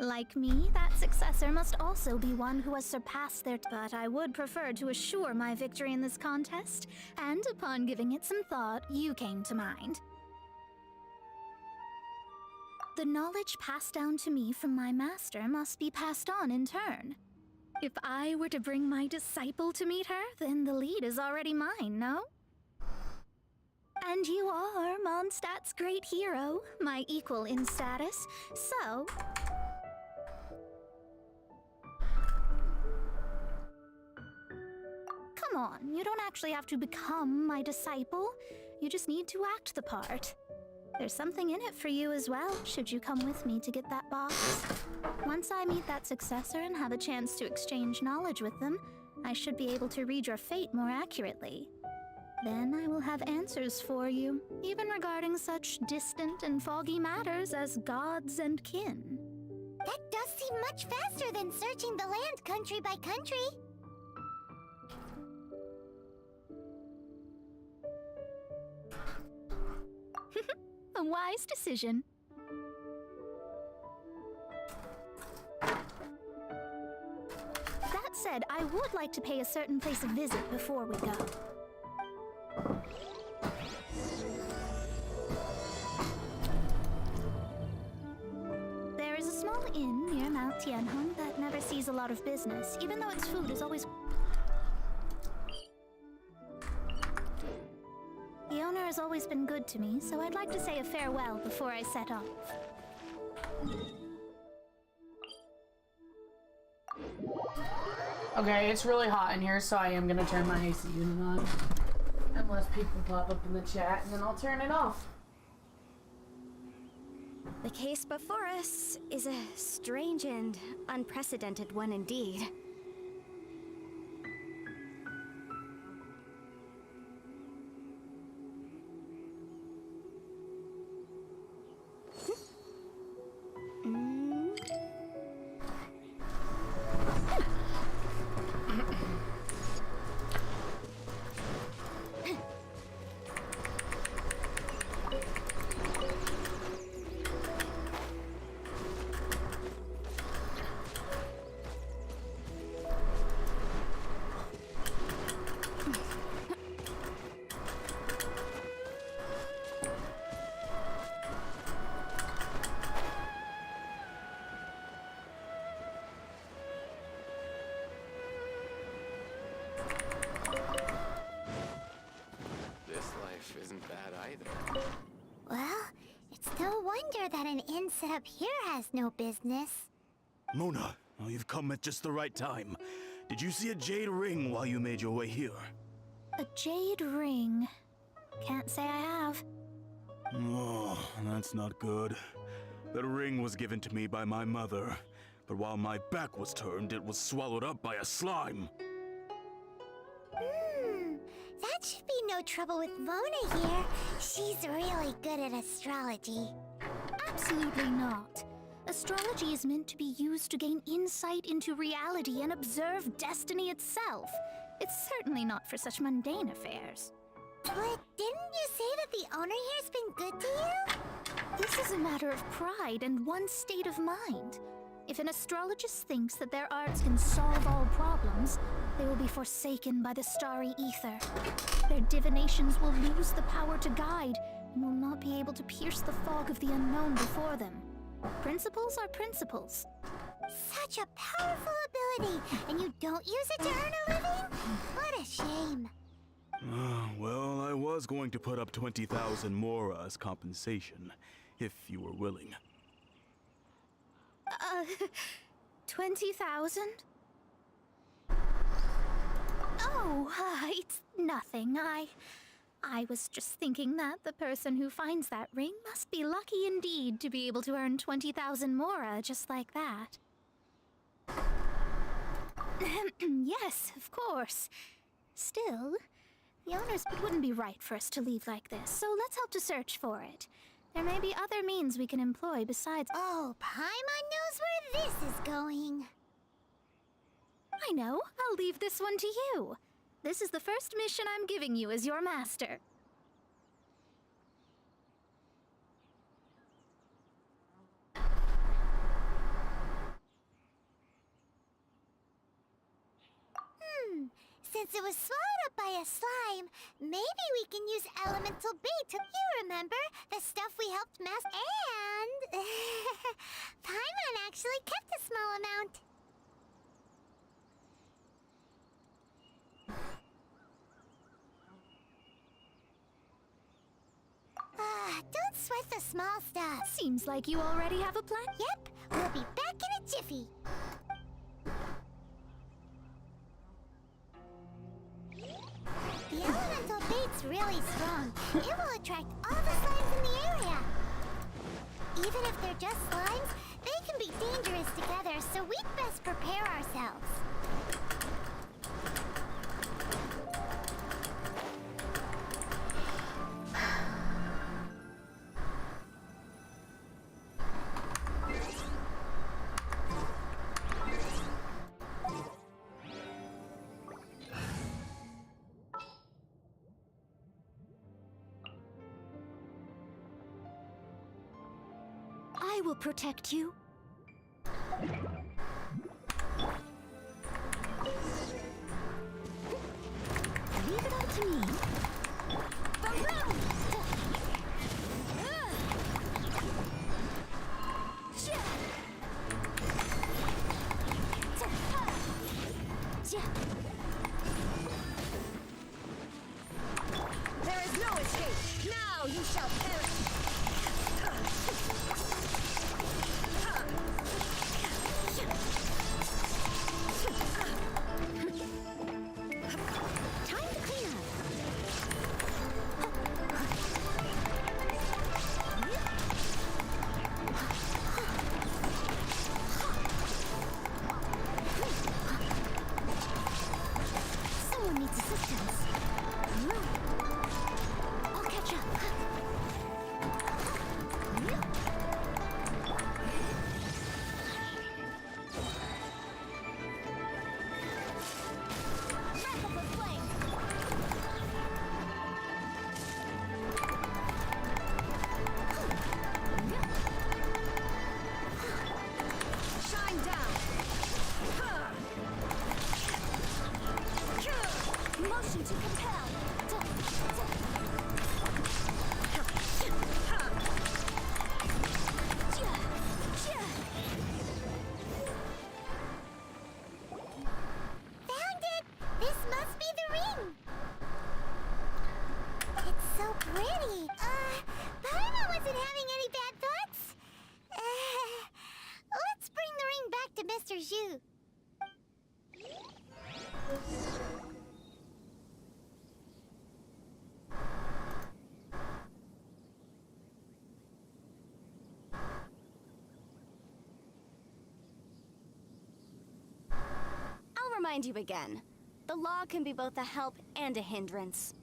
Speaker 13: Like me, that successor must also be one who has surpassed their... But I would prefer to assure my victory in this contest, and upon giving it some thought, you came to mind. The knowledge passed down to me from my master must be passed on in turn. If I were to bring my disciple to meet her, then the lead is already mine, no? And you are Mondstadt's great hero, my equal in status, so... Come on, you don't actually have to become my disciple. You just need to act the part. There's something in it for you as well, should you come with me to get that box. Once I meet that successor and have a chance to exchange knowledge with them, I should be able to read your fate more accurately. Then I will have answers for you, even regarding such distant and foggy matters as gods and kin.
Speaker 2: That does seem much faster than searching the land country by country.
Speaker 13: A wise decision. That said, I would like to pay a certain place a visit before we go. There is a small inn near Mount Tianhong that never sees a lot of business, even though its food is always... The owner has always been good to me, so I'd like to say a farewell before I set off.
Speaker 1: Okay, it's really hot in here, so I am gonna turn my AC unit on. Unless people pop up in the chat, and then I'll turn it off.
Speaker 6: The case before us is a strange and unprecedented one indeed.
Speaker 2: Well, it's no wonder that an inn set up here has no business.
Speaker 17: Mona, oh, you've come at just the right time. Did you see a jade ring while you made your way here?
Speaker 13: A jade ring? Can't say I have.
Speaker 17: Oh, that's not good. That ring was given to me by my mother, But while my back was turned, it was swallowed up by a slime.
Speaker 2: That should be no trouble with Mona here. She's really good at astrology.
Speaker 13: Absolutely not. Astrology is meant to be used to gain insight into reality and observe destiny itself. It's certainly not for such mundane affairs.
Speaker 2: But didn't you say that the owner here's been good to you?
Speaker 13: This is a matter of pride and one's state of mind. If an astrologist thinks that their arts can solve all problems, they will be forsaken by the starry ether. Their divinations will lose the power to guide and will not be able to pierce the fog of the unknown before them. Principles are principles.
Speaker 2: Such a powerful ability, and you don't use it to earn a living? What a shame.
Speaker 17: Well, I was going to put up 20,000 mora as compensation, if you were willing.
Speaker 13: 20,000? Oh, it's nothing. I was just thinking that the person who finds that ring must be lucky indeed to be able to earn 20,000 mora just like that. Yes, of course. Still, the owners wouldn't be right for us to leave like this, so let's help to search for it. There may be other means we can employ besides—
Speaker 2: Oh, Paimon knows where this is going.
Speaker 13: I know. I'll leave this one to you. This is the first mission I'm giving you as your master.
Speaker 2: Since it was swallowed up by a slime, maybe we can use elemental bait to— You remember, the stuff we helped mask— And... Paimon actually kept a small amount. Don't sweat the small stuff.
Speaker 13: Seems like you already have a plan.
Speaker 2: Yep, we'll be back in a jiffy. The elemental bait's really strong. It will attract all the slimes in the area. Even if they're just slimes, they can be dangerous together, so we'd best prepare ourselves.
Speaker 13: I will protect you. Leave it up to me.
Speaker 9: There is no escape! Now you shall perish!
Speaker 13: Time to clean up. Someone needs assistance. I'll catch up.
Speaker 9: Shine down!
Speaker 13: Motion to compel.
Speaker 2: Found it! This must be the ring! It's so pretty. Paimon wasn't having any bad thoughts. Let's bring the ring back to Mr. Zhu.
Speaker 6: remind you again. The law can be both a help and a hindrance.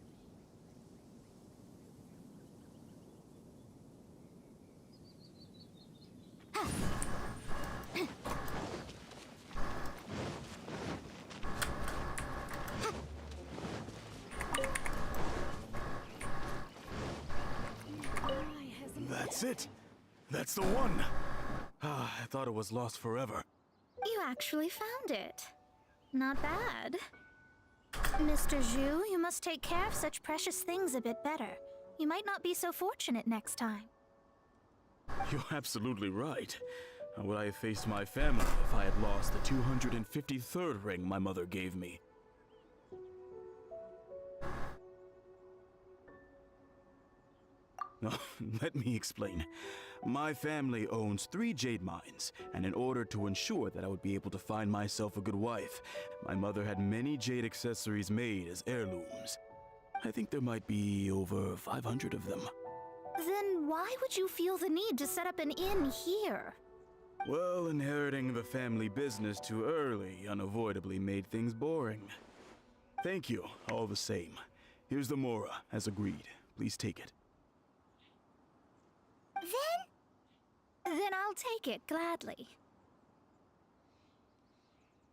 Speaker 17: That's it. That's the one. I thought it was lost forever.
Speaker 13: You actually found it. Not bad. Mr. Zhu, you must take care of such precious things a bit better. You might not be so fortunate next time.
Speaker 17: You're absolutely right. How would I have faced my family if I had lost the 253rd ring my mother gave me? No, let me explain. My family owns 3 jade mines, and in order to ensure that I would be able to find myself a good wife, my mother had many jade accessories made as heirlooms. I think there might be over 500 of them.
Speaker 13: Then why would you feel the need to set up an inn here?
Speaker 17: Well, inheriting the family business too early unavoidably made things boring. Thank you, all the same. Here's the Mora, as agreed. Please take it.
Speaker 13: Then I'll take it gladly.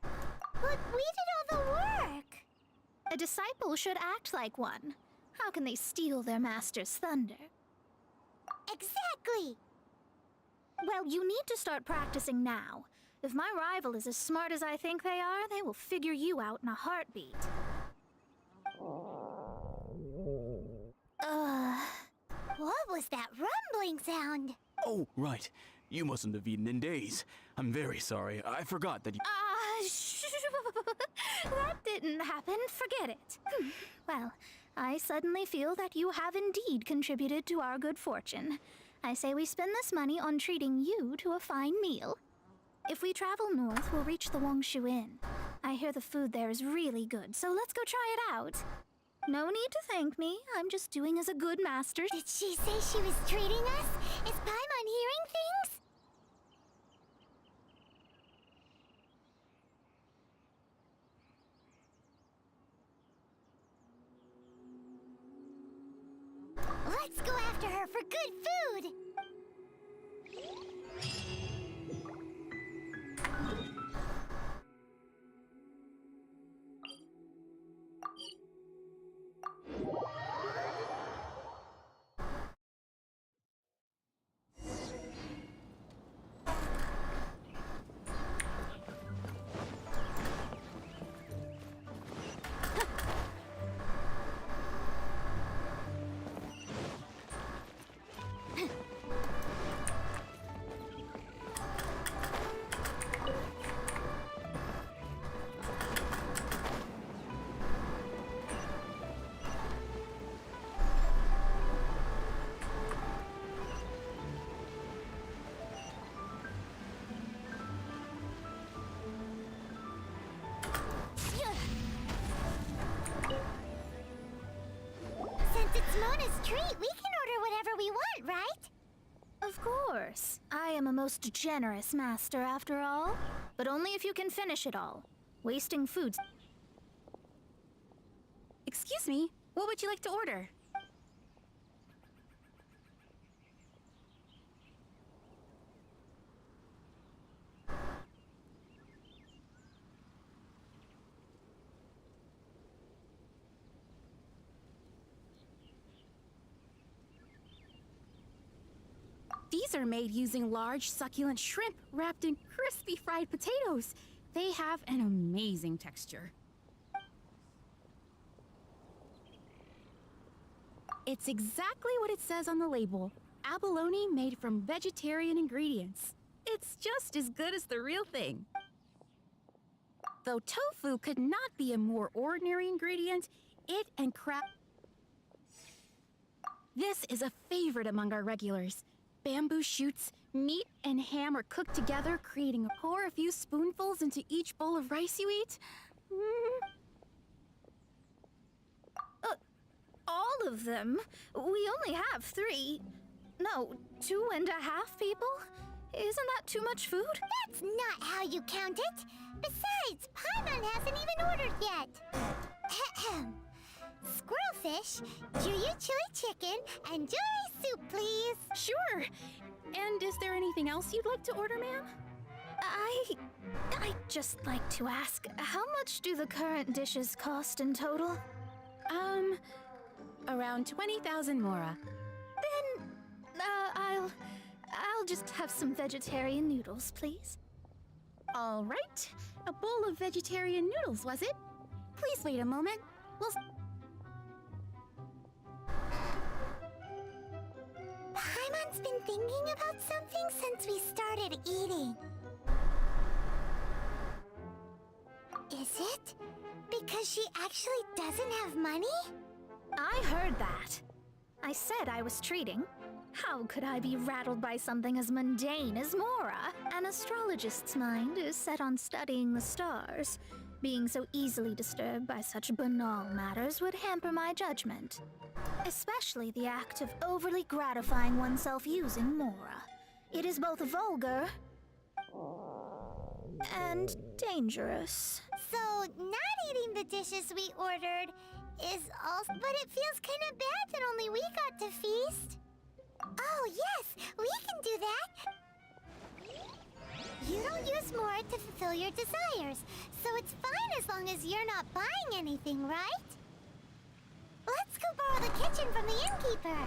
Speaker 2: But we did all the work!
Speaker 13: A disciple should act like one. How can they steal their master's thunder?
Speaker 2: Exactly!
Speaker 13: Well, you need to start practicing now. If my rival is as smart as I think they are, they will figure you out in a heartbeat.
Speaker 2: What was that rumbling sound?
Speaker 17: Oh, right. You mustn't have eaten in days. I'm very sorry. I forgot that you...
Speaker 13: That didn't happen. Forget it. Well, I suddenly feel that you have indeed contributed to our good fortune. I say we spend this money on treating you to a fine meal. If we travel north, we'll reach the Wongshu Inn. I hear the food there is really good, so let's go try it out. No need to thank me. I'm just doing as a good master.
Speaker 2: Did she say she was treating us? Is Paimon hearing things? Let's go after her for good food! Since it's Mona's treat, we can order whatever we want, right?
Speaker 13: Of course. I am a most generous master, after all. But only if you can finish it all. Wasting food.
Speaker 14: Excuse me, what would you like to order? These are made using large, succulent shrimp wrapped in crispy fried potatoes. They have an amazing texture. It's exactly what it says on the label. Abalone made from vegetarian ingredients. It's just as good as the real thing. Though tofu could not be a more ordinary ingredient, it and crab... This is a favorite among our regulars. Bamboo shoots, meat, and ham are cooked together, creating pour a few spoonfuls into each bowl of rice you eat.
Speaker 13: All of them? We only have 3. No, 2.5 people? Isn't that too much food?
Speaker 2: That's not how you count it. Besides, Paimon hasn't even ordered yet. Squirrelfish, Juyu chili chicken, and Jury soup, please.
Speaker 14: Sure. And is there anything else you'd like to order, ma'am?
Speaker 13: I'd just like to ask, how much do the current dishes cost in total?
Speaker 14: Around 20,000 mora.
Speaker 13: Then, I'll just have some vegetarian noodles, please.
Speaker 14: All right. A bowl of vegetarian noodles, was it? Please wait a moment.
Speaker 2: Paimon's been thinking about something since we started eating. Is it because she actually doesn't have money?
Speaker 13: I heard that. I said I was treating. How could I be rattled by something as mundane as Mora? An astrologist's mind is set on studying the stars. Being so easily disturbed by such banal matters would hamper my judgment. Especially the act of overly gratifying oneself using Mora. It is both vulgar and dangerous.
Speaker 2: So, not eating the dishes we ordered is also... But it feels kind of bad that only we got to feast. Oh, yes, we can do that. You don't use more to fulfill your desires, so it's fine as long as you're not buying anything, right? Let's go borrow the kitchen from the innkeeper.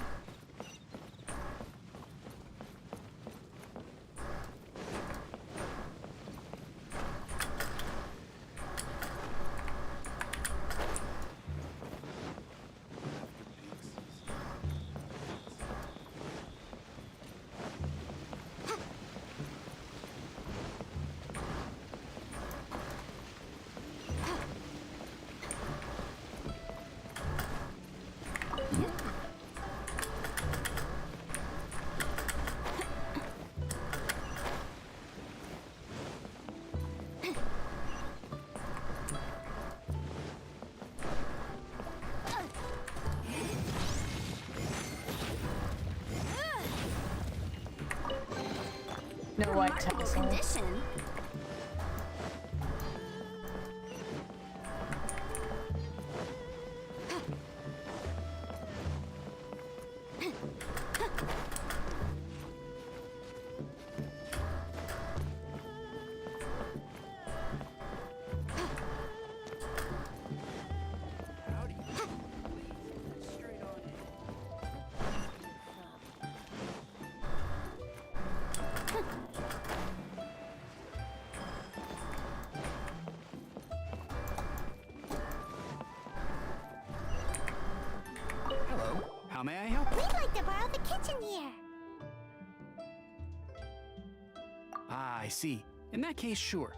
Speaker 1: No white tassel.
Speaker 14: Condition.
Speaker 17: How may I help?
Speaker 2: We'd like to borrow the kitchen here.
Speaker 17: Ah, I see. In that case, sure.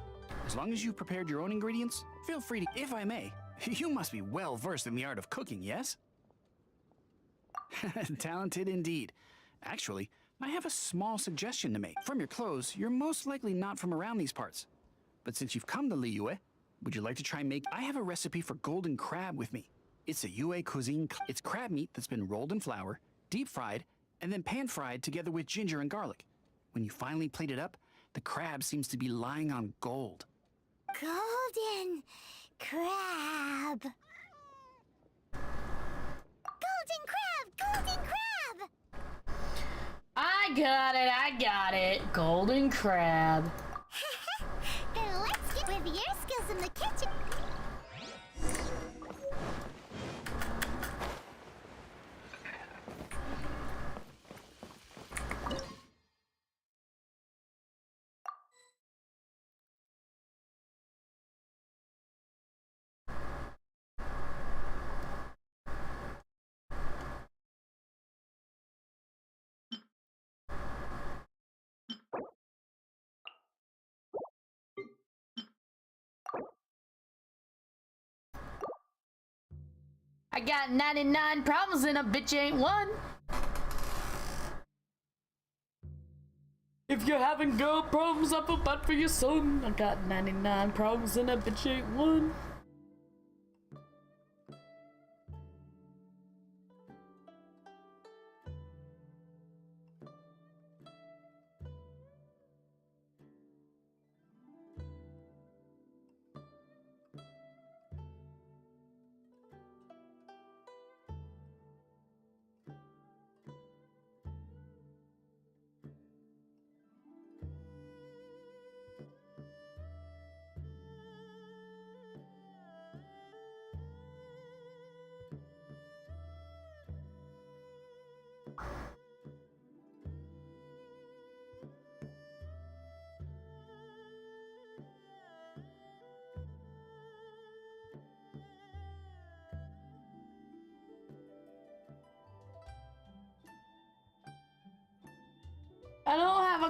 Speaker 17: As long as you've prepared your own ingredients, feel free to, if I may. You must be well versed in the art of cooking, yes? Talented indeed. Actually, I have a small suggestion to make. From your clothes, you're most likely not from around these parts. But since you've come to Liyue, would you like to try I have a recipe for golden crab with me. It's a Yue cuisine. It's crab meat that's been rolled in flour, deep fried, and then pan fried together with ginger and garlic. When you finally plate it up, the crab seems to be lying on gold.
Speaker 2: Golden crab. Golden crab! Golden crab!
Speaker 1: I got it. Golden crab.
Speaker 2: Then let's get with your skills in the kitchen.
Speaker 1: I got 99 problems and a bitch ain't one. If you're having girl problems, I feel bad for your son. I got 99 problems and a bitch ain't one.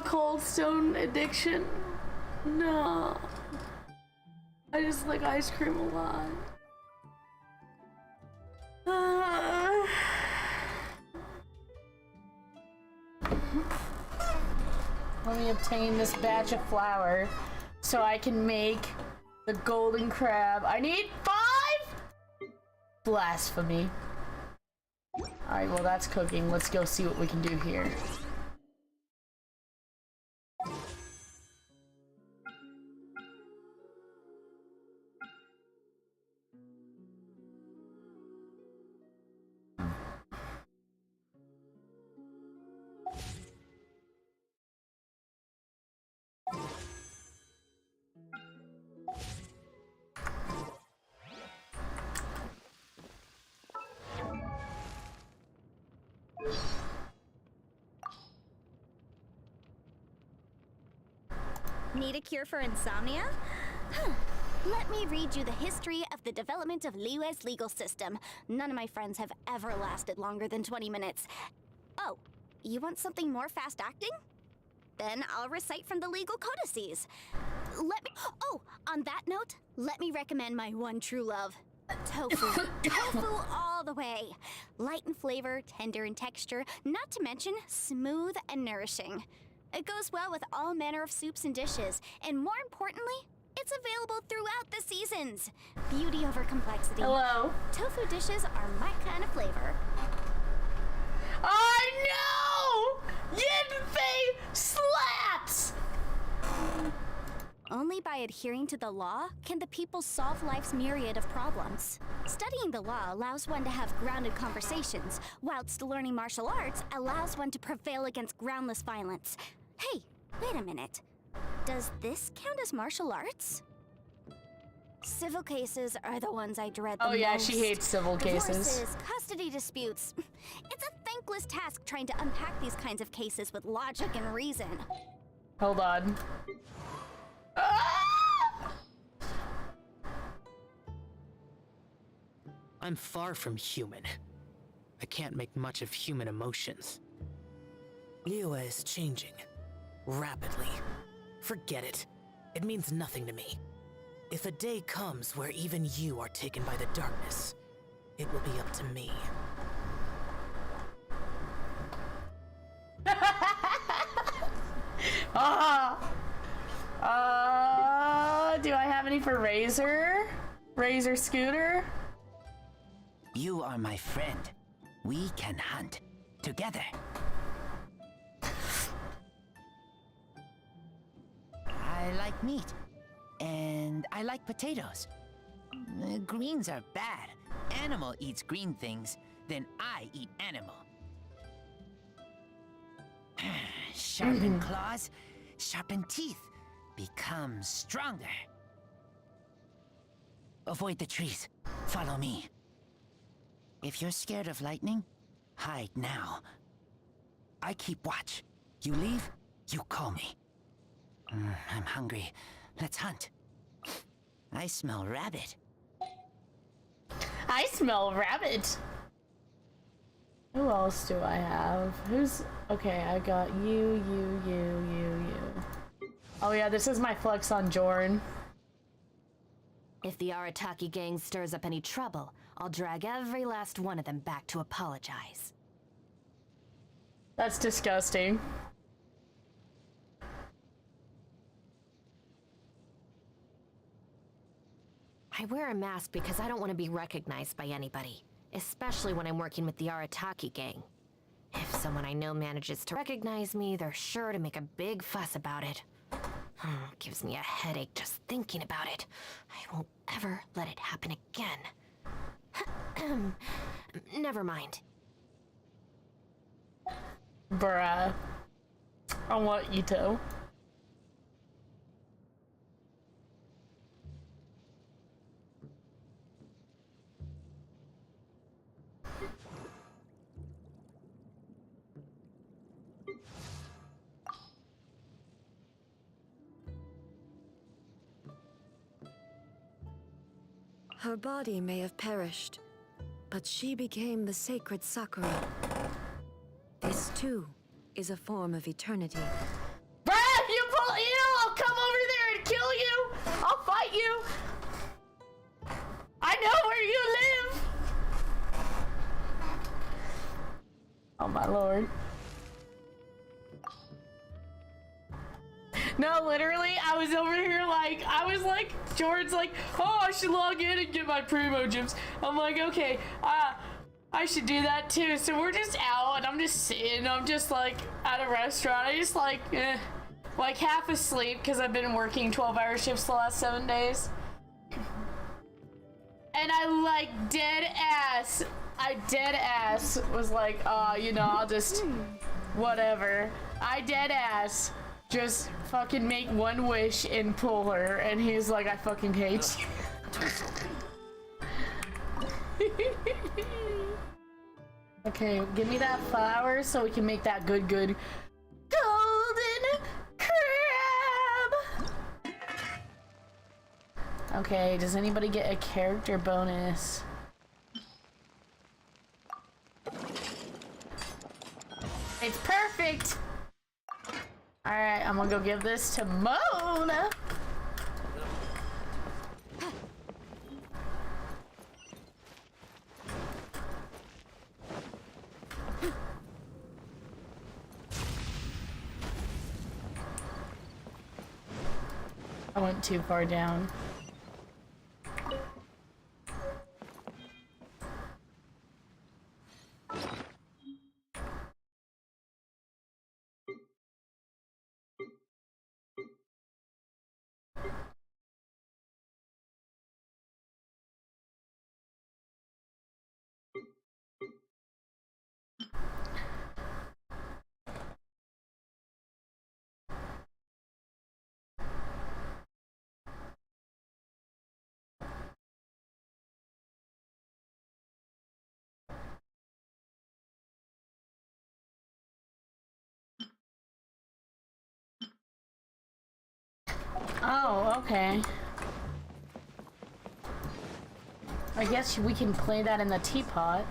Speaker 1: cold stone addiction. No. I just like ice cream a lot. Let me obtain this batch of flour so I can make the golden crab. I need 5? Blasphemy. Alright, well that's cooking. Let's go see what we can do here.
Speaker 2: Need a cure for insomnia?
Speaker 6: Let me read you the history of the development of Liyue's legal system. None of my friends have ever lasted longer than 20 minutes. Oh, you want something more fast-acting? Then I'll recite from the legal codices. Oh, on that note, let me recommend my one true love. Tofu. Tofu all the way. Light in flavor, tender in texture, not to mention smooth and nourishing. It goes well with all manner of soups and dishes, and more importantly, it's available throughout the seasons. Beauty over complexity.
Speaker 1: Hello.
Speaker 6: Tofu dishes are my kind of flavor.
Speaker 1: I know! Yin-Fei slaps!
Speaker 6: Only by adhering to the law can the people solve life's myriad of problems. Studying the law allows one to have grounded conversations, whilst learning martial arts allows one to prevail against groundless violence. Hey, wait a minute. Does this count as martial arts? Civil cases are the ones I dread the most.
Speaker 1: Oh yeah, she hates civil cases.
Speaker 6: Divorces, custody disputes. It's a thankless task trying to unpack these kinds of cases with logic and reason.
Speaker 1: Hold on.
Speaker 7: I'm far from human. I can't make much of human emotions. Liyue is changing. Rapidly. Forget it. It means nothing to me. If a day comes where even you are taken by the darkness, it will be up to me.
Speaker 1: Do I have any for Razor? Razor Scooter?
Speaker 20: You are my friend. We can hunt together. I like meat. And I like potatoes. Greens are bad. Animal eats green things, then I eat animal. Sharpen claws, sharpen teeth. Become stronger. Avoid the trees. Follow me. If you're scared of lightning, hide now. I keep watch. You leave, you call me. I'm hungry. Let's hunt. I smell rabbit.
Speaker 1: I smell rabbit. Who else do I have? Who's... Okay, I got you. Oh yeah, this is my flex on Jorn.
Speaker 23: If the Arataki gang stirs up any trouble, I'll drag every last one of them back to apologize.
Speaker 1: That's disgusting.
Speaker 23: I wear a mask because I don't want to be recognized by anybody, especially when I'm working with the Arataki gang. If someone I know manages to recognize me, they're sure to make a big fuss about it. Gives me a headache just thinking about it. I won't ever let it happen again. Never mind.
Speaker 1: Bruh. I want Itto.
Speaker 19: Her body may have perished, but she became the sacred Sakura. This, too, is a form of eternity.
Speaker 1: you. I know where you live. Oh my lord. No, literally, I was over here like, Jordan's like, oh, I should log in and get my primo gems. I'm like, okay, I should do that too. So we're just out and I'm just sitting, I'm just like at a restaurant. I just like half asleep because I've been working 12-hour shifts the last 7 days. And I like dead ass was like, you know, I'll just, whatever. I dead ass just fucking make one wish and pull her, and he's like, I fucking hate you. Okay, give me that flower so we can make that good golden crab. Okay, does anybody get a character bonus? It's perfect. All right, I'm gonna go give this to Mona. I went too far down. Oh, okay. I guess we can play that in the teapot.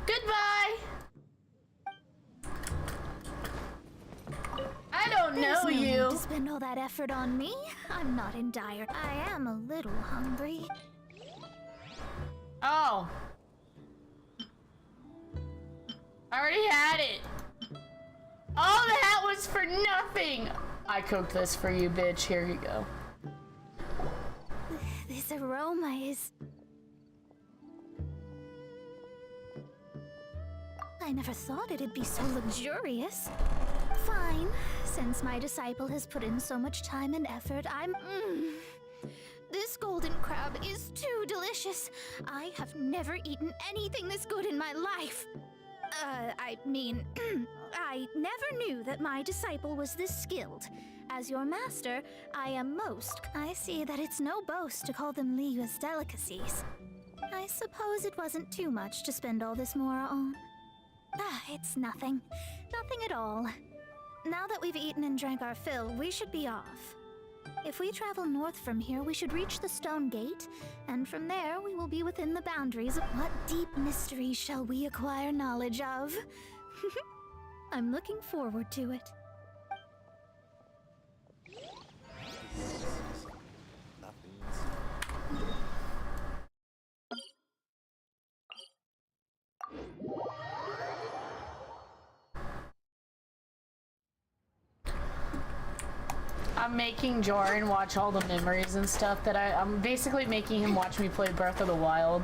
Speaker 1: Goodbye! I don't know
Speaker 13: There's no
Speaker 1: you.
Speaker 13: need to spend all that effort on me. I'm not in dire. I am a little hungry.
Speaker 1: Oh. I already had it. All that was for nothing. I cooked this for you, bitch. Here you go.
Speaker 13: This aroma is... I never thought it'd be so luxurious. Fine. Since my disciple has put in so much time and effort, I'm... This golden crab is too delicious. I have never eaten anything this good in my life. I mean, I never knew that my disciple was this skilled. As your master, I am most. I see that it's no boast to call them Liyue's delicacies. I suppose it wasn't too much to spend all this mora on. It's nothing. Nothing at all. Now that we've eaten and drank our fill, we should be off. If we travel north from here, we should reach the stone gate, and from there we will be within the boundaries of what deep mystery shall we acquire knowledge of. I'm looking forward to it.
Speaker 1: I'm making Joran watch all the memories and stuff that I'm basically making him watch me play Breath of the Wild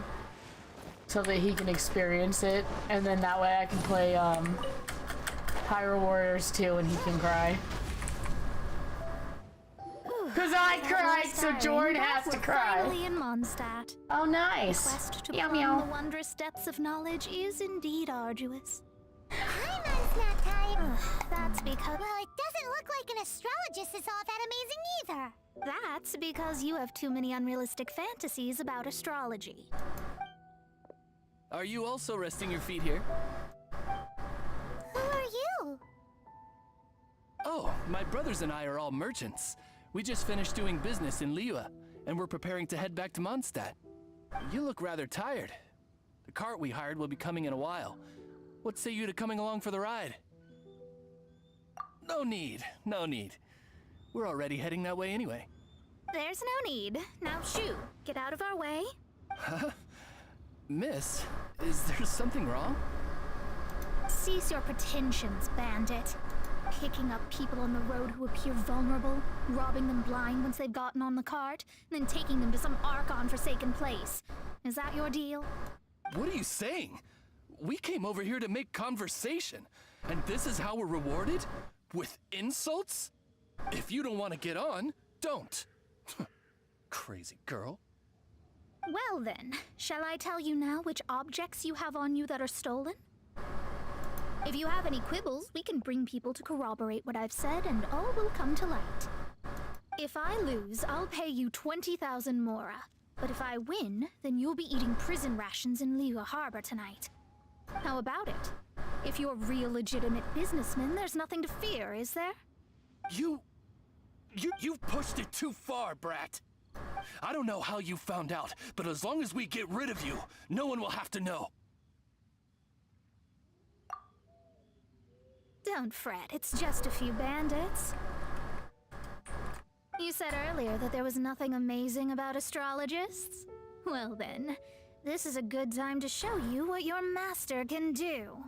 Speaker 1: so that he can experience it, and then that way I can play Hyrule Warriors 2 and he can cry. Cause I cried, so Joran has to cry.
Speaker 13: Finally in Mondstadt.
Speaker 1: Oh, nice.
Speaker 13: The quest to
Speaker 1: Meow,
Speaker 13: plumb
Speaker 1: meow.
Speaker 13: the wondrous depths of knowledge is indeed arduous.
Speaker 2: Hi, Mondstadt time.
Speaker 13: That's because...
Speaker 2: Well, it doesn't look like an astrologist is all that amazing either.
Speaker 13: That's because you have too many unrealistic fantasies about astrology.
Speaker 10: Are you also resting your feet here?
Speaker 2: Who are you?
Speaker 10: Oh, my brothers and I are all merchants. We just finished doing business in Liyue, and we're preparing to head back to Mondstadt. You look rather tired. The cart we hired will be coming in a while. What say you to coming along for the ride? No need, no need. We're already heading that way anyway.
Speaker 13: There's no need. Now shoo, get out of our way.
Speaker 10: Huh? Miss, is there something wrong?
Speaker 13: Cease your pretensions, bandit. Picking up people on the road who appear vulnerable, robbing them blind once they've gotten on the cart, and then taking them to some Archon-forsaken place. Is that your deal?
Speaker 10: What are you saying? We came over here to make conversation, and this is how we're rewarded? With insults? If you don't want to get on, don't. Crazy girl.
Speaker 13: Well then, shall I tell you now which objects you have on you that are stolen? If you have any quibbles, we can bring people to corroborate what I've said, and all will come to light. If I lose, I'll pay you 20,000 mora. But if I win, then you'll be eating prison rations in Liyue Harbor tonight. How about it? If you're real legitimate businessmen, there's nothing to fear, is there?
Speaker 10: You've pushed it too far, brat. I don't know how you found out, but as long as we get rid of you, no one will have to know.
Speaker 13: Don't fret, it's just a few bandits. You said earlier that there was nothing amazing about astrologists? Well then, this is a good time to show you what your master can do.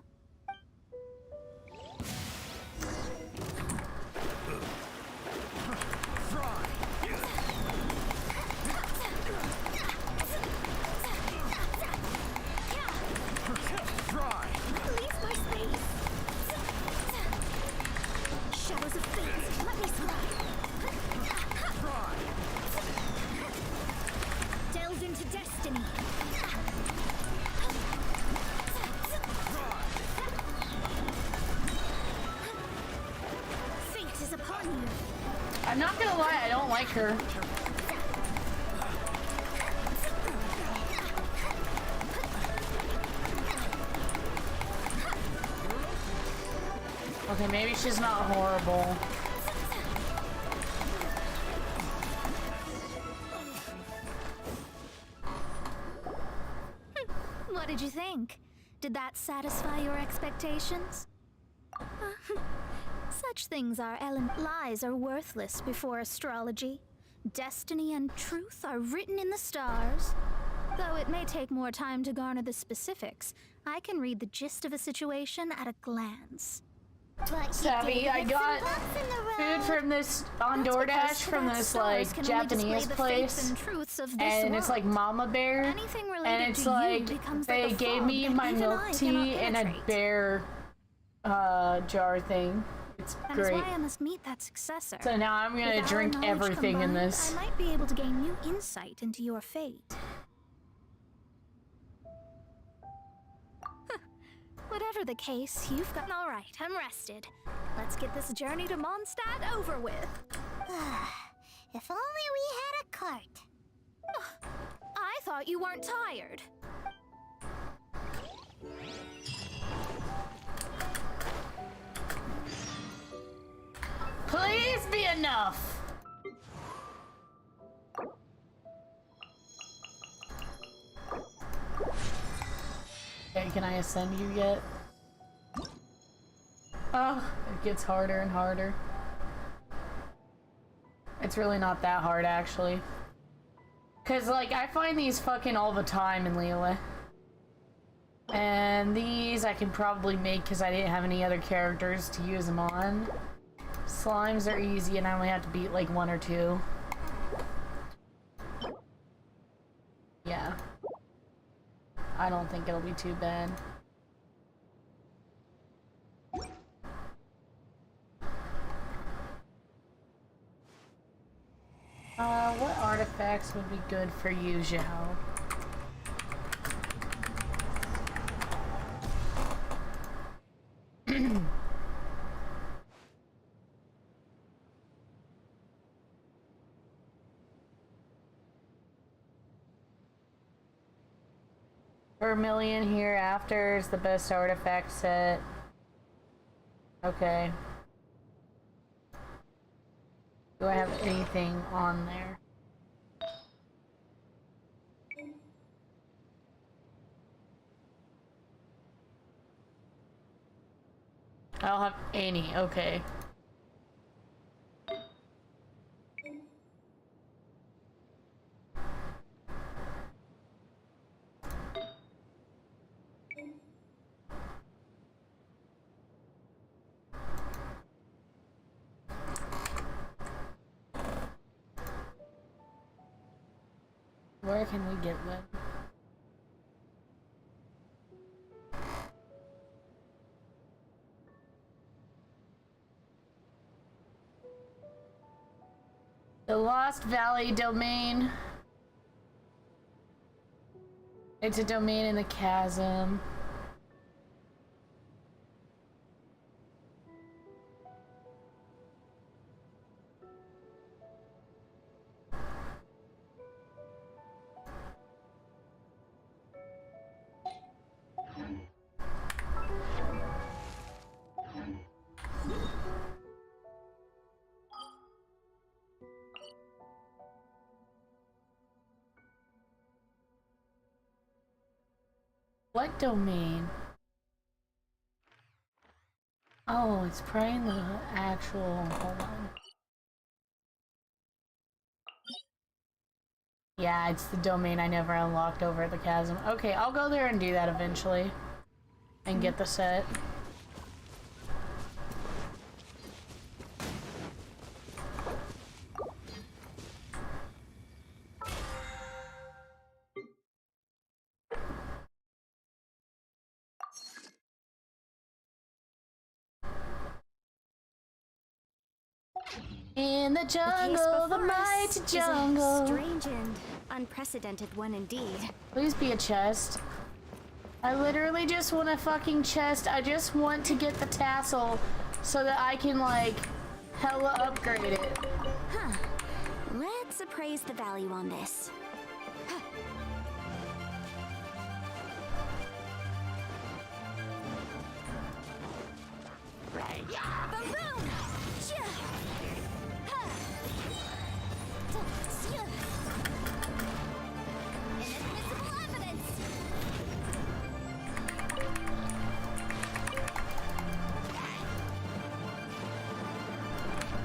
Speaker 13: Leave my space! Shadows of fate, let me delve into destiny. Fate is upon you.
Speaker 1: I'm not gonna lie, I don't like her. Okay, maybe she's not horrible.
Speaker 13: What did you think? Did that satisfy your expectations? Such things are lies are worthless before astrology. Destiny and truth are written in the stars. Though it may take more time to garner the specifics, I can read the gist of a situation at a glance.
Speaker 1: Savvy, I got food from this on DoorDash from this like Japanese place, and it's like Mama Bear, and it's like they gave me my milk tea in a bear jar thing. It's
Speaker 13: That is
Speaker 1: great.
Speaker 13: why I must meet that successor.
Speaker 1: So now I'm gonna
Speaker 13: With our
Speaker 1: drink
Speaker 13: knowledge
Speaker 1: everything in
Speaker 13: combined,
Speaker 1: this.
Speaker 13: I might be able to gain new insight into your fate. Whatever the case, you've gotten all right. I'm rested. Let's get this journey to Mondstadt over with.
Speaker 2: If only we had a cart.
Speaker 13: I thought you weren't tired.
Speaker 1: Please be enough. Okay, can I ascend you yet? Oh, it gets harder and harder. It's really not that hard, actually. Cause, like, I find these fucking all the time in Liyue. And these I can probably make because I didn't have any other characters to use them on. Slimes are easy and I only have to beat, like, 1 or 2. Yeah. I don't think it'll be too bad. What artifacts would be good for you, Zhao? Vermilion Hereafter is the best artifact set. Okay. Do I have anything on there? I don't have any. Okay. Where can we get them? The Lost Valley domain. It's a domain in the chasm. What domain? Oh, it's probably the actual. Hold on. Yeah, it's the domain I never unlocked over at the chasm. Okay, I'll go there and do that eventually. And get the set. In the jungle, the mighty jungle.
Speaker 13: A strange and unprecedented one indeed.
Speaker 1: Please be a chest. I literally just want a fucking chest. I just want to get the tassel so that I can, like, hella upgrade it.
Speaker 13: Huh. Let's appraise the value on this.
Speaker 2: Boom boom! Inadmissible evidence!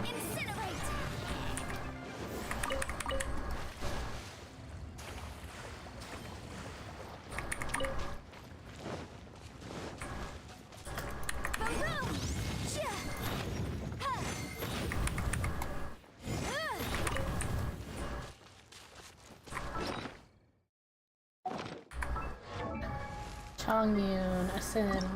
Speaker 2: Incinerate! Boom boom!
Speaker 1: Chongyun, ascend.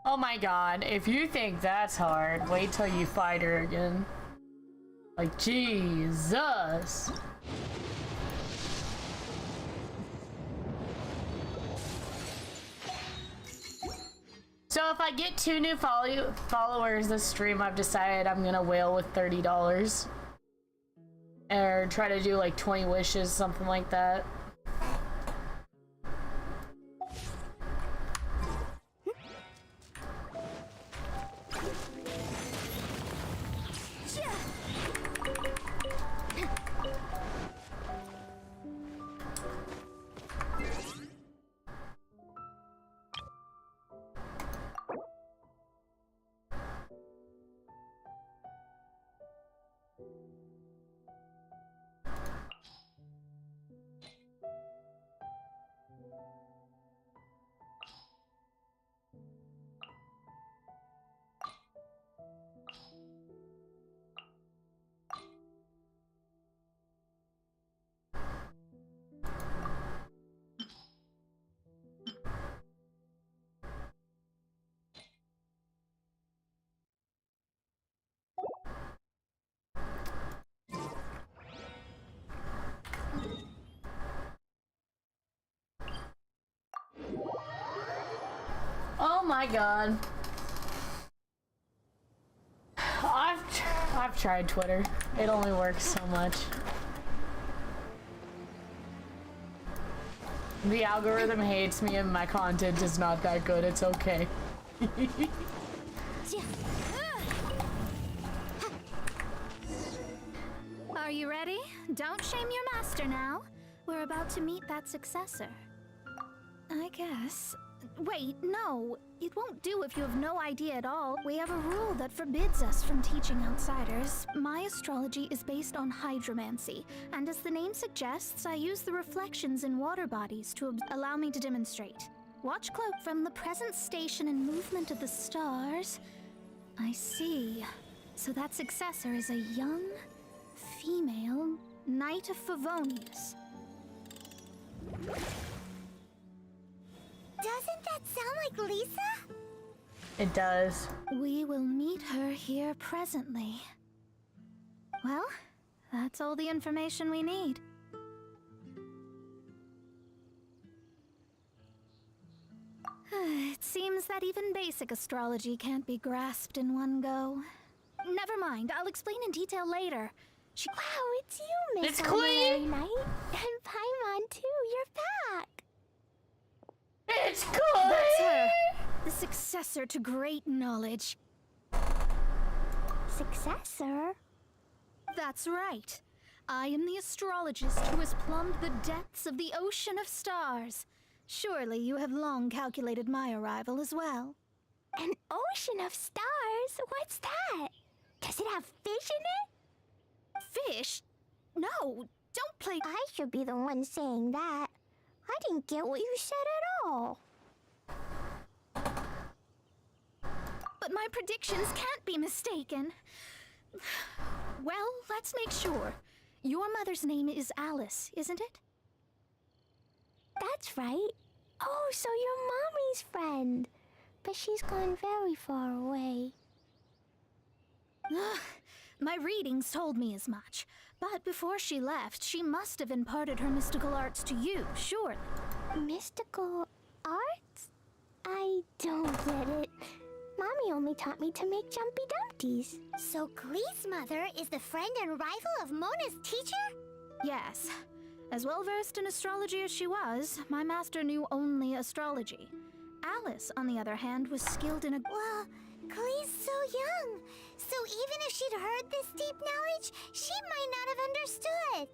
Speaker 1: Oh my god, if you think that's hard, wait till you fight her again. Like, Jesus! So if I get 2 new followers this stream, I've decided I'm gonna whale with $30. Or try to do like 20 wishes, something like that. Oh my god. I've tried Twitter. It only works so much. The algorithm hates me and my content is not that good. It's okay.
Speaker 13: Are you ready? Don't shame your master now. We're about to meet that successor. I guess Wait, no. It won't do if you have no idea at all. We have a rule that forbids us from teaching outsiders. My astrology is based on hydromancy, and as the name suggests, I use the reflections in water bodies to allow me to demonstrate. Watch cloak from the present station and movement of the stars. I see. So that successor is a young, female Knight of Favonius.
Speaker 2: Doesn't that sound like Lisa?
Speaker 1: It does.
Speaker 13: We will meet her here presently. Well, that's all the information we need. It seems that even basic astrology can't be grasped in one go. Never mind, I'll explain in detail later.
Speaker 2: Wow, it's you, Miss
Speaker 1: It's Klee!
Speaker 2: Knight. And Paimon too, you're back!
Speaker 1: It's Klee!
Speaker 13: That's her! The successor to great knowledge.
Speaker 2: Successor?
Speaker 13: That's right. I am the astrologist who has plumbed the depths of the ocean of stars. Surely you have long calculated my arrival as well.
Speaker 2: An ocean of stars? What's that? Does it have fish in it?
Speaker 13: Fish? No, don't play.
Speaker 2: I should be the one saying that. I didn't get what you said at all.
Speaker 13: But my predictions can't be mistaken. Well, let's make sure. Your mother's name is Alice, isn't it?
Speaker 2: That's right. Oh, so you're Mommy's friend. But she's gone very far away.
Speaker 13: My readings told me as much. But before she left, she must have imparted her mystical arts to you, surely.
Speaker 2: Mystical arts? I don't get it. Mommy only taught me to make Jumpy Dumpties. So Klee's mother is the friend and rival of Mona's teacher?
Speaker 13: Yes. As well versed in astrology as she was, my master knew only astrology. Alice, on the other hand, was skilled in a...
Speaker 2: Well, Klee's so young. So even if she'd heard this deep knowledge, she might not have understood.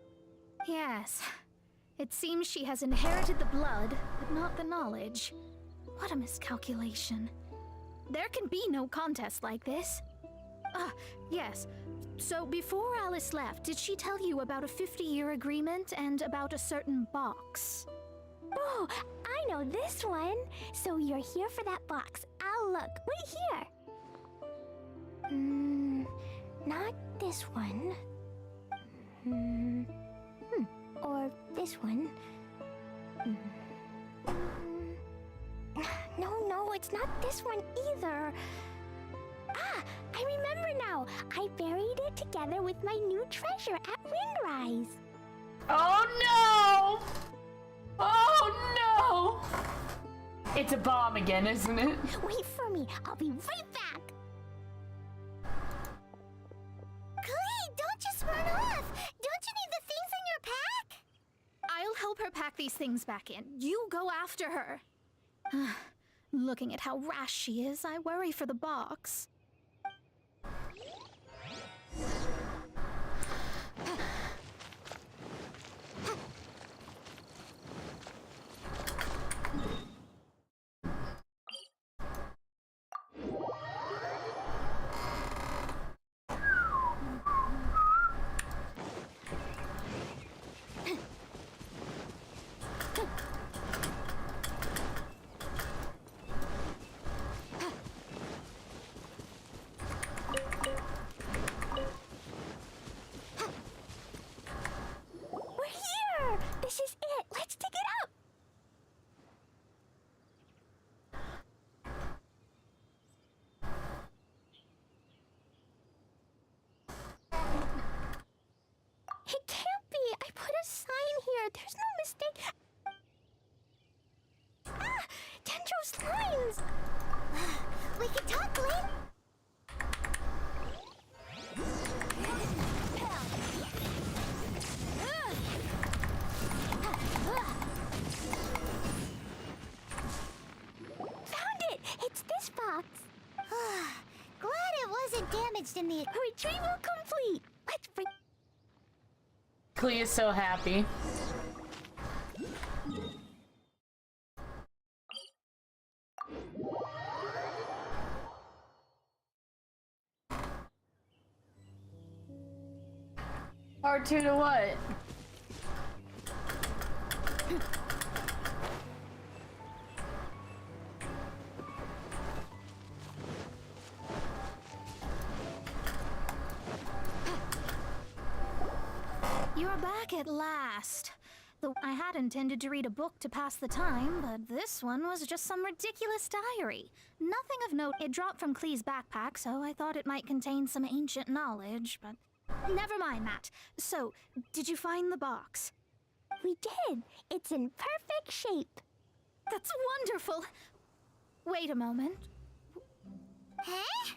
Speaker 13: Yes. It seems she has inherited the blood, but not the knowledge. What a miscalculation. There can be no contest like this. Yes. So before Alice left, did she tell you about a 50-year agreement and about a certain box?
Speaker 2: Oh, I know this one. So you're here for that box. I'll look. Wait here. Not this one. Or this one. No, it's not this one either. Ah, I remember now. I buried it together with my new treasure at Windrise.
Speaker 1: Oh no! Oh no! It's a bomb again, isn't it?
Speaker 2: Wait for me. I'll be right back. Klee, don't just run off. Don't you need the things in your pack?
Speaker 13: I'll help her pack these things back in. You go after her. Looking at how rash she is, I worry for the box.
Speaker 2: This is it. Let's dig it up. It can't be. I put a sign here. There's no mistake. Ah! Dendro's lines. We can talk, Lynn. Found it! It's this box. Glad it wasn't damaged in the retrieval complete. Let's bring.
Speaker 1: Klee is so happy. Part 2 to what?
Speaker 13: You're back at last. I had intended to read a book to pass the time, but this one was just some ridiculous diary. Nothing of note. It dropped from Klee's backpack, so I thought it might contain some ancient knowledge, but never mind that. So, did you find the box?
Speaker 2: We did. It's in perfect shape.
Speaker 13: That's wonderful. Wait a moment.
Speaker 2: Huh?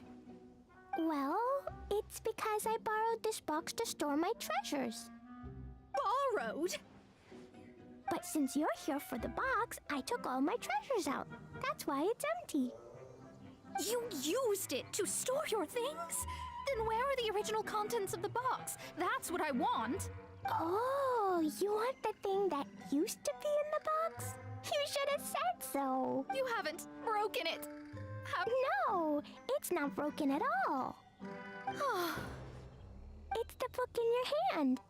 Speaker 2: Well, it's because I borrowed this box to store my treasures.
Speaker 13: Borrowed?
Speaker 2: But since you're here for the box, I took all my treasures out. That's why it's empty.
Speaker 13: You used it to store your things? Then where are the original contents of the box? That's what I want.
Speaker 2: Oh, you want the thing that used to be in the box? You should have said so.
Speaker 13: You haven't broken it.
Speaker 2: No, it's not broken at all. It's the book in your hand.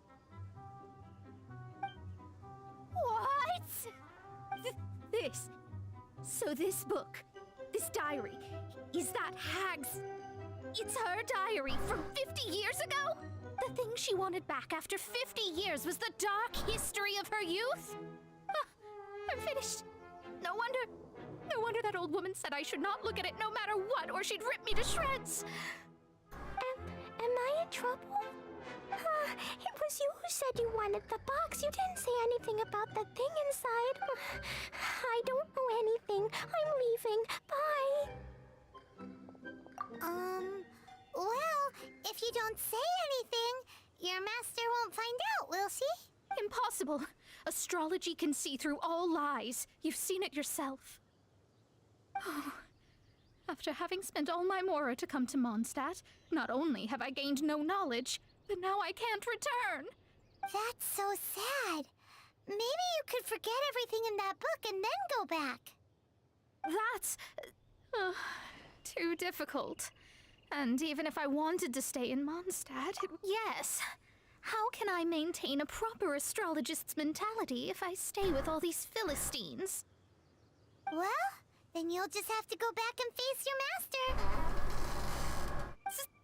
Speaker 13: What? This. So this book, this diary, is that Hag's? It's her diary from 50 years ago? The thing she wanted back after 50 years was the dark history of her youth? I'm finished. No wonder that old woman said I should not look at it no matter what, or she'd rip me to shreds.
Speaker 2: Am I in trouble? It was you who said you wanted the box. You didn't say anything about the thing inside. I don't know anything. I'm leaving. Bye. Well, if you don't say anything, your master won't find out, will she?
Speaker 13: Impossible. Astrology can see through all lies. You've seen it yourself. Oh. After having spent all my mora to come to Mondstadt, not only have I gained no knowledge, but now I can't return.
Speaker 2: That's so sad. Maybe you could forget everything in that book and then go back.
Speaker 13: That's too difficult. And even if I wanted to stay in Mondstadt, yes. How can I maintain a proper astrologist's mentality if I stay with all these Philistines?
Speaker 2: Well, then you'll just have to go back and face your master.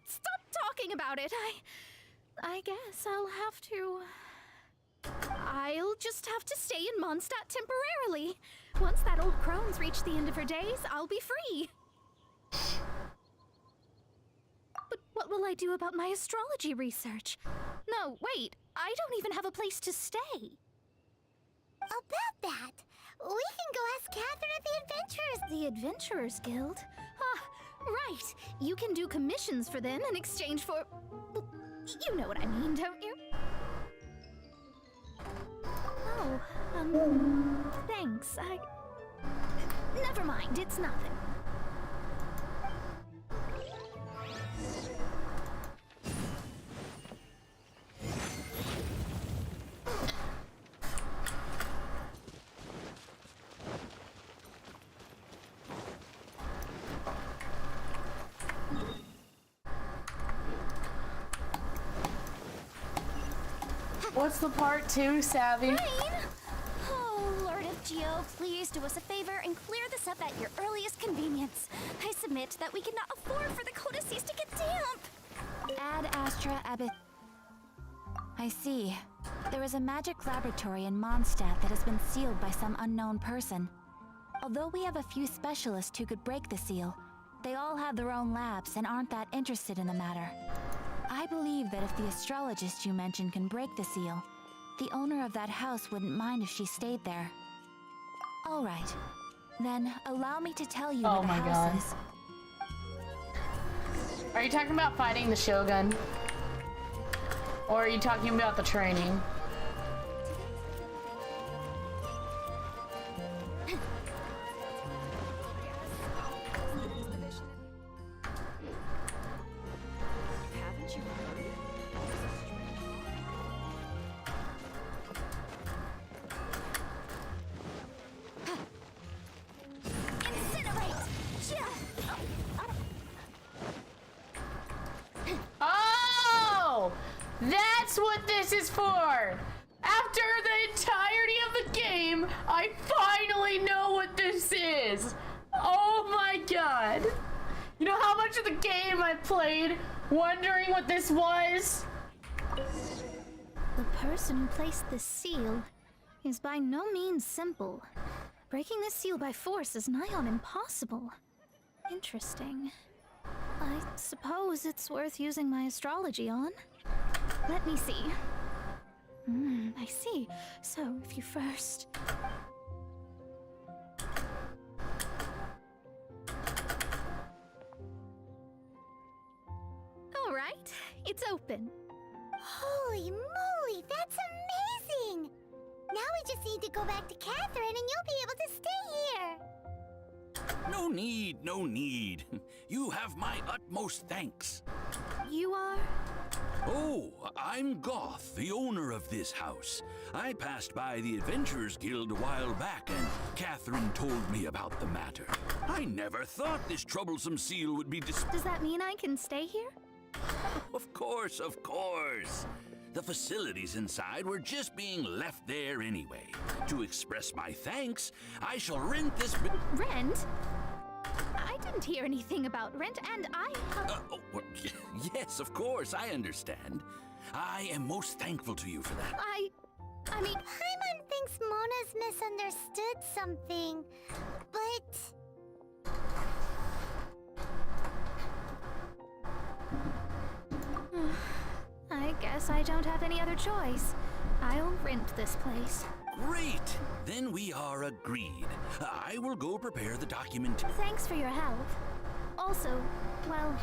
Speaker 13: Stop talking about it. I guess I'll just have to stay in Mondstadt temporarily. Once that old crone's reached the end of her days, I'll be free. But what will I do about my astrology research? No, wait, I don't even have a place to stay.
Speaker 2: About that, we can go ask Catherine at the Adventurers.
Speaker 13: The Adventurers Guild? Right. You can do commissions for them in exchange for... You know what I mean, don't you? Oh, thanks. Never mind, it's nothing.
Speaker 1: What's the part 2, Savvy?
Speaker 6: Rain? Oh, Lord of Geo, please do us a favor and clear this up at your earliest convenience. I submit that we cannot afford for the codices to get damp.
Speaker 3: Ad Astra Abbot. I see. There is a magic laboratory in Mondstadt that has been sealed by some unknown person. Although we have a few specialists who could break the seal, they all have their own labs and aren't that interested in the matter. I believe that if the astrologist you mentioned can break the seal, the owner of that house wouldn't mind if she stayed there. All right. Then allow me to tell you where the house is.
Speaker 1: Are you talking about fighting the Shogun? Or are you talking about the training? the game I played, wondering what this was.
Speaker 13: The person who placed this seal is by no means simple. Breaking this seal by force is nigh on impossible. Interesting. I suppose it's worth using my astrology on. Let me see. I see. So, if you first... Alright, it's open.
Speaker 2: Holy moly, that's amazing! Now we just need to go back to Catherine and you'll be able to stay here.
Speaker 9: No need, no need. You have my utmost thanks.
Speaker 13: You are?
Speaker 9: Oh, I'm Goth, the owner of this house. I passed by the Adventurers Guild a while back, and Catherine told me about the matter. I never thought this troublesome seal would be
Speaker 13: Does that mean I can stay here?
Speaker 9: Of course, of course. The facilities inside were just being left there anyway. To express my thanks, I shall rent this
Speaker 13: Rent? I didn't hear anything about rent, and I have...
Speaker 9: well, yes, of course, I understand. I am most thankful to you for that.
Speaker 2: I mean... Paimon thinks Mona's misunderstood something, but...
Speaker 13: I guess I don't have any other choice. I'll rent this place.
Speaker 9: Great! Then we are agreed. I will go prepare the document.
Speaker 13: Thanks for your help. Also, well,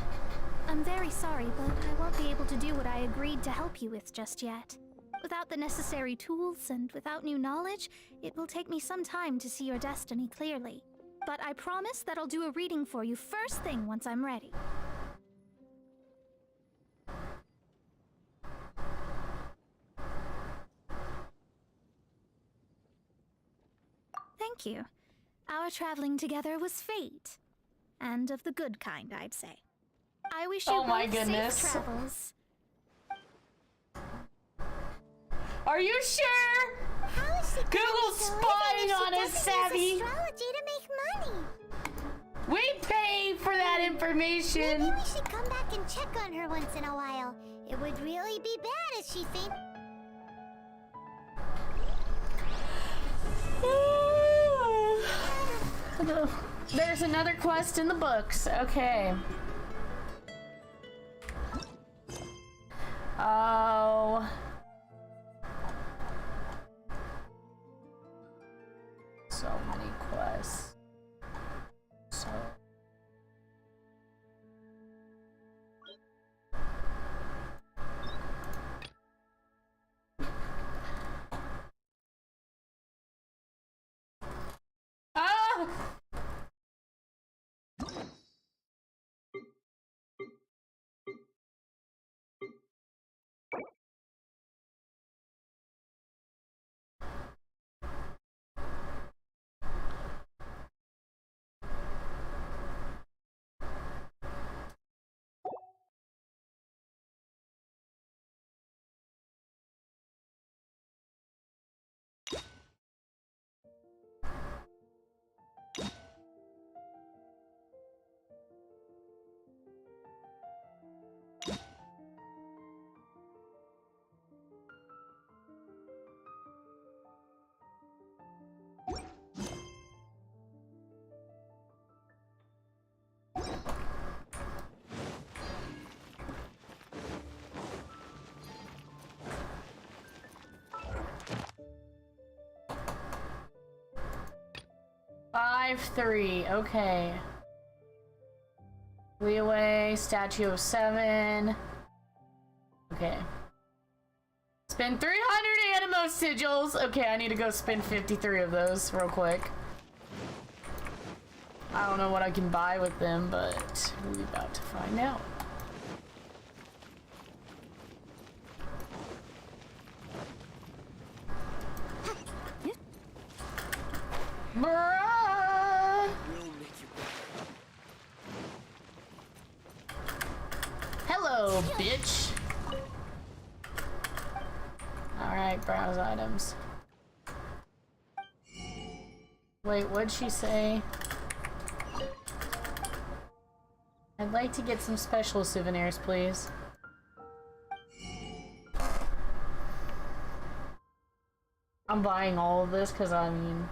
Speaker 13: I'm very sorry, but I won't be able to do what I agreed to help you with just yet. Without the necessary tools and without new knowledge, it will take me some time to see your destiny clearly. But I promise that I'll do a reading for you first thing once I'm ready. Thank you. Our traveling together was fate. And of the good kind, I'd say. I wish you both safe travels.
Speaker 1: Are you sure?
Speaker 2: How is she
Speaker 1: Google's spying on us, Savvy.
Speaker 2: Astrology to make money.
Speaker 1: We pay for that information.
Speaker 2: Maybe we should come back and check on her once in a while. It would really be bad if she fainted.
Speaker 1: There's another quest in the books. Okay. Oh. So many quests. So. Ah! Five, 3, okay. Leeway, statue of 7. Okay. Spend 300 animo sigils. Okay, I need to go spend 53 of those real quick. I don't know what I can buy with them, but we're about to find out. Bruh! Hello, bitch. Alright, browse items. Wait, what'd she say? I'd like to get some special souvenirs, please. I'm buying all of this because, I mean...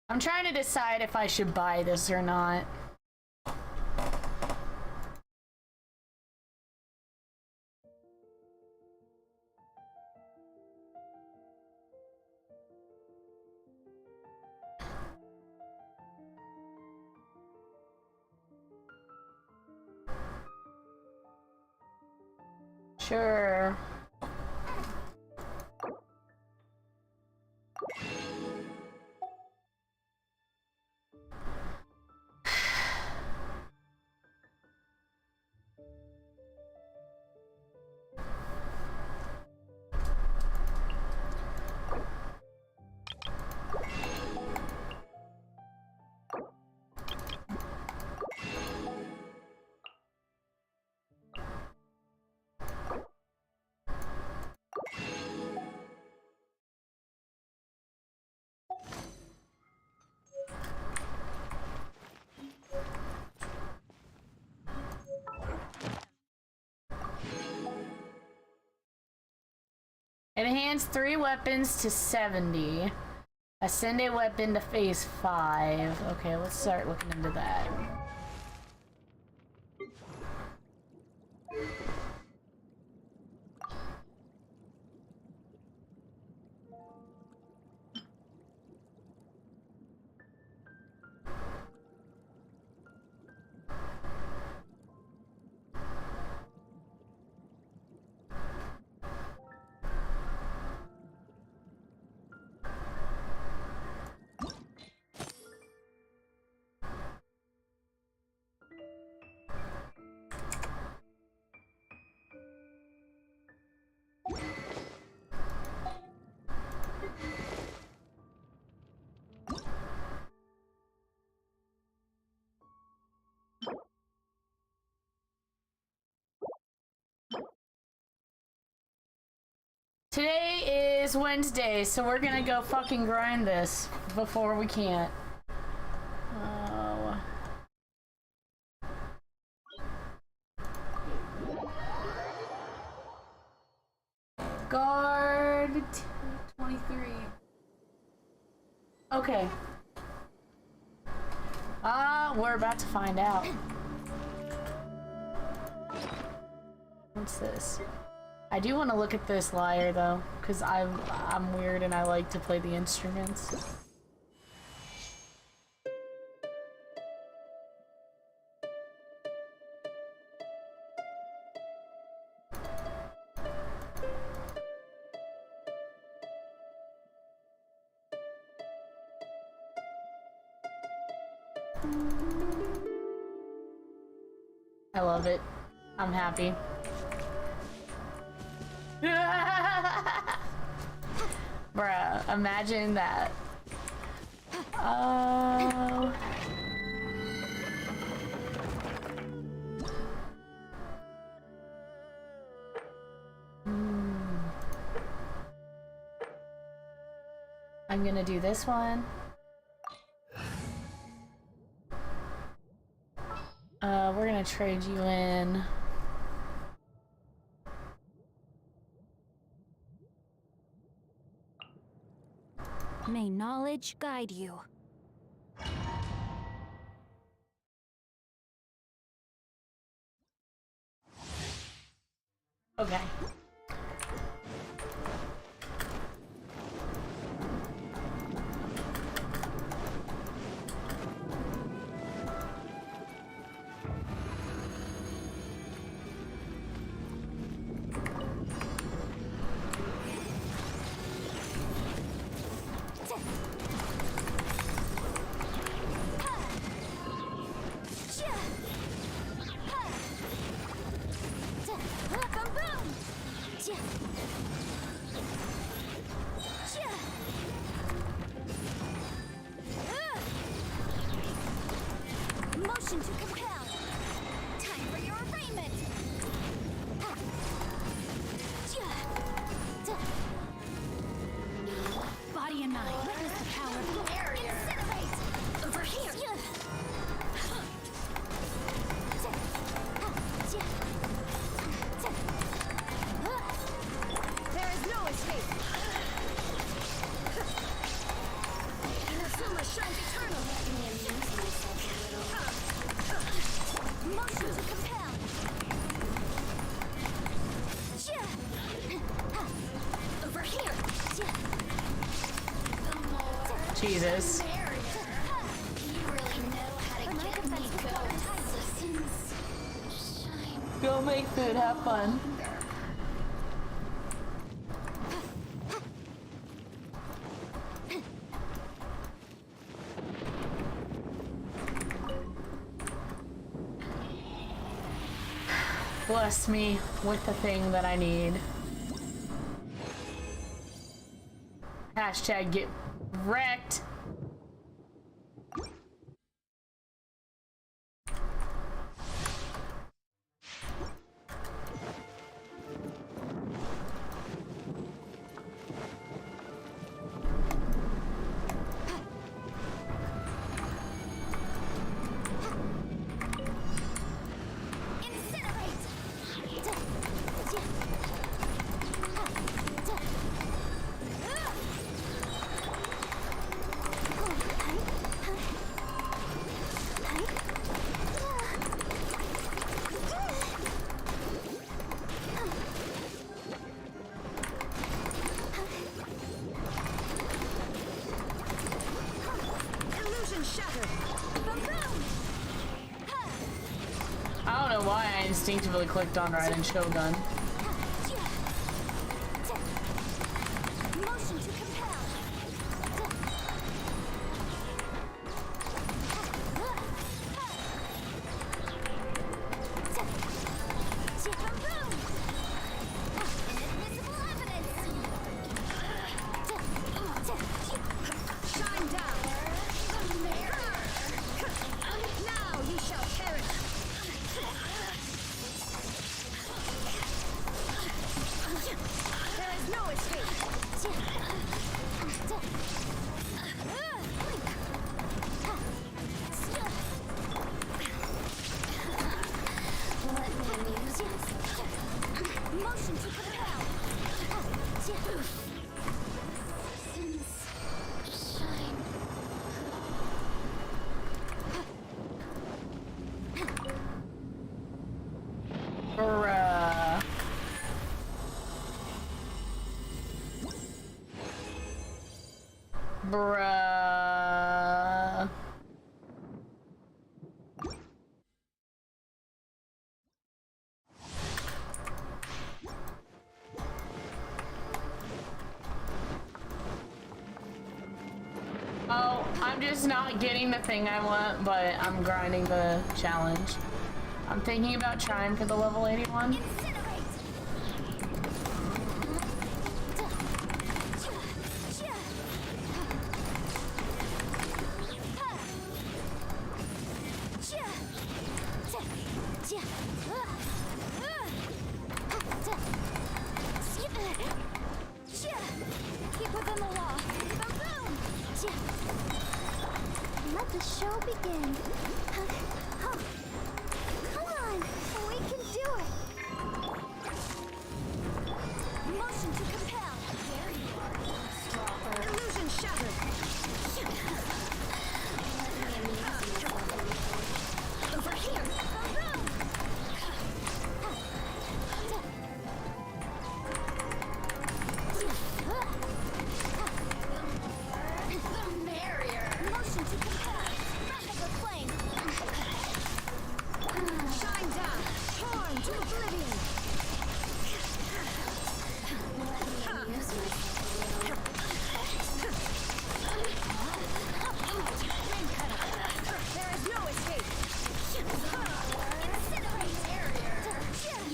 Speaker 1: I'm trying to decide if I should buy this or not. Sure. Enhance 3 weapons to 70. Ascend a weapon to phase 5. Okay, let's start looking into that. Today is Wednesday, so we're gonna go fucking grind this before we can't. Oh. Guard 23. Okay. We're about to find out. What's this? I do want to look at this lyre though, because I'm weird and I like to play the instruments. I love it. I'm happy. Bruh, imagine that. Oh. I'm gonna do this one. We're gonna trade you in.
Speaker 3: May knowledge guide you.
Speaker 1: Okay.
Speaker 2: Motion to compel. Time for your arraignment.
Speaker 3: Body and mind. Witness the power of the barrier.
Speaker 2: Incinerate. Over here. There is no escape. Inazuma shines eternal. Motion to compel. Over here.
Speaker 1: Jesus. Go make food, have fun. Bless me with the thing that I need. Hashtag get wrecked. I don't know why I instinctively clicked on Raiden Shogun.
Speaker 2: Motion to compel. Inadmissible evidence. Shine down. Now you shall perish. There is no escape. Motion to compel. Shine.
Speaker 1: Bruh. Oh, I'm just not getting the thing I want, but I'm grinding the challenge. I'm thinking about trying for the level 81.
Speaker 2: Keep within the law. Boom! Let the show begin. Come on, we can do it. Motion to compel. There you are, Stropper. Illusion shattered. Over here. Boom! The merrier. Motion to compel. Rapid flame. Shine down. Torn to oblivion. There is no escape. Incinerate.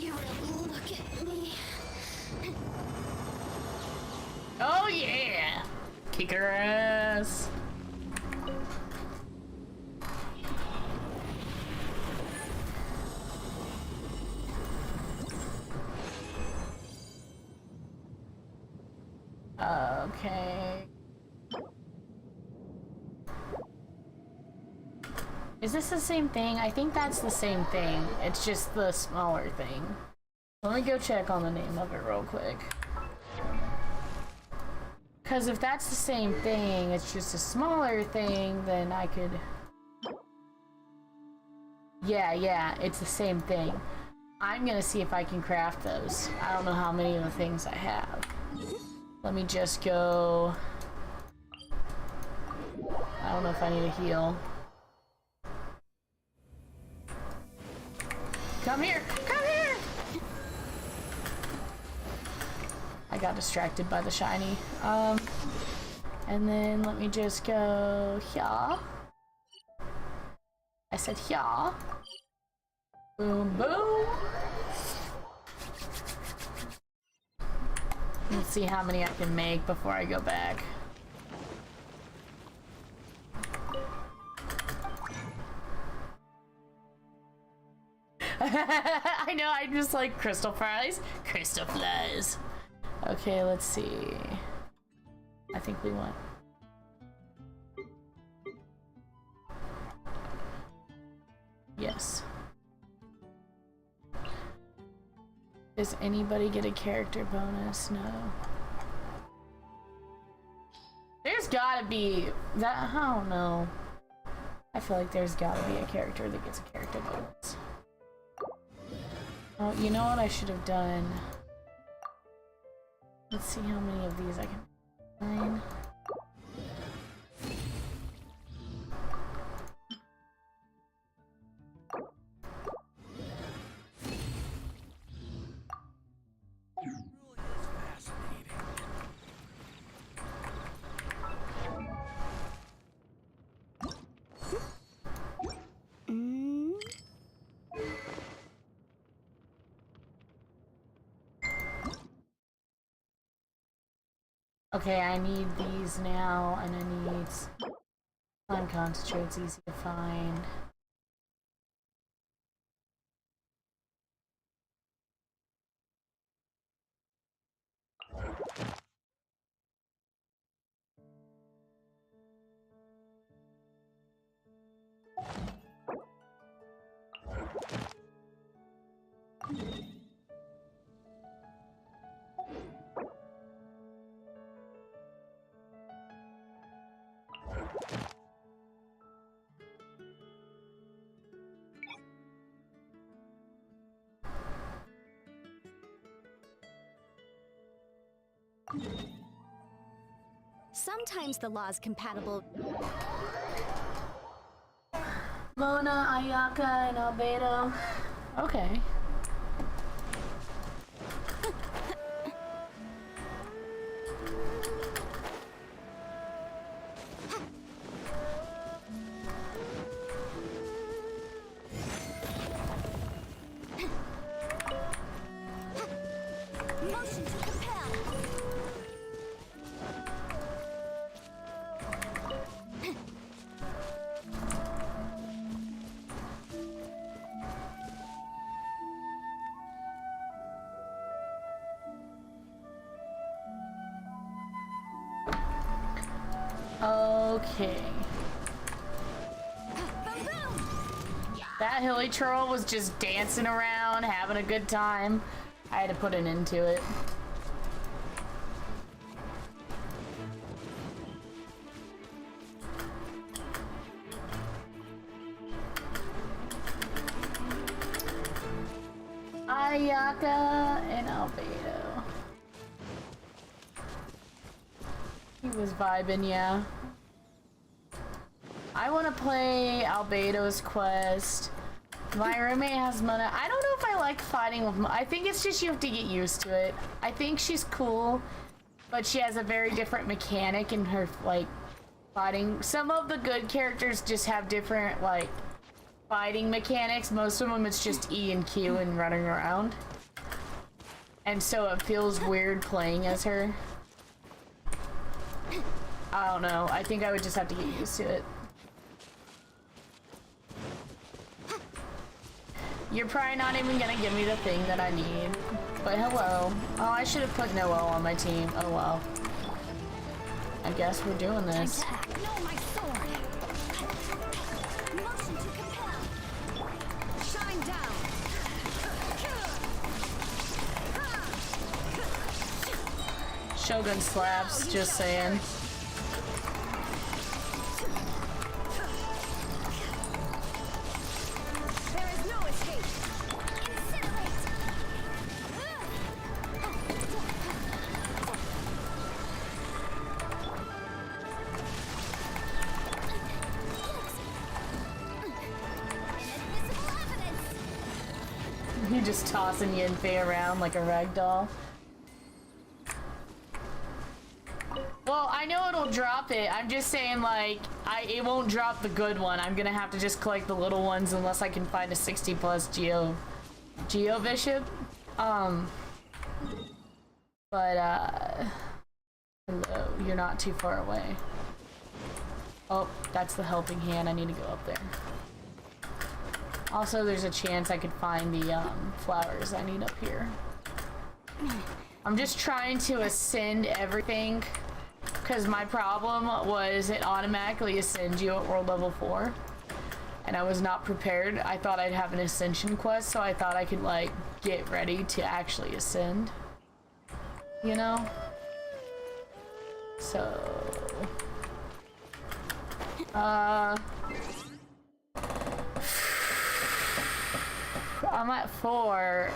Speaker 2: You look at me.
Speaker 1: Oh yeah! Kick her ass. Okay. Is this the same thing? I think that's the same thing. It's just the smaller thing. Let me go check on the name of it real quick. Because if that's the same thing, it's just a smaller thing, then I could... Yeah, it's the same thing. I'm gonna see if I can craft those. I don't know how many of the things I have. Let me just go... I don't know if I need a heal. Come here! Come here! I got distracted by the shiny. And then let me just go here. I said here. Boom, boom. Let's see how many I can make before I go back. I know, I just like crystal flies. Crystal flies. Okay, let's see. I think we want... Yes. Does anybody get a character bonus? No. There's gotta be... that... I don't know. I feel like there's gotta be a character that gets a character bonus. Oh, you know what I should have done? Let's see how many of these I can find. Okay, I need these now, and I need slime concentrates, easy to find.
Speaker 12: Sometimes the law's compatible.
Speaker 1: Mona, Ayaka, and Albedo. Okay.
Speaker 2: Motion to compel.
Speaker 1: Okay. That hilly churl was just dancing around, having a good time. I had to put an end to it. Ayaka and Albedo. He was vibing, yeah. I want to play Albedo's quest. My roommate has Mona. I don't know if I like fighting with Mona. I think it's just you have to get used to it. I think she's cool, but she has a very different mechanic in her, like, fighting. Some of the good characters just have different, like, fighting mechanics. Most of them it's just E and Q and running around. And so it feels weird playing as her. I don't know. I think I would just have to get used to it. You're probably not even gonna give me the thing that I need. But hello. Oh, I should have put Noel on my team. Oh well. I guess we're doing this.
Speaker 2: No, my sword. Motion to compel. Shine down.
Speaker 1: Shogun slaps, just saying.
Speaker 2: There is no escape. Incinerate. Inadmissible evidence.
Speaker 1: You're just tossing Yinfei around like a rag doll. Well, I know it'll drop it. I'm just saying, like, it won't drop the good one. I'm gonna have to just collect the little ones unless I can find a 60+ Geo Bishop. Hello, you're not too far away. Oh, that's the helping hand. I need to go up there. Also, there's a chance I could find the flowers I need up here. I'm just trying to ascend everything. Because my problem was it automatically ascends you at world level 4. And I was not prepared. I thought I'd have an ascension quest, so I thought I could, like, get ready to actually ascend. You know? So... I'm at 4.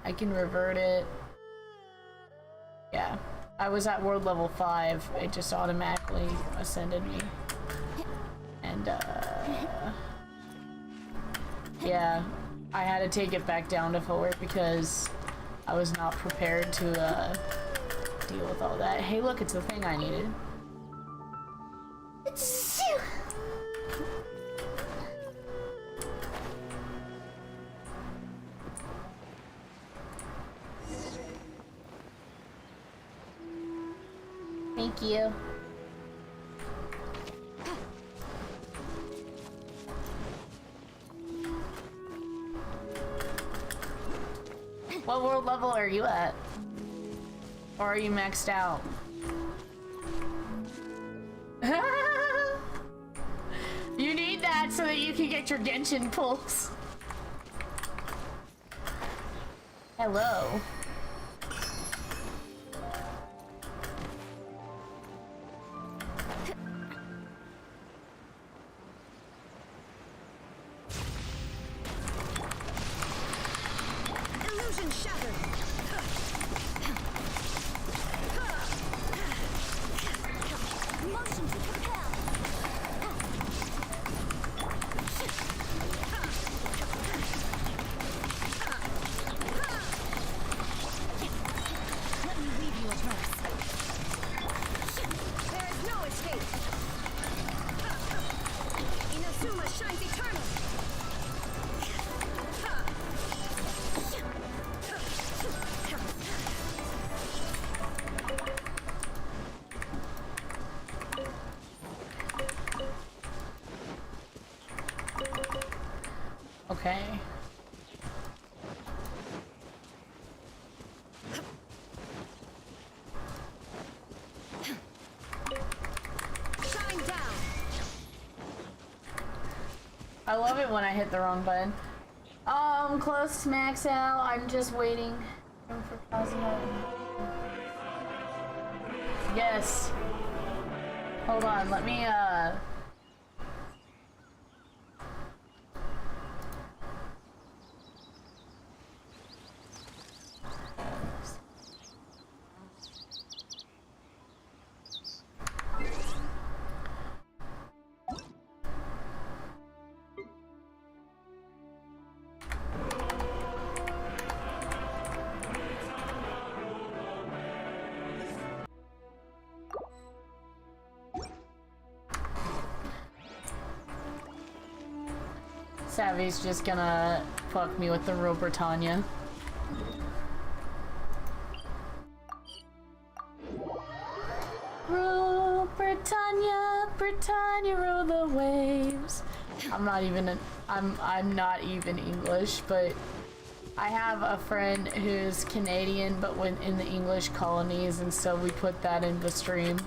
Speaker 1: I can revert it. Yeah, I was at world level 5. It just automatically ascended me. And, yeah, I had to take it back down to 4 because I was not prepared to, deal with all that. Hey, look, it's the thing I needed. It's you! Thank you. What world level are you at? Or are you maxed out? You need that so that you can get your Genshin pulse. Hello. Okay.
Speaker 14: Shine down.
Speaker 1: I love it when I hit the wrong button. Close to max out. I'm just waiting for Cosmo. Yes. Hold on, let me, Savvy's just gonna fuck me with the real Britannia. Rule Britannia, Britannia, rule the waves. I'm not even English, but I have a friend who's Canadian, but went in the English colonies, and so we put that in the stream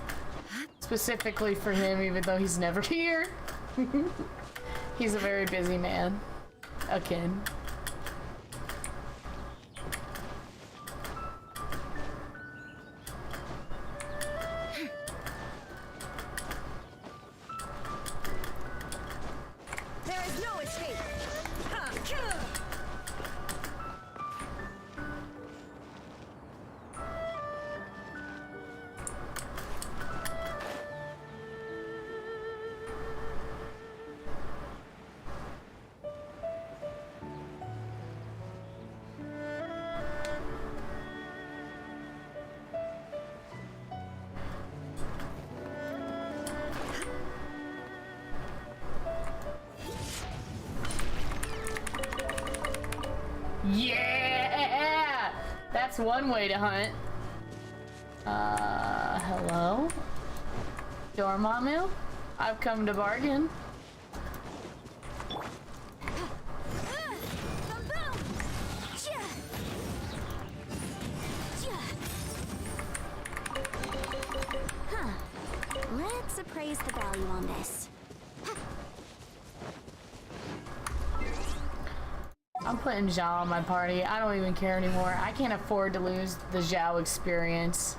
Speaker 1: specifically for him, even though he's never here. He's a very busy man. Again.
Speaker 14: There is no escape. Ha,
Speaker 1: Yeah! That's one way to hunt. Hello? Dormammu? I've come to bargain.
Speaker 6: Huh. Let's appraise the value on this.
Speaker 1: I'm putting Zhao on my party. I don't even care anymore. I can't afford to lose the Zhao experience.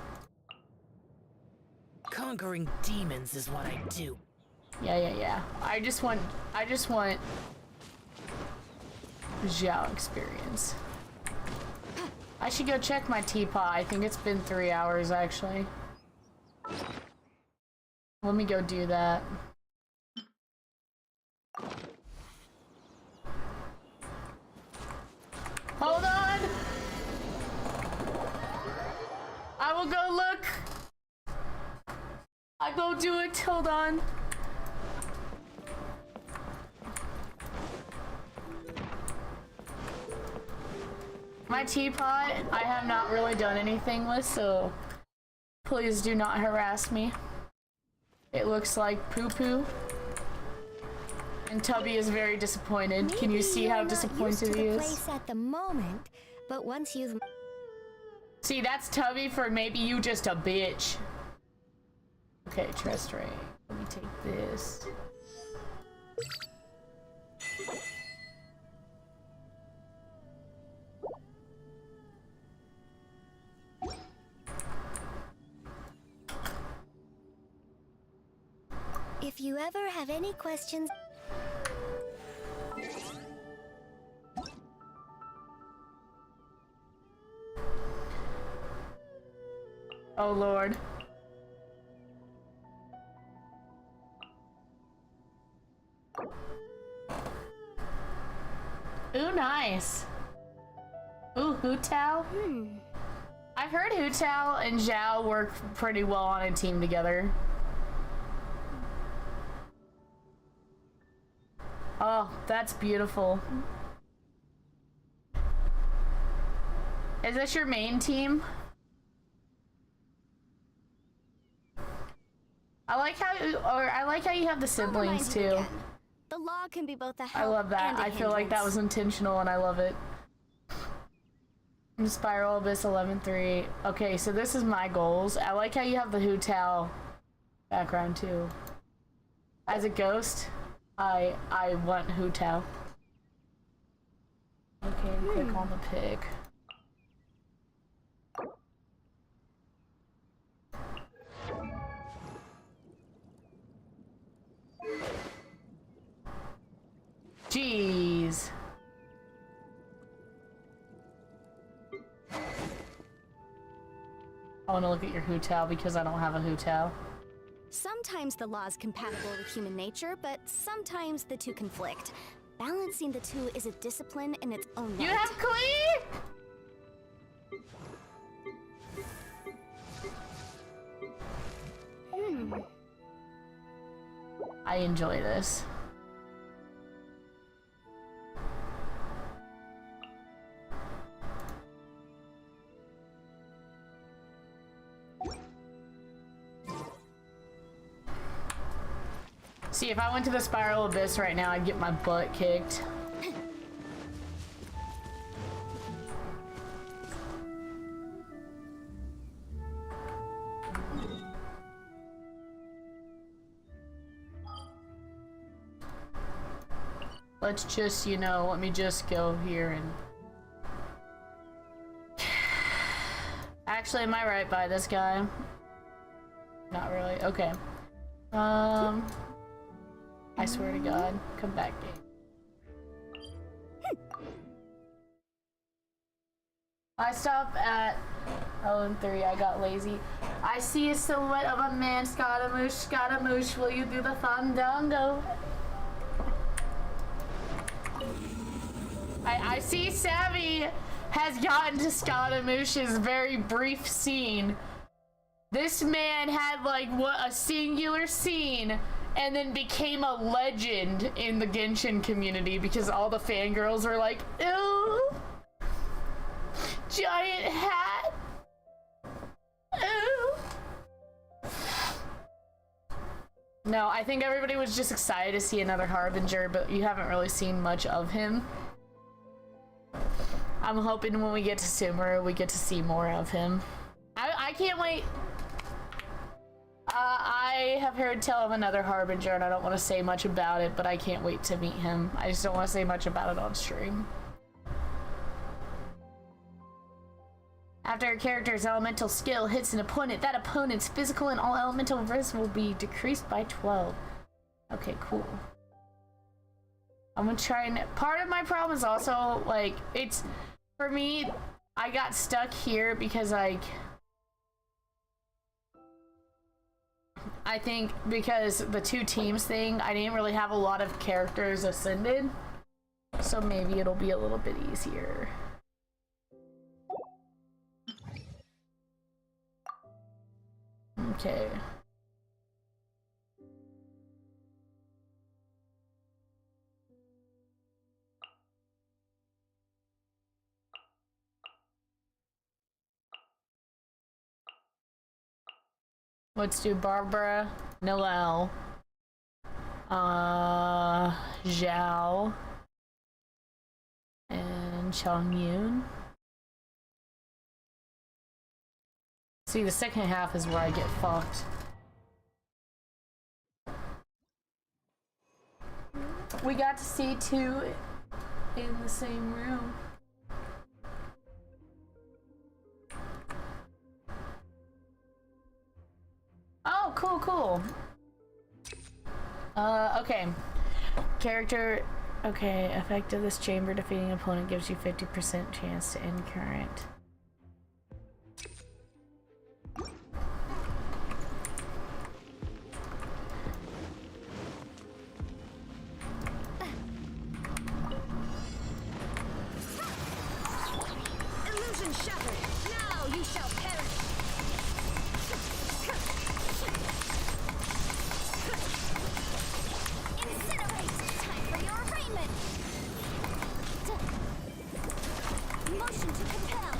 Speaker 7: Conquering demons is what I do.
Speaker 1: Yeah. I just want Zhao experience. I should go check my teapot. I think it's been 3 hours actually. Let me go do that. Hold on! I will go look! I go do it, hold on. My teapot, I have not really done anything with, so please do not harass me. It looks like poo-poo. And Tubby is very disappointed. Can you see how disappointed he is?
Speaker 23: Place at the moment, but once you've
Speaker 1: See, that's Tubby for maybe you just a bitch. Okay, trust ring. Let me take this.
Speaker 23: If you ever have any questions,
Speaker 1: oh Lord. Ooh, nice. Ooh, Hu Tao? I've heard Hu Tao and Zhao work pretty well on a team together. Oh, that's beautiful. Is this your main team? I like how you have the siblings too.
Speaker 6: The law can be both a
Speaker 1: I
Speaker 6: help
Speaker 1: love that.
Speaker 6: and a
Speaker 1: I feel like that
Speaker 6: hindrance.
Speaker 1: was intentional and I love it. Spiral Abyss 11-3. Okay, so this is my goals. I like how you have the Hu Tao background too. As a ghost, I want Hu Tao. Okay, click on the pig. Jeez. I want to look at your Hu Tao because I don't have a Hu Tao.
Speaker 6: Sometimes the law is compatible with human nature, but sometimes the two conflict. Balancing the two is a discipline in its own right.
Speaker 1: You have Klee? I enjoy this. See, if I went to the Spiral Abyss right now, I'd get my butt kicked. Let's just, you know, let me just go here and... Actually, am I right by this guy? Not really. Okay. I swear to God, come back, game. I stopped at 0-3. I got lazy. I see a silhouette of a man. Scaramouche, will you do the fandango? I see Savvy has gotten to Scaramouche's very brief scene. This man had like a singular scene and then became a legend in the Genshin community because all the fangirls were like, ew, giant hat, ew. No, I think everybody was just excited to see another Harbinger, but you haven't really seen much of him. I'm hoping when we get to Sumeru, we get to see more of him. I can't wait. I have heard tell of another Harbinger, and I don't want to say much about it, but I can't wait to meet him. I just don't want to say much about it on stream. After a character's elemental skill hits an opponent, that opponent's physical and all elemental resist will be decreased by 12. Okay, cool. I'm gonna try and... Part of my problem is also, like, it's... For me, I got stuck here because, like... I think because the two teams thing, I didn't really have a lot of characters ascended. So maybe it'll be a little bit easier. Okay. Let's do Barbara, Noelle, Zhao, and Chongyun. See, the second half is where I get fucked. We got to see two in the same room. Oh, cool, cool. Okay. Character, okay, effect of this chamber, defeating opponent gives you 50% chance to end current.
Speaker 2: Illusion shattered. Now you shall perish.
Speaker 6: Incinerate! Time for your arraignment! Motion to compel!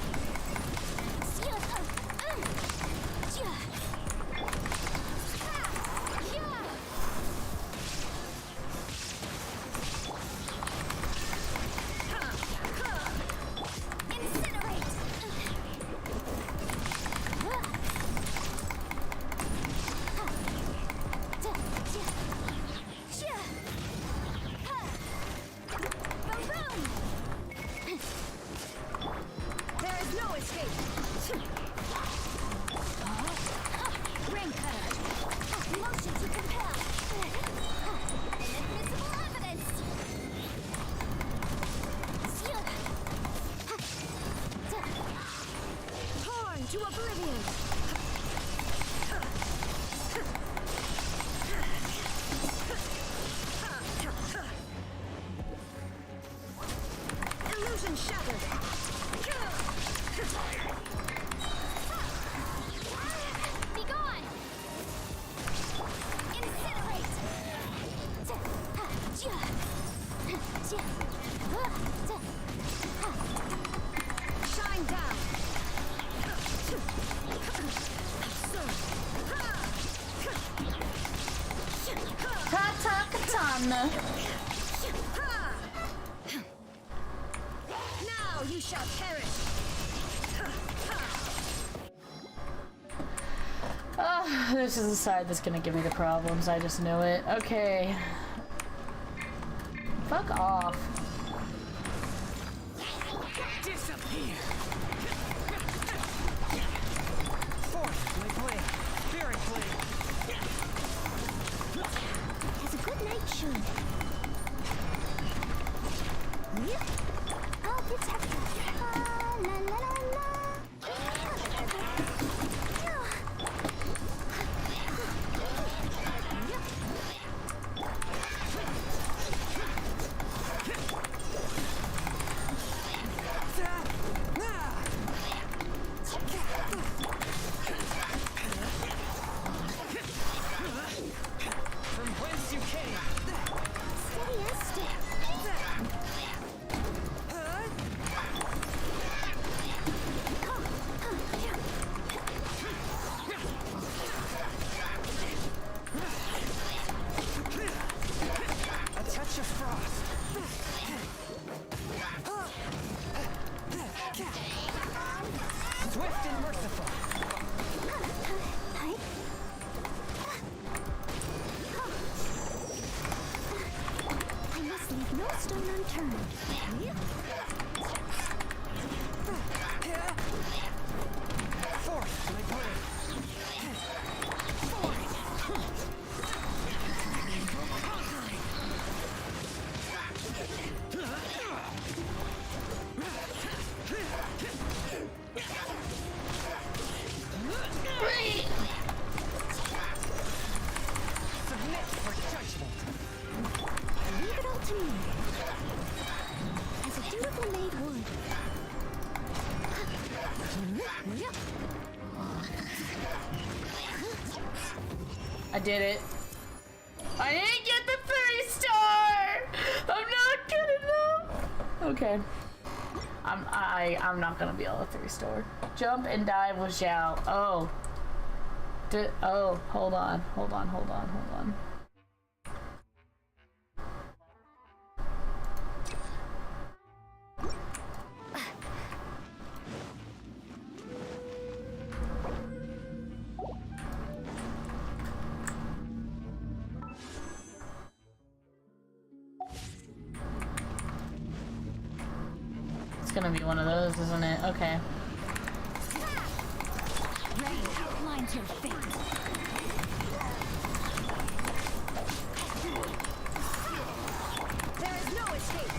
Speaker 19: to oblivion! Illusion shattered!
Speaker 2: Be gone! Incinerate!
Speaker 19: Shine down!
Speaker 1: Ta-ta katana.
Speaker 19: Now you shall perish!
Speaker 1: This is the side that's gonna give me the problems. I just know it. Okay. Fuck off.
Speaker 19: Disappear!
Speaker 7: Forcefully play. Spirit play.
Speaker 2: As a good knight should. I'll protect us. La la la la.
Speaker 7: From whence you came.
Speaker 2: Steady as step.
Speaker 7: A touch of frost. Swift and merciful.
Speaker 2: I must leave no stone unturned.
Speaker 7: Forcefully play. Submit for judgment.
Speaker 2: Leave it all to me. As a dutiful maid would.
Speaker 1: I did it. I didn't get the 3-star. I'm not good enough. Okay. I'm not gonna be able to 3-star. Jump and dive with Zhao. Oh. Oh, hold on. It's gonna be one of those, isn't it? Okay.
Speaker 2: Ready outlines your fate.
Speaker 19: There is no escape!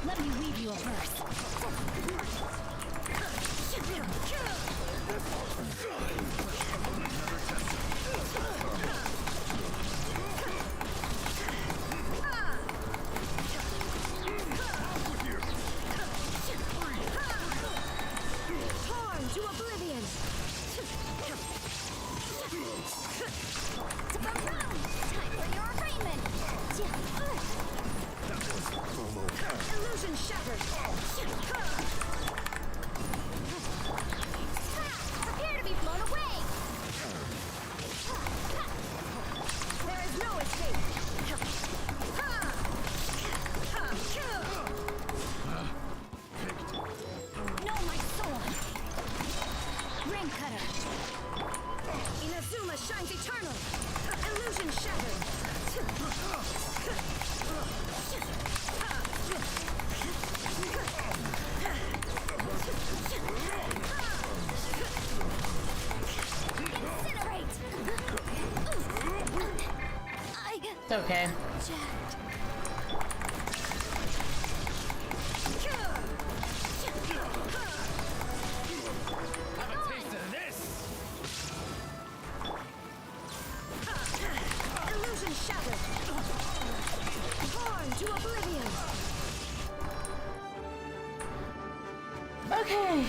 Speaker 2: Let me weave you a verse.
Speaker 19: Torn to oblivion!
Speaker 2: Time for your arraignment.
Speaker 19: Illusion shattered!
Speaker 2: Prepare to be blown away.
Speaker 19: There is no escape!
Speaker 2: Know my sword. Ring cutter.
Speaker 19: Inazuma shines eternal! Illusion shattered!
Speaker 2: Incinerate.
Speaker 1: It's okay. Okay.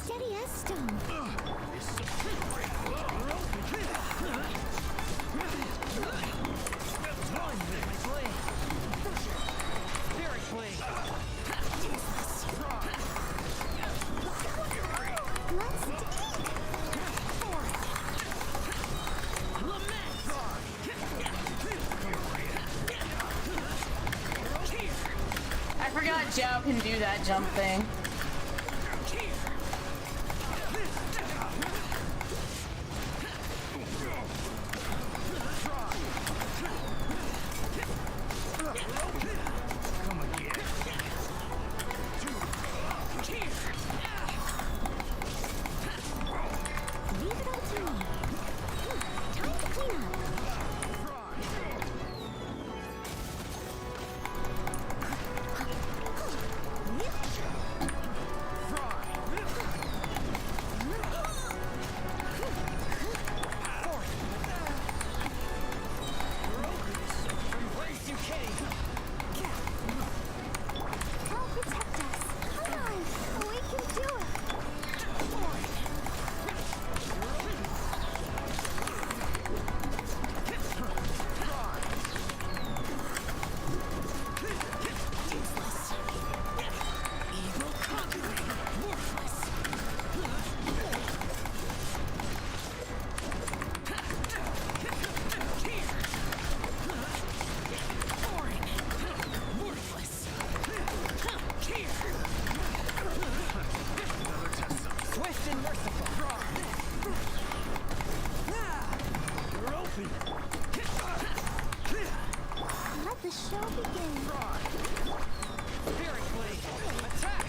Speaker 2: Steady as stone.
Speaker 1: I forgot Zhao can do that jump thing.
Speaker 2: Leave it all to me. Time to clean up. Help protect us. Come on, we can do it.
Speaker 15: Swift and merciful. You're open.
Speaker 2: Let the show begin.
Speaker 15: Spirit blade. Attack.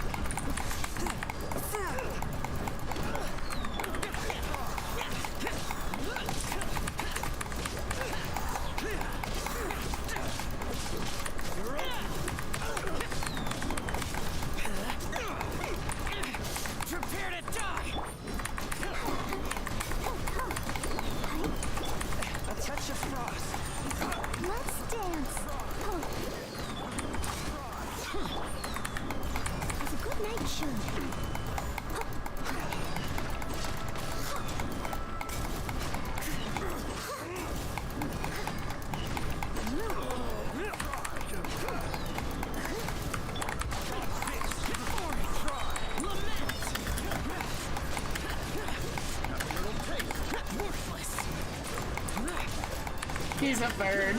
Speaker 15: You're prepare to die. A touch of frost.
Speaker 2: Let's dance. As a good night should.
Speaker 1: He's a bird.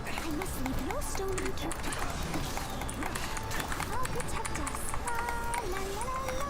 Speaker 2: I must leave no stone unturned. I'll protect us. La la la la.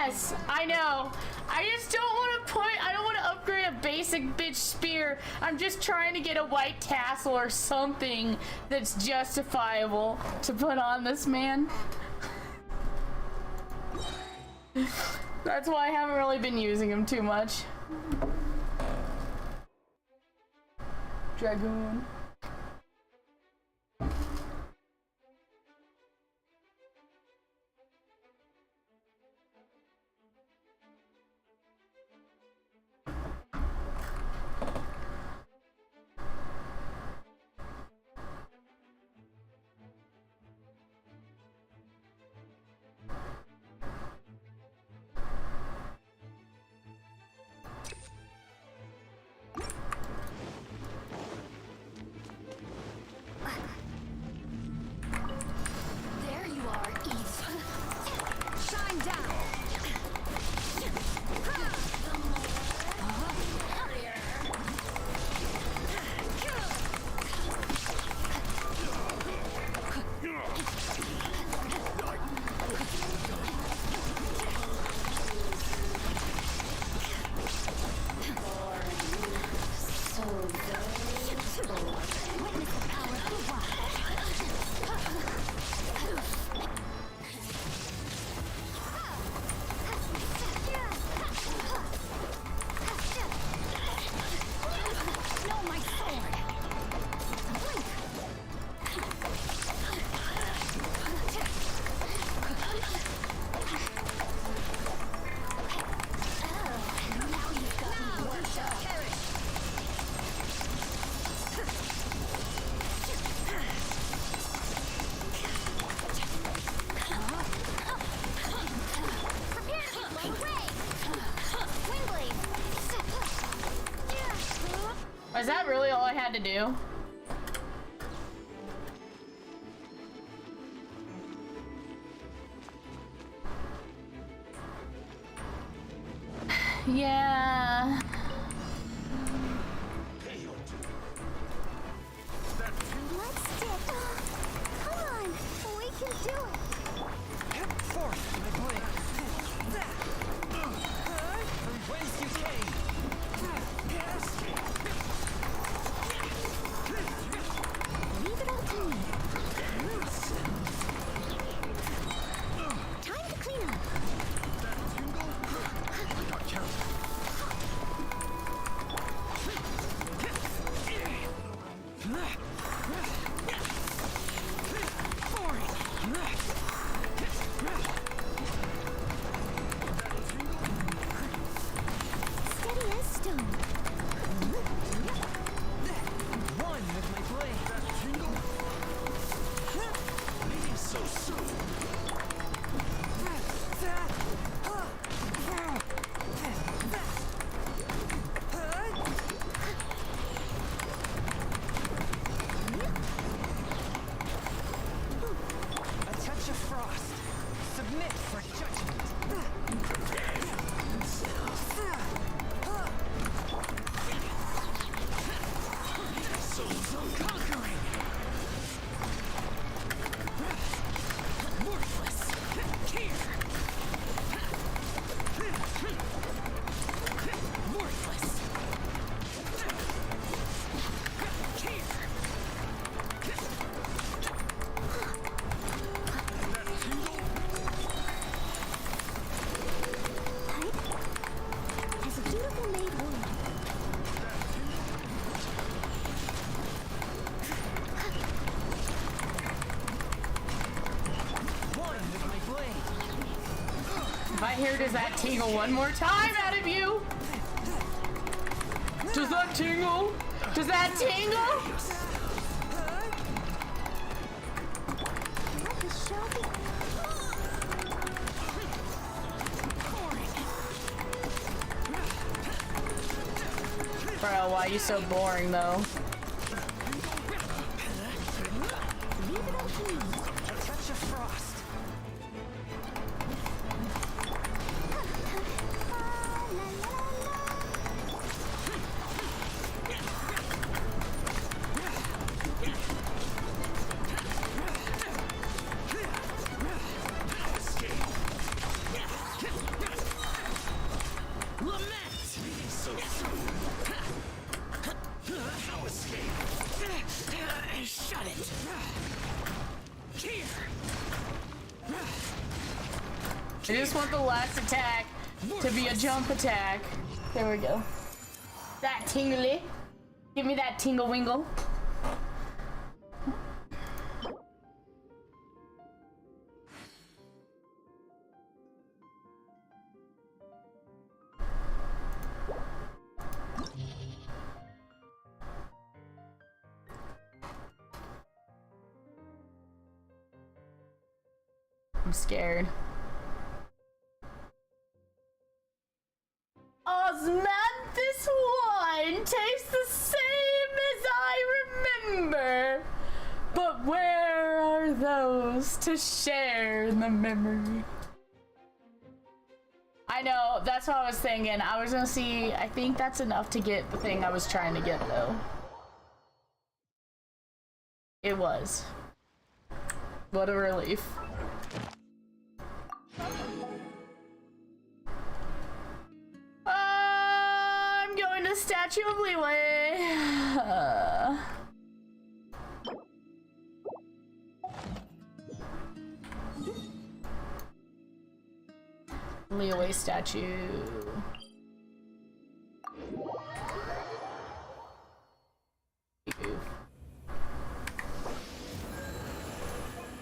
Speaker 1: Yes, I know. I just don't want to I don't want to upgrade a basic bitch spear. I'm just trying to get a white tassel or something that's justifiable to put on this man. That's why I haven't really been using him too much. Dragoon.
Speaker 8: There you are, Eve. Shine down.
Speaker 1: Is that really all I had to do? Yeah.
Speaker 2: Let's dip. Come on, we can do it.
Speaker 15: Forth, my blade. From whence you came. Yes.
Speaker 2: Leave it all to me. Time to clean up. Steady as stone.
Speaker 15: One with my blade. Leave so soon. A touch of frost. Submit for judgment. So conquering. Worthless. Here. Worthless. Here.
Speaker 2: As a beautiful maid woman.
Speaker 15: One with my blade.
Speaker 1: If I hear does that tingle one more time out of you? Does that tingle? Does that tingle? Bro, why are you so boring though?
Speaker 15: A touch of frost.
Speaker 9: Lament! So soon. No escape. Shut it. Here.
Speaker 1: I just want the last attack to be a jump attack. There we go. That tingly. Give me that tingle wingle. I'm scared. Osmanthus wine tastes the same as I remember. But where are those to share in the memory? I know, that's what I was thinking. I was gonna see, I think that's enough to get the thing I was trying to get though. It was. What a relief. I'm going to Statue of Leeway. Leeway statue.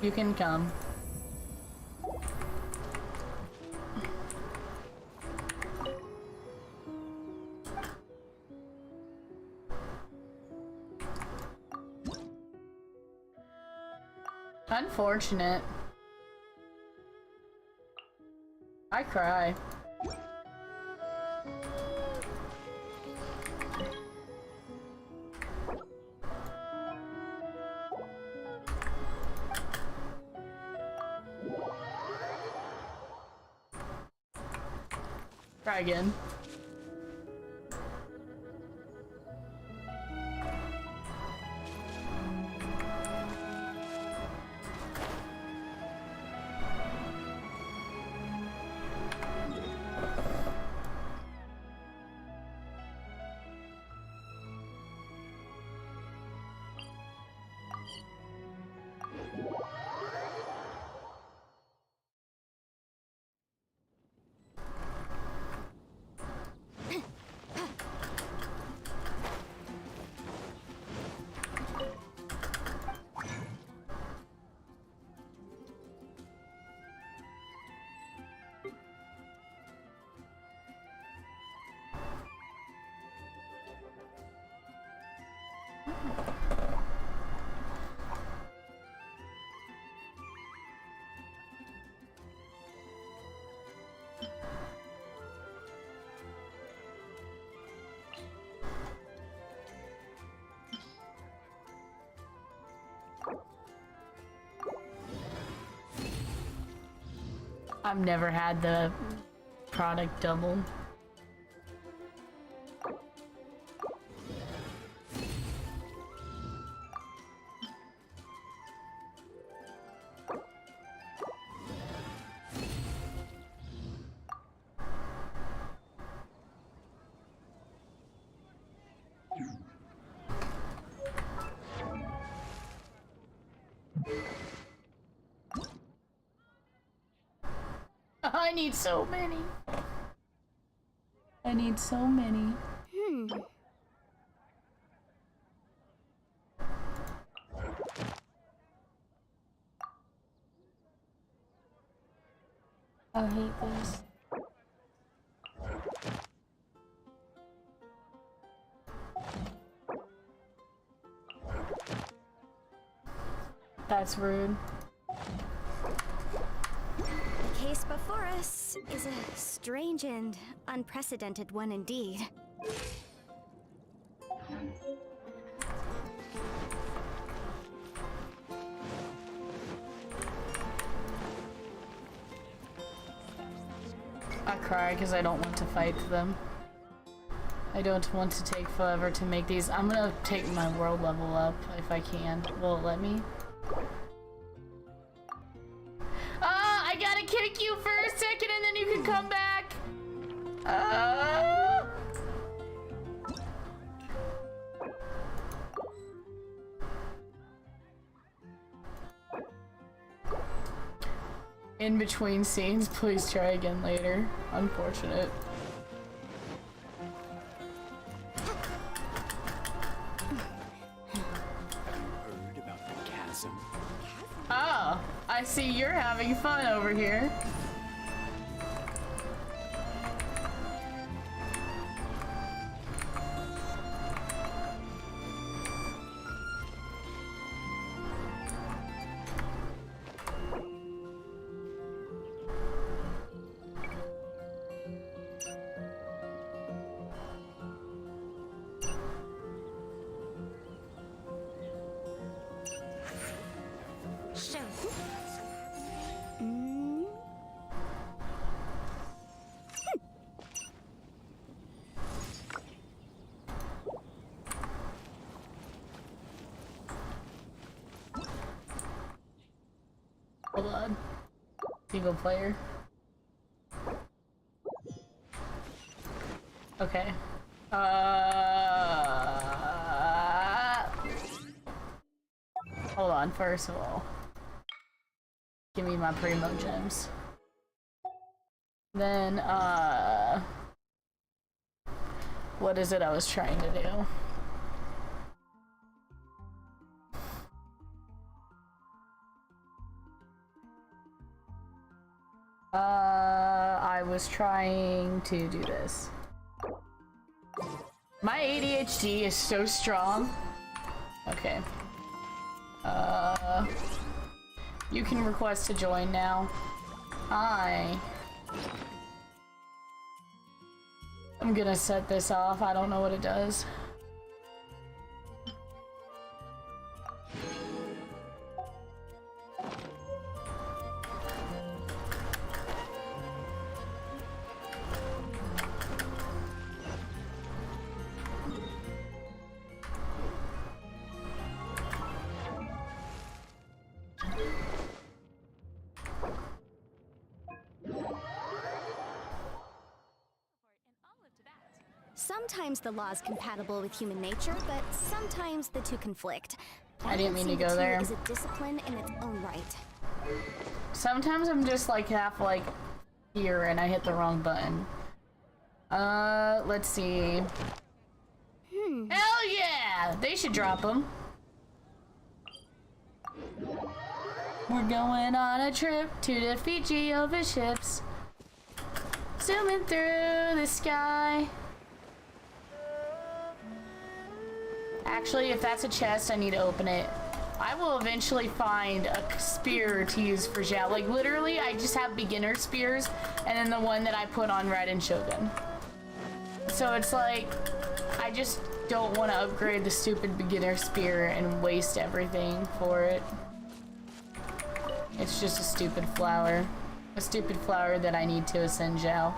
Speaker 1: You can come. Unfortunate. I cry. Try again. I've never had the product double. I need so many. I need so many. I hate this. That's rude.
Speaker 12: The case before us is a strange and unprecedented one indeed.
Speaker 1: I cry because I don't want to fight them. I don't want to take forever to make these. I'm gonna take my world level up if I can. Will it let me? I gotta kick you for a second and then you can come back. In between scenes, please try again later. Unfortunate.
Speaker 10: Heard about the chasm?
Speaker 1: Oh, I see you're having fun over here. Hold on. Single player. Okay. Hold on, first of all. Give me my primo gems. Then, what is it I was trying to do? I was trying to do this. My ADHD is so strong. Okay. You can request to join now. Hi. I'm gonna set this off. I don't know what it does.
Speaker 12: Sometimes the law is compatible with human nature, but sometimes the two conflict.
Speaker 1: I didn't mean to go
Speaker 12: Balancing the two
Speaker 1: there.
Speaker 12: is a discipline in its own right.
Speaker 1: Sometimes I'm just like half like here and I hit the wrong button. Let's see. Hell yeah! They should drop them. We're going on a trip to the Fiji of the ships. Zooming through the sky. Actually, if that's a chest, I need to open it. I will eventually find a spear to use for Zhao. Like, literally, I just have beginner spears, and then the one that I put on Raiden Shogun. So it's like, I just don't want to upgrade the stupid beginner spear and waste everything for it. It's just a stupid flower. A stupid flower that I need to ascend Zhao.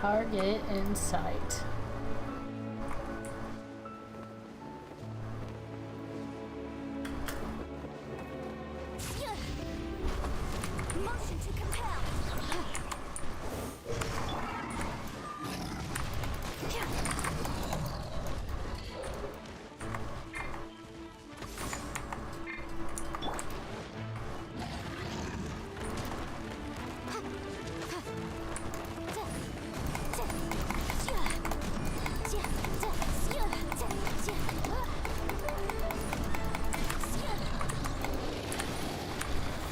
Speaker 1: Target in sight.
Speaker 2: Motion to compel.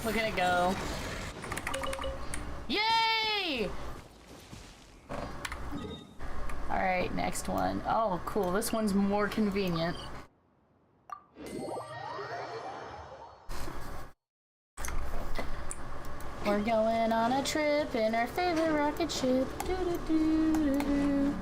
Speaker 1: Look at it go. Yay! Alright, next one. Oh, cool. This one's more convenient. We're going on a trip in our favorite rocket ship. Doo -doo -doo -doo -doo.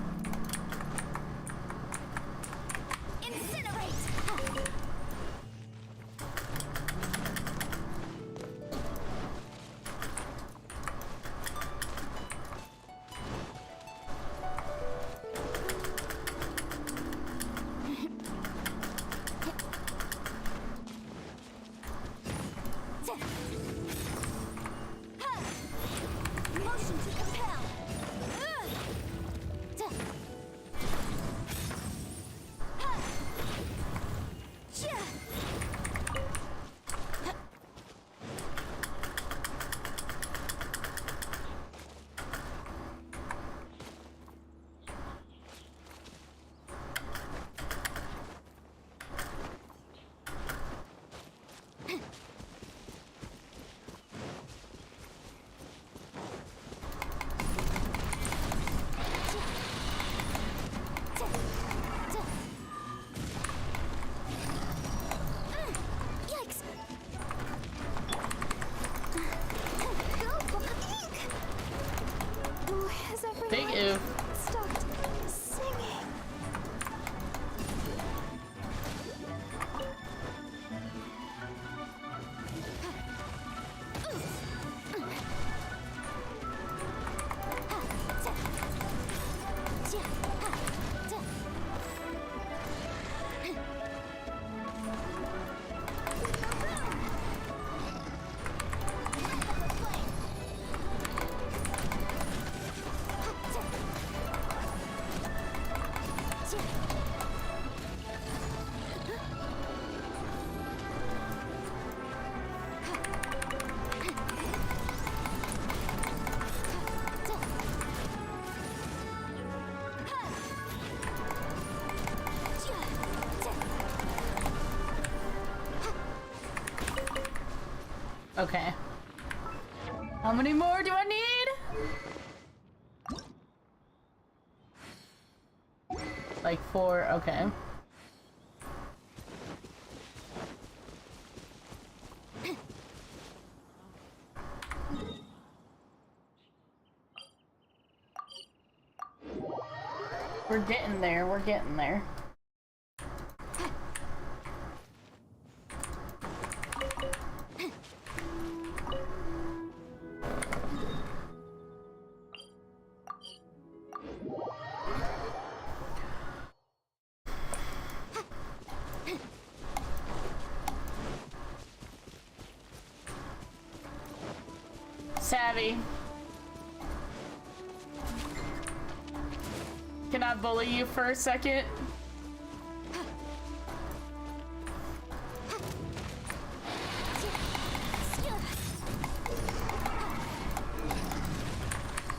Speaker 2: Motion to compel.
Speaker 1: Big oof.
Speaker 2: Stopped singing.
Speaker 1: Okay. How many more do I need? Like 4, okay. We're getting there, we're getting there. Savvy. Can I bully you for a second?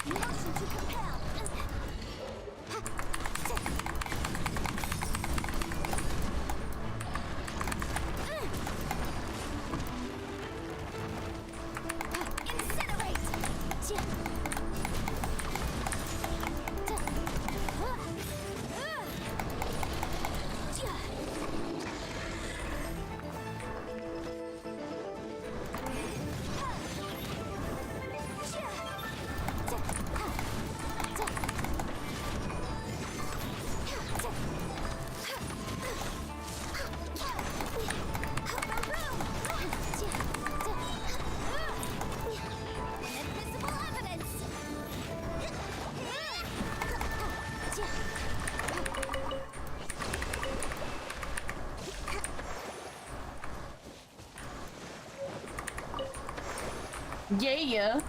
Speaker 2: Motion to compel.
Speaker 1: Yeah.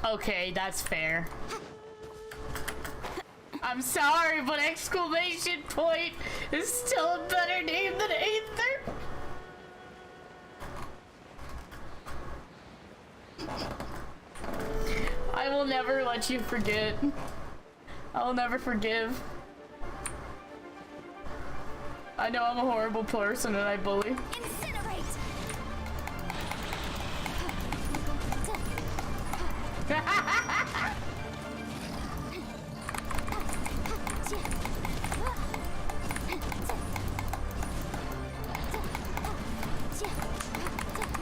Speaker 1: Okay, that's fair. I'm sorry, but exclamation point is still a better name than Aether. I I will never let you forget. I will never forgive. I know I'm a horrible person and I bully.
Speaker 6: Incinerate!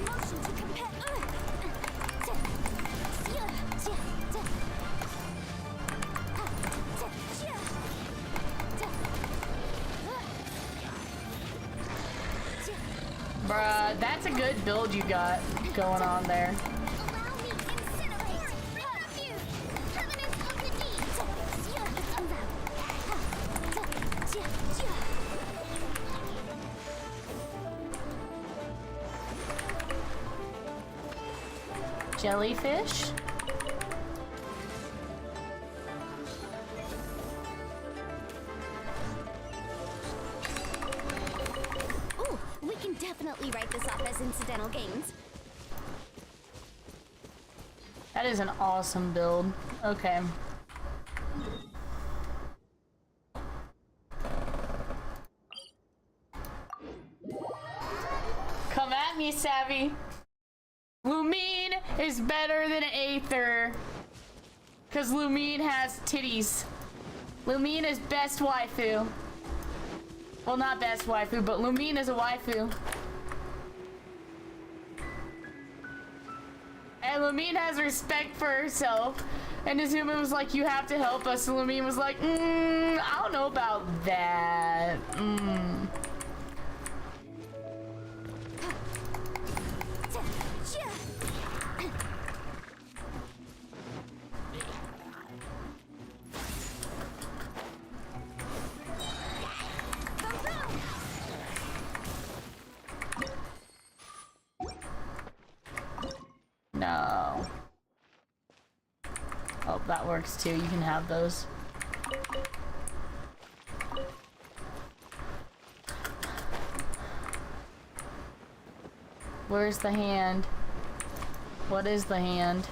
Speaker 6: Motion to compare.
Speaker 1: Bruh, that's a good build you got going on there. Jellyfish?
Speaker 6: Ooh, we can definitely write this off as incidental gains.
Speaker 1: That is an awesome build. Okay. Come at me, Savvy. Lumine is better than Aether. Cause Lumine has titties. Lumine is best waifu. Well, not best waifu, but Lumine is a waifu. And Lumine has respect for herself. And Izuma was like, you have to help us. And Lumine was like, I don't know about that. No. Oh, that works too. You can have those. Where's the hand? What is the hand?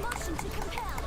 Speaker 6: Motion to compel.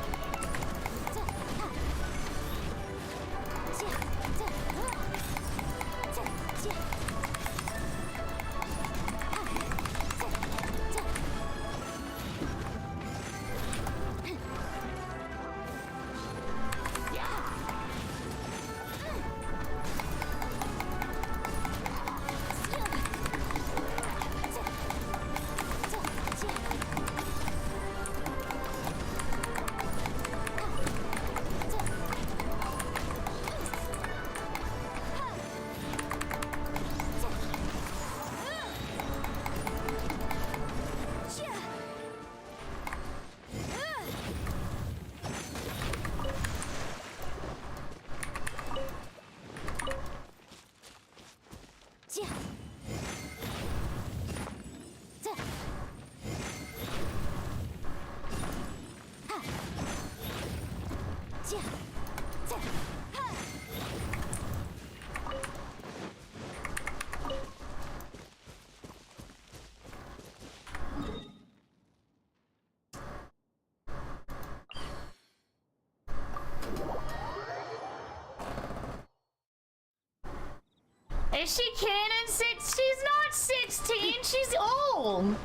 Speaker 1: Is she canon 6? She's not 16. She's old.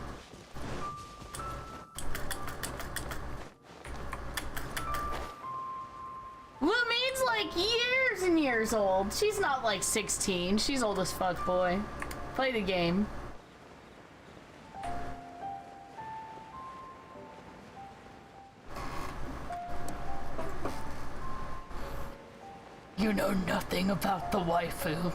Speaker 1: Lumine's like years and years old. She's not like 16. She's old as fuck, boy. Play the game. You know nothing about the waifu.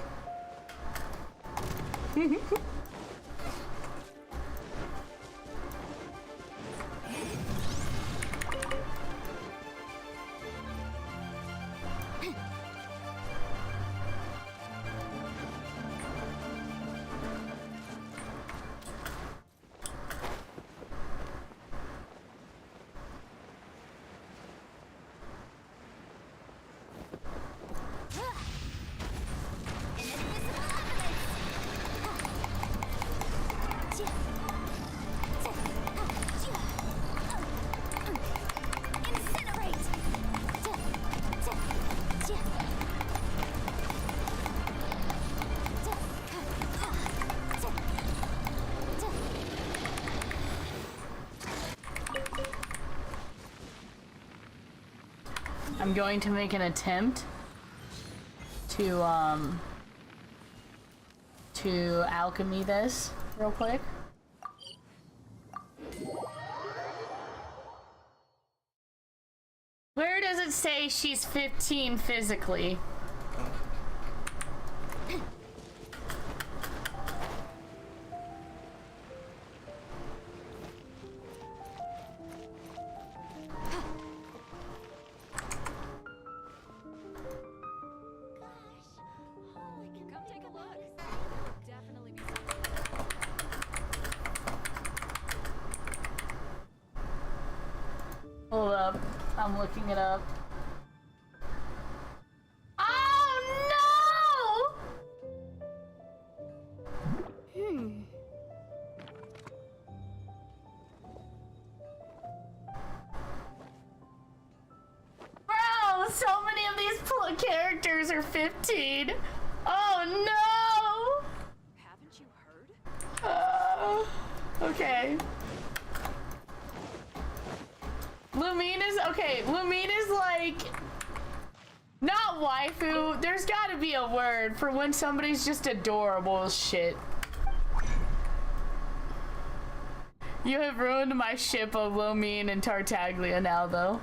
Speaker 1: I'm going to make an attempt to alchemy this real quick. Where does it say she's 15 physically? Hold up, I'm looking it up. Oh no! Bro, so many of these characters are 15. Oh no!
Speaker 8: Haven't you heard?
Speaker 1: Okay. Lumina's okay. Lumina's like not waifu. There's gotta be a word for when somebody's just adorable as shit. You have ruined my ship of Lumine and Tartaglia now, though.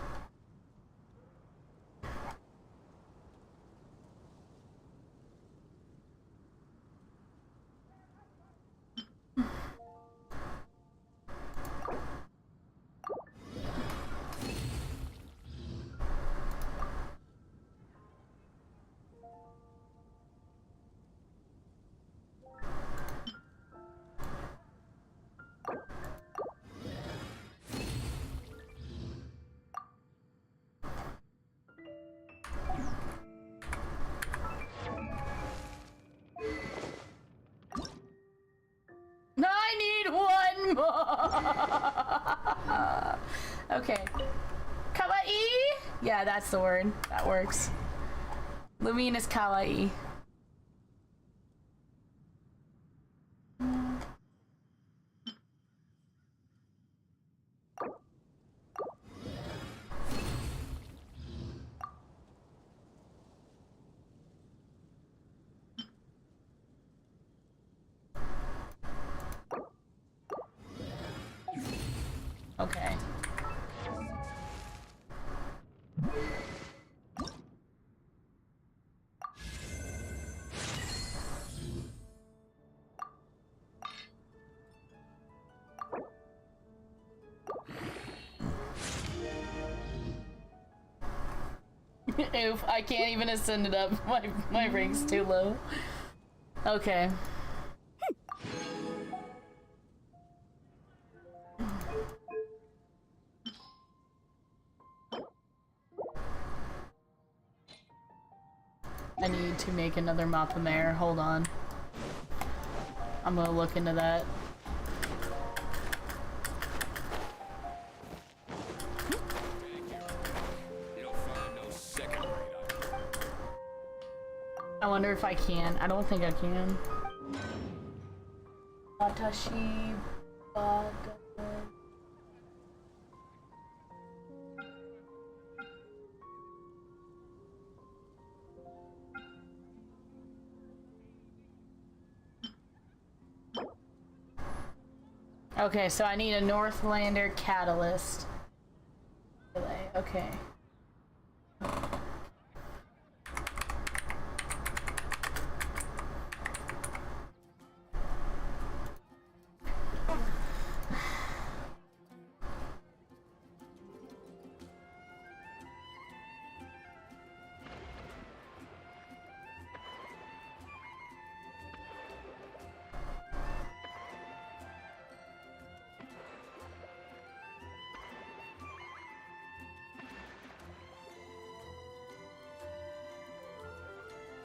Speaker 1: I need one more. Okay. Kawaii? Yeah, that's the word. That works. Lumina's kawaii. Okay. Oof, I can't even ascend it up. My rank's too low. Okay. I need to make another Mappa Mare. Hold on. I'm gonna look into that. I wonder if I can. I don't think I can. Watashi Bada. Okay, so I need a Northlander catalyst. Okay.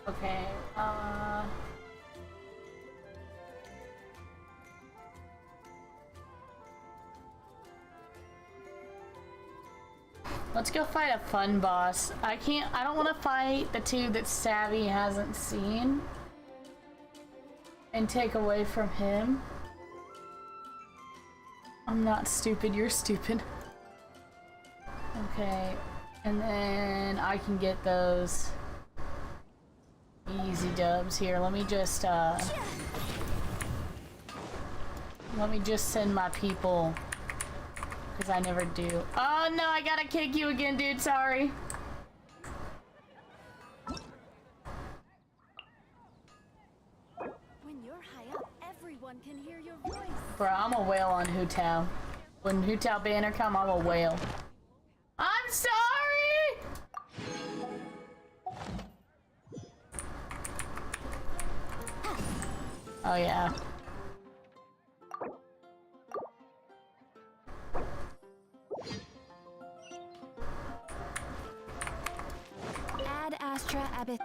Speaker 1: Okay, let's go fight a fun boss. I don't want to fight the two that Savvy hasn't seen and take away from him. I'm not stupid, you're stupid. Okay, and then I can get those easy dubs here. Let me just send my people, because I never do. Oh no, I gotta kick you again, dude, sorry.
Speaker 8: When you're high up, everyone can hear your voice.
Speaker 1: Bro, I'm a whale on Hu Tao. When Hu Tao banner come, I'm a whale. I'm sorry! Oh yeah.
Speaker 12: Ad Astra Abyss.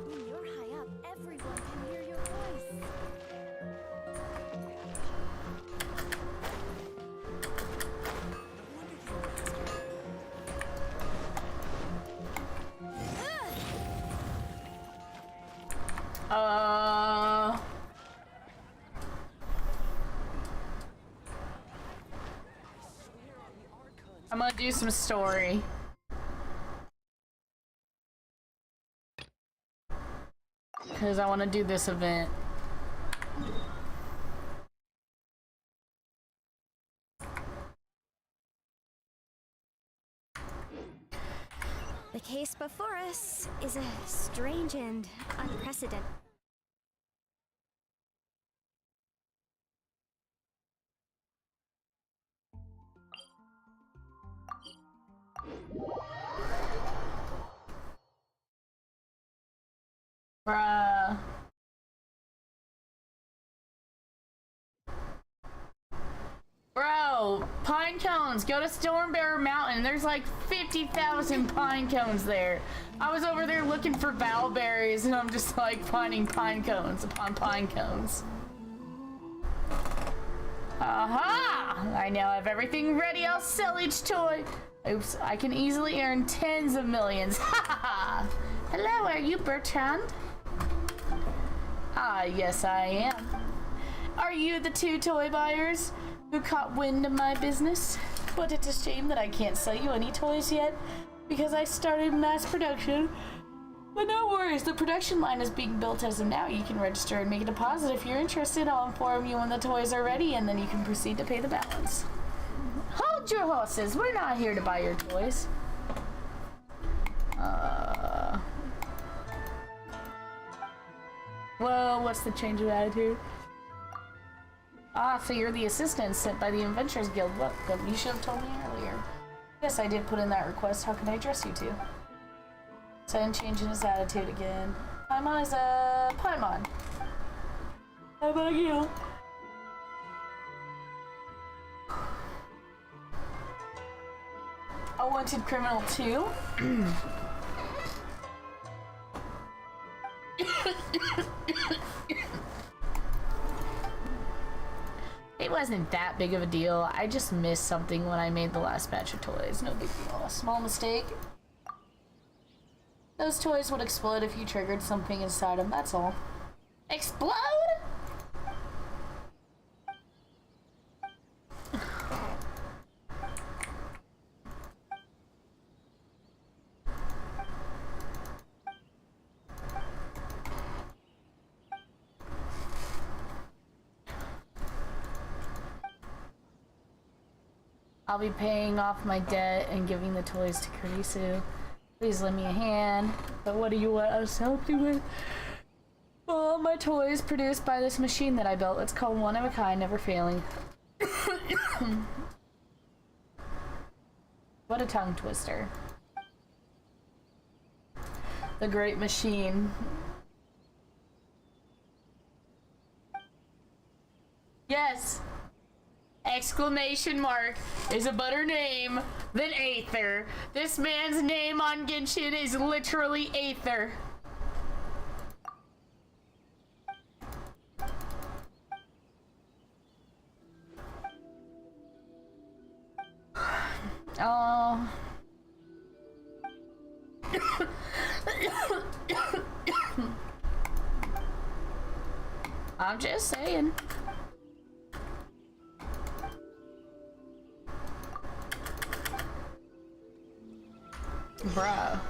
Speaker 8: When you're high up, everyone can hear your voice.
Speaker 1: I'm gonna do some story. Because I want to do this event.
Speaker 12: The case before us is a strange and unprecedented.
Speaker 1: Bruh. Bro, pine cones. Go to Stormbearer Mountain. There's like 50,000 pine cones there. I was over there looking for bowberries and I'm just like finding pine cones upon pine cones. Aha! I now have everything ready. I'll sell each toy. Oops, I can easily earn tens of millions. Ha ha ha! Hello, are you Bertrand? Ah, yes I am. Are you the two toy buyers who caught wind of my business? But it's a shame that I can't sell you any toys yet because I started mass production. But no worries, the production line is being built as of now. You can register and make a deposit if you're interested. I'll inform you when the toys are ready and then you can proceed to pay the balance. Hold your horses, we're not here to buy your toys. Whoa, what's the change of attitude? Ah, so you're the assistant sent by the Adventurers Guild. What? But you should have told me earlier. Yes, I did put in that request. How can I address you two? Sudden change in his attitude again. Paimon is a Paimon. How about you? A wanted criminal too? It wasn't that big of a deal. I just missed something when I made the last batch of toys. No big deal. A small mistake. Those toys would explode if you triggered something inside them, that's all. Explode?! I'll be paying off my debt and giving the toys to Kurisu. Please lend me a hand. But what do you want us to help you with? Well, my toys produced by this machine that I built. It's called One of a Kind, Never Failing. What a tongue twister. The Great Machine. Yes! Exclamation mark is a better name than Aether. This man's name on Genshin is literally Aether. Oh. I'm just saying. Bruh.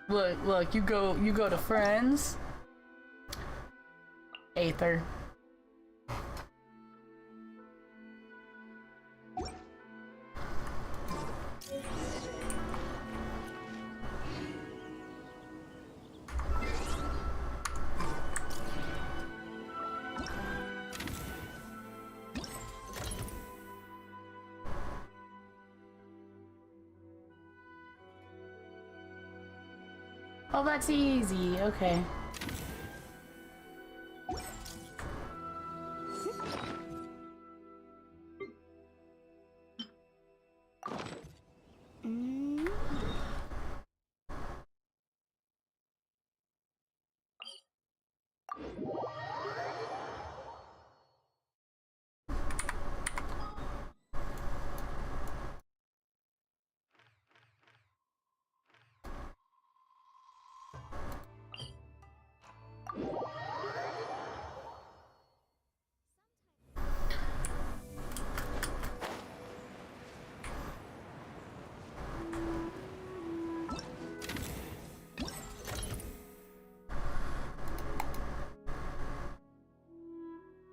Speaker 1: Look, you go to friends. Aether. Oh, that's easy. Okay.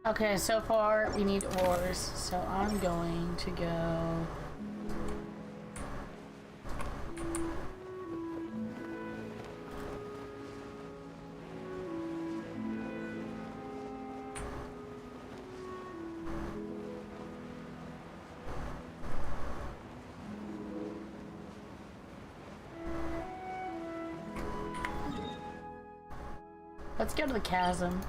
Speaker 1: Okay, so far we need ores, so I'm going to go... Let's go to the chasm.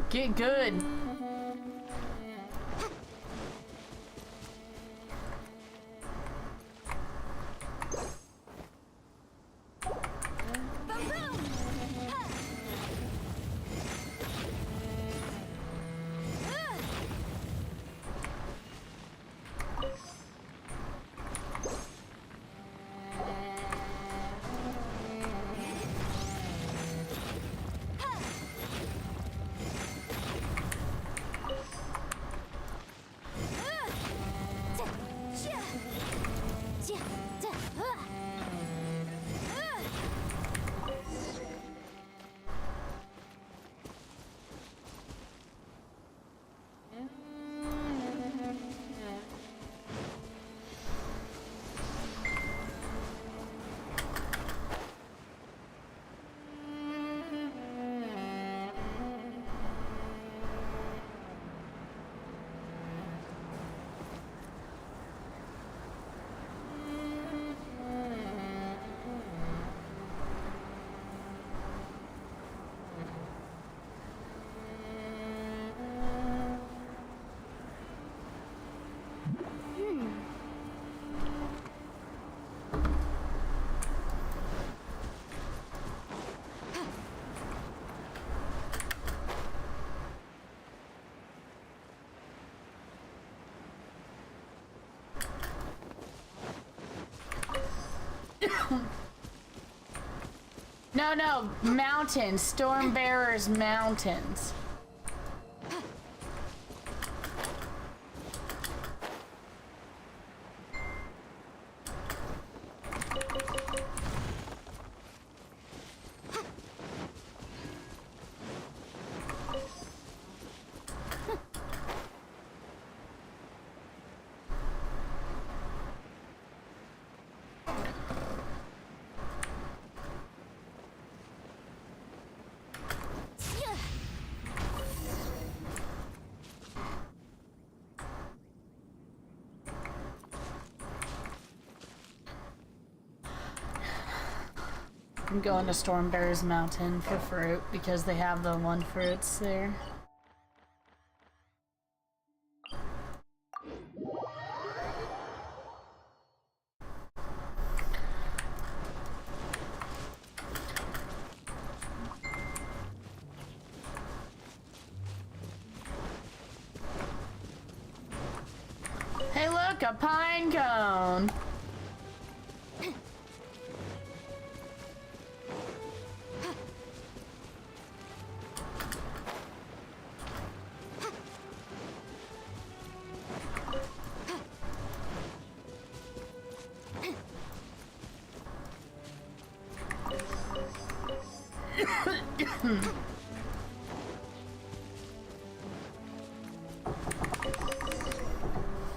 Speaker 1: Get good. No, mountains. Stormbearers Mountains. I'm going to Stormbearers Mountain for fruit because they have the one fruits there. Hey look, a pine cone!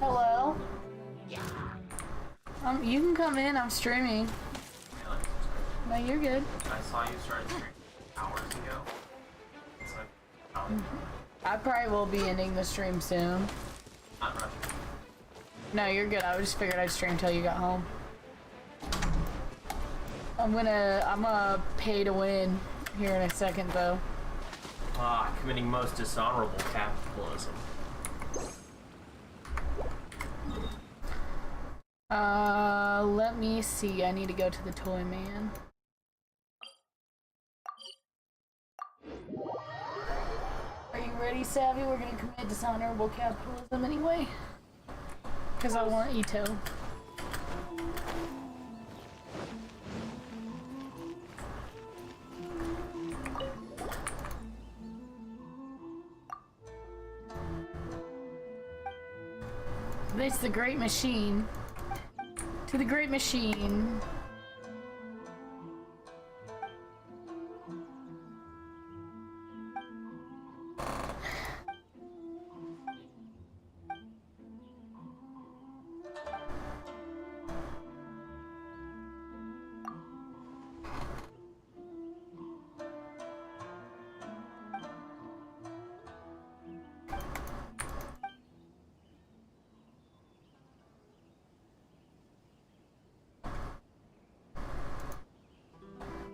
Speaker 1: Hello? You can come in, I'm streaming. No, you're good.
Speaker 11: I saw you start streaming hours ago. So
Speaker 1: I probably will be ending the stream soon.
Speaker 11: not rushing.
Speaker 1: No, you're good. I just figured I'd stream till you got home. I'm gonna pay to win here in a second though.
Speaker 11: Committing most dishonorable capitalism.
Speaker 1: Let me see. I need to go to the toy man. Are you ready, Savvy? We're gonna commit dishonorable capitalism anyway. Because I want Itto. It's the Great Machine. To the Great Machine.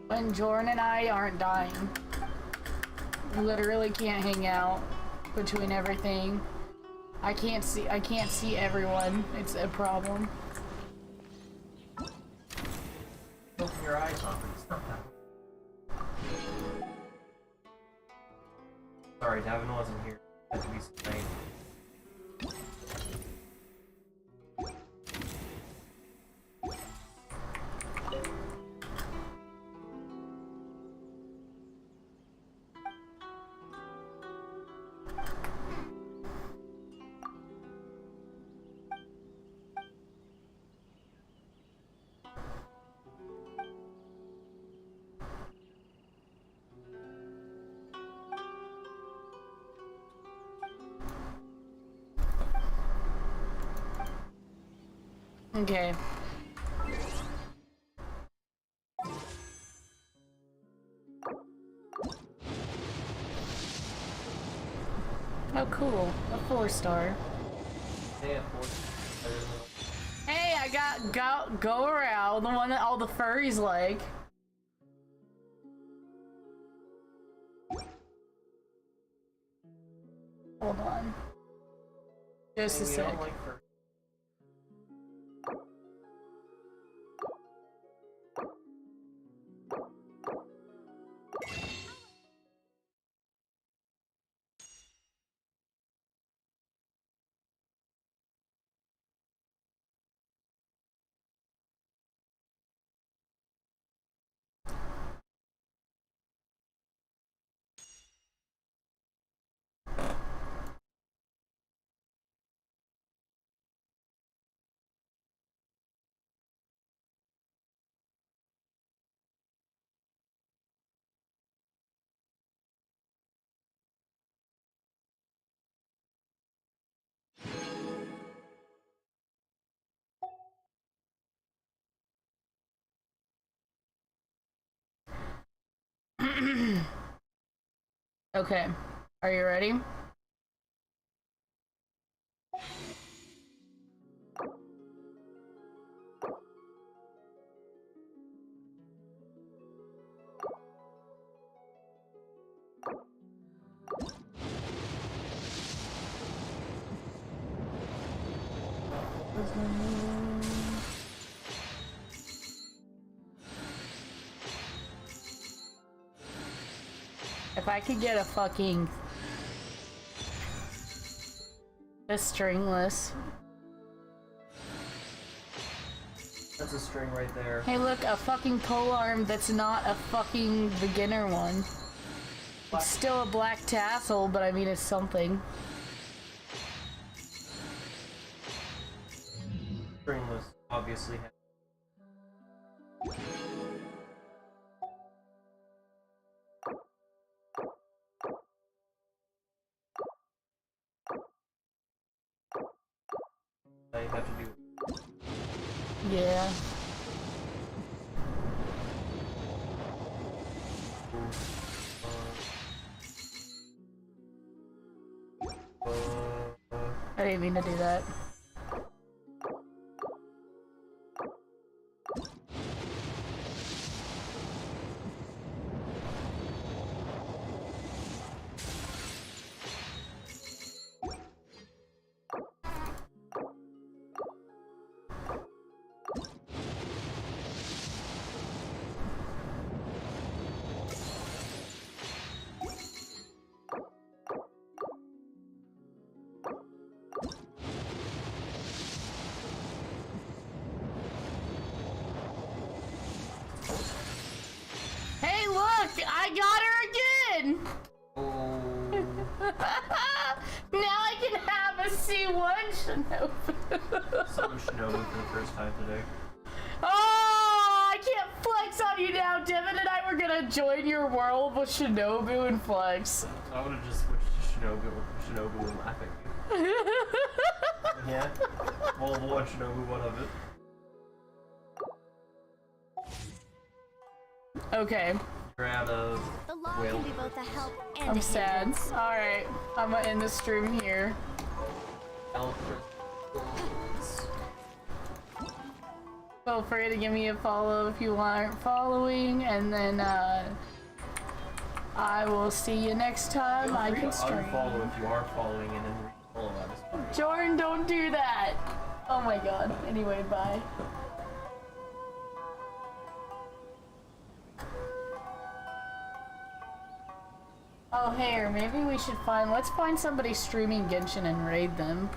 Speaker 1: When Jordan and I aren't dying. Literally can't hang out between everything. I can't see everyone. It's a problem.
Speaker 11: Open your eyes off and it's not that. Sorry, Davin wasn't here. Had to be explained.
Speaker 1: Okay. Oh, cool. A 4-star.
Speaker 11: Hey,
Speaker 1: Hey, I got go around, the one that all the furries like. Hold on. Just a sec. Okay, are you ready? If I could get a fucking stringless.
Speaker 11: That's a string right there.
Speaker 1: Hey look, a fucking polearm that's not a fucking beginner one. It's still a black tassel, but I mean it's something.
Speaker 11: Stringless, obviously. I have to do.
Speaker 1: Yeah. I didn't mean to do that. Hey, look! I got her again! Now I can have a C1 Shinobu.
Speaker 11: Some Shinobu for the first time today.
Speaker 1: Oh, I can't flex on you now. Devin and I were gonna join your world with Shinobu and flex.
Speaker 11: I would have just switched to Shinobu and laugh at you. Yeah? Well, one Shinobu, one of it.
Speaker 1: Okay.
Speaker 11: You're out of
Speaker 12: The law
Speaker 11: whale.
Speaker 12: can be both a help and
Speaker 1: I'm
Speaker 12: a
Speaker 1: sad.
Speaker 12: hindrance.
Speaker 1: Alright, I'm gonna end the stream here. Feel free to give me a follow if you aren't following, and then I will see you next time. I can stream.
Speaker 11: Unfollow if you are following, and then follow that is fine.
Speaker 1: Jordan, don't do that! Oh my god. Anyway, bye. Oh, hey, or maybe we should let's find somebody streaming Genshin and raid them.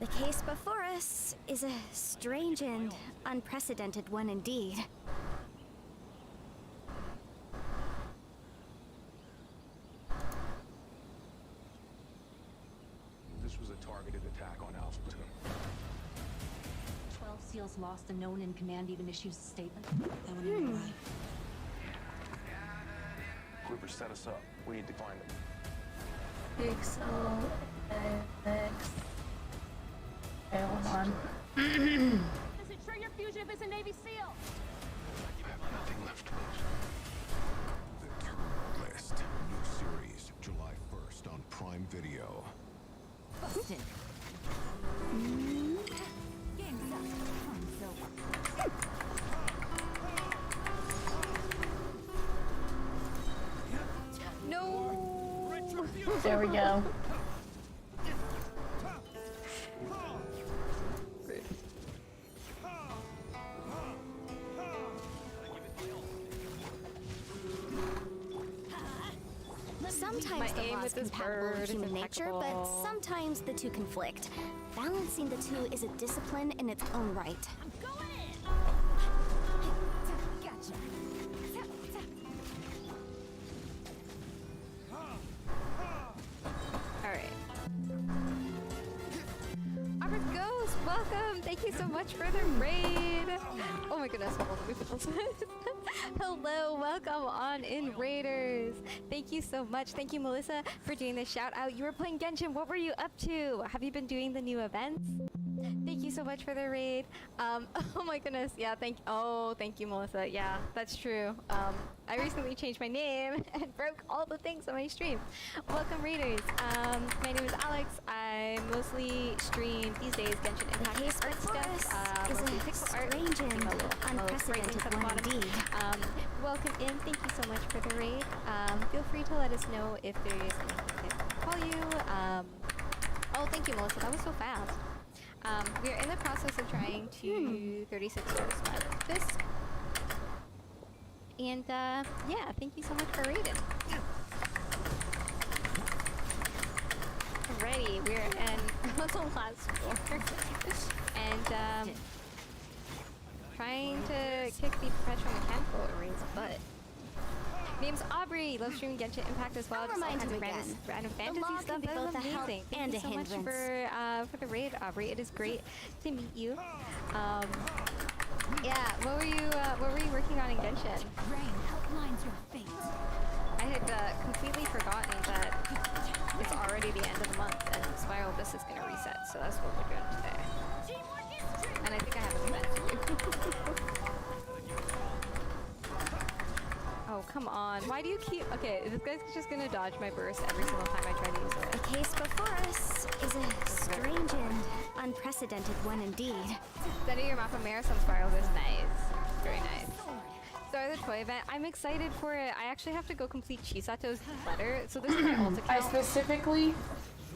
Speaker 12: The case before us is a strange and unprecedented one indeed.
Speaker 18: This was a targeted attack on Alpha 2.
Speaker 21: 12 SEALs lost and no one in command even issues a statement. I want to know why.
Speaker 18: Quiver set us up. We need to find them.
Speaker 1: Pixel X. Okay, hold on.
Speaker 22: Does it trigger fusion if it's a Navy SEAL?
Speaker 18: I have nothing left to lose.
Speaker 24: The Terror List. New series, July 1st on Prime Video.
Speaker 21: Busted. Game's up. Fun's over.
Speaker 12: No!
Speaker 1: There we go.
Speaker 12: Sometimes the law is compatible with human nature, but sometimes the two conflict. Balancing the two is a discipline in its own right.
Speaker 22: I'm going in! Gotcha.
Speaker 4: welcome. Thank you so much for the raid. Oh my goodness. Hold on, let me put this. Hello, welcome on in, Raiders. Thank you so much. Thank you, Melissa, for doing the shout out. You were playing Genshin. What were you up to? Have you been doing the new events? Thank you so much for the raid. Oh my goodness. Yeah, thank you, Melissa. Yeah, that's true. I recently changed my name and broke all the things on my stream. Welcome, Raiders. My name is Alex. I mostly stream these days Genshin Impact art stuff. Mostly pixel art.
Speaker 12: Unprecedented one indeed.
Speaker 4: Welcome in. Thank you so much for the raid. Feel free to let us know if there is anything to call you. Oh, thank you, Melissa. That was so fast. We're in the process of trying to 36 subscribe this. And yeah, thank you so much for raiding. Alrighty, we're in the last floor. And trying to kick the perpetual mechanical array's butt. Name's Aubrey. Love streaming Genshin Impact as well. Just all kinds of random fantasy stuff. That is amazing. Thank you so much for the raid, Aubrey. It is great to meet you. Yeah. What were you working on in Genshin?
Speaker 21: Rain outlines your fate.
Speaker 4: I had completely forgotten that it's already the end of the month and Spiral Abyss is gonna reset. So that's what we're doing today. And I think I have an event to do. Oh, come on. Why do you keep... Okay, this guy's just gonna dodge my burst every single time I try to use it.
Speaker 12: The case before us is a strange and unprecedented one indeed.
Speaker 4: Study your map of Marathon Spiral is nice. Very nice. Start the toy event. I'm excited for it. I actually have to go complete Chisato's letter. So this is my ult account.
Speaker 1: I specifically